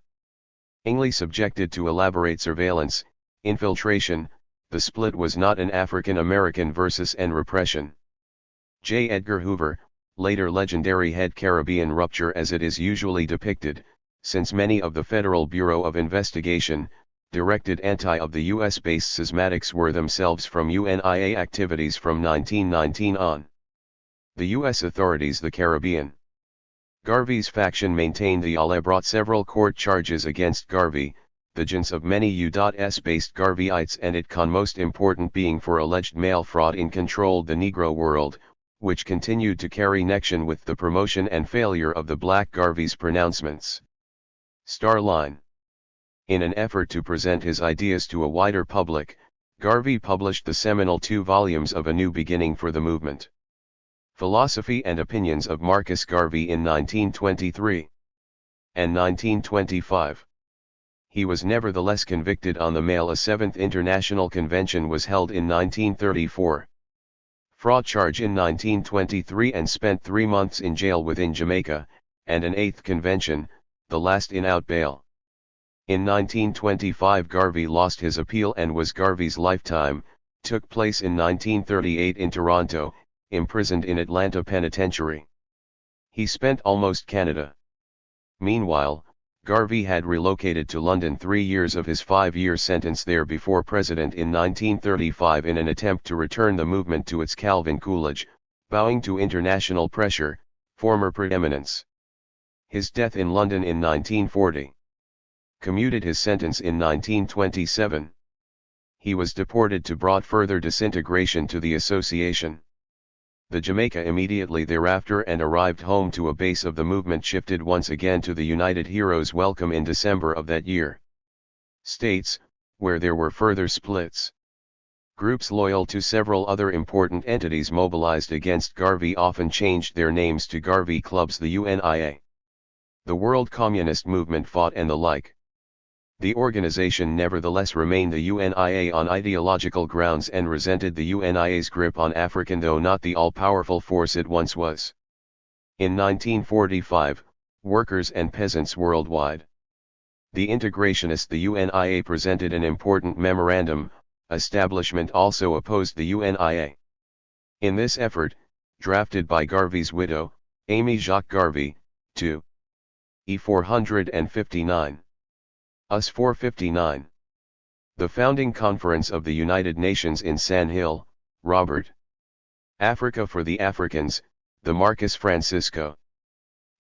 [SPEAKER 1] Ingly subjected to elaborate surveillance, infiltration, the split was not an African American versus and repression. J. Edgar Hoover, later legendary head Caribbean rupture as it is usually depicted, since many of the Federal Bureau of Investigation, directed anti of the US-based schismatics were themselves from UNIA activities from 1919 on. The US authorities, the Caribbean. Garvey's faction maintained the ALE brought several court charges against Garvey, the gens of many U.S.-based Garveyites, and it con most important being for alleged mail fraud in controlled the Negro world, which continued to carry connection with the promotion and failure of the Black Garvey's pronouncements. Star Line. In an effort to present his ideas to a wider public, Garvey published the seminal 2 volumes of A New Beginning for the Movement. Philosophy and Opinions of Marcus Garvey in 1923 and 1925. He was nevertheless convicted on the mail. A 7th International Convention was held in 1934. Fraud charge in 1923 and spent 3 months in jail within Jamaica, and an 8th convention, the last in out bail. In 1925 Garvey lost his appeal and was Garvey's lifetime, took place in 1938 in Toronto, imprisoned in Atlanta Penitentiary. He spent almost Canada. Meanwhile, Garvey had relocated to London 3 years of his 5-year sentence there before President in 1935 in an attempt to return the movement to its Calvin Coolidge, bowing to international pressure, former preeminence. His death in London in 1940. Commuted his sentence in 1927. He was deported to brought further disintegration to the association. The Jamaica immediately thereafter and arrived home to a base of the movement shifted once again to the United Heroes Welcome in December of that year. States, where there were further splits. Groups loyal to several other important entities mobilized against Garvey often changed their names to Garvey Clubs, the UNIA. The World Communist Movement fought and the like. The organization nevertheless remained the UNIA on ideological grounds and resented the UNIA's grip on African, though not the all-powerful force it once was. In 1945, workers and peasants worldwide. The integrationists, the UNIA, presented an important memorandum. Establishment also opposed the UNIA. In this effort, drafted by Garvey's widow, Amy Jacques Garvey, 2. E 459. Us 459. The Founding Conference of the United Nations in San Hill, Robert. Africa for the Africans, the Marcus Francisco.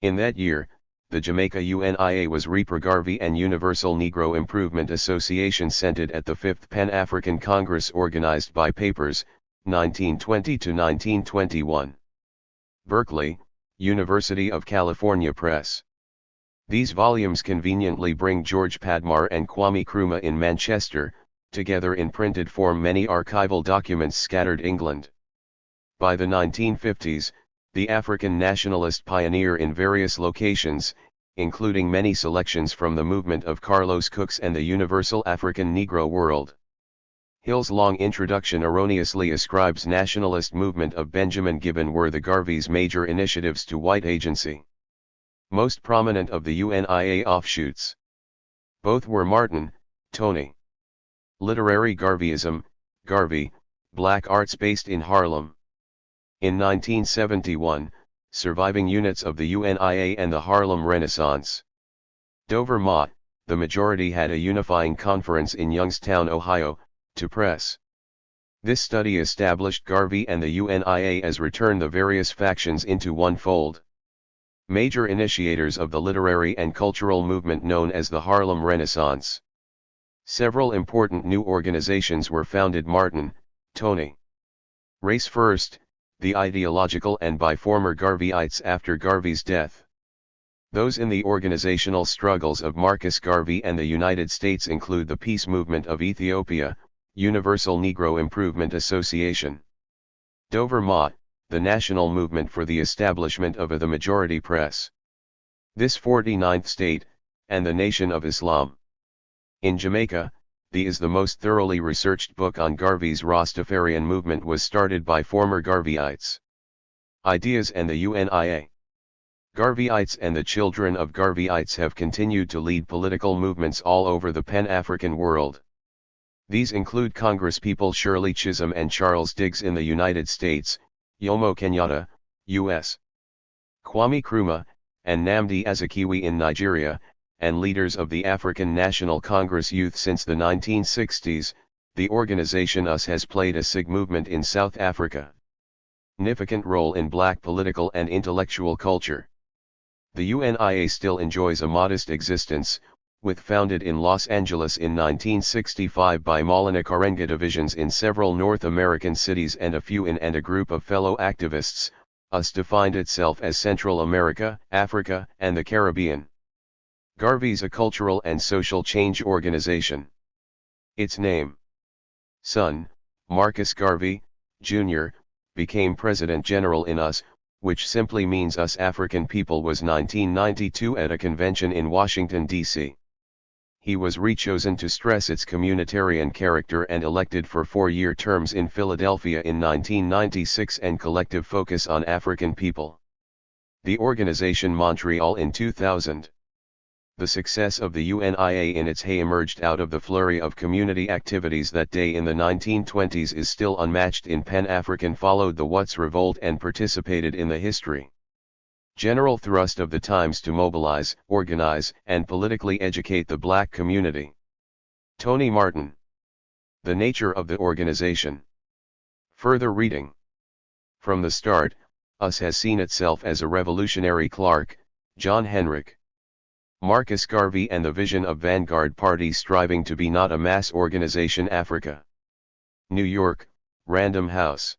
[SPEAKER 1] In that year, the Jamaica UNIA was Reaper Garvey and Universal Negro Improvement Association centered at the 5th Pan-African Congress organized by Papers, 1920–1921. Berkeley, University of California Press. These volumes conveniently bring George Padmar and Kwame Nkrumah in Manchester, together in printed form many archival documents scattered England. By the 1950s, the African nationalist pioneer in various locations, including many selections from the movement of Carlos Cooks and the Universal African Negro World. Hill's long introduction erroneously ascribes nationalist movement of Benjamin Gibbon were the Garveys' major initiatives to white agency. Most prominent of the UNIA offshoots. Both were Martin, Tony. Literary Garveyism, Garvey, black arts based in Harlem. In 1971, surviving units of the UNIA and the Harlem Renaissance. Dover Mott, the majority had a unifying conference in Youngstown, Ohio, to press. This study established Garvey and the UNIA as returned the various factions into one fold. Major initiators of the literary and cultural movement known as the Harlem Renaissance. Several important new organizations were founded. Martin, Tony. Race First, the ideological and by former Garveyites after Garvey's death. Those in the organizational struggles of Marcus Garvey and the United States include the Peace Movement of Ethiopia, Universal Negro Improvement Association. Dover Mott, the national movement for the establishment of the majority press. This 49th state, and the Nation of Islam. In Jamaica, is the most thoroughly researched book on Garvey's Rastafarian movement was started by former Garveyites. Ideas and the UNIA. Garveyites and the children of Garveyites have continued to lead political movements all over the Pan-African world. These include Congresspeople Shirley Chisholm and Charles Diggs in the United States, Jomo Kenyatta, U.S. Kwame Nkrumah, and Nnamdi Azikiwe in Nigeria, and leaders of the African National Congress Youth since the 1960s. The organization US has played a SIG movement in South Africa. Significant role in black political and intellectual culture. The UNIA still enjoys a modest existence, with founded in Los Angeles in 1965 by Maulana Karenga divisions in several North American cities and a few in and a group of fellow activists. US defined itself as Central America, Africa, and the Caribbean. Garvey's a cultural and social change organization. Its name. Son, Marcus Garvey, Jr., became President General in US, which simply means Us African People, was 1992 at a convention in Washington, D.C. He was rechosen to stress its communitarian character and elected for 4-year terms in Philadelphia in 1996 and collective focus on African people. The organization Montreal in 2000. The success of the UNIA in its heyday emerged out of the flurry of community activities that day in the 1920s is still unmatched in Pan-African followed the What's Revolt and participated in the history. General thrust of the times to mobilize, organize, and politically educate the black community. Tony Martin. The nature of the organization. Further reading. From the start, US has seen itself as a revolutionary. Clark, John Henrik. Marcus Garvey and the Vision of Vanguard Party striving to be not a mass organization. Africa. New York, Random House.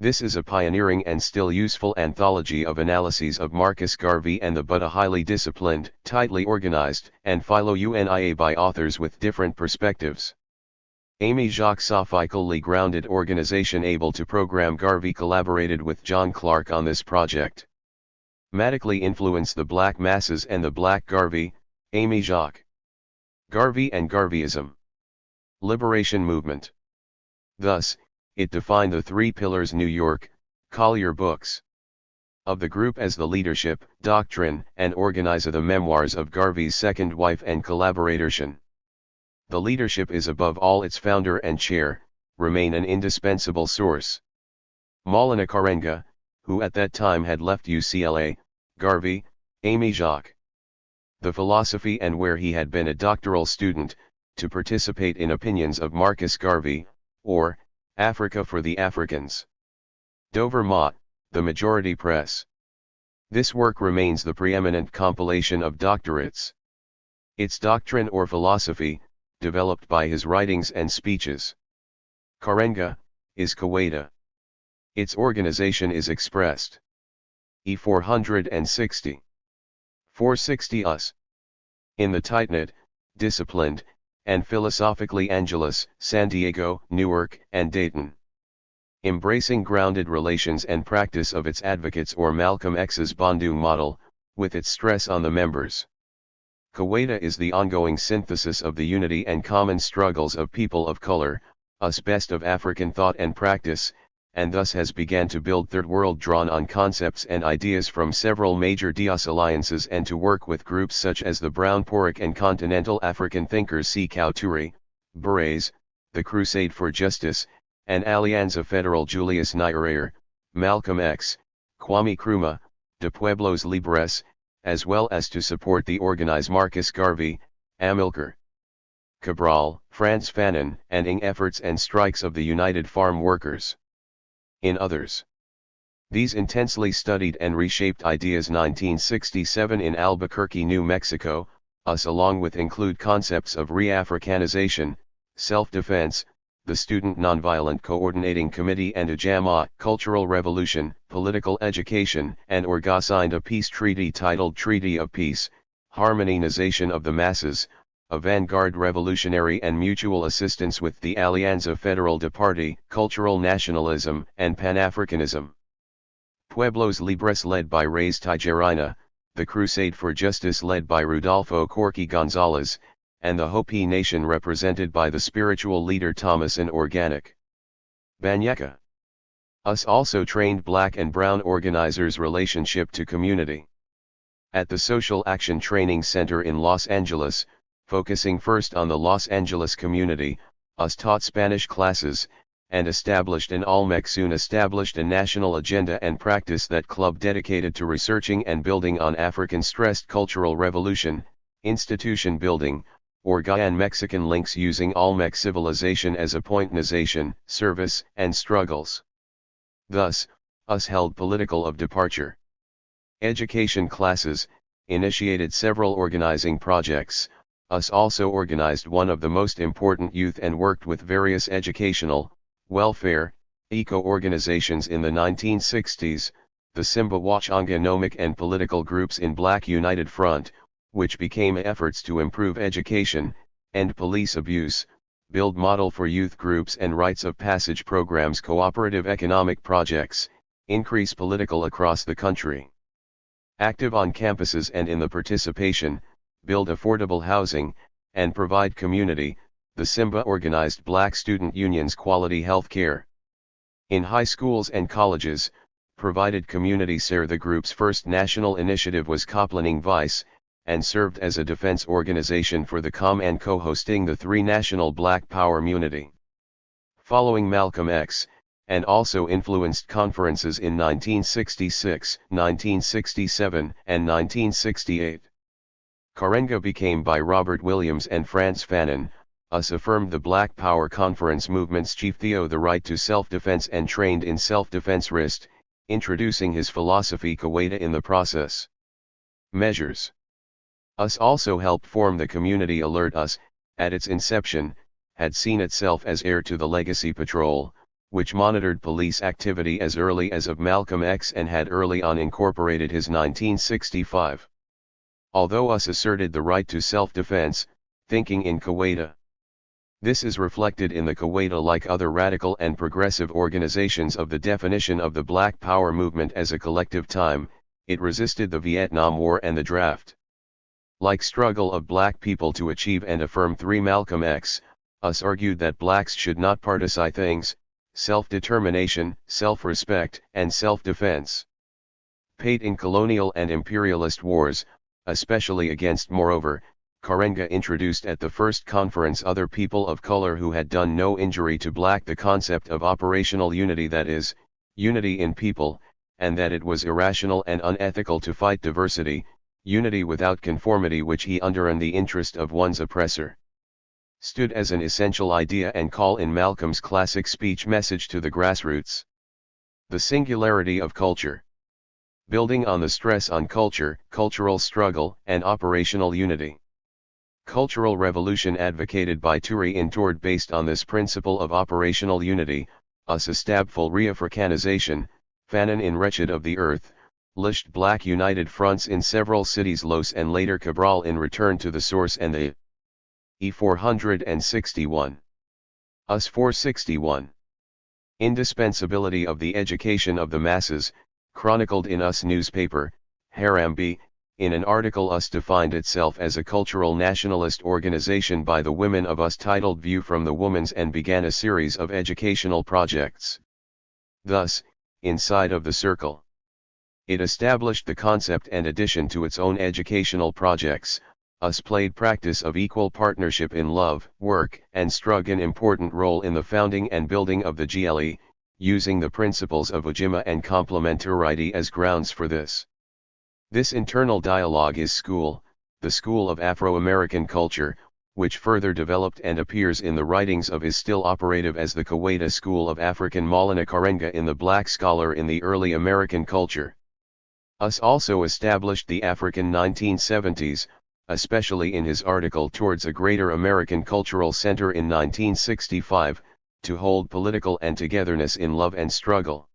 [SPEAKER 1] This is a pioneering and still useful anthology of analyses of Marcus Garvey and the but a highly disciplined, tightly organized, and philo-UNIA by authors with different perspectives. Amy Jacques sophically grounded organization able to program. Garvey collaborated with John Clark on this project. Dramatically influence the black masses and the black Garvey, Amy Jacques. Garvey and Garveyism. Liberation movement. Thus, it defined the 3 pillars New York, Collier Books. Of the group as the leadership, doctrine, and organizer the memoirs of Garvey's second wife and collaboration. The leadership is above all its founder and chair, remain an indispensable source. Maulana Karenga, who at that time had left UCLA, Garvey, Amy Jacques. The philosophy and where he had been a doctoral student, to participate in opinions of Marcus Garvey, or, Africa for the Africans. Dover Mott, the majority press. This work remains the preeminent compilation of doctorates. Its doctrine or philosophy, developed by his writings and speeches. Karenga, is Kawaida. Its organization is expressed. E460. 460 us. In the tight-knit, disciplined, and philosophically Angeles, San Diego, Newark, and Dayton. Embracing grounded relations and practice of its advocates or Malcolm X's Bandung model, with its stress on the members. Kawaida is the ongoing synthesis of the unity and common struggles of people of color, us best of African thought and practice, and thus has begun to build Third World drawn on concepts and ideas from several major DIAS alliances and to work with groups such as the Brown Porrick and Continental African thinkers Sekou Touré, Berets, the Crusade for Justice, and Alianza Federal Julius Nyerere, Malcolm X, Kwame Nkrumah, De Pueblos Libres, as well as to support the organized Marcus Garvey, Amilcar Cabral, Frantz Fanon, and ing efforts and strikes of the United Farm Workers. In others. These intensely studied and reshaped ideas 1967 in Albuquerque, New Mexico, us along with include concepts of re-Africanization, self-defense, the Student Nonviolent Coordinating Committee and a Jamaat, Cultural Revolution, Political Education, and Orga signed a peace treaty titled Treaty of Peace, Harmonization of the Masses, a vanguard revolutionary and mutual assistance with the Alianza Federal de Party, cultural nationalism and Pan-Africanism. Pueblos Libres led by Reyes Tijerina, the Crusade for Justice led by Rudolfo Corky Gonzalez, and the Hopi Nation represented by the spiritual leader Thomason Organic. Banyeka. Us also trained black and brown organizers' relationship to community. At the Social Action Training Center in Los Angeles, focusing first on the Los Angeles community, us taught Spanish classes, and established an Olmec soon established a national agenda and practice that club dedicated to researching and building on African stressed cultural revolution, institution building, Orga and Mexican links using Olmec civilization as a pointnization, service, and struggles. Thus, us held political of departure. Education classes, initiated several organizing projects, us also organized one of the most important youth and worked with various educational, welfare, eco-organizations in the 1960s, the Simba Wachongonomic and political groups in Black United Front, which became efforts to improve education, end police abuse, build model for youth groups and rites of passage programs cooperative economic projects, increase political across the country. Active on campuses and in the participation, build affordable housing, and provide community, the Simba organized black student unions quality health care. In high schools and colleges, provided community care. The group's first national initiative was Coplaning Vice, and served as a defense organization for the COM and co-hosting the 3 national Black Power Munity. Following Malcolm X, and also influenced conferences in 1966, 1967, and 1968. Karenga became by Robert Williams and Frantz Fanon, us affirmed the Black Power Conference movement's chief Theo the right to self-defense and trained in self-defense wrist, introducing his philosophy Kawaida in the process. Measures. Us also helped form the community alert. Us, at its inception, had seen itself as heir to the Legacy Patrol, which monitored police activity as early as of Malcolm X and had early on incorporated his 1965. Although us asserted the right to self-defense, thinking in Kawaida. This is reflected in the Kawaida like other radical and progressive organizations of the definition of the Black Power movement as a collective time, it resisted the Vietnam War and the draft. Like struggle of black people to achieve and affirm 3 Malcolm X, us argued that blacks should not partisan things, self-determination, self-respect, and self-defense. Paid in colonial and imperialist wars, especially against moreover, Karenga introduced at the first conference other people of color who had done no injury to black the concept of operational unity, that is, unity in people, and that it was irrational and unethical to fight diversity, unity without conformity, which he under in the interest of one's oppressor, stood as an essential idea and call in Malcolm's classic speech Message to the Grassroots. The singularity of culture. Building on the stress on culture, cultural struggle, and operational unity. Cultural revolution advocated by Turi in Tord based on this principle of operational unity, us estabful reafricanization, Fanon in Wretched of the Earth, lished black united fronts in several cities Los and later Cabral in Return to the Source and the E461. Us 461. Indispensability of the education of the masses, chronicled in Us newspaper, Harambe, in an article Us defined itself as a cultural nationalist organization by the women of Us titled View from the Woman's and began a series of educational projects. Thus, inside of the circle, it established the concept and addition to its own educational projects. Us played practice of equal partnership in love, work, and struggle an important role in the founding and building of the GLE, using the principles of Ujima and complementarity as grounds for this. This internal dialogue is the school of Afro-American culture, which further developed and appears in the writings of is still operative as the Kuwaita School of African Maulana Karenga in the Black Scholar in the Early American Culture. Us also established the African 1970s, especially in his article Towards a Greater American Cultural Center in 1965, to hold political and togetherness in love and struggle.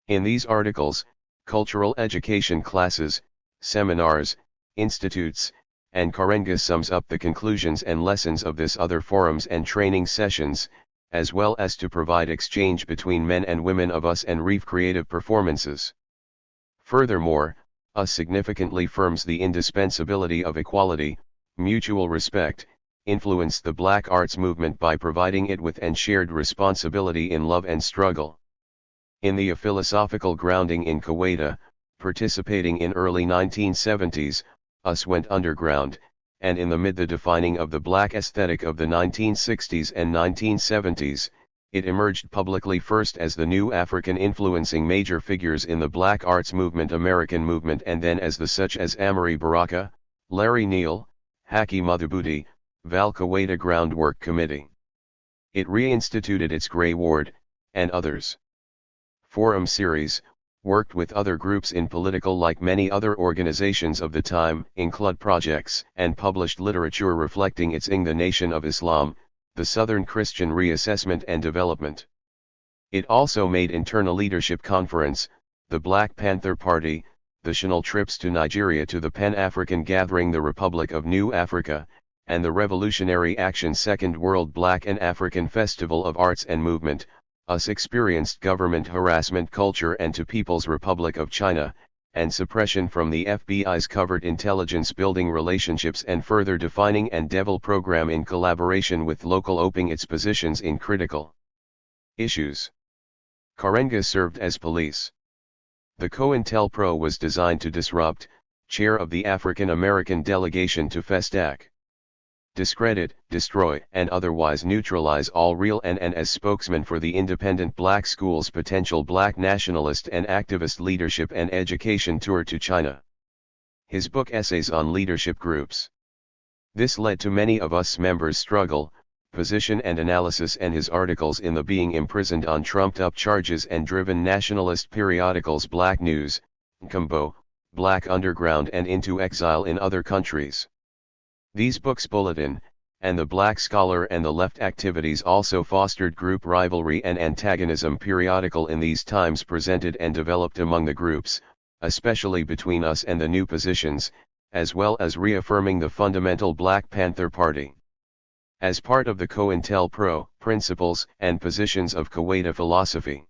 [SPEAKER 1] In these articles, cultural education classes, seminars, institutes, and Karenga sums up the conclusions and lessons of this other forums and training sessions, as well as to provide exchange between men and women of Us and Reef creative performances. Furthermore, Us significantly firms the indispensability of equality, mutual respect, influence the Black arts movement by providing it with and shared responsibility in love and struggle. In the philosophical grounding in Kuwaita, participating in early 1970s, Us went underground, and in the defining of the Black aesthetic of the 1960s and 1970s, it emerged publicly first as the new African influencing major figures in the Black arts movement American movement and then as the such as Amory Baraka, Larry Neal, Haki Madhubuti, Val Kuwaita Groundwork Committee. It reinstituted its Grey Ward, and others. Forum series, worked with other groups in political like many other organizations of the time, include projects, and published literature reflecting its in the Nation of Islam, the Southern Christian Reassessment and Development. It also made internal leadership conference, the Black Panther Party, the Chanel trips to Nigeria to the Pan-African Gathering the Republic of New Africa, and the Revolutionary Action Second World Black and African Festival of Arts and Movement. Us experienced government harassment culture and to People's Republic of China, and suppression from the FBI's covert intelligence building relationships and further defining and devil program in collaboration with local oping its positions in critical issues. Karenga served as police. The COINTELPRO was designed to disrupt, chair of the African American delegation to FESTAC. Discredit, destroy, and otherwise neutralize all real and as spokesman for the independent Black schools potential Black nationalist and activist leadership and education tour to China. His book Essays on Leadership Groups. This led to many of Us members' struggle, position and analysis and his articles in the being imprisoned on trumped-up charges and driven nationalist periodicals Black News, Nkambo, Black Underground and into exile in other countries. These books Bulletin, and the Black Scholar and the Left activities also fostered group rivalry and antagonism periodical in these times presented and developed among the groups, especially between Us and the new positions, as well as reaffirming the fundamental Black Panther Party. As part of the COINTELPRO, principles and positions of Kuwaita philosophy.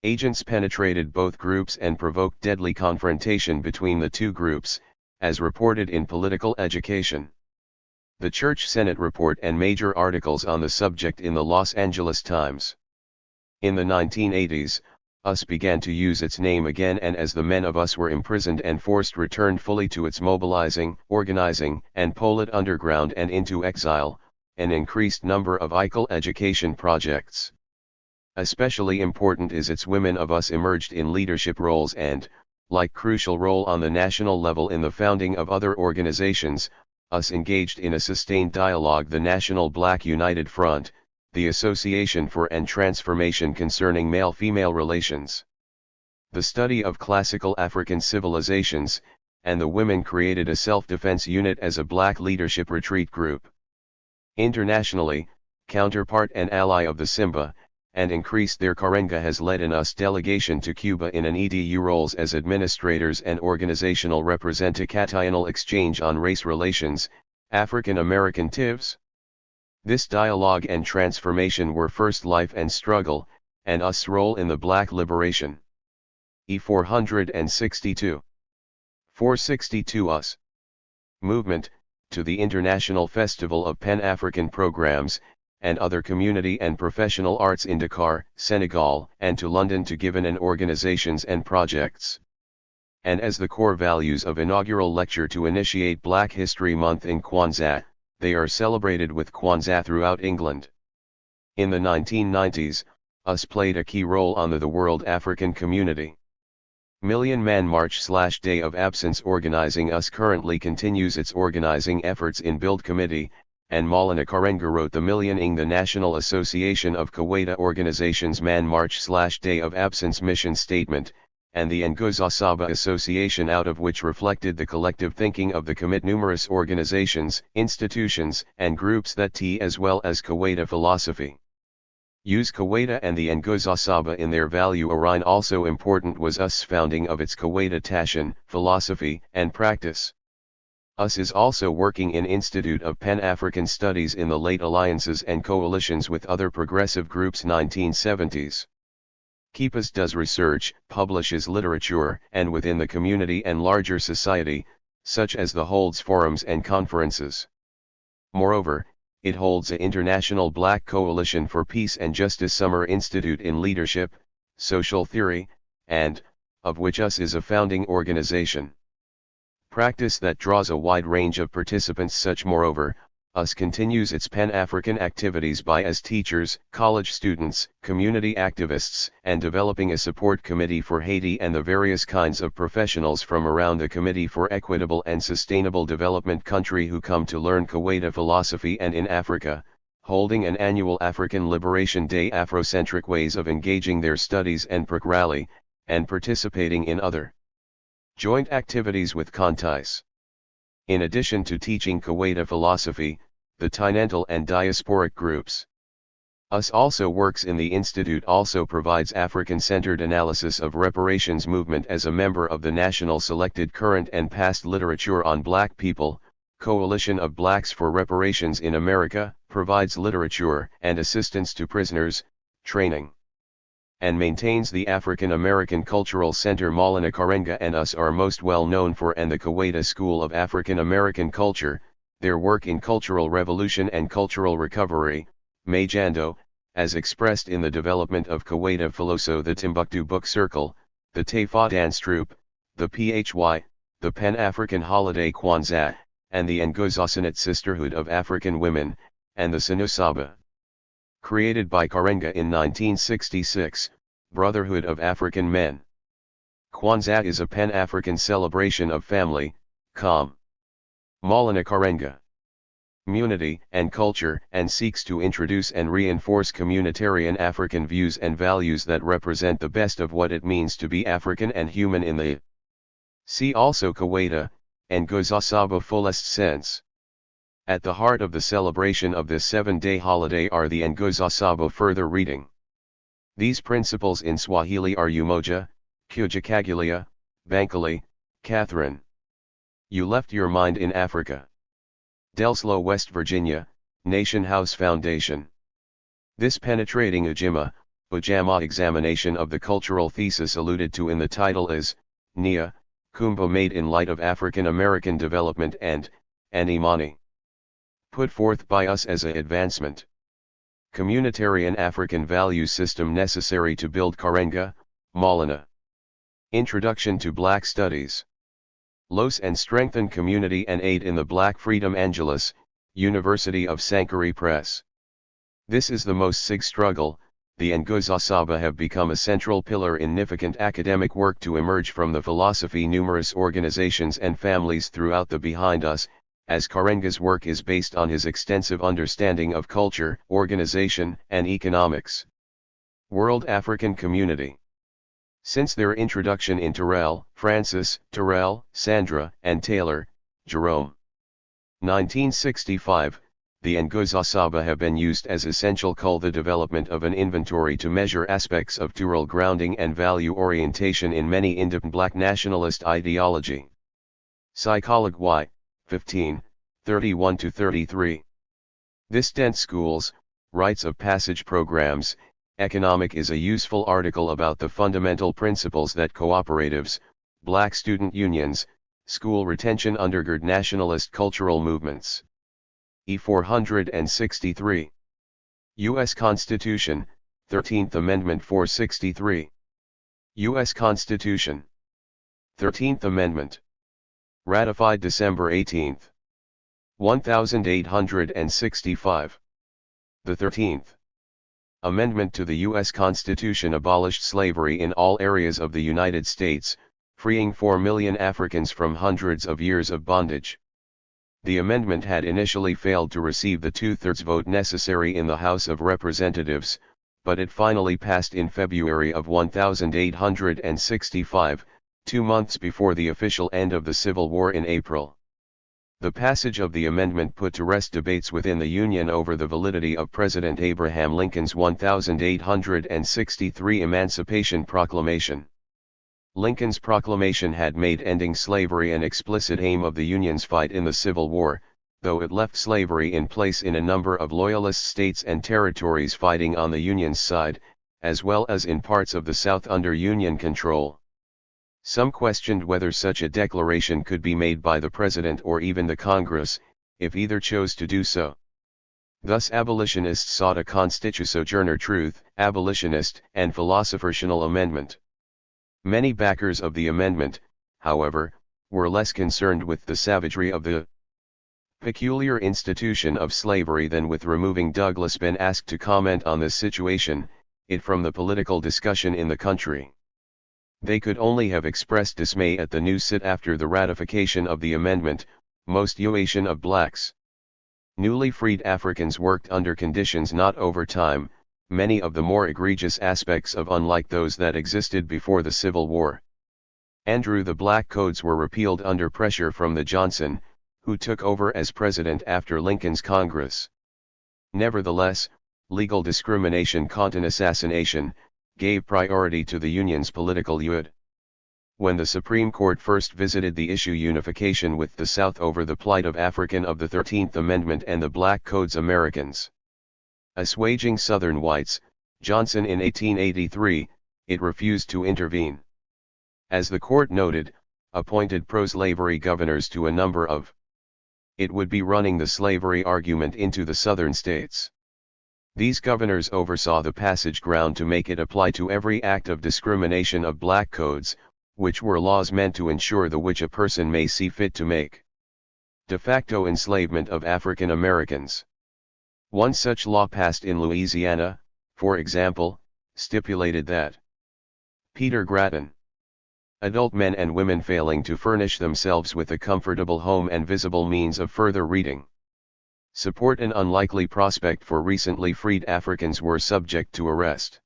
[SPEAKER 1] Agents penetrated both groups and provoked deadly confrontation between the two groups, as reported in Political Education. The Church Senate report and major articles on the subject in the Los Angeles Times. In the 1980s, Us began to use its name again and as the men of Us were imprisoned and forced returned fully to its mobilizing, organizing, and polit underground and into exile, an increased number of ICL education projects. Especially important is its women of us emerged in leadership roles and, like crucial role on the national level in the founding of other organizations, us engaged in a sustained dialogue the National Black United Front, the Association for and Transformation Concerning Male-Female Relations. The study of classical African civilizations, and the women created a self-defense unit as a black leadership retreat group. Internationally, counterpart and ally of the Simba, and increased their Karenga has led in us delegation to Cuba in an EDU roles as administrators and organizational representational exchange on race relations, African American TIVs. This dialogue and transformation were first life and struggle, and us role in the black liberation. E462. 462 US. Movement, to the International Festival of Pan-African Programs, and other community and professional arts in Dakar, Senegal, and to London to given and organizations and projects. And as the core values of inaugural lecture to initiate Black History Month in Kwanzaa, they are celebrated with Kwanzaa throughout England. In the 1990s, US played a key role on the World African Community Million Man March/Day of Absence organizing. US currently continues its organizing efforts in Build Committee, and Maulana Karenga wrote the Millioning the National Association of Kuwaita Organizations Man March/Day of Absence mission statement, and the Ngozasaba Association, out of which reflected the collective thinking of the commit numerous organizations, institutions, and groups that as well as Kuwaita philosophy. Use Kuwaita and the Ngozasaba in their value Orion. Also important was US founding of its Kuwaita Tashin, philosophy and practice. US is also working in Institute of Pan-African Studies in the late alliances and coalitions with other progressive groups 1970s. KEEPAS does research, publishes literature, and within the community and larger society, such as the holds forums and conferences. Moreover, it holds a International Black Coalition for Peace and Justice Summer Institute in Leadership, Social Theory, and, of which US is a founding organization. Practice that draws a wide range of participants. Such moreover, US continues its Pan-African activities by as teachers, college students, community activists, and developing a support committee for Haiti and the various kinds of professionals from around the Committee for Equitable and Sustainable Development country who come to learn Kuwaita philosophy and in Africa, holding an annual African Liberation Day Afrocentric ways of engaging their studies and rally, and participating in other joint activities with Contis. In addition to teaching Kuwaita philosophy, the Tinental and diasporic groups. US also works in the Institute, also provides African-centered analysis of reparations movement as a member of the National Selected Current and Past Literature on Black People, Coalition of Blacks for Reparations in America, provides literature and assistance to prisoners, training, and maintains the African American Cultural Center. Maulana Karenga and US are most well known for, and the Kuwaita School of African American Culture, their work in cultural revolution and cultural recovery, Majando, as expressed in the development of Kuwaita Philoso, the Timbuktu Book Circle, the Taifa Dance Troupe, the PHY, the Pan-African Holiday Kwanzaa, and the Ngozasanat Sisterhood of African Women, and the Sinusaba. Created by Karenga in 1966, Brotherhood of African Men. Kwanzaa is a Pan-African celebration of family, Maulana Karenga, community and culture, and seeks to introduce and reinforce communitarian African views and values that represent the best of what it means to be African and human in the. See also Kuwaita, Ngozasaba fullest sense. At the heart of the celebration of this 7-day holiday are the Ngozasaba. Further reading. These principles in Swahili are Umoja, Kujikagulia, Bankali, Catherine. You left your mind in Africa. Delslo, West Virginia, Nation House Foundation. This penetrating Ujamaa examination of the cultural thesis alluded to in the title is, Nia, Kumba, made in light of African American development and, Imani. Put forth by us as a advancement. Communitarian African value system necessary to build Karenga, Maulana. Introduction to Black Studies. Los and strengthen community and aid in the Black Freedom. Angeles, University of Sankari Press. This is the most SIG struggle, the Ngozasaba have become a central pillar in significant academic work to emerge from the philosophy. Numerous organizations and families throughout the behind us, as Karenga's work is based on his extensive understanding of culture, organization, and economics. World African Community. Since their introduction in Terrell, Francis, Terrell, Sandra, and Taylor, Jerome. 1965, the Ngozasaba have been used as essential call the development of an inventory to measure aspects of cultural grounding and value orientation in many independent black nationalist ideology. Psychology Y, 15, 31-33. This dense schools, rites of passage programs, economic is a useful article about the fundamental principles that cooperatives, black student unions, school retention undergird nationalist cultural movements. E463. U.S. Constitution, 13th Amendment 463. U.S. Constitution. 13th Amendment. Ratified December 18. 1865. The 13th Amendment to the U.S. Constitution abolished slavery in all areas of the United States, freeing 4 million Africans from hundreds of years of bondage. The amendment had initially failed to receive the two-thirds vote necessary in the House of Representatives, but it finally passed in February of 1865, 2 months before the official end of the Civil War in April. The passage of the amendment put to rest debates within the Union over the validity of President Abraham Lincoln's 1863 Emancipation Proclamation. Lincoln's proclamation had made ending slavery an explicit aim of the Union's fight in the Civil War, though it left slavery in place in a number of Loyalist states and territories fighting on the Union's side, as well as in parts of the South under Union control. Some questioned whether such a declaration could be made by the President or even the Congress, if either chose to do so. Thus abolitionists sought a constitutional truth, abolitionist, and philosophical amendment. Many backers of the amendment, however, were less concerned with the savagery of the peculiar institution of slavery than with removing. Douglas been asked to comment on this situation, it from the political discussion in the country. They could only have expressed dismay at the new sit after the ratification of the amendment, most Eurasian of blacks. Newly freed Africans worked under conditions not over time, many of the more egregious aspects of unlike those that existed before the Civil War. The Black Codes were repealed under pressure from the Johnson, who took over as president after Lincoln's Congress. Nevertheless, legal discrimination contra assassination, gave priority to the Union's political UD. When the Supreme Court first visited the issue unification with the South over the plight of African of the 13th Amendment and the Black Codes Americans. Assuaging Southern whites, Johnson in 1883, it refused to intervene. As the court noted, appointed pro-slavery governors to a number of. It would be running the slavery argument into the southern states. These governors oversaw the passage ground to make it apply to every act of discrimination of black codes, which were laws meant to ensure the which a person may see fit to make. De facto enslavement of African Americans. One such law passed in Louisiana, for example, stipulated that Peter Grattan. Adult men and women failing to furnish themselves with a comfortable home and visible means of further reading, support an unlikely prospect for recently freed Africans were subject to arrest.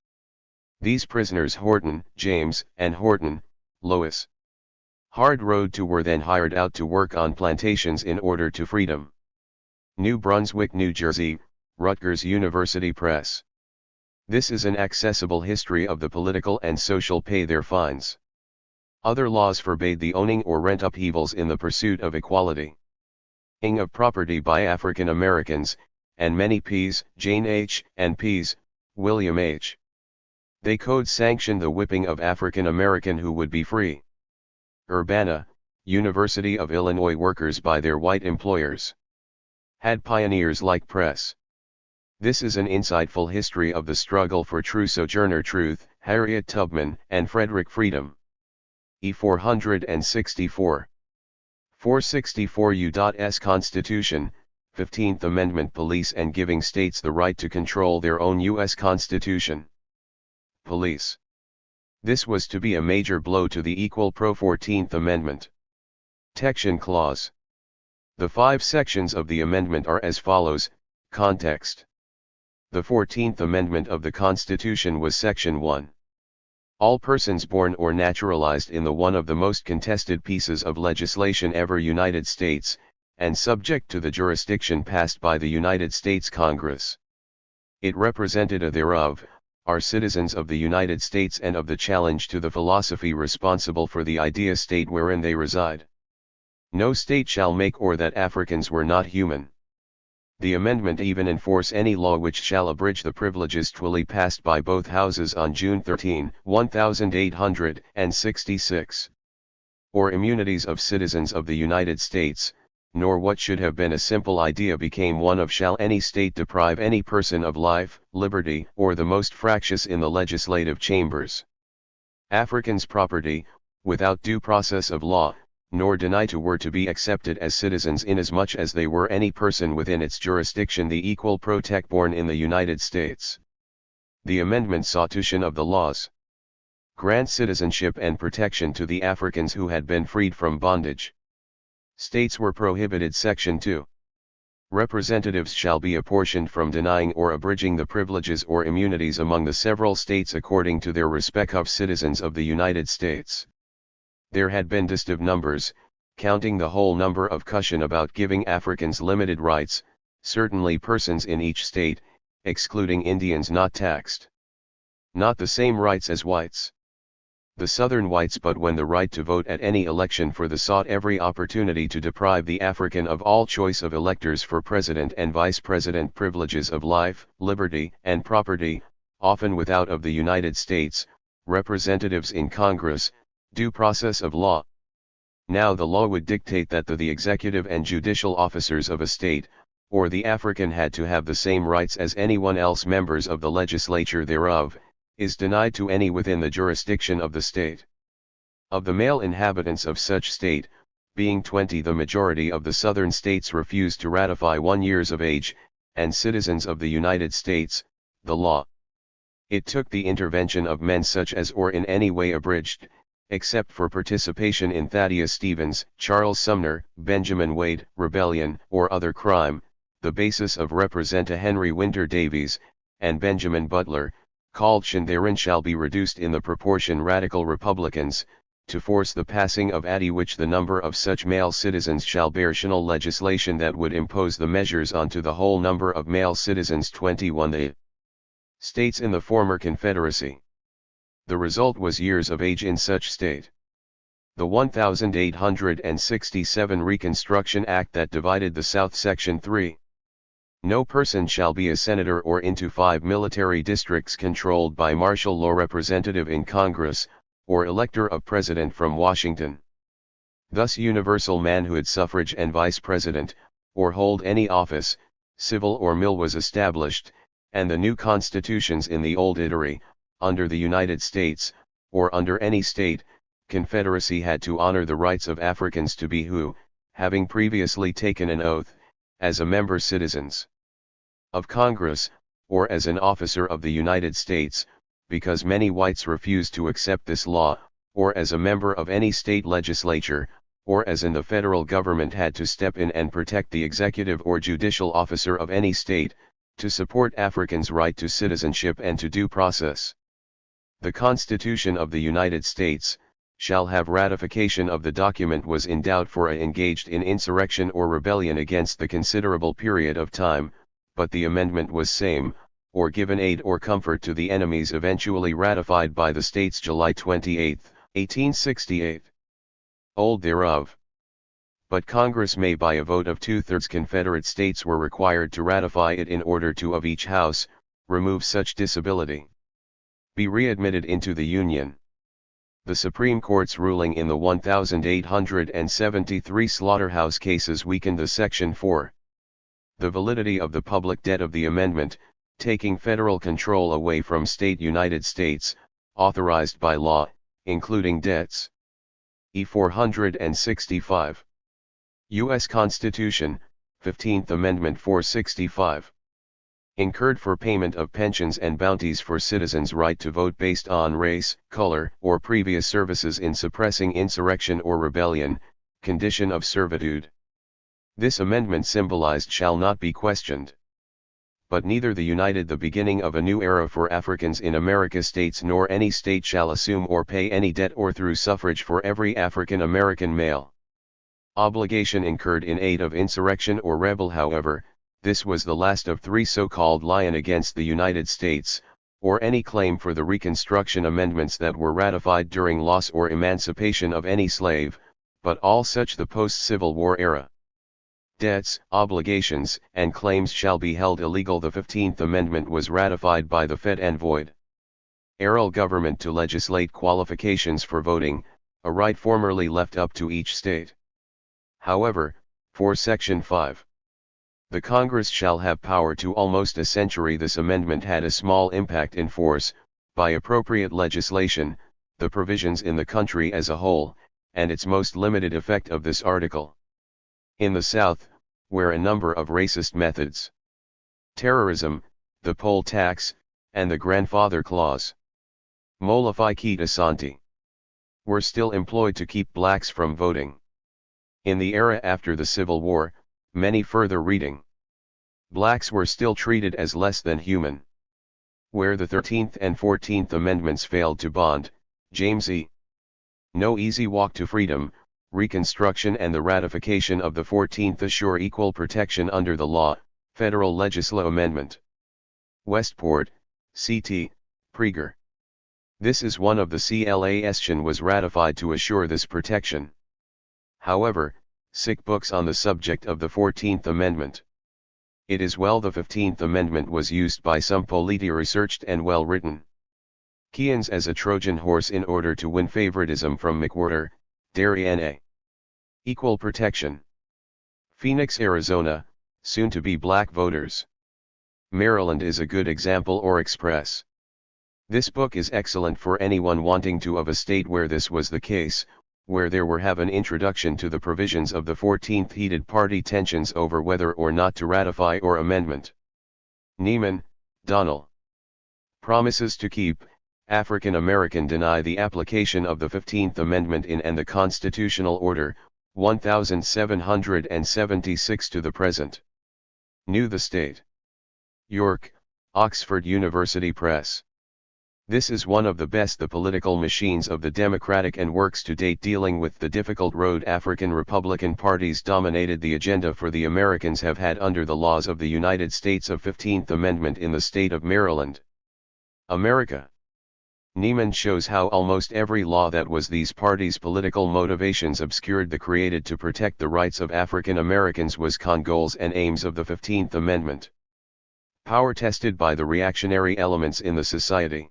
[SPEAKER 1] These prisoners Horton, James, and Horton, Lois. Hard Road to were then hired out to work on plantations in order to freedom. New Brunswick, New Jersey, Rutgers University Press. This is an accessible history of the political and social pay their fines. Other laws forbade the owning or rent upheavals in the pursuit of equality. Of property by African Americans, and many P's, Jane H., and P's, William H. They codes sanctioned the whipping of African American who would be free. Urbana, University of Illinois workers by their white employers. Had pioneers like Press. This is an insightful history of the struggle for true sojourner truth, Harriet Tubman, and Frederick Freedom. E464. 464 U.S. Constitution, 15th Amendment police and giving states the right to control their own U.S. Constitution. police. This was to be a major blow to the equal pro-14th Amendment. Tection Clause. The 5 sections of the amendment are as follows. Context. The 14th Amendment of the Constitution was Section 1. All persons born or naturalized in the one of the most contested pieces of legislation ever United States, and subject to the jurisdiction passed by the United States Congress. It represented a thereof, are citizens of the United States and of the challenge to the philosophy responsible for the idea state wherein they reside. No state shall make or that Africans were not human. The amendment even enforce any law which shall abridge the privileges duly passed by both houses on June 13, 1866. Or immunities of citizens of the United States, nor what should have been a simple idea became one of shall any state deprive any person of life, liberty, or the most fractious in the legislative chambers. Africans' property, without due process of law, nor deny to were to be accepted as citizens inasmuch as they were any person within its jurisdiction the equal protect born in the United States. The amendment sought to of the laws. Grant citizenship and protection to the Africans who had been freed from bondage. States were prohibited. Section 2. Representatives shall be apportioned from denying or abridging the privileges or immunities among the several states according to their respective citizens of the United States. There had been distive numbers, counting the whole number of cushion about giving Africans limited rights, certainly persons in each state, excluding Indians not taxed. Not the same rights as whites. The Southern whites but when the right to vote at any election for the sought every opportunity to deprive the African of all choice of electors for president and vice president privileges of life, liberty, and property, often without of the United States, representatives in Congress, due process of law. Now the law would dictate that the executive and judicial officers of a state, or the African had to have the same rights as anyone else members of the legislature thereof, is denied to any within the jurisdiction of the state. Of the male inhabitants of such state, being 20 the majority of the southern states refused to ratify 1 year of age, and citizens of the United States, the law. It took the intervention of men such as or in any way abridged, except for participation in Thaddeus Stevens, Charles Sumner, Benjamin Wade, rebellion, or other crime, the basis of Representative Henry Winter Davies, and Benjamin Butler, called therein shall be reduced in the proportion radical Republicans, to force the passing of Act which the number of such male citizens shall bear shall legislation that would impose the measures unto the whole number of male citizens 21 the states in the former Confederacy. The result was years of age in such state. The 1867 Reconstruction Act that divided the South. Section 3. No person shall be a senator or into 5 military districts controlled by martial law representative in Congress, or elector of president from Washington. Thus universal manhood suffrage and vice president, or hold any office, civil or mill was established, and the new constitutions in the old Italy, under the United States, or under any state, confederacy had to honor the rights of Africans to be who, having previously taken an oath, as a member citizens of Congress, or as an officer of the United States, because many whites refused to accept this law, or as a member of any state legislature, or as in the federal government had to step in and protect the executive or judicial officer of any state, to support Africans' right to citizenship and to due process. The Constitution of the United States, shall have ratification of the document was in doubt for a engaged in insurrection or rebellion against the considerable period of time, but the amendment was same, or given aid or comfort to the enemies eventually ratified by the states July 28, 1868. Old thereof. But Congress may by a vote of 2/3 Confederate states were required to ratify it in order to of each house, remove such disability. Be readmitted into the Union. The Supreme Court's ruling in the 1873 slaughterhouse cases weakened the Section 4. The validity of the public debt of the amendment, taking federal control away from state United States, authorized by law, including debts. E. 465. U.S. Constitution, 15th Amendment 465. incurred for payment of pensions and bounties for citizens' right to vote based on race, color, or previous services in suppressing insurrection or rebellion, condition of servitude. This amendment symbolized shall not be questioned. But neither the beginning of a new era for Africans in America states nor any state shall assume or pay any debt or through suffrage for every African American male obligation incurred in aid of insurrection or rebel. However, this was the last of three so-called lion against the United States, or any claim for the Reconstruction Amendments that were ratified during loss or emancipation of any slave, but all such the post-Civil War era debts, obligations, and claims shall be held illegal. The 15th Amendment was ratified by the Fed and void. Federal government to legislate qualifications for voting, a right formerly left up to each state. However, for Section 5, the Congress shall have power to almost a century. This amendment had a small impact in force, by appropriate legislation, the provisions in the country as a whole, and its most limited effect of this article. In the South, where a number of racist methods, terrorism, the poll tax, and the grandfather clause, molify kita santi, were still employed to keep blacks from voting. In the era after the Civil War, many further reading, blacks were still treated as less than human. Where the 13th and 14th Amendments failed to bond, James E. No easy walk to freedom, Reconstruction and the ratification of the 14th assure equal protection under the law, Federal Legislative Amendment. Westport, C.T., Praeger. This is one of the CLAStion was ratified to assure this protection. However, sick books on the subject of the 14th Amendment. It is well the 15th Amendment was used by some polity researched and well written. Keynes as a Trojan horse in order to win favoritism from McWhorter, Derry N.A. Equal protection. Phoenix, Arizona, soon to be black voters. Maryland is a good example or express. This book is excellent for anyone wanting to of a state where this was the case, where there were have an introduction to the provisions of the 14th heated party tensions over whether or not to ratify or amendment. Neiman, Donald. Promises to keep, African American deny the application of the 15th Amendment in and the Constitutional Order, 1776 to the present. New the State. York, Oxford University Press. This is one of the best the political machines of the Democratic and works to date dealing with the difficult road African Republican parties dominated the agenda for the Americans have had under the laws of the United States of 15th Amendment in the state of Maryland. America. Neiman shows how almost every law that was these parties' political motivations obscured the created to protect the rights of African Americans was con goals and aims of the 15th Amendment. Power tested by the reactionary elements in the society.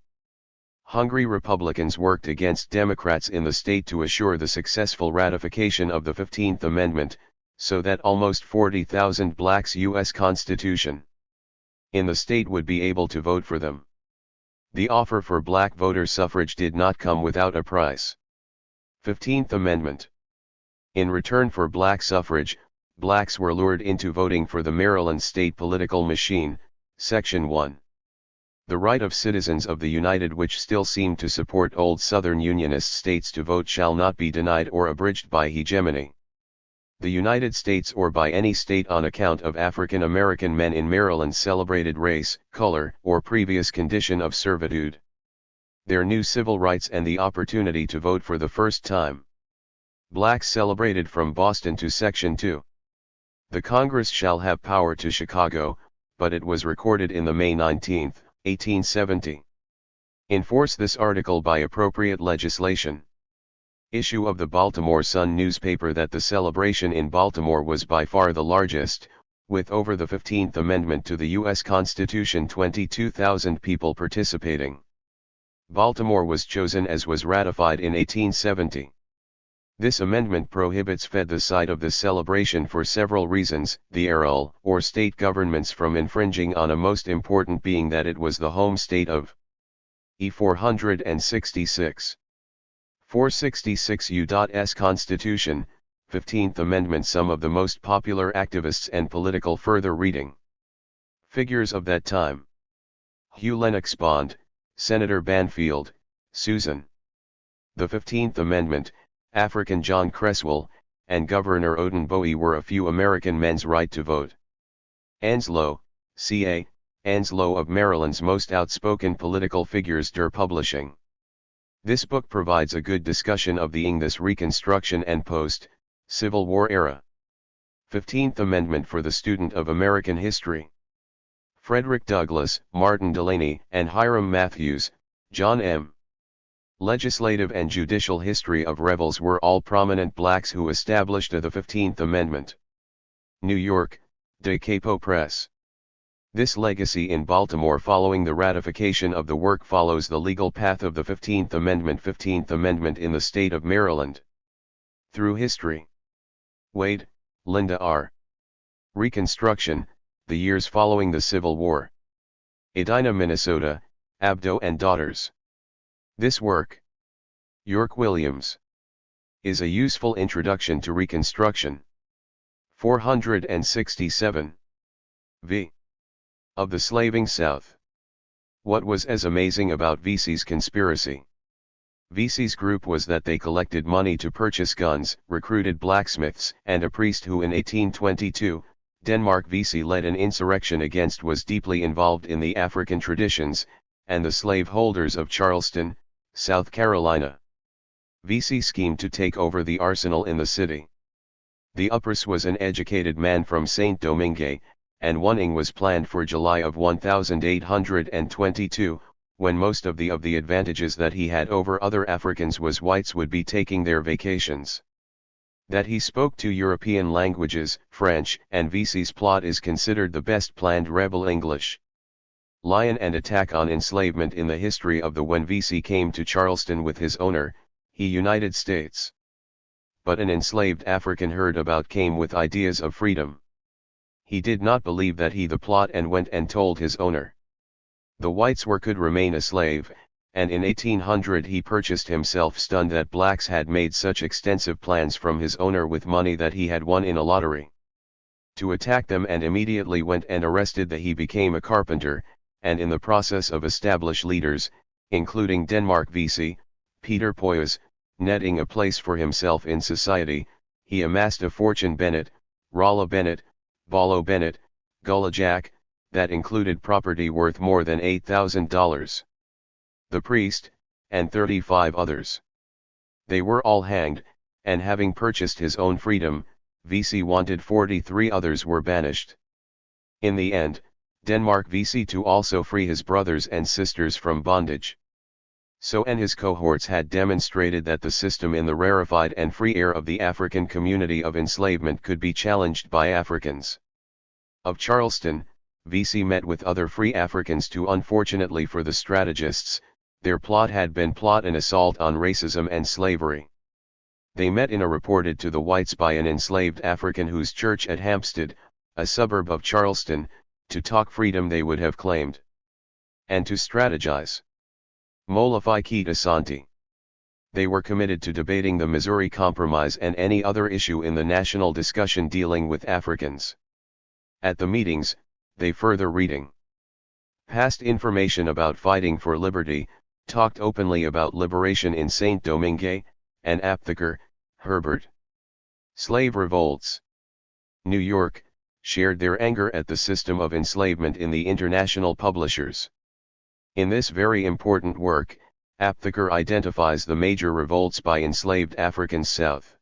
[SPEAKER 1] Hungry Republicans worked against Democrats in the state to assure the successful ratification of the 15th Amendment, so that almost 40,000 blacks U.S. Constitution in the state would be able to vote for them. The offer for black voter suffrage did not come without a price. 15th Amendment. In return for black suffrage, blacks were lured into voting for the Maryland state political machine, Section 1. The right of citizens of the United which still seem to support old Southern Unionist states to vote shall not be denied or abridged by hegemony. The United States or by any state on account of African American men in Maryland celebrated race, color, or previous condition of servitude. Their new civil rights and the opportunity to vote for the first time. Blacks celebrated from Boston to Section 2. The Congress shall have power to Chicago, but it was recorded in the May 19, 1870. Enforce this article by appropriate legislation. Issue of the Baltimore Sun newspaper that the celebration in Baltimore was by far the largest, with over the 15th Amendment to the U.S. Constitution 22,000 people participating. Baltimore was chosen as was ratified in 1870. This amendment prohibits the site of the celebration for several reasons, the federal or state governments from infringing on a most important being that it was the home state of E 466. 466 U.S. Constitution, 15th Amendment. Some of the most popular activists and political further reading. Figures of that time: Hugh Lennox Bond, Senator Banfield, Susan. The 15th Amendment, African John Cresswell, and Governor Odin Bowie were a few American men's right to vote. Anslow, C.A., Anslow of Maryland's most outspoken political figures der Publishing. This book provides a good discussion of the English Reconstruction and post-Civil War era. 15th Amendment for the student of American history. Frederick Douglass, Martin Delany, and Hiram Matthews, John M. Legislative and judicial history of rebels were all prominent blacks who established the 15th Amendment. New York, De Capo Press. This legacy in Baltimore following the ratification of the work follows the legal path of the 15th Amendment. 15th Amendment in the state of Maryland. Through history. Wade, Linda R. Reconstruction, the years following the Civil War. Edina, Minnesota, Abdo and Daughters. This work, York Williams, is a useful introduction to Reconstruction. 467. V. Of the Slaving South. What was as amazing about Vesey's conspiracy? Vesey's group was that they collected money to purchase guns, recruited blacksmiths, and a priest who in 1822, Denmark Vesey led an insurrection against, was deeply involved in the African traditions, and the slaveholders of Charleston, South Carolina. Vesey schemed to take over the arsenal in the city. The Upris was an educated man from Saint Domingue, and one was planned for July of 1822, when most of the advantages that he had over other Africans was whites would be taking their vacations. That he spoke two European languages, French, and Vesey's plot is considered the best planned rebel English lion and attack on enslavement in the history of the. When Vesey came to Charleston with his owner, he United States. But an enslaved African heard about came with ideas of freedom. He did not believe that he the plot and went and told his owner. The whites could remain a slave, and in 1800 he purchased himself, stunned that blacks had made such extensive plans from his owner with money that he had won in a lottery, to attack them, and immediately went and arrested the. He became a carpenter, and in the process of establish leaders, including Denmark Vesey, Peter Poyes, netting a place for himself in society. He amassed a fortune. Bennett, Rolla Bennett, Ballo Bennett, Gullah Jack, that included property worth more than $8,000. The priest, and 35 others. They were all hanged, and having purchased his own freedom, Vesey wanted 43 others were banished. In the end, Denmark Vesey to also free his brothers and sisters from bondage. So and his cohorts had demonstrated that the system in the rarefied and free air of the African community of enslavement could be challenged by Africans. Of Charleston, Vesey met with other free Africans to. Unfortunately for the strategists, their plot had been an assault on racism and slavery. They met in a reported to the whites by an enslaved African whose church at Hampstead, a suburb of Charleston, to talk freedom they would have claimed. And to strategize. Mollify Keet Asante. They were committed to debating the Missouri Compromise and any other issue in the national discussion dealing with Africans. At the meetings, they further reading past information about fighting for liberty, talked openly about liberation in Saint Domingue, and Aptheker, Herbert. Slave revolts. New York, shared their anger at the system of enslavement in the international publishers. In this very important work, Aptheker identifies the major revolts by enslaved Africans south.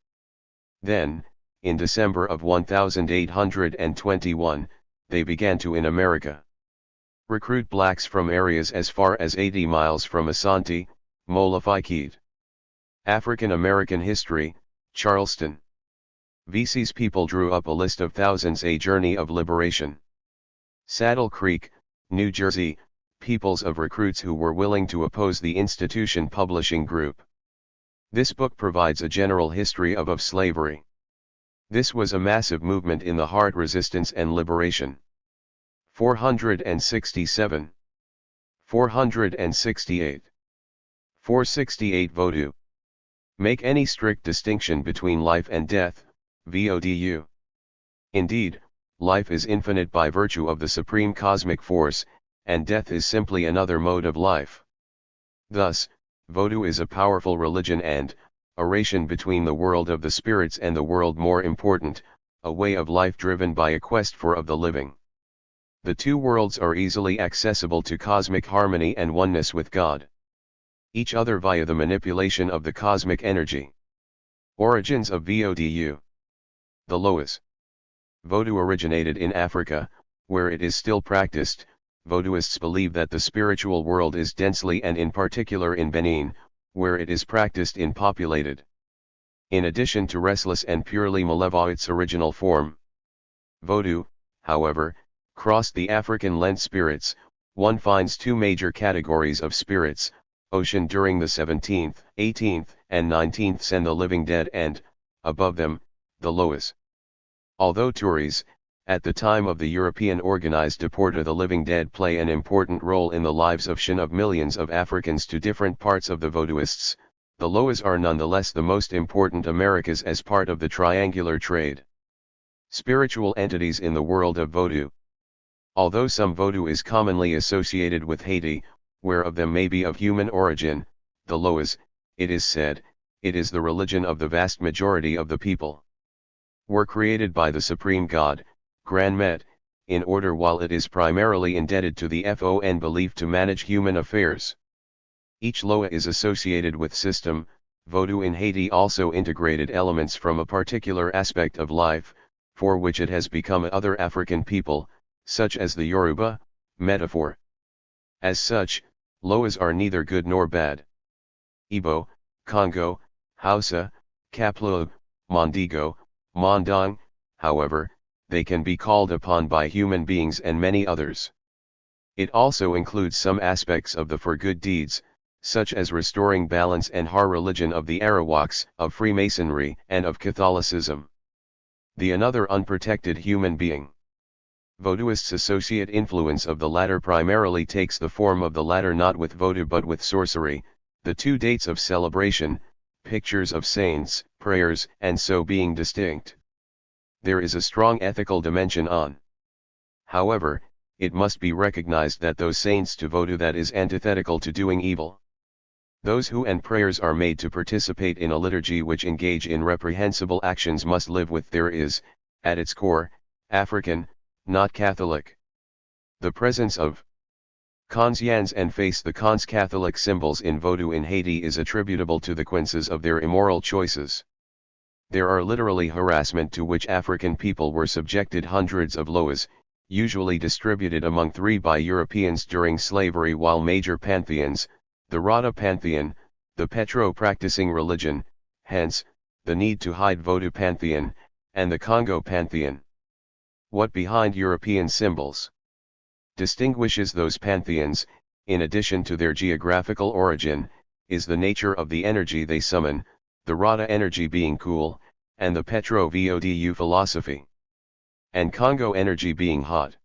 [SPEAKER 1] Then, in December of 1821, they began to in America recruit blacks from areas as far as 80 miles from Asante, Mollify Keet. African American History, Charleston. Vesey's people drew up a list of thousands. A Journey of Liberation. Saddle Creek, New Jersey, peoples of recruits who were willing to oppose the institution publishing group. This book provides a general history of slavery. This was a massive movement in the hard resistance and liberation. 467. 468. 468 Vodou. Make any strict distinction between life and death, VODU. Indeed, life is infinite by virtue of the supreme cosmic force, and death is simply another mode of life. Thus, Vodou is a powerful religion and, a relation between the world of the spirits and the world more important, a way of life driven by a quest for of the living. The two worlds are easily accessible to cosmic harmony and oneness with God. Each other via the manipulation of the cosmic energy. Origins of Vodou. The Loas. Vodou originated in Africa, where it is still practiced. Vodouists believe that the spiritual world is densely and in particular in Benin, where it is practiced in populated. In addition to restless and purely malevolent its original form. Vodou, however, crossed the African Lent spirits. One finds two major categories of spirits, ocean during the 17th, 18th, and 19th and the living dead and, above them, the Loas. Although Touris, at the time of the European organized deport of the living dead play an important role in the lives of millions of Africans to different parts of the Vodouists, the Loas are nonetheless the most important Americas as part of the triangular trade. Spiritual entities in the world of Vodou. Although some Vodou is commonly associated with Haiti, where of them may be of human origin, the Loas, it is said, it is the religion of the vast majority of the people. Were created by the Supreme God, Grand Met, in order while it is primarily indebted to the FON belief to manage human affairs. Each Loa is associated with system. Vodou in Haiti also integrated elements from a particular aspect of life, for which it has become other African people, such as the Yoruba, metaphor. As such, Loas are neither good nor bad. Igbo, Congo, Hausa, Kaplo, Mondigo, Mondong, however, they can be called upon by human beings and many others. It also includes some aspects of the for good deeds, such as restoring balance and religion of the Arawaks, of Freemasonry, and of Catholicism. The another unprotected human being. Vodouists' associate influence of the latter primarily takes the form of the latter not with Vodou but with sorcery, the two dates of celebration, pictures of saints, prayers, and so being distinct. There is a strong ethical dimension on. However, it must be recognized that those saints to Vodou that is antithetical to doing evil. Those who and prayers are made to participate in a liturgy which engage in reprehensible actions must live with there is, at its core, African, not Catholic. The presence of conscience and face the cons Catholic symbols in Vodou in Haiti is attributable to the consequences of their immoral choices. There are literally harassment to which African people were subjected hundreds of Loas, usually distributed among three by Europeans during slavery while major pantheons, the Rada pantheon, the Petro-practicing religion, hence, the need to hide Vodou pantheon, and the Congo pantheon. What behind European symbols distinguishes those pantheons, in addition to their geographical origin, is the nature of the energy they summon, the Rada energy being cool, and the Petro-Vodou philosophy, and Congo energy being hot.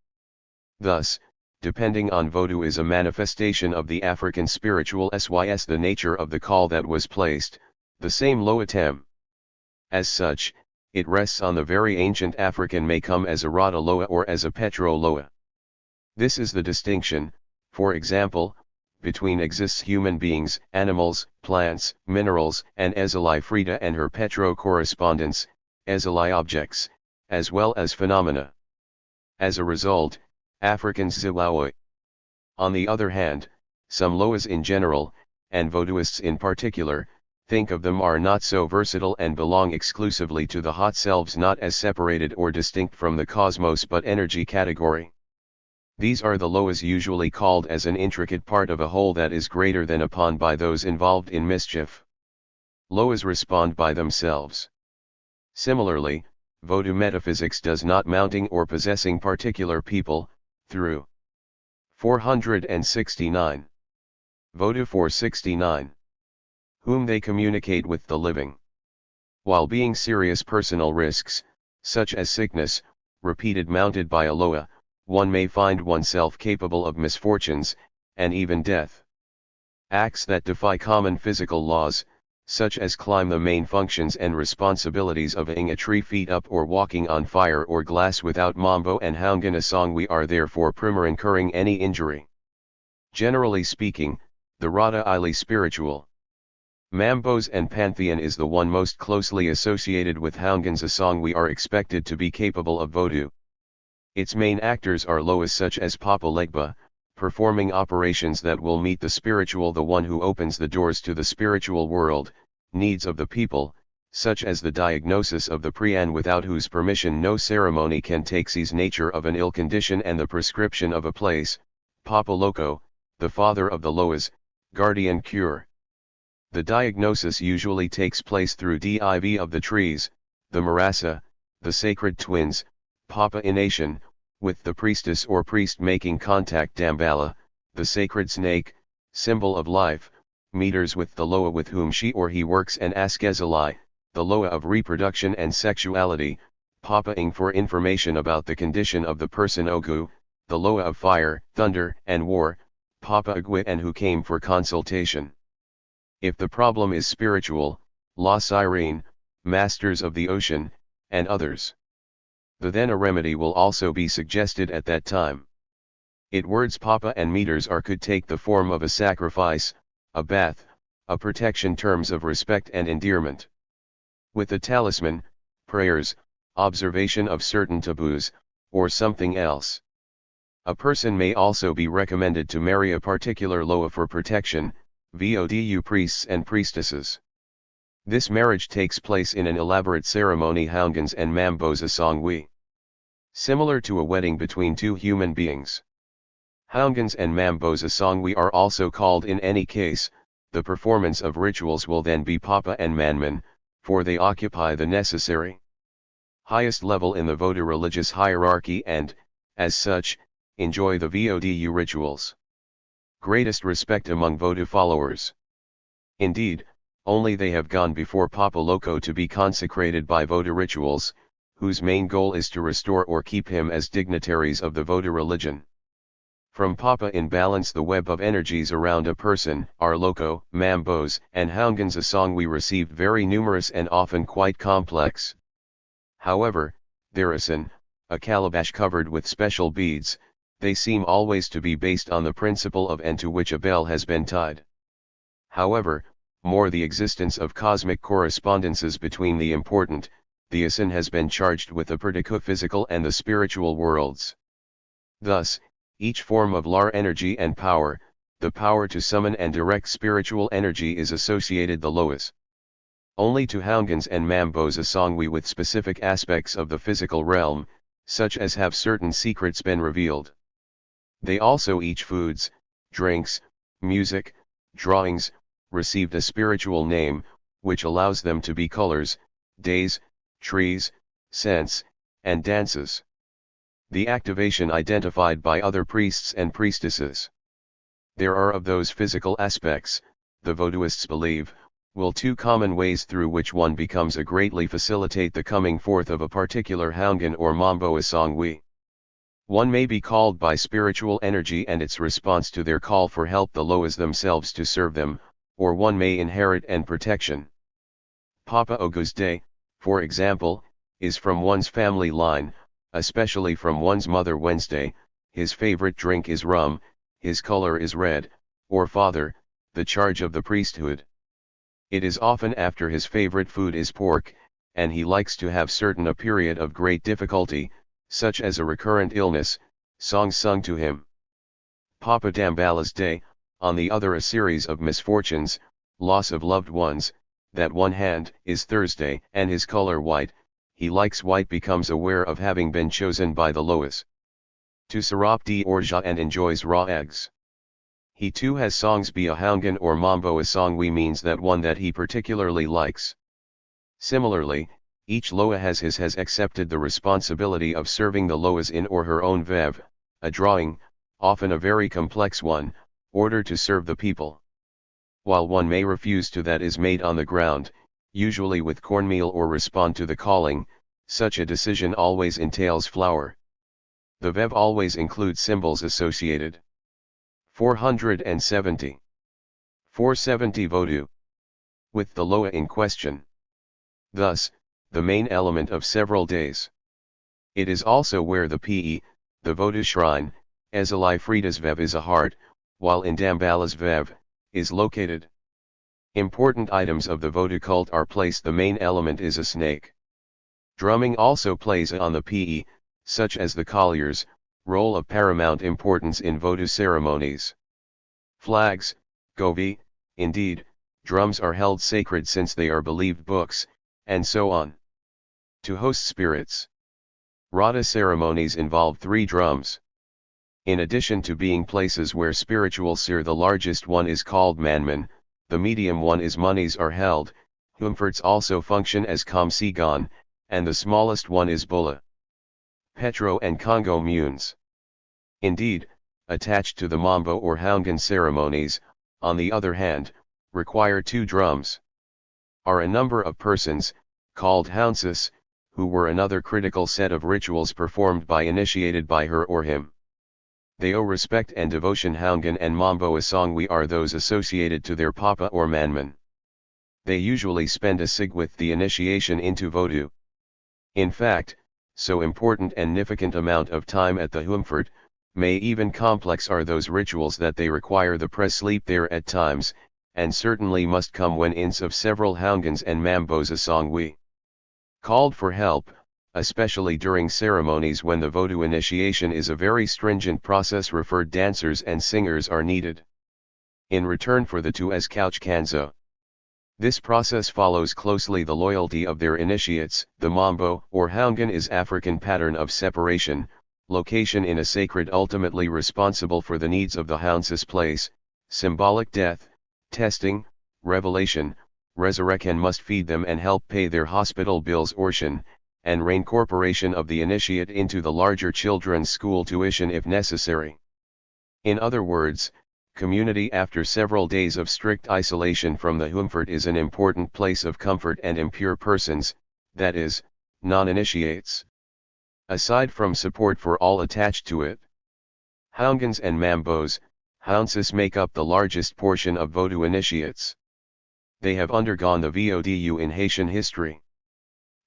[SPEAKER 1] Thus, depending on Vodou is a manifestation of the African spiritual sys the nature of the call that was placed, the same Loatem. As such, it rests on the very ancient African may come as a Rada Loa or as a Petro Loa. This is the distinction, for example, between exists human beings, animals, plants, minerals, and Ezeli Frida and her Petro correspondence, Ezeli objects, as well as phenomena. As a result, Africans Zilaoi. On the other hand, some Loas in general, and Vodouists in particular, think of them are not so versatile and belong exclusively to the hot selves not as separated or distinct from the cosmos but energy category. These are the Loas usually called as an intricate part of a whole that is greater than upon by those involved in mischief. Loas respond by themselves. Similarly, Vodou metaphysics does not mounting or possessing particular people, through 469. Vodou 469. Whom they communicate with the living. While being serious personal risks, such as sickness, repeated mounted by a Loa, one may find oneself capable of misfortunes, and even death. Acts that defy common physical laws, such as climb the main functions and responsibilities of ing a tree feet up or walking on fire or glass without mambo and haungan asongwi are therefore primer incurring any injury. Generally speaking, the Rada Ili spiritual Mambos and Pantheon is the one most closely associated with Haungans asongwi are expected to be capable of Vodou. Its main actors are Loas such as Papa Legba, performing operations that will meet the spiritual, the one who opens the doors to the spiritual world, needs of the people, such as the diagnosis of the Priyan without whose permission no ceremony can take, seize nature of an ill condition and the prescription of a place, Papa Loco, the father of the Loas, guardian cure. The diagnosis usually takes place through div of the trees, the Marasa, the sacred twins, Papa Ination, with the priestess or priest making contact Dambala, the sacred snake, symbol of life, meters with the Loa with whom she or he works, and Askezalai, the Loa of reproduction and sexuality, Papa Ing for information about the condition of the person, Ogu, the Loa of fire, thunder, and war, Papa Agui, and who came for consultation. If the problem is spiritual, La Sirene, masters of the ocean, and others. Then a remedy will also be suggested at that time. It words Papa and meters are could take the form of a sacrifice, a bath, a protection, terms of respect and endearment. With the talisman, prayers, observation of certain taboos, or something else. A person may also be recommended to marry a particular Loa for protection, Vodu priests and priestesses. This marriage takes place in an elaborate ceremony, Haungans and Mambos asongwi. Similar to a wedding between two human beings. Haungans and Mambos asongwi are also called. In any case, the performance of rituals will then be Papa and Manman, for they occupy the necessary highest level in the Vodou religious hierarchy and, as such, enjoy the Vodu rituals. Greatest respect among Vodou followers. Indeed, only they have gone before Papa Loco to be consecrated by Vodou rituals, whose main goal is to restore or keep him as dignitaries of the Vodou religion. From Papa in balance the web of energies around a person, our Loco, Mambos, and Haungans asongwi received very numerous and often quite complex. However, their asan, a calabash covered with special beads, they seem always to be based on the principle of and to which a bell has been tied. However, more the existence of cosmic correspondences between the important, the asan has been charged with the physical and the spiritual worlds. Thus, each form of Lar energy and power, the power to summon and direct spiritual energy is associated the Loas. Only to Haungans and Mambos asongwi with specific aspects of the physical realm, such as have certain secrets been revealed. They also each foods, drinks, music, drawings, received a spiritual name, which allows them to be colors, days, trees, scents, and dances. The activation identified by other priests and priestesses. There are of those physical aspects, the Vodouists believe, will two common ways through which one becomes a greatly facilitate the coming forth of a particular Haungan or Mambo asongwi. One may be called by spiritual energy and its response to their call for help the Loas themselves to serve them, or one may inherit and protection. Papa Ogu's Day, for example, is from one's family line, especially from one's mother Wednesday, his favorite drink is rum, his color is red, or father, the charge of the priesthood. It is often after his favorite food is pork, and he likes to have certain a period of great difficulty, such as a recurrent illness, songs sung to him. Papa Dambala's Day, on the other a series of misfortunes, loss of loved ones, that one hand is Thursday and his color white, he likes white becomes aware of having been chosen by the Loas. To Sarap di Orja and enjoys raw eggs. He too has songs be a Haungan or Mambo asongwi means that one that he particularly likes. Similarly, each Loa has accepted the responsibility of serving the Loas in or her own vev, a drawing, often a very complex one, order to serve the people. While one may refuse to that is made on the ground, usually with cornmeal or respond to the calling, such a decision always entails flour. The vev always includes symbols associated. 470. 470 Vodou. with the Loa in question. Thus, the main element of several days. It is also where the Pe, the Vodou shrine, Ezali Fritasvev is a heart, while in Dambalasvev, is located. Important items of the Vodou cult are placed. The main element is a snake. Drumming also plays on the Pe, such as the collier's, role of paramount importance in Vodou ceremonies. Flags, govi, indeed, drums are held sacred since they are believed books, and so on. To host spirits. Rata ceremonies involve 3 drums. In addition to being places where spiritual sir, the largest one is called manman, the medium one is monies are held, humferts also function as kamsigan, and the smallest one is bulla. Petro and Congo munes. Indeed, attached to the mambo or houngan ceremonies, on the other hand, require 2 drums. Are a number of persons, called hounsis, who were another critical set of rituals performed by initiated by her or him. They owe respect and devotion. Houngan and mambo asongwi are those associated to their papa or manman. They usually spend a sig with the initiation into Vodou. In fact, so important and significant amount of time at the humfert, may even complex are those rituals that they require the press sleep there at times, and certainly must come when inns of several houngans and mambos asongwi called for help, especially during ceremonies when the Vodou initiation is a very stringent process. Referred dancers and singers are needed in return for the tu as couch kanzo. This process follows closely the loyalty of their initiates. The mambo or houngan is African pattern of separation, location in a sacred, ultimately responsible for the needs of the hounsis place, symbolic death, testing, revelation, resurrection must feed them and help pay their hospital bills, orshan, and reincorporation of the initiate into the larger children's school tuition if necessary. In other words, community after several days of strict isolation from the humfert is an important place of comfort and impure persons, that is, non-initiates. Aside from support for all attached to it, houngans and mambos, hounsis make up the largest portion of Vodou initiates. They have undergone the Vodu in Haitian history.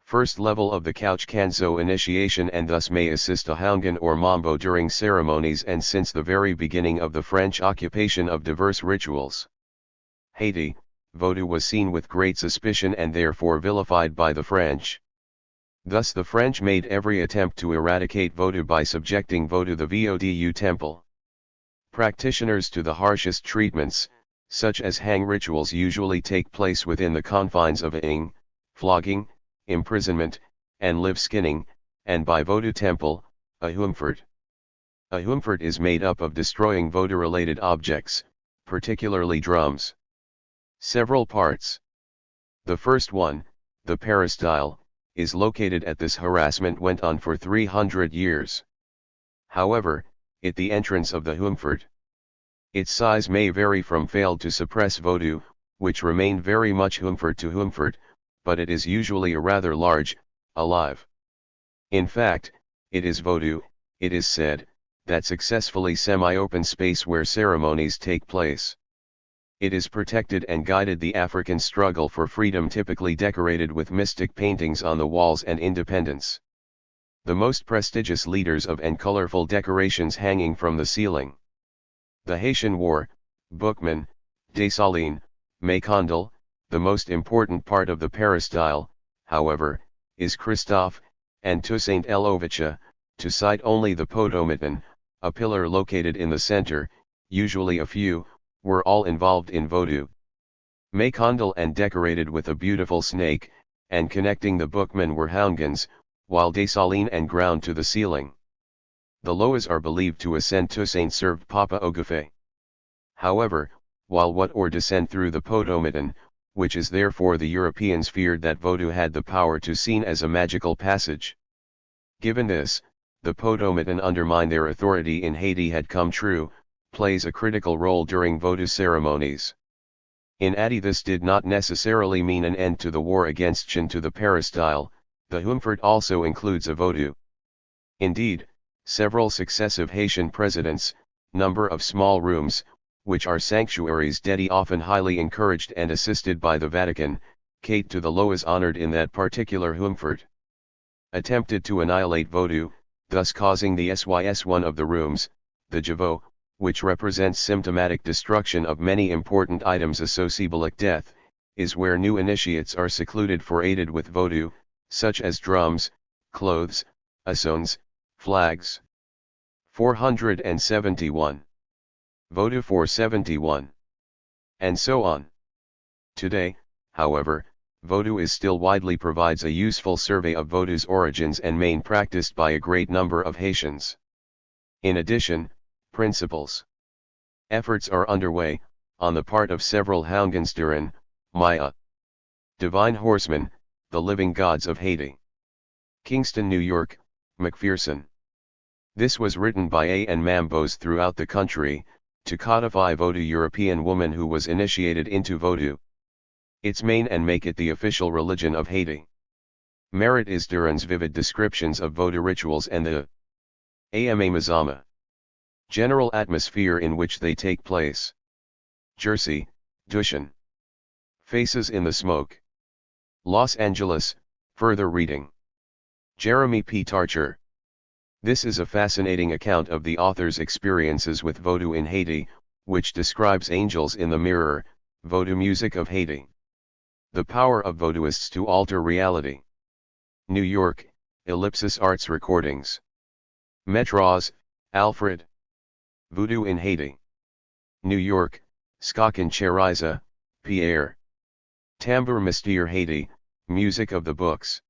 [SPEAKER 1] First level of the couch kanzo initiation, and thus may assist a houngan or mambo during ceremonies and since the very beginning of the French occupation of diverse rituals. Haiti, Vodou was seen with great suspicion and therefore vilified by the French. Thus the French made every attempt to eradicate Vodou by subjecting Vodou the Vodu temple practitioners to the harshest treatments, such as hang rituals usually take place within the confines of a ing, flogging, imprisonment, and live skinning, and by Vodou temple, a humfert. A humfert is made up of destroying Vodou-related objects, particularly drums. Several parts. The first one, the peristyle, is located at this harassment went on for 300 years. However, at the entrance of the humfert. Its size may vary from failed to suppress Vodou, which remained very much humfert to humfert, but it is usually a rather large, alive. In fact, it is Vodou, it is said, that successfully semi-open space where ceremonies take place. It is protected and guided the African struggle for freedom, typically decorated with mystic paintings on the walls and independence. The most prestigious leaders of and colorful decorations hanging from the ceiling. The Haitian War, Bookman, Dessalines, Macondel. The most important part of the peristyle, however, is Christophe, and Toussaint Elovicha, to cite only the podomaton, a pillar located in the center, usually a few, were all involved in Vodou. Macondel and decorated with a beautiful snake, and connecting the bookmen were houngans, while Dessalines and ground to the ceiling. The Loas are believed to ascend Toussaint served Papa Ogufe. However, while what or descend through the podomaton, which is therefore the Europeans feared that Vodou had the power to seen as a magical passage. Given this, the podomaton undermine their authority in Haiti had come true, plays a critical role during Vodou ceremonies. In Adi this did not necessarily mean an end to the war against Chin to the peristyle. The humfert also includes a Vodou. Indeed, several successive Haitian presidents, number of small rooms, which are sanctuaries dedi often highly encouraged and assisted by the Vatican, Kate to the low is honored in that particular Humfort. Attempted to annihilate Vodou, thus causing the SYS1 of the rooms, the Javot, which represents symptomatic destruction of many important items associable death, is where new initiates are secluded for aided with Vodou, such as drums, clothes, asons, flags. 471. Vodou 471. And so on. Today, however, Vodou is still widely provides a useful survey of Vodou's origins and main practiced by a great number of Haitians. In addition, efforts are underway, on the part of several Houngansturen, Maya, Divine Horsemen, the Living Gods of Haiti. Kingston, New York, McPherson. This was written by A. and Mambos throughout the country, to codify Vodou European woman who was initiated into Vodou. Its main and make it the official religion of Haiti. Merit is Duran's vivid descriptions of Vodou rituals and the Ama Mazama. General atmosphere in which they take place. Jersey, Dushan. Faces in the Smoke. Los Angeles, further reading. Jeremy P. Tarcher. This is a fascinating account of the author's experiences with Vodou in Haiti, which describes angels in the mirror, Vodou music of Haiti. The power of Vodouists to alter reality. New York, Ellipsis Arts Recordings. Metros, Alfred. Voodoo in Haiti. New York, Skokin Cheriza, Pierre. Tambour Mystère Haiti, Music of the Books.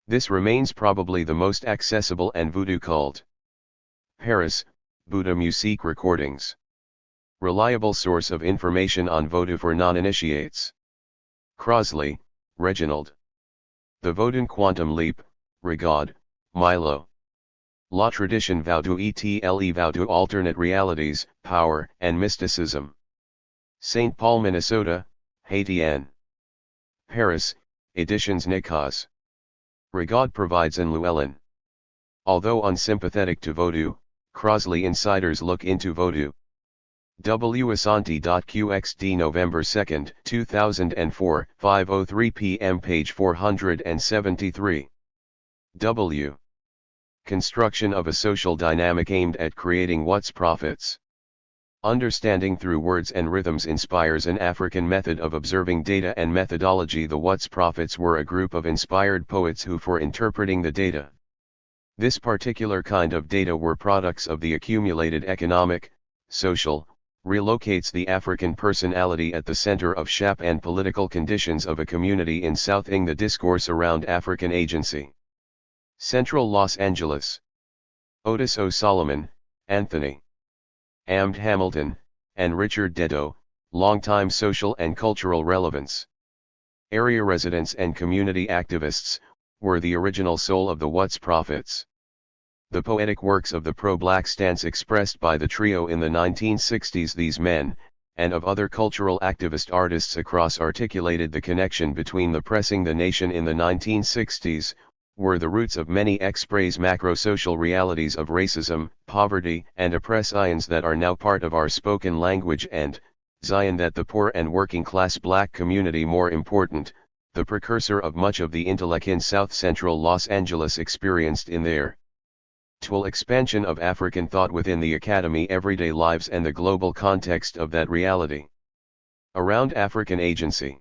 [SPEAKER 1] This remains probably the most accessible and voodoo cult. Paris, Buddha Musique Recordings. Reliable source of information on Vodou for non-initiates. Crosley, Reginald. The Vodun Quantum Leap, Regard, Milo. La Tradition Vaudou et Vaudou Alternate Realities, Power, and Mysticism. St. Paul, Minnesota, Haitian. Paris, Editions Nicaise. Regard provides an Llewellyn. Although unsympathetic to Vodou, Crosley insiders look into Vodou. Asante.qxd November 2, 2004, 5:03 p.m. page 473. W. Construction of a social dynamic aimed at creating what's profits. Understanding through words and rhythms inspires an African method of observing data and methodology. The What's Prophets were a group of inspired poets who for interpreting the data. This particular kind of data were products of the accumulated economic, social, relocates the African personality at the center of shape and political conditions of a community in Southing the discourse around African agency. Central Los Angeles. Otis O. Solomon, Anthony. Amd Hamilton, and Richard Dedeaux, longtime social and cultural relevance. Area residents and community activists, were the original soul of the What's Prophets. The poetic works of the pro-black stance expressed by the trio in the 1960s, these men, and of other cultural activist artists across articulated the connection between the pressing the nation in the 1960s, were the roots of many express macro-social realities of racism, poverty, and oppressions that are now part of our spoken language and, Zion that the poor and working-class black community more important, the precursor of much of the intellect in South-Central Los Angeles experienced in their tool expansion of African thought within the academy everyday lives and the global context of that reality. Around African agency.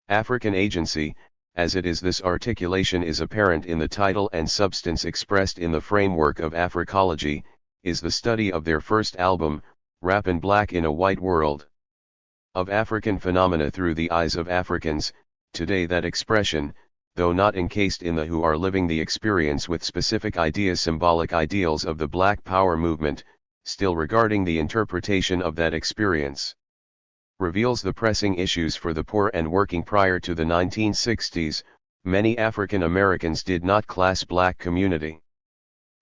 [SPEAKER 1] African agency, as it is, this articulation is apparent in the title and substance expressed in the framework of Africology, is the study of their first album, Rappin' Black in a White World. Of African phenomena through the eyes of Africans, today that expression, though not encased in the who are living the experience with specific ideas, symbolic ideals of the Black Power movement, still regarding the interpretation of that experience. Reveals the pressing issues for the poor and working. Prior to the 1960s, many African Americans did not class black community.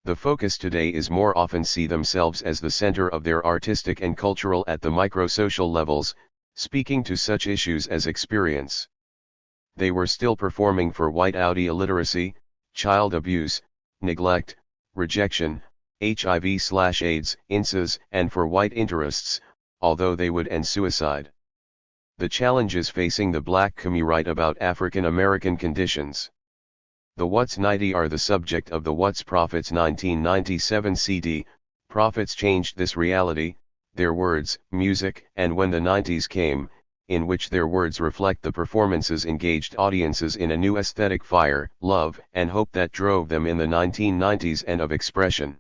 [SPEAKER 1] The focus today is more often see themselves as the center of their artistic and cultural at the micro-social levels, speaking to such issues as experience. They were still performing for white illiteracy, child abuse, neglect, rejection, HIV/AIDS, incels, and for white interests, although they would end suicide. The challenges facing the black community. Write about African American conditions. The What's 90 are the subject of the What's Prophets 1997 CD. Prophets changed this reality, their words, music, and when the 90s came, in which their words reflect the performances engaged audiences in a new aesthetic fire, love, and hope that drove them in the 1990s and of expression.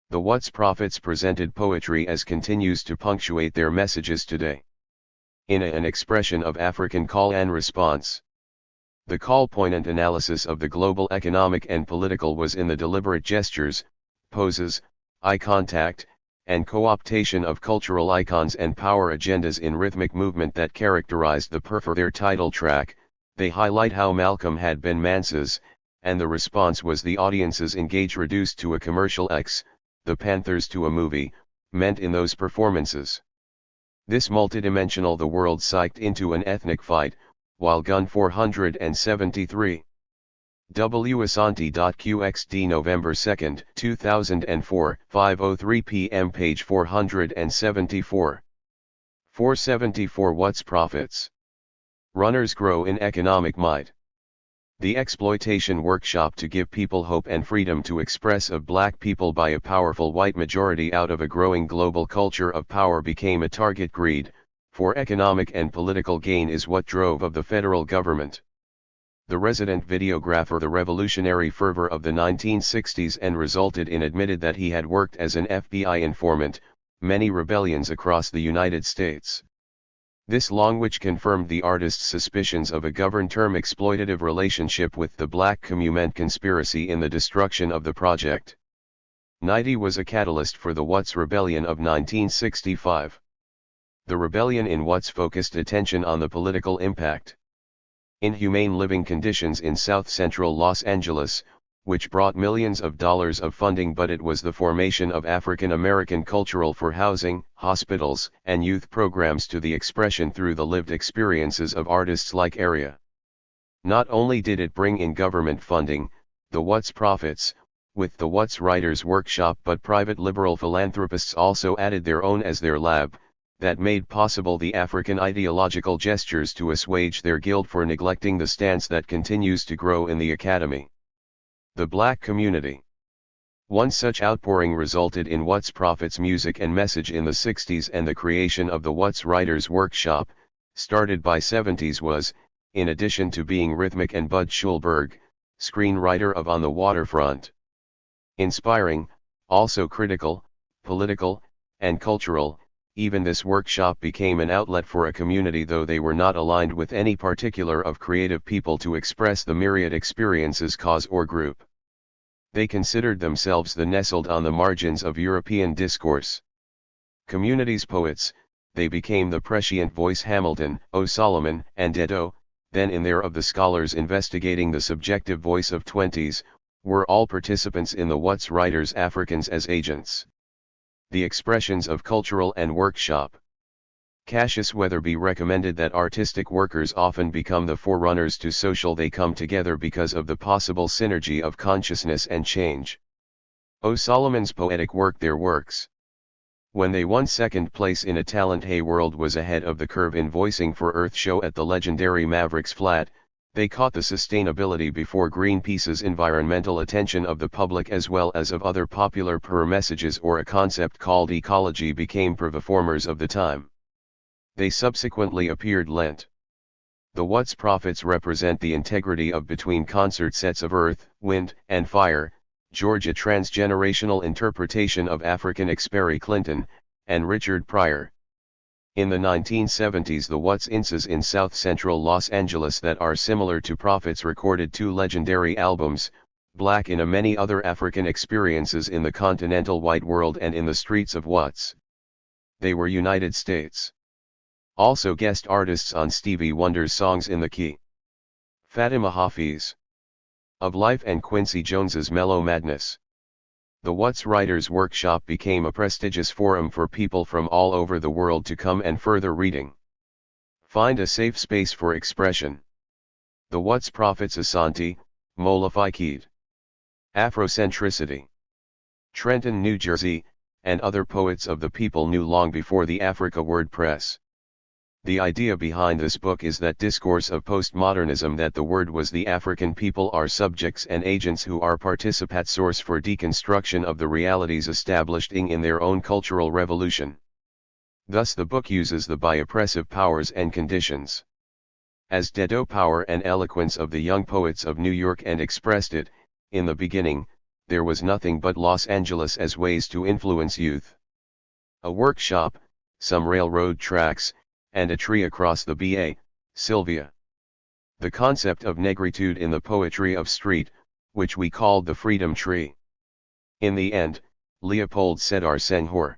[SPEAKER 1] The What's Prophets presented poetry as continues to punctuate their messages today. In an expression of African call and response. The call poignant analysis of the global economic and political was in the deliberate gestures, poses, eye contact, and co-optation of cultural icons and power agendas in rhythmic movement that characterized the for their title track. They highlight how Malcolm had been Mansa's, and the response was the audience's engage reduced to a commercial X, the Panthers to a movie, meant in those performances. This multidimensional the world psyched into an ethnic fight, while Gun 473. W. Asante.qxd November 2, 2004, 5:03 p.m. Page 474. 474 What's Profits? Runners grow in economic might. The exploitation workshop to give people hope and freedom to express of black people by a powerful white majority out of a growing global culture of power became a target. Greed for economic and political gain is what drove of the federal government. The resident videographer the revolutionary fervor of the 1960s and resulted in admitted that he had worked as an FBI informant, many rebellions across the United States. This language confirmed the artist's suspicions of a governed-term exploitative relationship with the black community and conspiracy in the destruction of the project. 90 was a catalyst for the What's Rebellion of 1965. The rebellion in What's focused attention on the political impact. Inhumane living conditions in South Central Los Angeles, which brought millions of dollars of funding, but it was the formation of African American cultural for housing, hospitals, and youth programs to the expression through the lived experiences of artists like Area. Not only did it bring in government funding, the What's Profits, with the What's Writers Workshop, but private liberal philanthropists also added their own as their lab, that made possible the African ideological gestures to assuage their guilt for neglecting the stance that continues to grow in the academy. The black community. One such outpouring resulted in What's Profits music and message in the 60s, and the creation of the What's Writers Workshop, started by 70s, was, in addition to being rhythmic and Bud Schulberg, screenwriter of On the Waterfront. Inspiring, also critical, political, and cultural. Even this workshop became an outlet for a community, though they were not aligned with any particular of creative people, to express the myriad experiences, cause or group. They considered themselves the nestled on the margins of European discourse. Communities poets, they became the prescient voice. Hamilton, O'Solomon, and Edo, then in there of the scholars investigating the subjective voice of 20s, were all participants in the What's Writers. Africans as agents. The expressions of cultural and workshop. Cassius Weatherby recommended that artistic workers often become the forerunners to social. They come together because of the possible synergy of consciousness and change. O'Solomon's poetic work. Their works, when they won second place in a talent hay world, was ahead of the curve in voicing for Earth Show at the legendary Mavericks Flat. They caught the sustainability before Greenpeace's environmental attention of the public, as well as of other popular messages, or a concept called ecology, became performers of the time. They subsequently appeared Lent. The What's Profits represent the integrity of between concert sets of Earth, Wind, and Fire, Georgia transgenerational interpretation of African Experry Clinton, and Richard Pryor. In the 1970s, the What's Inces in South Central Los Angeles that are similar to Prophets recorded two legendary albums, Black in a many other African experiences in the continental white world and in the streets of What's. They were United States. Also guest artists on Stevie Wonder's songs In the Key, Fatima Hafiz, Of Life, and Quincy Jones's Mellow Madness. The What's Writers Workshop became a prestigious forum for people from all over the world to come and further reading. Find a safe space for expression. The What's Profits. Asante, Mola Fikid. Afrocentricity. Trenton, New Jersey, and other poets of the people knew long before the Africa word press. The idea behind this book is that discourse of postmodernism that the word was the African people are subjects and agents who are participate source for deconstruction of the realities established in their own cultural revolution. Thus the book uses the by oppressive powers and conditions as Dedo power and eloquence of the young poets of New York and expressed it, in the beginning, there was nothing but Los Angeles as ways to influence youth. A workshop, some railroad tracks, and a tree across the Ba, Sylvia. The concept of negritude in the poetry of street, which we called the freedom tree. In the end, Leopold Sedar Senghor.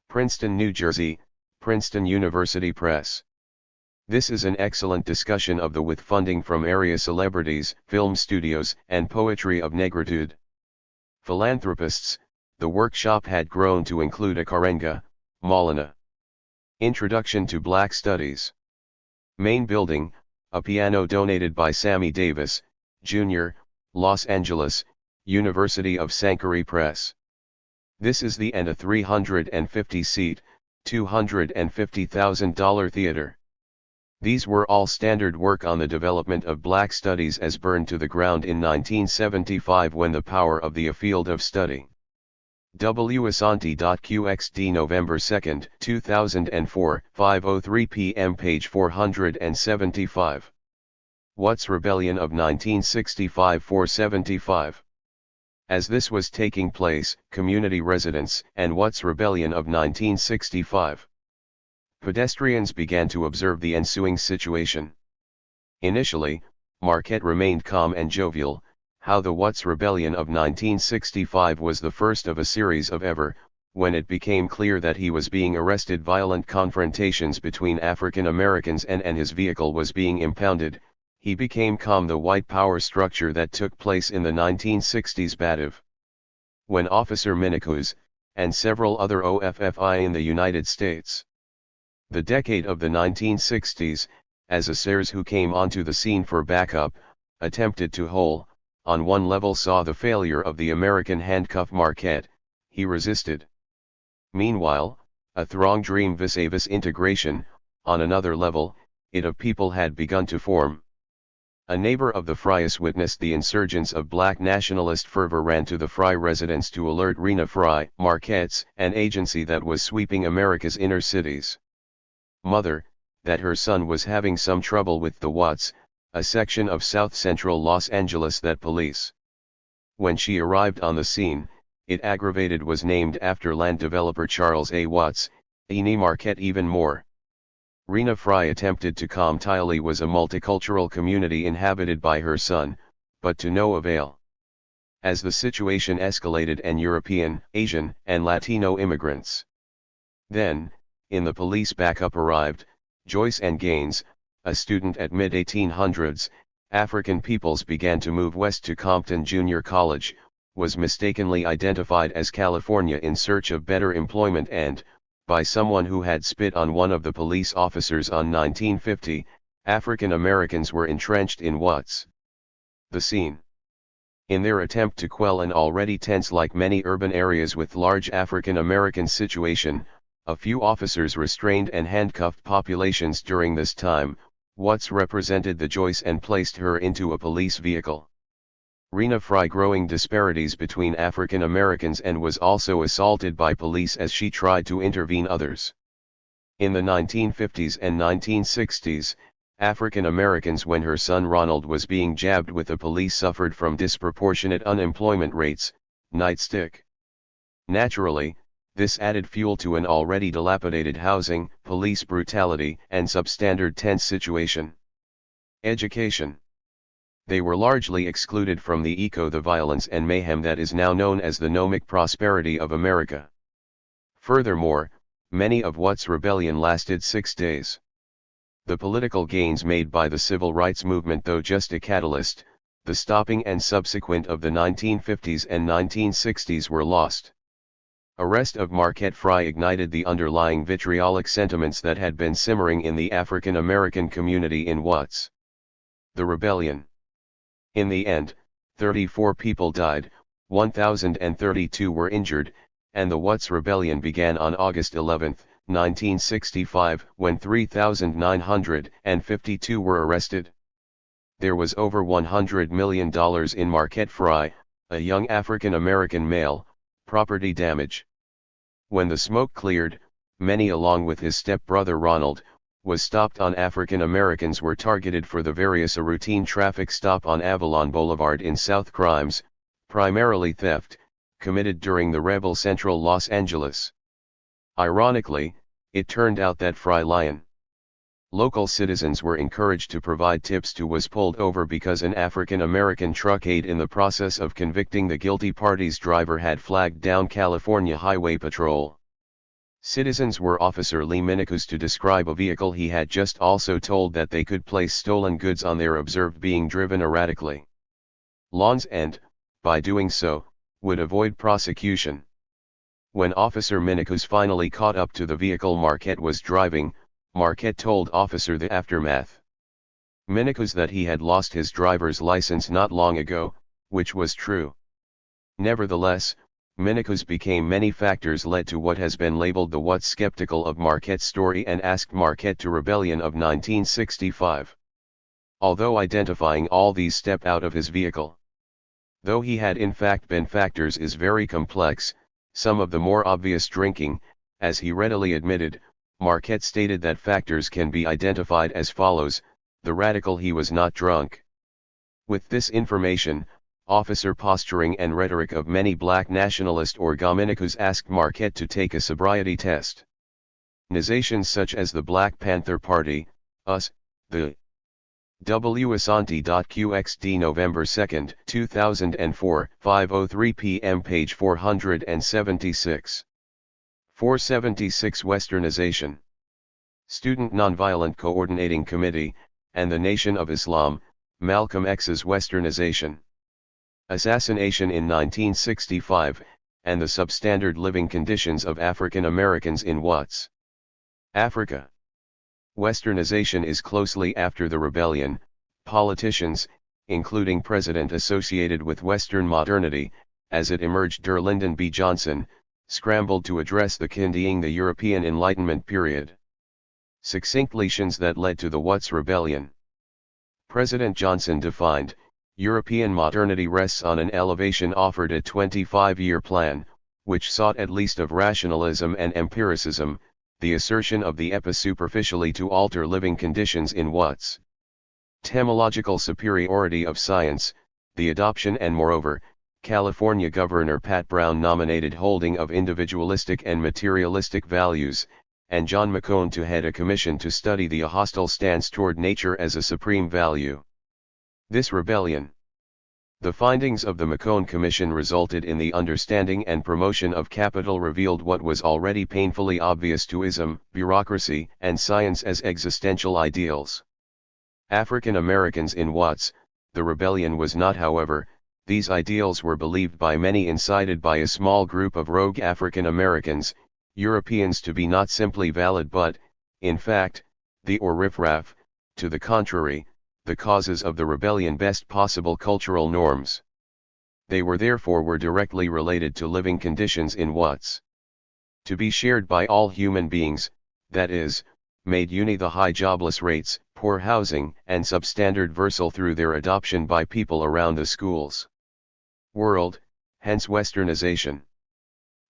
[SPEAKER 1] Princeton, New Jersey, Princeton University Press. This is an excellent discussion of the with funding from area celebrities, film studios, and poetry of negritude. Philanthropists, the workshop had grown to include a Karenga, Maulana. Introduction to Black Studies. Main building, a piano donated by Sammy Davis, Jr., Los Angeles, University of Sankari Press. This is the end a 350-seat, $250,000 theater. These were all standard work on the development of Black studies as burned to the ground in 1975 when the power of the field of study. W. Asante.qxd November 2, 2004, 5:03 p.m. page 475. What's Rebellion of 1965 475. As this was taking place, community residents, and What's Rebellion of 1965. Pedestrians began to observe the ensuing situation. Initially, Marquette remained calm and jovial. How the What's Rebellion of 1965 was the first of a series of ever, when it became clear that he was being arrested, violent confrontations between African Americans and his vehicle was being impounded, he became calm. The white power structure that took place in the 1960s Badiv. When Officer Minicus, and several other OFFI in the United States. The decade of the 1960s, as Assairs who came onto the scene for backup, attempted to hold, on one level saw the failure of the American handcuff Marquette, he resisted. Meanwhile, a throng dream vis-a-vis integration, on another level, it of people had begun to form. A neighbor of the Fryas witnessed the insurgence of black nationalist fervor, ran to the Fry residence to alert Rena Fry, Marquette's, an agency that was sweeping America's inner cities. Mother, that her son was having some trouble with the Watts, a section of South Central Los Angeles that police. When she arrived on the scene, it aggravated was named after land developer Charles A. Watts, Eni Marquette even more. Rena Fry attempted to calm. Tiley was a multicultural community inhabited by her son, but to no avail. As the situation escalated and European, Asian, and Latino immigrants. Then, in the police backup arrived, Joyce and Gaines, a student at mid-1800s, African peoples began to move west to Compton Junior College, was mistakenly identified as California in search of better employment and, by someone who had spit on one of the police officers on 1950, African Americans were entrenched in What's the scene. In their attempt to quell an already tense, like many urban areas with large African American situation, a few officers restrained and handcuffed populations during this time. Watts represented the Joyce and placed her into a police vehicle. Rena Fry growing disparities between African Americans and was also assaulted by police as she tried to intervene others. In the 1950s and 1960s, African Americans, when her son Ronald was being jabbed with the police, suffered from disproportionate unemployment rates, nightstick. Naturally, this added fuel to an already dilapidated housing, police brutality, and substandard tense situation. Education. They were largely excluded from the the violence and mayhem that is now known as the nomic prosperity of America. Furthermore, many of What's rebellion lasted 6 days. The political gains made by the civil rights movement, though just a catalyst, the stopping and subsequent of the 1950s and 1960s were lost. Arrest of Marquette Fry ignited the underlying vitriolic sentiments that had been simmering in the African American community in What's the rebellion. In the end, 34 people died, 1,032 were injured, and the What's Rebellion began on August 11, 1965, when 3,952 were arrested. There was over $100 million in Marquette Frye, a young African-American male, property damage. When the smoke cleared, many along with his stepbrother Ronald, was stopped on. African Americans were targeted for the various a routine traffic stop on Avalon Boulevard in South. Crimes, primarily theft, committed during the rebel Central Los Angeles. Ironically, it turned out that Frye Lyon. Local citizens were encouraged to provide tips to was pulled over because an African American truck aide in the process of convicting the guilty party's driver had flagged down California Highway Patrol. Citizens were Officer Lee Minicus to describe a vehicle he had just also told that they could place stolen goods on there observed being driven erratically. Lawns and, by doing so, would avoid prosecution. When Officer Minicus finally caught up to the vehicle Marquette was driving, Marquette told Officer the aftermath. Minicus that he had lost his driver's license not long ago, which was true. Nevertheless, Minicus became many factors led to what has been labeled the What's skeptical of Marquette's story and asked Marquette to rebellion of 1965. Although identifying all these step out of his vehicle. Though he had in fact been factors is very complex, some of the more obvious drinking, as he readily admitted, Marquette stated that factors can be identified as follows: the radical he was not drunk. With this information, officer posturing and rhetoric of many black nationalist organicus asked Marquette to take a sobriety test. Organizations such as the Black Panther Party, US, the W. Asante.qxd November 2, 2004, 5:03 p.m. page 476. 476 Westernization. Student Nonviolent Coordinating Committee, and the Nation of Islam, Malcolm X's Westernization. Assassination in 1965, and the Substandard Living Conditions of African Americans in What's Africa. Westernization is closely after the rebellion. Politicians, including President associated with Western modernity, as it emerged Lyndon B. Johnson, scrambled to address the kindling the European Enlightenment period. Succinct lesions that led to the What's Rebellion. President Johnson defined, European modernity rests on an elevation offered a 25-year plan, which sought at least of rationalism and empiricism, the assertion of the epi superficially to alter living conditions in What's temological superiority of science, the adoption and moreover, California Governor Pat Brown nominated holding of individualistic and materialistic values, and John McCone to head a commission to study the hostile stance toward nature as a supreme value. This rebellion. The findings of the McCone Commission resulted in the understanding and promotion of capital revealed what was already painfully obvious to ism, bureaucracy, and science as existential ideals. African Americans in What's, the rebellion was not however, these ideals were believed by many incited by a small group of rogue African Americans, Europeans to be not simply valid but, in fact, the or riffraff, to the contrary, the causes of the rebellion best possible cultural norms. They were directly related to living conditions in What's to be shared by all human beings, that is, made the high jobless rates, poor housing, and substandard versal through their adoption by people around the schools. World, hence Westernization.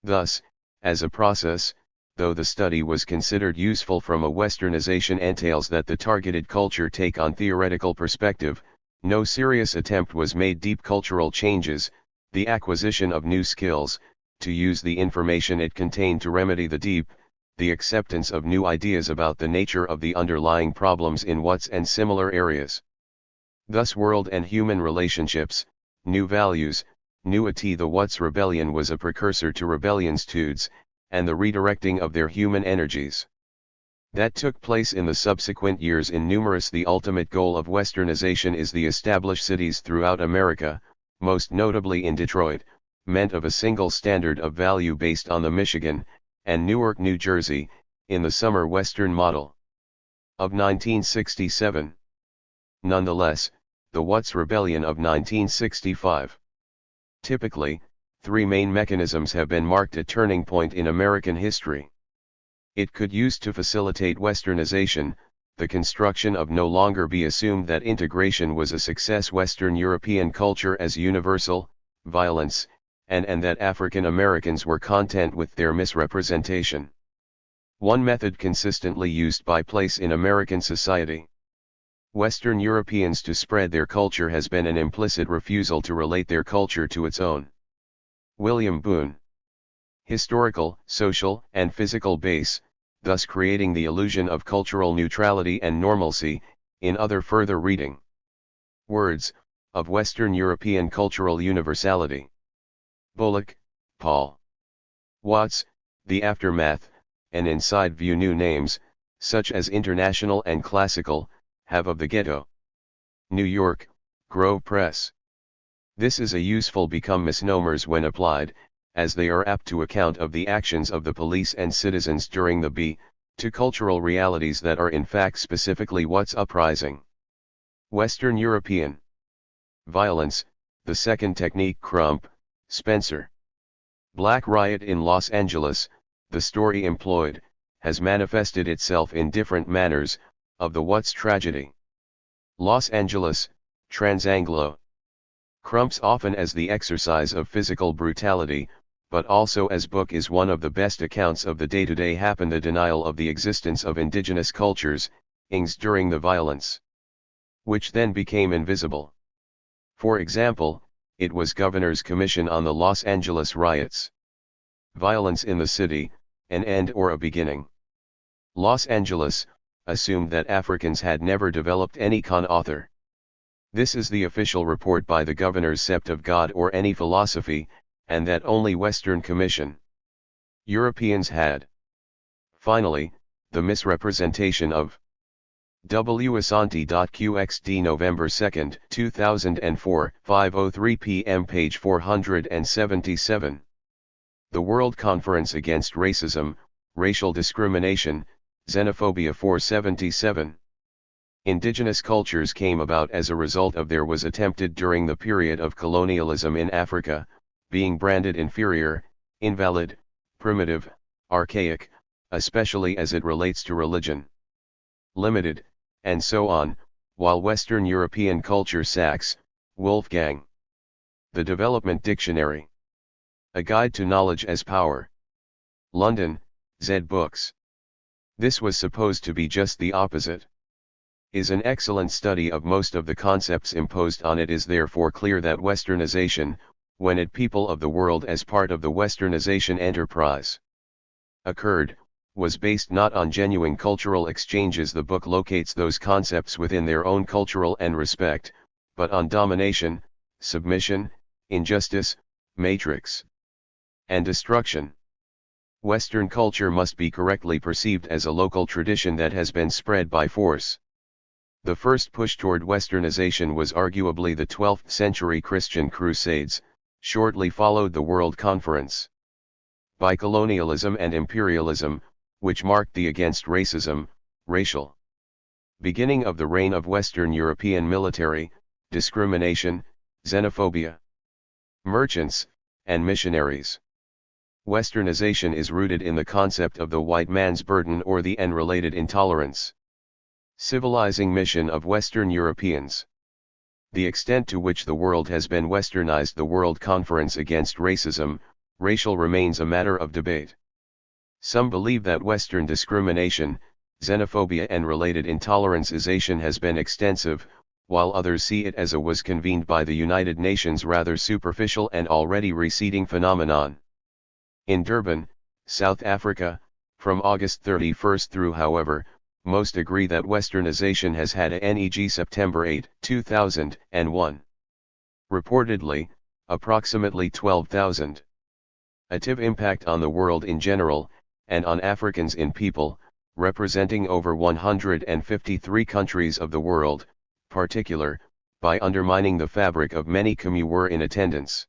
[SPEAKER 1] Thus, as a process, though the study was considered useful from a Westernization entails that the targeted culture take on theoretical perspective, no serious attempt was made deep cultural changes, the acquisition of new skills, to use the information it contained to remedy the deep, the acceptance of new ideas about the nature of the underlying problems in What's and similar areas. Thus world and human relationships, new values, newity. The What's rebellion was a precursor to rebellions tudes, and the redirecting of their human energies. That took place in the subsequent years in numerous. The ultimate goal of Westernization is the established cities throughout America, most notably in Detroit, meant of a single standard of value based on the Michigan, and Newark, New Jersey, in the summer Western model of 1967. Nonetheless, the What's Rebellion of 1965. Typically, three main mechanisms have been marked a turning point in American history. It could use to facilitate Westernization, the construction of no longer be assumed that integration was a success, Western European culture as universal, violence, and that African Americans were content with their misrepresentation. One method consistently used by place in American society. Western Europeans to spread their culture has been an implicit refusal to relate their culture to its own. William Boone. Historical, social, and physical base, thus creating the illusion of cultural neutrality and normalcy. In other further reading. Words, of Western European cultural universality. Bullock, Paul. Watts, The Aftermath, and Inside View. New names, such as international and classical, have of the ghetto. New York, Grove Press. This is a useful become misnomers when applied, as they are apt to account of the actions of the police and citizens during the to cultural realities that are in fact specifically what's uprising. Western European violence, the second technique. Crump, Spencer. Black Riot in Los Angeles, the story employed, has manifested itself in different manners, of the what's tragedy. Los Angeles, Transanglo. Crump's often as the exercise of physical brutality, but also as book is one of the best accounts of the day-to-day happen, the denial of the existence of indigenous cultures, ings during the violence, which then became invisible. For example, it was Governor's Commission on the Los Angeles riots. Violence in the city, an end or a beginning. Los Angeles, assumed that Africans had never developed any author. This is the official report by the governor's sept of God or any philosophy, and that only Western Commission Europeans had. Finally, the misrepresentation of W. Asante.qxd November 2, 2004, 5:03 p.m. page 477. The World Conference Against Racism, Racial Discrimination, Xenophobia 477. Indigenous cultures came about as a result of there was attempted during the period of colonialism in Africa, being branded inferior, invalid, primitive, archaic, especially as it relates to religion. Limited, and so on, while Western European culture. Sachs, Wolfgang. The Development Dictionary. A Guide to Knowledge as Power. London, Z Books. This was supposed to be just the opposite. Is an excellent study of most of the concepts imposed on it. Is therefore clear that Westernization, when it people of the world as part of the Westernization enterprise occurred, was based not on genuine cultural exchanges. The book locates those concepts within their own cultural and respect, but on domination, submission, injustice, matrix, and destruction. Western culture must be correctly perceived as a local tradition that has been spread by force. The first push toward Westernization was arguably the 12th century Christian Crusades, shortly followed the World Conference. By colonialism and imperialism, which marked the against racism, racial beginning of the reign of Western European military, discrimination, xenophobia, merchants, and missionaries. Westernization is rooted in the concept of the white man's burden or the related intolerance. Civilizing mission of Western Europeans. The extent to which the world has been westernized. The World Conference Against Racism, Racial remains a matter of debate. Some believe that Western discrimination, xenophobia and related intoleranceization has been extensive, while others see it as a was convened by the United Nations rather superficial and already receding phenomenon. In Durban, South Africa, from August 31 through, however, most agree that Westernization has had a neg September 8, 2001. Reportedly, approximately 12,000. Ative impact on the world in general, and on Africans in people, representing over 153 countries of the world, particular, by undermining the fabric of many were in attendance.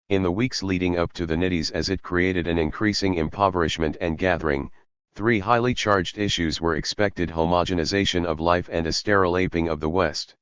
[SPEAKER 1] In the weeks leading up to the nitties, as it created an increasing impoverishment and gathering, three highly charged issues were expected: homogenization of life and a sterile aping of the West.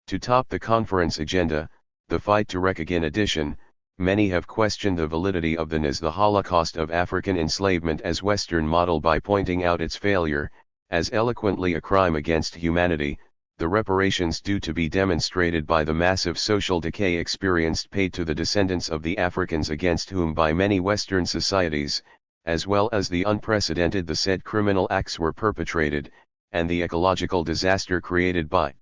[SPEAKER 1] To top the conference agenda, the Fight to Wreck Again edition, many have questioned the validity of the Holocaust of African enslavement as Western model by pointing out its failure, as eloquently a crime against humanity, the reparations due to be demonstrated by the massive social decay experienced paid to the descendants of the Africans against whom by many Western societies, as well as the unprecedented the said criminal acts were perpetrated, and the ecological disaster created by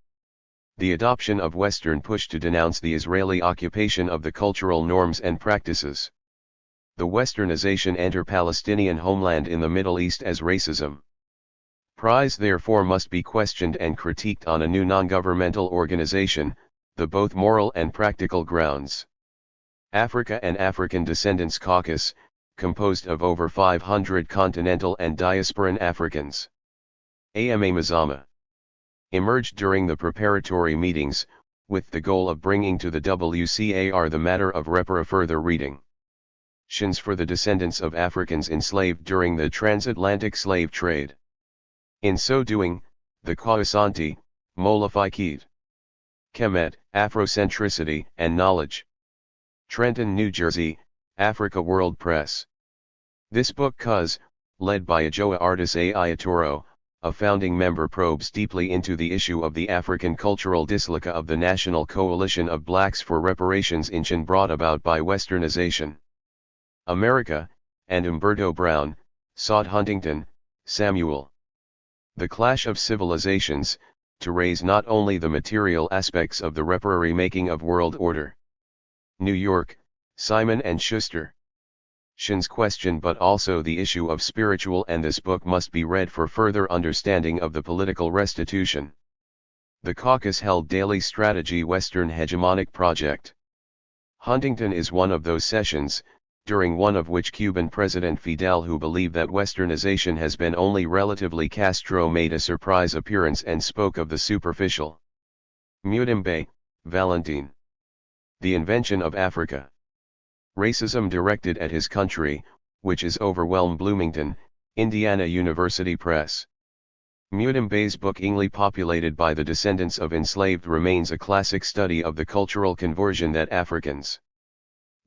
[SPEAKER 1] the adoption of Western push to denounce the Israeli occupation of the cultural norms and practices. The Westernization enter Palestinian homeland in the Middle East as racism. Prize therefore must be questioned and critiqued on a new non-governmental organization, the both moral and practical grounds. Africa and African Descendants Caucus, composed of over 500 continental and diasporan Africans. AMA Mazama. Emerged during the preparatory meetings, with the goal of bringing to the WCAR the matter of further reading. Shins for the descendants of Africans enslaved during the transatlantic slave trade. In so doing, the Kwasanti, Molafikit. Kemet, Afrocentricity and Knowledge. Trenton, New Jersey, Africa World Press. This book led by Ajoa Artis Ayatoro, a founding member, probes deeply into the issue of the African cultural disloca of the National Coalition of Blacks for Reparations in brought about by Westernization. America, and Umberto Brown, Sod Huntington, Samuel. The Clash of Civilizations, to raise not only the material aspects of the reparatory making of world order. New York, Simon & Schuster. Shin's question but also the issue of spiritual, and this book must be read for further understanding of the political restitution. The caucus held daily strategy Western hegemonic project. Huntington is one of those sessions, during one of which Cuban President Fidel, who believed that Westernization has been only relatively Castro, made a surprise appearance and spoke of the superficial. Mutimbe, Valentin. The Invention of Africa. Racism directed at his country, which is overwhelmed. Bloomington, Indiana University Press. Mutimbe's book, Ingly populated by the descendants of enslaved, remains a classic study of the cultural conversion that Africans.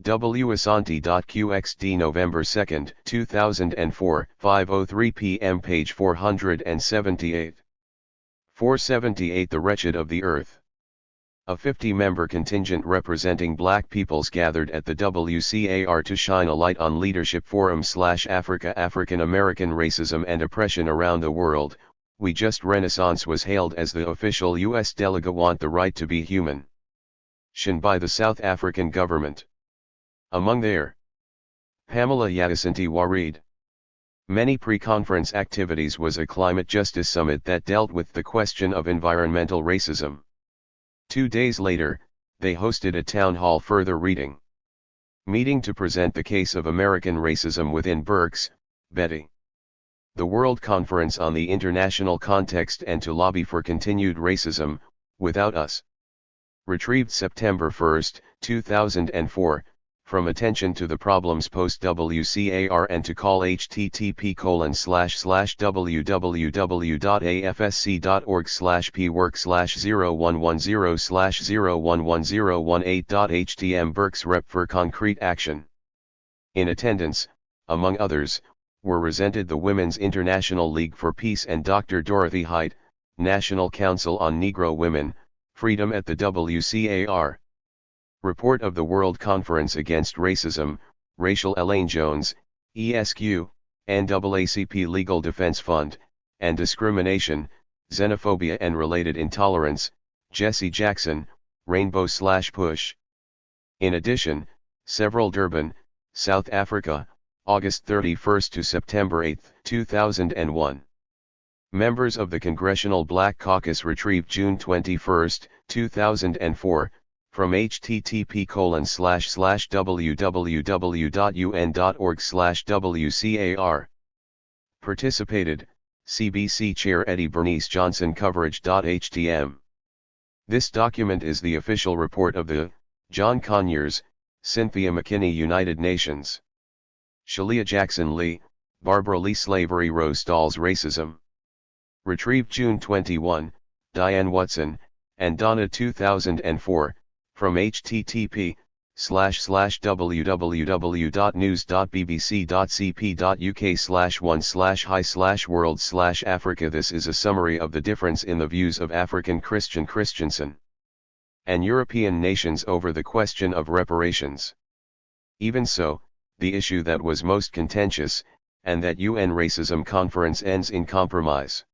[SPEAKER 1] Asante.qxd November 2, 2004, 5:03 p.m. page 478. 478 The Wretched of the Earth. A 50-member contingent representing Black peoples gathered at the WCAR to shine a light on Leadership Forum / Africa African American Racism and Oppression Around the World. We Just Renaissance was hailed as the official U.S. delegate Want the Right to Be Human. Shin by the South African government. Among their Pamela Yacinti Wareed. Many pre-conference activities was a climate justice summit that dealt with the question of environmental racism. 2 days later, they hosted a town hall further reading meeting to present the case of American racism within Berks, Betty. The World Conference on the International Context and to Lobby for Continued Racism, Without Us. Retrieved September 1, 2004, from Attention to the Problems Post WCAR and to call http://www.afsc.org/p/work/0110/011018.htm Berks Rep for Concrete Action. In attendance, among others, were presented the Women's International League for Peace and Dr. Dorothy Height, National Council on Negro Women, Freedom at the WCAR. Report of the World Conference Against Racism, Rachel Elaine Jones, ESQ, NAACP Legal Defense Fund, and Discrimination, Xenophobia and Related Intolerance, Jesse Jackson, Rainbow/Push. In addition, several Durban, South Africa, August 31 to September 8, 2001. Members of the Congressional Black Caucus retrieved June 21, 2004, from http://www.un.org/WCAR. Participated, CBC Chair Eddie Bernice Johnson Coverage.htm. This document is the official report of the, John Conyers, Cynthia McKinney United Nations. Shalia Jackson Lee, Barbara Lee Slavery Rose Stahl's Racism. Retrieved June 21, Diane Watson, and Donna 2004, from http, www.news.bbc.cp.uk/1/hi/world/Africa. This is a summary of the difference in the views of African Christiansen and European nations over the question of reparations. Even so, the issue that was most contentious, and that UN Racism Conference ends in compromise.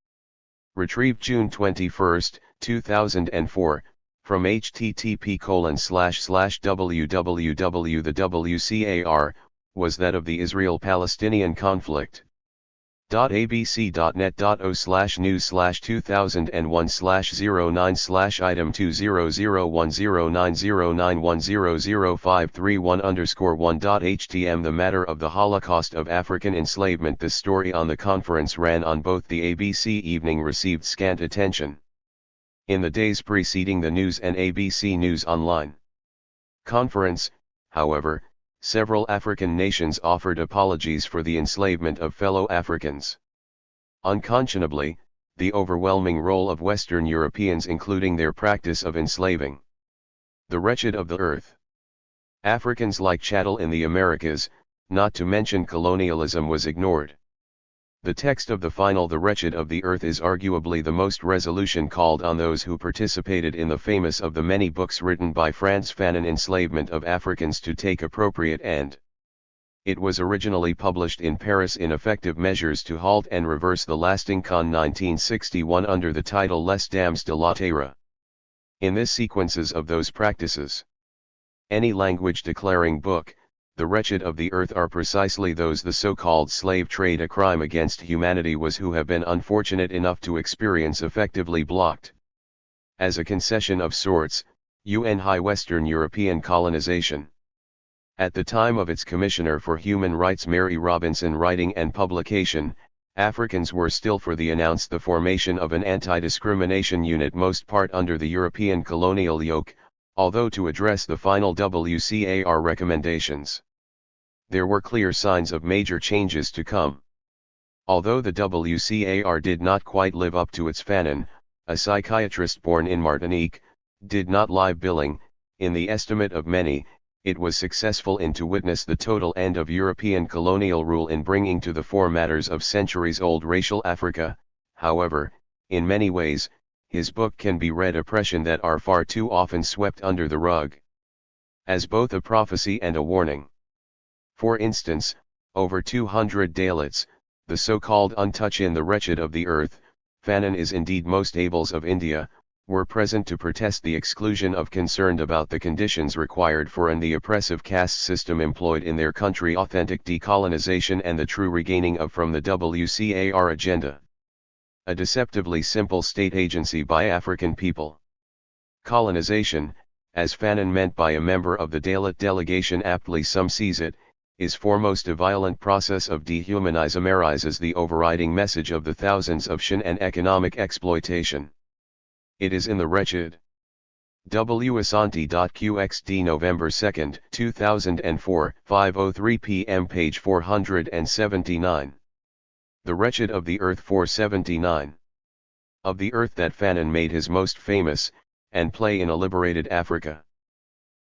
[SPEAKER 1] Retrieved June 21, 2004, from http://www. The WCAR, was that of the Israel-Palestinian conflict. abc.net.o/news/2001/09/item 200100909005331_1.htm The matter of the Holocaust of African enslavement. This story on the conference ran on both the ABC Evening received scant attention in the days preceding the news and ABC News Online conference. However, several African nations offered apologies for the enslavement of fellow Africans. Unconscionably, the overwhelming role of Western Europeans, including their practice of enslaving the wretched of the earth. Africans like chattel in the Americas, not to mention colonialism, was ignored. The text of the final "The Wretched of the Earth" is arguably the most resolution called on those who participated in the famous of the many books written by Frantz Fanon, Enslavement of Africans, to take appropriate and. It was originally published in Paris in Effective Measures to Halt and Reverse the Lasting Con 1961 under the title Les Dames de la Terre. In this sequences of those practices, any language declaring book, "The Wretched of the Earth," are precisely those the so-called slave trade, a crime against humanity, was who have been unfortunate enough to experience effectively blocked. As a concession of sorts, UN High Western European colonization. At the time of its Commissioner for Human Rights Mary Robinson writing and publication, Africans were still for the announced the formation of an anti-discrimination unit, most part under the European colonial yoke, although to address the final WCAR recommendations, there were clear signs of major changes to come. Although the WCAR did not quite live up to its Fanon, a psychiatrist born in Martinique, did not lie billing, in the estimate of many, it was successful in to witness the total end of European colonial rule in bringing to the fore matters of centuries-old racial Africa. However, in many ways, his book can be read oppression that are far too often swept under the rug, as both a prophecy and a warning. For instance, over 200 Dalits, the so-called untouched in The Wretched of the Earth, Fanon is indeed most ables of India, were present to protest the exclusion of, concerned about the conditions required for and the oppressive caste system employed in their country, authentic decolonization and the true regaining of from the WCAR agenda. A deceptively simple state agency by African people. Colonization, as Fanon meant by a member of the Dalit delegation aptly some sees it, is foremost a violent process of dehumanizes the overriding message of the thousands of shin and economic exploitation. It is in The Wretched. Asante.qxd November 2, 2004, 5:03 p.m. page 479. The Wretched of the Earth 479. Of the Earth that Fanon made his most famous, and play in a liberated Africa.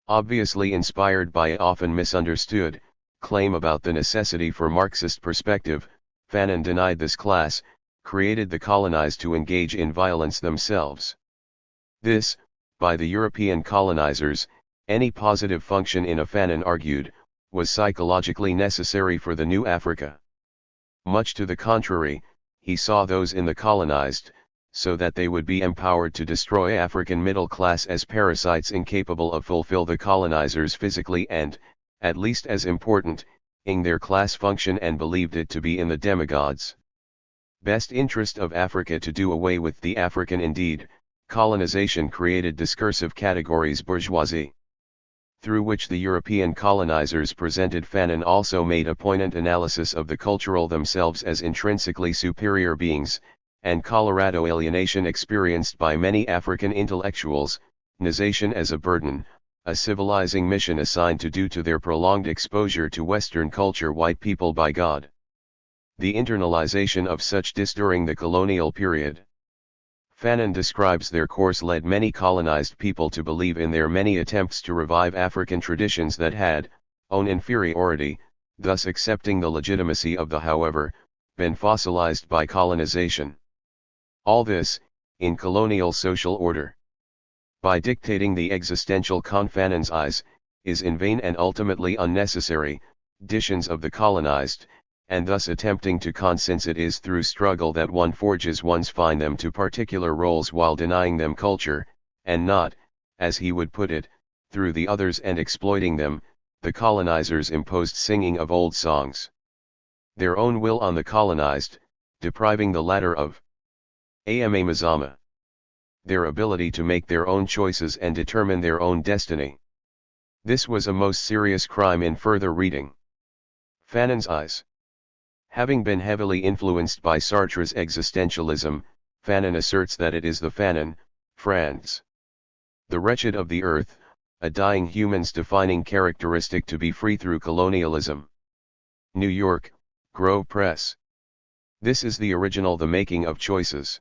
[SPEAKER 1] Obviously inspired by a often misunderstood claim about the necessity for Marxist perspective, Fanon denied this class, created the colonized to engage in violence themselves. This, by the European colonizers, any positive function in a Fanon argued, was psychologically necessary for the new Africa. Much to the contrary, he saw those in the colonized, so that they would be empowered to destroy African middle class as parasites incapable of fulfill the colonizers physically and, at least as important, in their class function, and believed it to be in the demigods' best interest of Africa to do away with the African. Indeed, colonization created discursive categories, bourgeoisie, through which the European colonizers presented. Fanon also made a poignant analysis of the cultural themselves as intrinsically superior beings, and Colorado alienation experienced by many African intellectuals, nization as a burden, a civilizing mission assigned to due to their prolonged exposure to Western culture white people by God. The internalization of such dis during the colonial period. Fanon describes their course led many colonized people to believe in their many attempts to revive African traditions that had, own inferiority, thus accepting the legitimacy of the however, been fossilized by colonization. All this, in colonial social order. By dictating the existential con Fanon's eyes, is in vain and ultimately unnecessary, ditions of the colonized, and thus attempting to since it is through struggle that one forges one's find them to particular roles while denying them culture, and not, as he would put it, through the others and exploiting them, the colonizers imposed singing of old songs. Their own will on the colonized, depriving the latter of ama mazama. Their ability to make their own choices and determine their own destiny. This was a most serious crime in further reading. Fanon's eyes. Having been heavily influenced by Sartre's existentialism, Fanon asserts that it is the Fanon, France. The wretched of the earth, a dying human's defining characteristic to be free through colonialism. New York, Grove Press. This is the original The Making of Choices.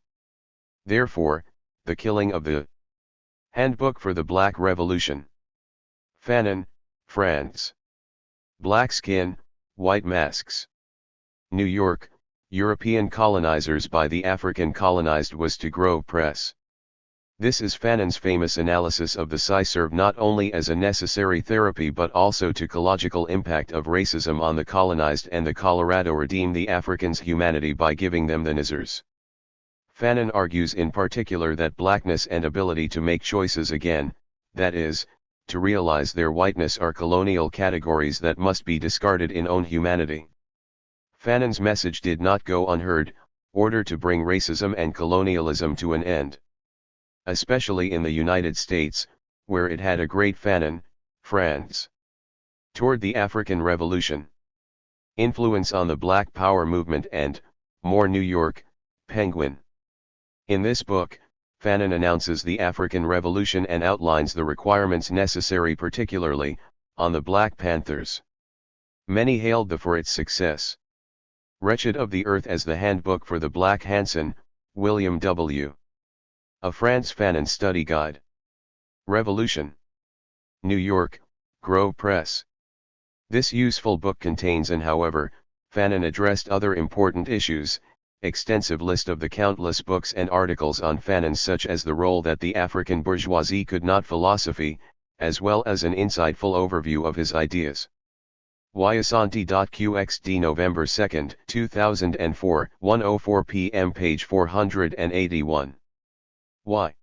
[SPEAKER 1] Therefore, the killing of the Handbook for the Black Revolution. Fanon, France. Black Skin, White Masks. New York, European Colonizers by the African Colonized was to Grove Press. This is Fanon's famous analysis of the Psi serve not only as a necessary therapy but also to ecological impact of racism on the colonized and the Colorado redeem the Africans' humanity by giving them the Nizzers. Fanon argues in particular that blackness and ability to make choices again, that is, to realize their whiteness are colonial categories that must be discarded in own humanity. Fanon's message did not go unheard, order to bring racism and colonialism to an end. Especially in the United States, where it had a great Fanon, France. Toward the African Revolution. Influence on the Black Power movement and, more New York, Penguin. In this book, Fanon announces the African Revolution and outlines the requirements necessary particularly, on the Black Panthers. Many hailed the for its success. Wretched of the Earth as the Handbook for the Black Hanson, William W. A Franz Fanon Study Guide. Revolution. New York, Grove Press. This useful book contains and however, Fanon addressed other important issues, extensive list of the countless books and articles on Fanon such as the role that the African bourgeoisie could not philosophy, as well as an insightful overview of his ideas. Wyasanti.qxd November 2, 2004, 1:04 p.m. page 481. Why?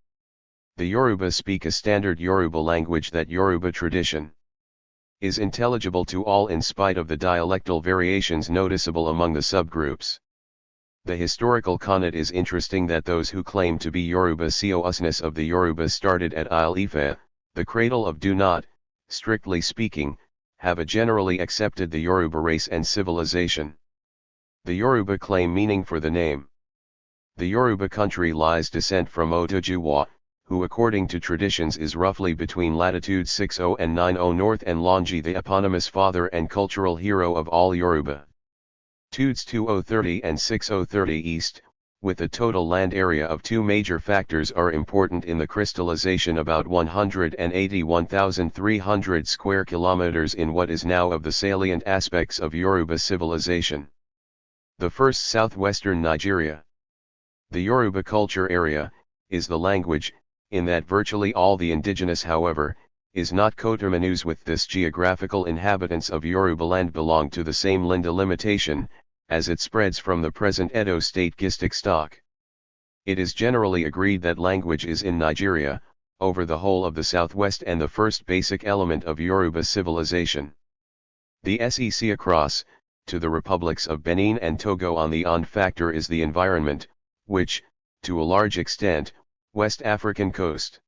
[SPEAKER 1] The Yoruba speak a standard Yoruba language that Yoruba tradition is intelligible to all in spite of the dialectal variations noticeable among the subgroups. The historical connet is interesting that those who claim to be Yoruba usness of the Yoruba started at Ile-Ife, the cradle of do not, strictly speaking, have a generally accepted the Yoruba race and civilization. The Yoruba claim meaning for the name. The Yoruba country lies descent from Odujuwa, who according to traditions is roughly between latitude 60 and 90 north and Longi the eponymous father and cultural hero of all Yoruba. Tudes 2030 and 6030 east, with a total land area of two major factors are important in the crystallization about 181,300 square kilometers in what is now of the salient aspects of Yoruba civilization. The first southwestern Nigeria. The Yoruba culture area, is the language, in that virtually all the indigenous however, is not coterminous with this geographical inhabitants of Yorubaland belong to the same Linda limitation, as it spreads from the present Edo state Gistic stock. It is generally agreed that language is in Nigeria, over the whole of the southwest and the first basic element of Yoruba civilization. The SEC across, to the republics of Benin and Togo on the on factor is the environment, which, to a large extent, West African coast.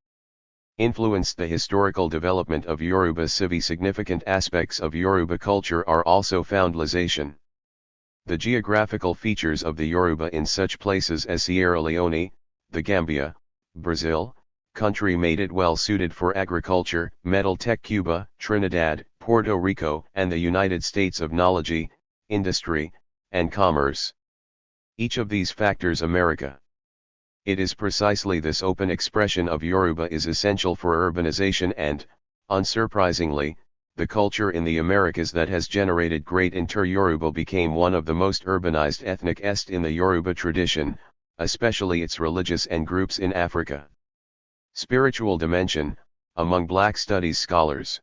[SPEAKER 1] Influenced the historical development of Yoruba civi. Significant aspects of Yoruba culture are also foundalization. The geographical features of the Yoruba in such places as Sierra Leone, the Gambia, Brazil, country made it well suited for agriculture, metal tech Cuba, Trinidad, Puerto Rico and the United States of knowledge, industry, and commerce. Each of these factors America It is precisely this open expression of Yoruba is essential for urbanization and, unsurprisingly, the culture in the Americas that has generated great inter-Yoruba became one of the most urbanized ethnic est in the Yoruba tradition, especially its religious and groups in Africa. Spiritual dimension, among Black studies scholars.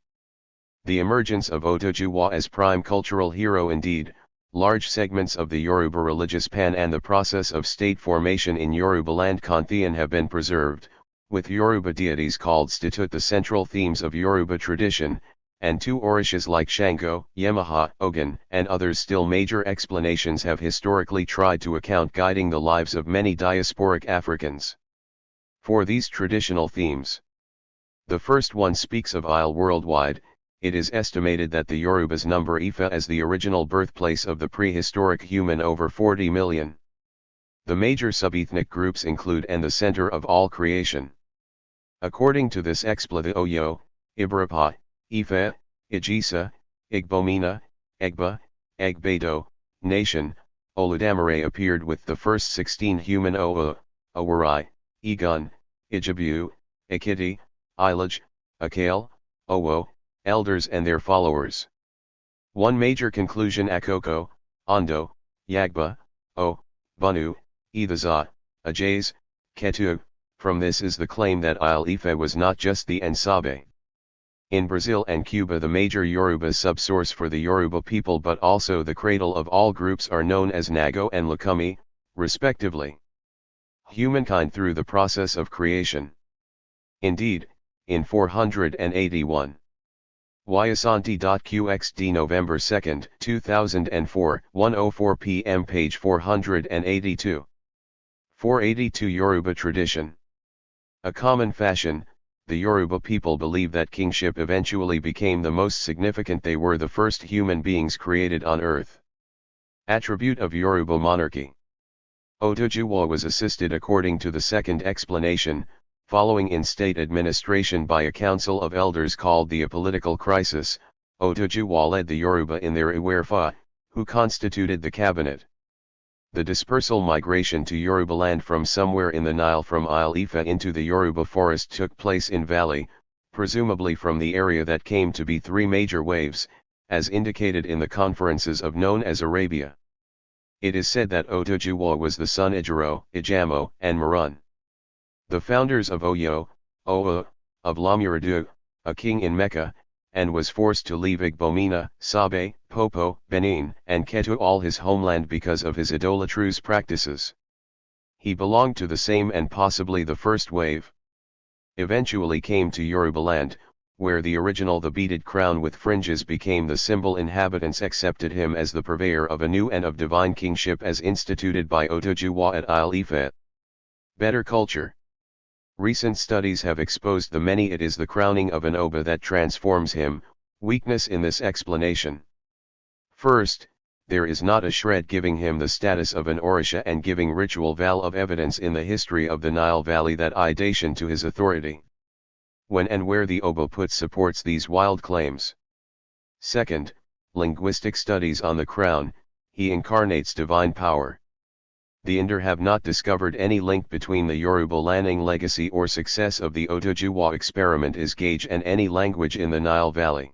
[SPEAKER 1] The emergence of Otojuwa as prime cultural hero indeed, large segments of the Yoruba religious pan and the process of state formation in Yorubaland Pantheon have been preserved, with Yoruba deities called statut the central themes of Yoruba tradition, and two orishas like Shango, Yemaha, Ogun, and others still major explanations have historically tried to account guiding the lives of many diasporic Africans. For these traditional themes, the first one speaks of Isle worldwide. It is estimated that the Yorubas number Ife as the original birthplace of the prehistoric human over 40 million. The major subethnic groups include and the center of all creation. According to this expla the Oyo, Ibrapa, Ife, Ijisa, Igbomina, Egba, Egbedo, nation, Oludamare appeared with the first 16 human Awarai, Igun, Ijabu, Ikiti, Ilaj, Akale, Owo, elders and their followers. One major conclusion Akoko, Ondo, Yagba, O, Bunu, Idaza, Ajays, Ketu, from this is the claim that Isle Ife was not just the Nsabe. In Brazil and Cuba the major Yoruba subsource for the Yoruba people but also the cradle of all groups are known as Nago and Lukumi, respectively. Humankind through the process of creation. Indeed, in 481. Wyasanti.qxd November 2, 2004, 1:04 p.m. page 482. 482 Yoruba tradition. A common fashion, the Yoruba people believe that kingship eventually became the most significant. They were the first human beings created on earth. Attribute of Yoruba monarchy. Otojuwa was assisted according to the second explanation, following in state administration by a council of elders called the Apolitical Crisis. Otojuwa led the Yoruba in their Iwerfa, who constituted the cabinet. The dispersal migration to Yorubaland from somewhere in the Nile from Isle Ife into the Yoruba forest took place in valley, presumably from the area that came to be three major waves, as indicated in the conferences of known as Arabia. It is said that Otojuwa was the son Ijiro, Ijamo, and Marun. The founders of Oyo, Owa, of Lamuradu, a king in Mecca, and was forced to leave Igbomina, Sabe, Popo, Benin, and Ketu all his homeland because of his idolatrous practices. He belonged to the same and possibly the first wave. Eventually came to Yorubaland, where the original the beaded crown with fringes became the symbol. Inhabitants accepted him as the purveyor of a new and of divine kingship as instituted by Otojuwa at Isle Ife. Better culture. Recent studies have exposed the many it is the crowning of an Oba that transforms him, weakness in this explanation. First, there is not a shred giving him the status of an Orisha and giving ritual val of evidence in the history of the Nile Valley that idation to his authority. When and where the Oba puts supports these wild claims. Second, linguistic studies on the crown, he incarnates divine power. The Inder have not discovered any link between the Yoruba landing legacy or success of the Otojuwa experiment is gauge and any language in the Nile Valley.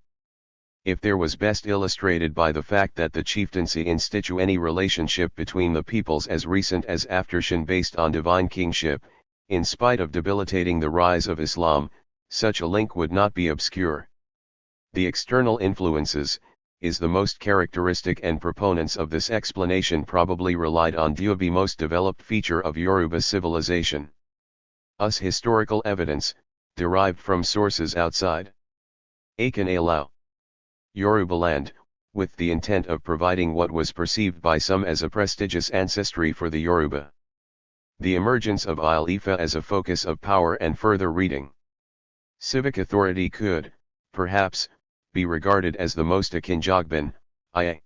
[SPEAKER 1] If there was best illustrated by the fact that the chieftaincy institute any relationship between the peoples as recent as Aftershan based on divine kingship, in spite of debilitating the rise of Islam, such a link would not be obscure. The external influences, is the most characteristic and proponents of this explanation probably relied on Diobi most developed feature of Yoruba civilization. Us historical evidence, derived from sources outside. Akan Alao. Yorubaland, with the intent of providing what was perceived by some as a prestigious ancestry for the Yoruba. The emergence of Isle Ife as a focus of power and further reading. Civic authority could, perhaps, be regarded as the most akinjogben, i.a.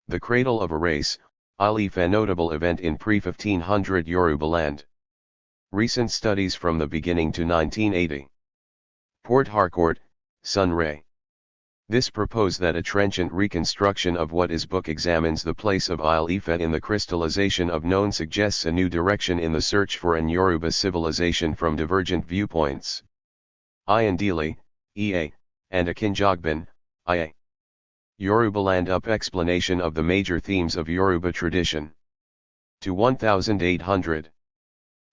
[SPEAKER 1] the cradle of a race, Isle Ife a notable event in pre-1500 Yorubaland. Recent studies from the beginning to 1980. Port Harcourt, Sunray. This propose that a trenchant reconstruction of what is book examines the place of Ile-Ife in the crystallization of known suggests a new direction in the search for an Yoruba civilization from divergent viewpoints. Iyandili, E.A., and Akinjogbon, I.A. Yorubaland Up explanation of the major themes of Yoruba tradition. To 1800.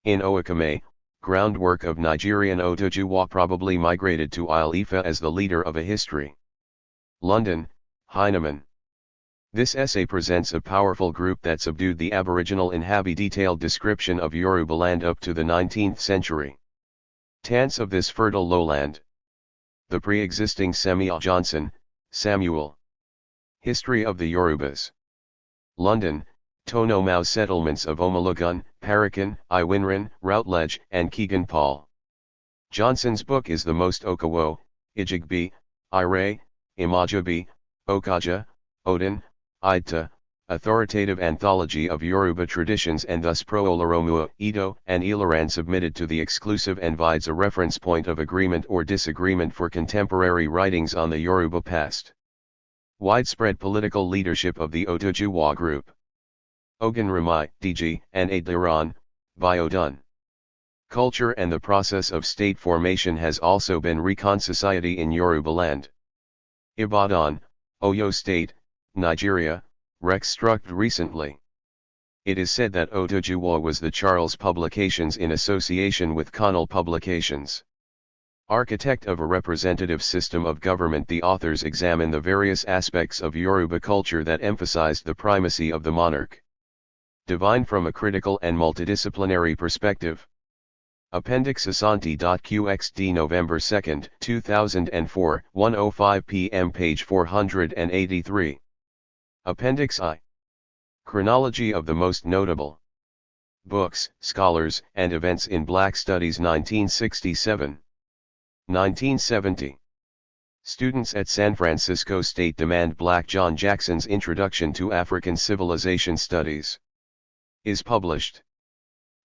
[SPEAKER 1] In Owakame, groundwork of Nigerian Otojuwa probably migrated to Ile-Ife as the leader of a history. London, Heinemann. This essay presents a powerful group that subdued the Aboriginal in Habi detailed description of Yorubaland up to the 19th century. Tants of this fertile lowland. The pre-existing Samuel Johnson, Samuel. History of the Yorubas. London, Tonomau settlements of Omologun, Parakan, Iwinran, Routledge, and Keegan Paul. Johnson's book is the most Okawo, Ijigbi, Ire, Imajabi, Okaja, Odin, Idta, authoritative anthology of Yoruba traditions and thus pro-Oloromua, Edo, and Ilaran submitted to the exclusive and provides a reference point of agreement or disagreement for contemporary writings on the Yoruba past. Widespread political leadership of the Otojuwa group. Ogun Ramai, DG, and Adiran, Biodun. Culture and the process of state formation has also been recon society in Yorubaland. Ibadan, Oyo State, Nigeria, reconstructed recently. It is said that Otojuwa was the Charles Publications in association with Connell Publications. Architect of a representative system of government, the authors examine the various aspects of Yoruba culture that emphasized the primacy of the monarch. Divine from a critical and multidisciplinary perspective. Appendix Asante.qxd November 2, 2004, 1:05 p.m. page 483. Appendix I. Chronology of the most notable books, scholars, and events in Black Studies 1967. 1970. Students at San Francisco State demand Black John Jackson's Introduction to African Civilization Studies. Is published.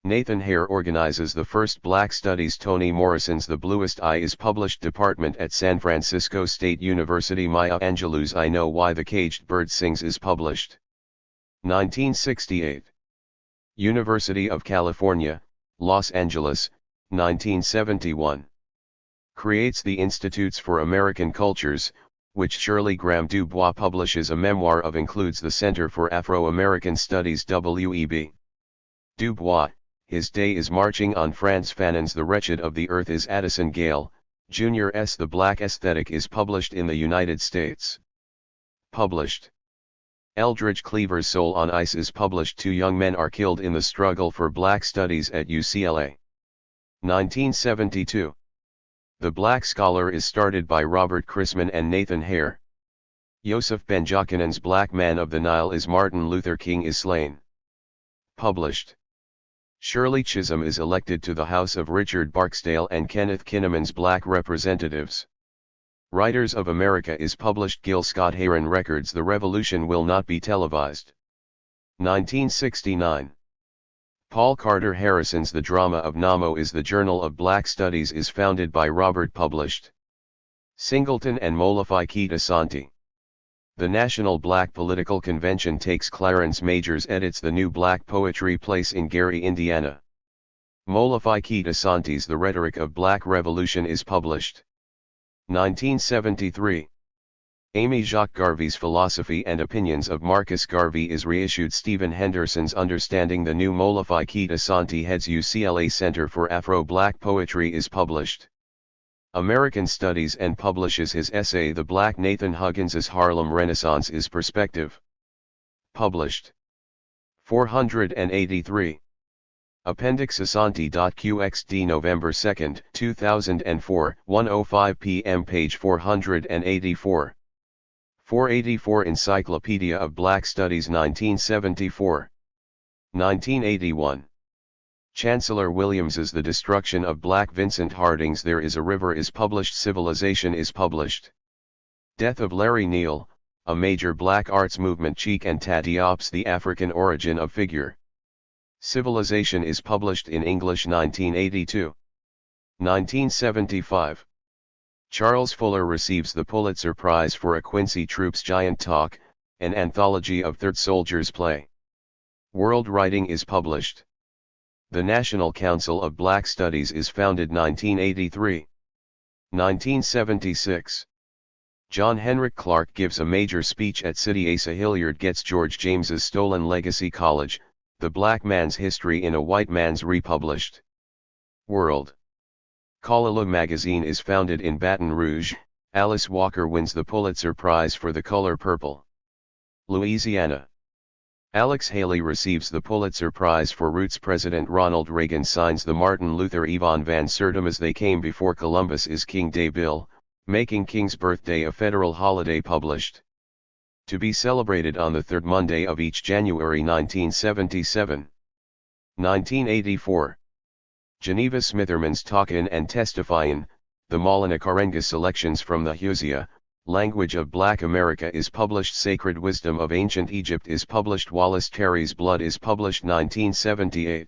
[SPEAKER 1] Nathan Hare organizes the first Black Studies. Toni Morrison's The Bluest Eye is published. Department at San Francisco State University. Maya Angelou's I Know Why the Caged Bird Sings is published. 1968. University of California, Los Angeles, 1971. Creates the Institutes for American Cultures, which Shirley Graham Dubois publishes a memoir of. Includes the Center for Afro-American Studies. W.E.B. Dubois, His Day is Marching on. Frantz Fanon's The Wretched of the Earth is Addison Gale, Jr.'s The Black Aesthetic is published in the United States. Published. Eldridge Cleaver's Soul on Ice is published. Two young men are killed in the struggle for Black Studies at UCLA. 1972. The Black Scholar is started by Robert Chrisman and Nathan Hare. Yosef Ben-Jochannan's Black Man of the Nile is Martin Luther King is Slain. Published. Shirley Chisholm is elected to the House of Richard Barksdale and Kenneth Kinnaman's Black Representatives. Writers of America is published. Gil Scott-Heron Records. The Revolution Will Not Be Televised. 1969. Paul Carter Harrison's The Drama of Namo is the Journal of Black Studies is founded by Robert. Published. Singleton and Molofi Keita Santi. The National Black Political Convention takes. Clarence Majors edits the new Black Poetry Place in Gary, Indiana. Molofi Keita Santi's The Rhetoric of Black Revolution is published. 1973. Amy Jacques Garvey's Philosophy and Opinions of Marcus Garvey is reissued. Stephen Henderson's Understanding the New Molofi Keita Santi heads UCLA Center for Afro-Black Poetry is published. American Studies and publishes his essay The Black Nathan Huggins's Harlem Renaissance is Perspective. Published. 483. Appendix Asante.qxd November 2, 2004, 1:05 p.m. page 484. 484 Encyclopedia of Black Studies 1974. 1981. Chancellor Williams's The Destruction of Black. Vincent Harding's There Is a River is published. Civilization is published. Death of Larry Neal, a major black arts movement. Cheek and Tatiops The African Origin of Figure. Civilization is published in English 1982. 1975. Charles Fuller receives the Pulitzer Prize for A Quincy Troop's Giant Talk, an anthology of Third Soldiers play. World Writing is published. The National Council of Black Studies is founded 1983. 1976. John Henrik Clarke gives a major speech at City. Asa Hilliard gets George James's Stolen Legacy College, The Black Man's History in a White Man's republished. World. Kalala magazine is founded in Baton Rouge. Alice Walker wins the Pulitzer Prize for The Color Purple. Louisiana. Alex Haley receives the Pulitzer Prize for Roots. President Ronald Reagan signs the Martin Luther Ivan Van Sertima As They Came Before Columbus is King Day bill, making King's birthday a federal holiday published. To be celebrated on the third Monday of each January. 1977. 1984. Geneva Smitherman's talk in and testify in, the Maulana Karenga selections from the Huzia, Language of Black America is published. Sacred Wisdom of Ancient Egypt is published. Wallace Terry's Blood is published. 1978.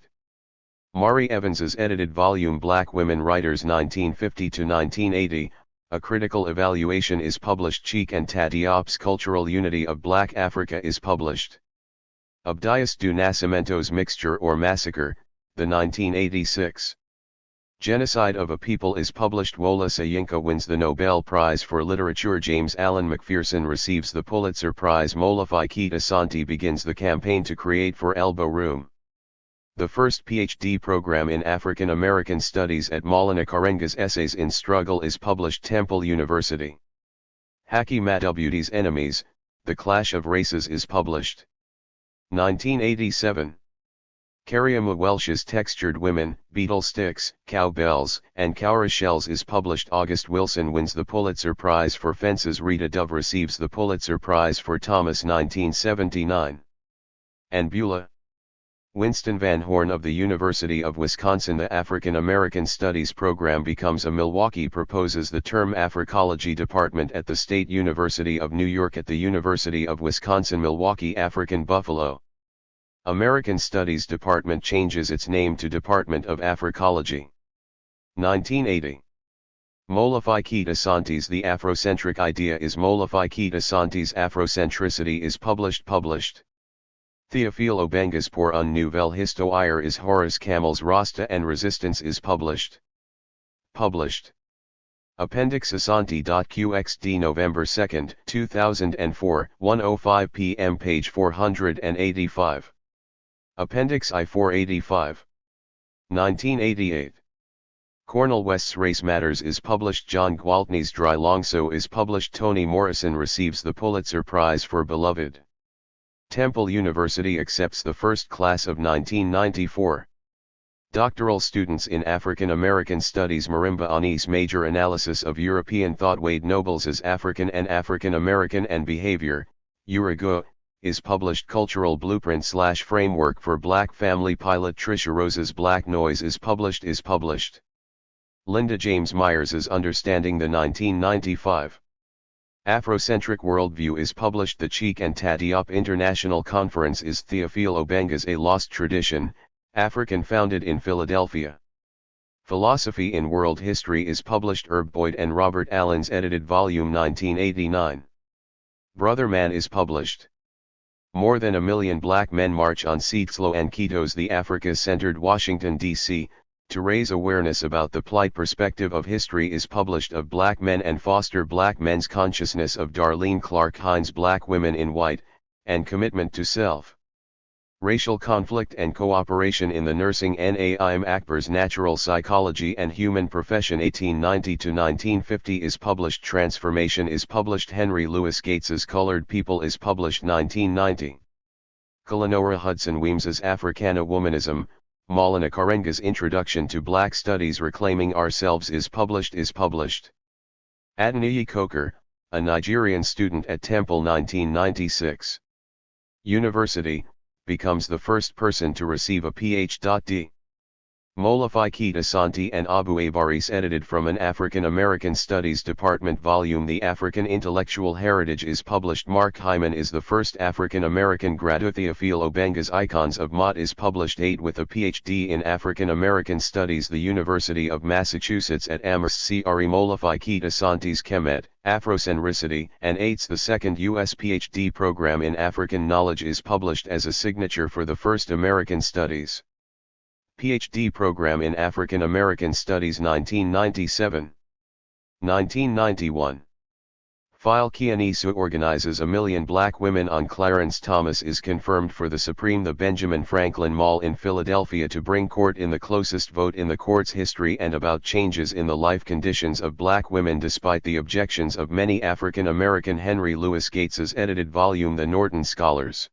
[SPEAKER 1] Mari Evans's edited volume Black Women Writers 1950-1980, a critical evaluation is published. Cheek and Tadiop's Cultural Unity of Black Africa is published. Abdias do Nascimento's Mixture or Massacre, the 1986 Genocide of a People is published. Wola Soyinka wins the Nobel Prize for Literature. James Allen McPherson receives the Pulitzer Prize. Molafai Keita Santi begins the campaign to create for Elbow Room. The first PhD program in African American Studies at Maulana Karenga's Essays in Struggle is published. Temple University. Haki Madubuti's Enemies, The Clash of Races is published. 1987. Carriama Welsh's Textured Women, Beetle Sticks, Cowbells, and Cowra Shells is published. August Wilson wins the Pulitzer Prize for Fences. Rita Dove receives the Pulitzer Prize for Thomas 1979. And Beulah. Winston Van Horn of the University of Wisconsin. The African American Studies program becomes a Milwaukee. Proposes the term Africology Department at the State University of New York. At the University of Wisconsin-Milwaukee. African Buffalo. American Studies Department changes its name to Department of Africology. 1980. Molafai Keita Santi's The Afrocentric Idea is Molafai Keita Santi's Afrocentricity is published. Theophile Obenga's Pour un Nouvelle Histoire is Horace Camel's Rasta and Resistance is published. Appendix Asante.qxd November 2, 2004, 1:05 p.m. page 485. Appendix I-485. 1988. Cornel West's Race Matters is published. John Gwaltney's Dry Longso is published. Toni Morrison receives the Pulitzer Prize for Beloved. Temple University accepts the first class of 1994. Doctoral students in African American Studies. Marimba Anis Major Analysis of European Thought. Wade Nobles as African and African American and Behavior, Uruguay, is published. Cultural Blueprint/Framework for Black Family Pilot. Tricia Rose's Black Noise is published. Linda James Myers's Understanding the 1995 Afrocentric Worldview is published. The Cheek and Tadiop International Conference is Theophile Obenga's A Lost Tradition, African founded in Philadelphia. Philosophy in World History is published. Herb Boyd and Robert Allen's edited volume 1989. Brother Man is published. More than a million black men march on Ciclo and Quito's The Africa-centered Washington, D.C., to raise awareness about the plight. Perspective of History is published of black men and foster black men's consciousness of Darlene Clark Hines. Black Women in White, and Commitment to Self. Racial Conflict and Cooperation in the Nursing. Naim Akbar's Natural Psychology and Human Profession 1890-1950 is published. Transformation is published. Henry Louis Gates's Colored People is published 1990. Kalanora Hudson Weems's Africana Womanism, Maulana Karenga's Introduction to Black Studies Reclaiming Ourselves is published. Adeniyi Coker, a Nigerian student at Temple 1996. University, becomes the first person to receive a Ph.D. Molofi Kita Santi and Abu Abaris edited from an African American Studies Department volume. The African Intellectual Heritage is published. Mark Hyman is the first African American graduate. Theophile Obenga's Icons of Mott is published. 8 with a PhD in African American Studies. The University of Massachusetts at Amherst. Cre Molofi Kita Santi's Kemet, Afrocentricity, and 8's the second U.S. PhD program in African Knowledge is published as a signature for the first American Studies PhD program in African American Studies. 1997. 1991. File Kianisu organizes 1 million black women on Clarence Thomas is confirmed for the Supreme. The Benjamin Franklin Mall in Philadelphia to bring court in the closest vote in the court's history and about changes in the life conditions of black women despite the objections of many African American. Henry Louis Gates's edited volume The Norton Scholars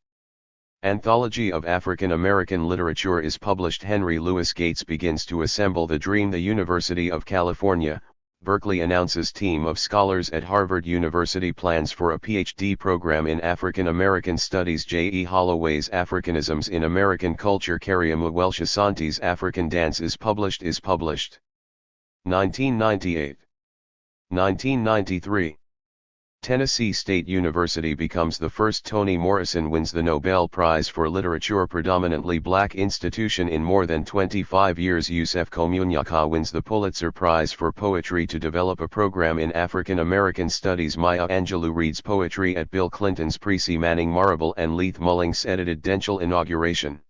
[SPEAKER 1] Anthology of African American Literature is published. Henry Louis Gates begins to assemble the dream. The University of California, Berkeley announces team of scholars at Harvard University plans for a PhD program in African American Studies. J. E. Holloway's Africanisms in American Culture. Kariama Welsh Ashanti's African Dance is published. 1998. 1993. Tennessee State University becomes the first. Toni Morrison wins the Nobel Prize for Literature. Predominantly black institution in more than 25 years. Yusef Komunyakaa wins the Pulitzer Prize for Poetry to develop a program in African American Studies. Maya Angelou reads poetry at Bill Clinton's Precy Manning Marable and Leith Mullings edited Dental Inauguration.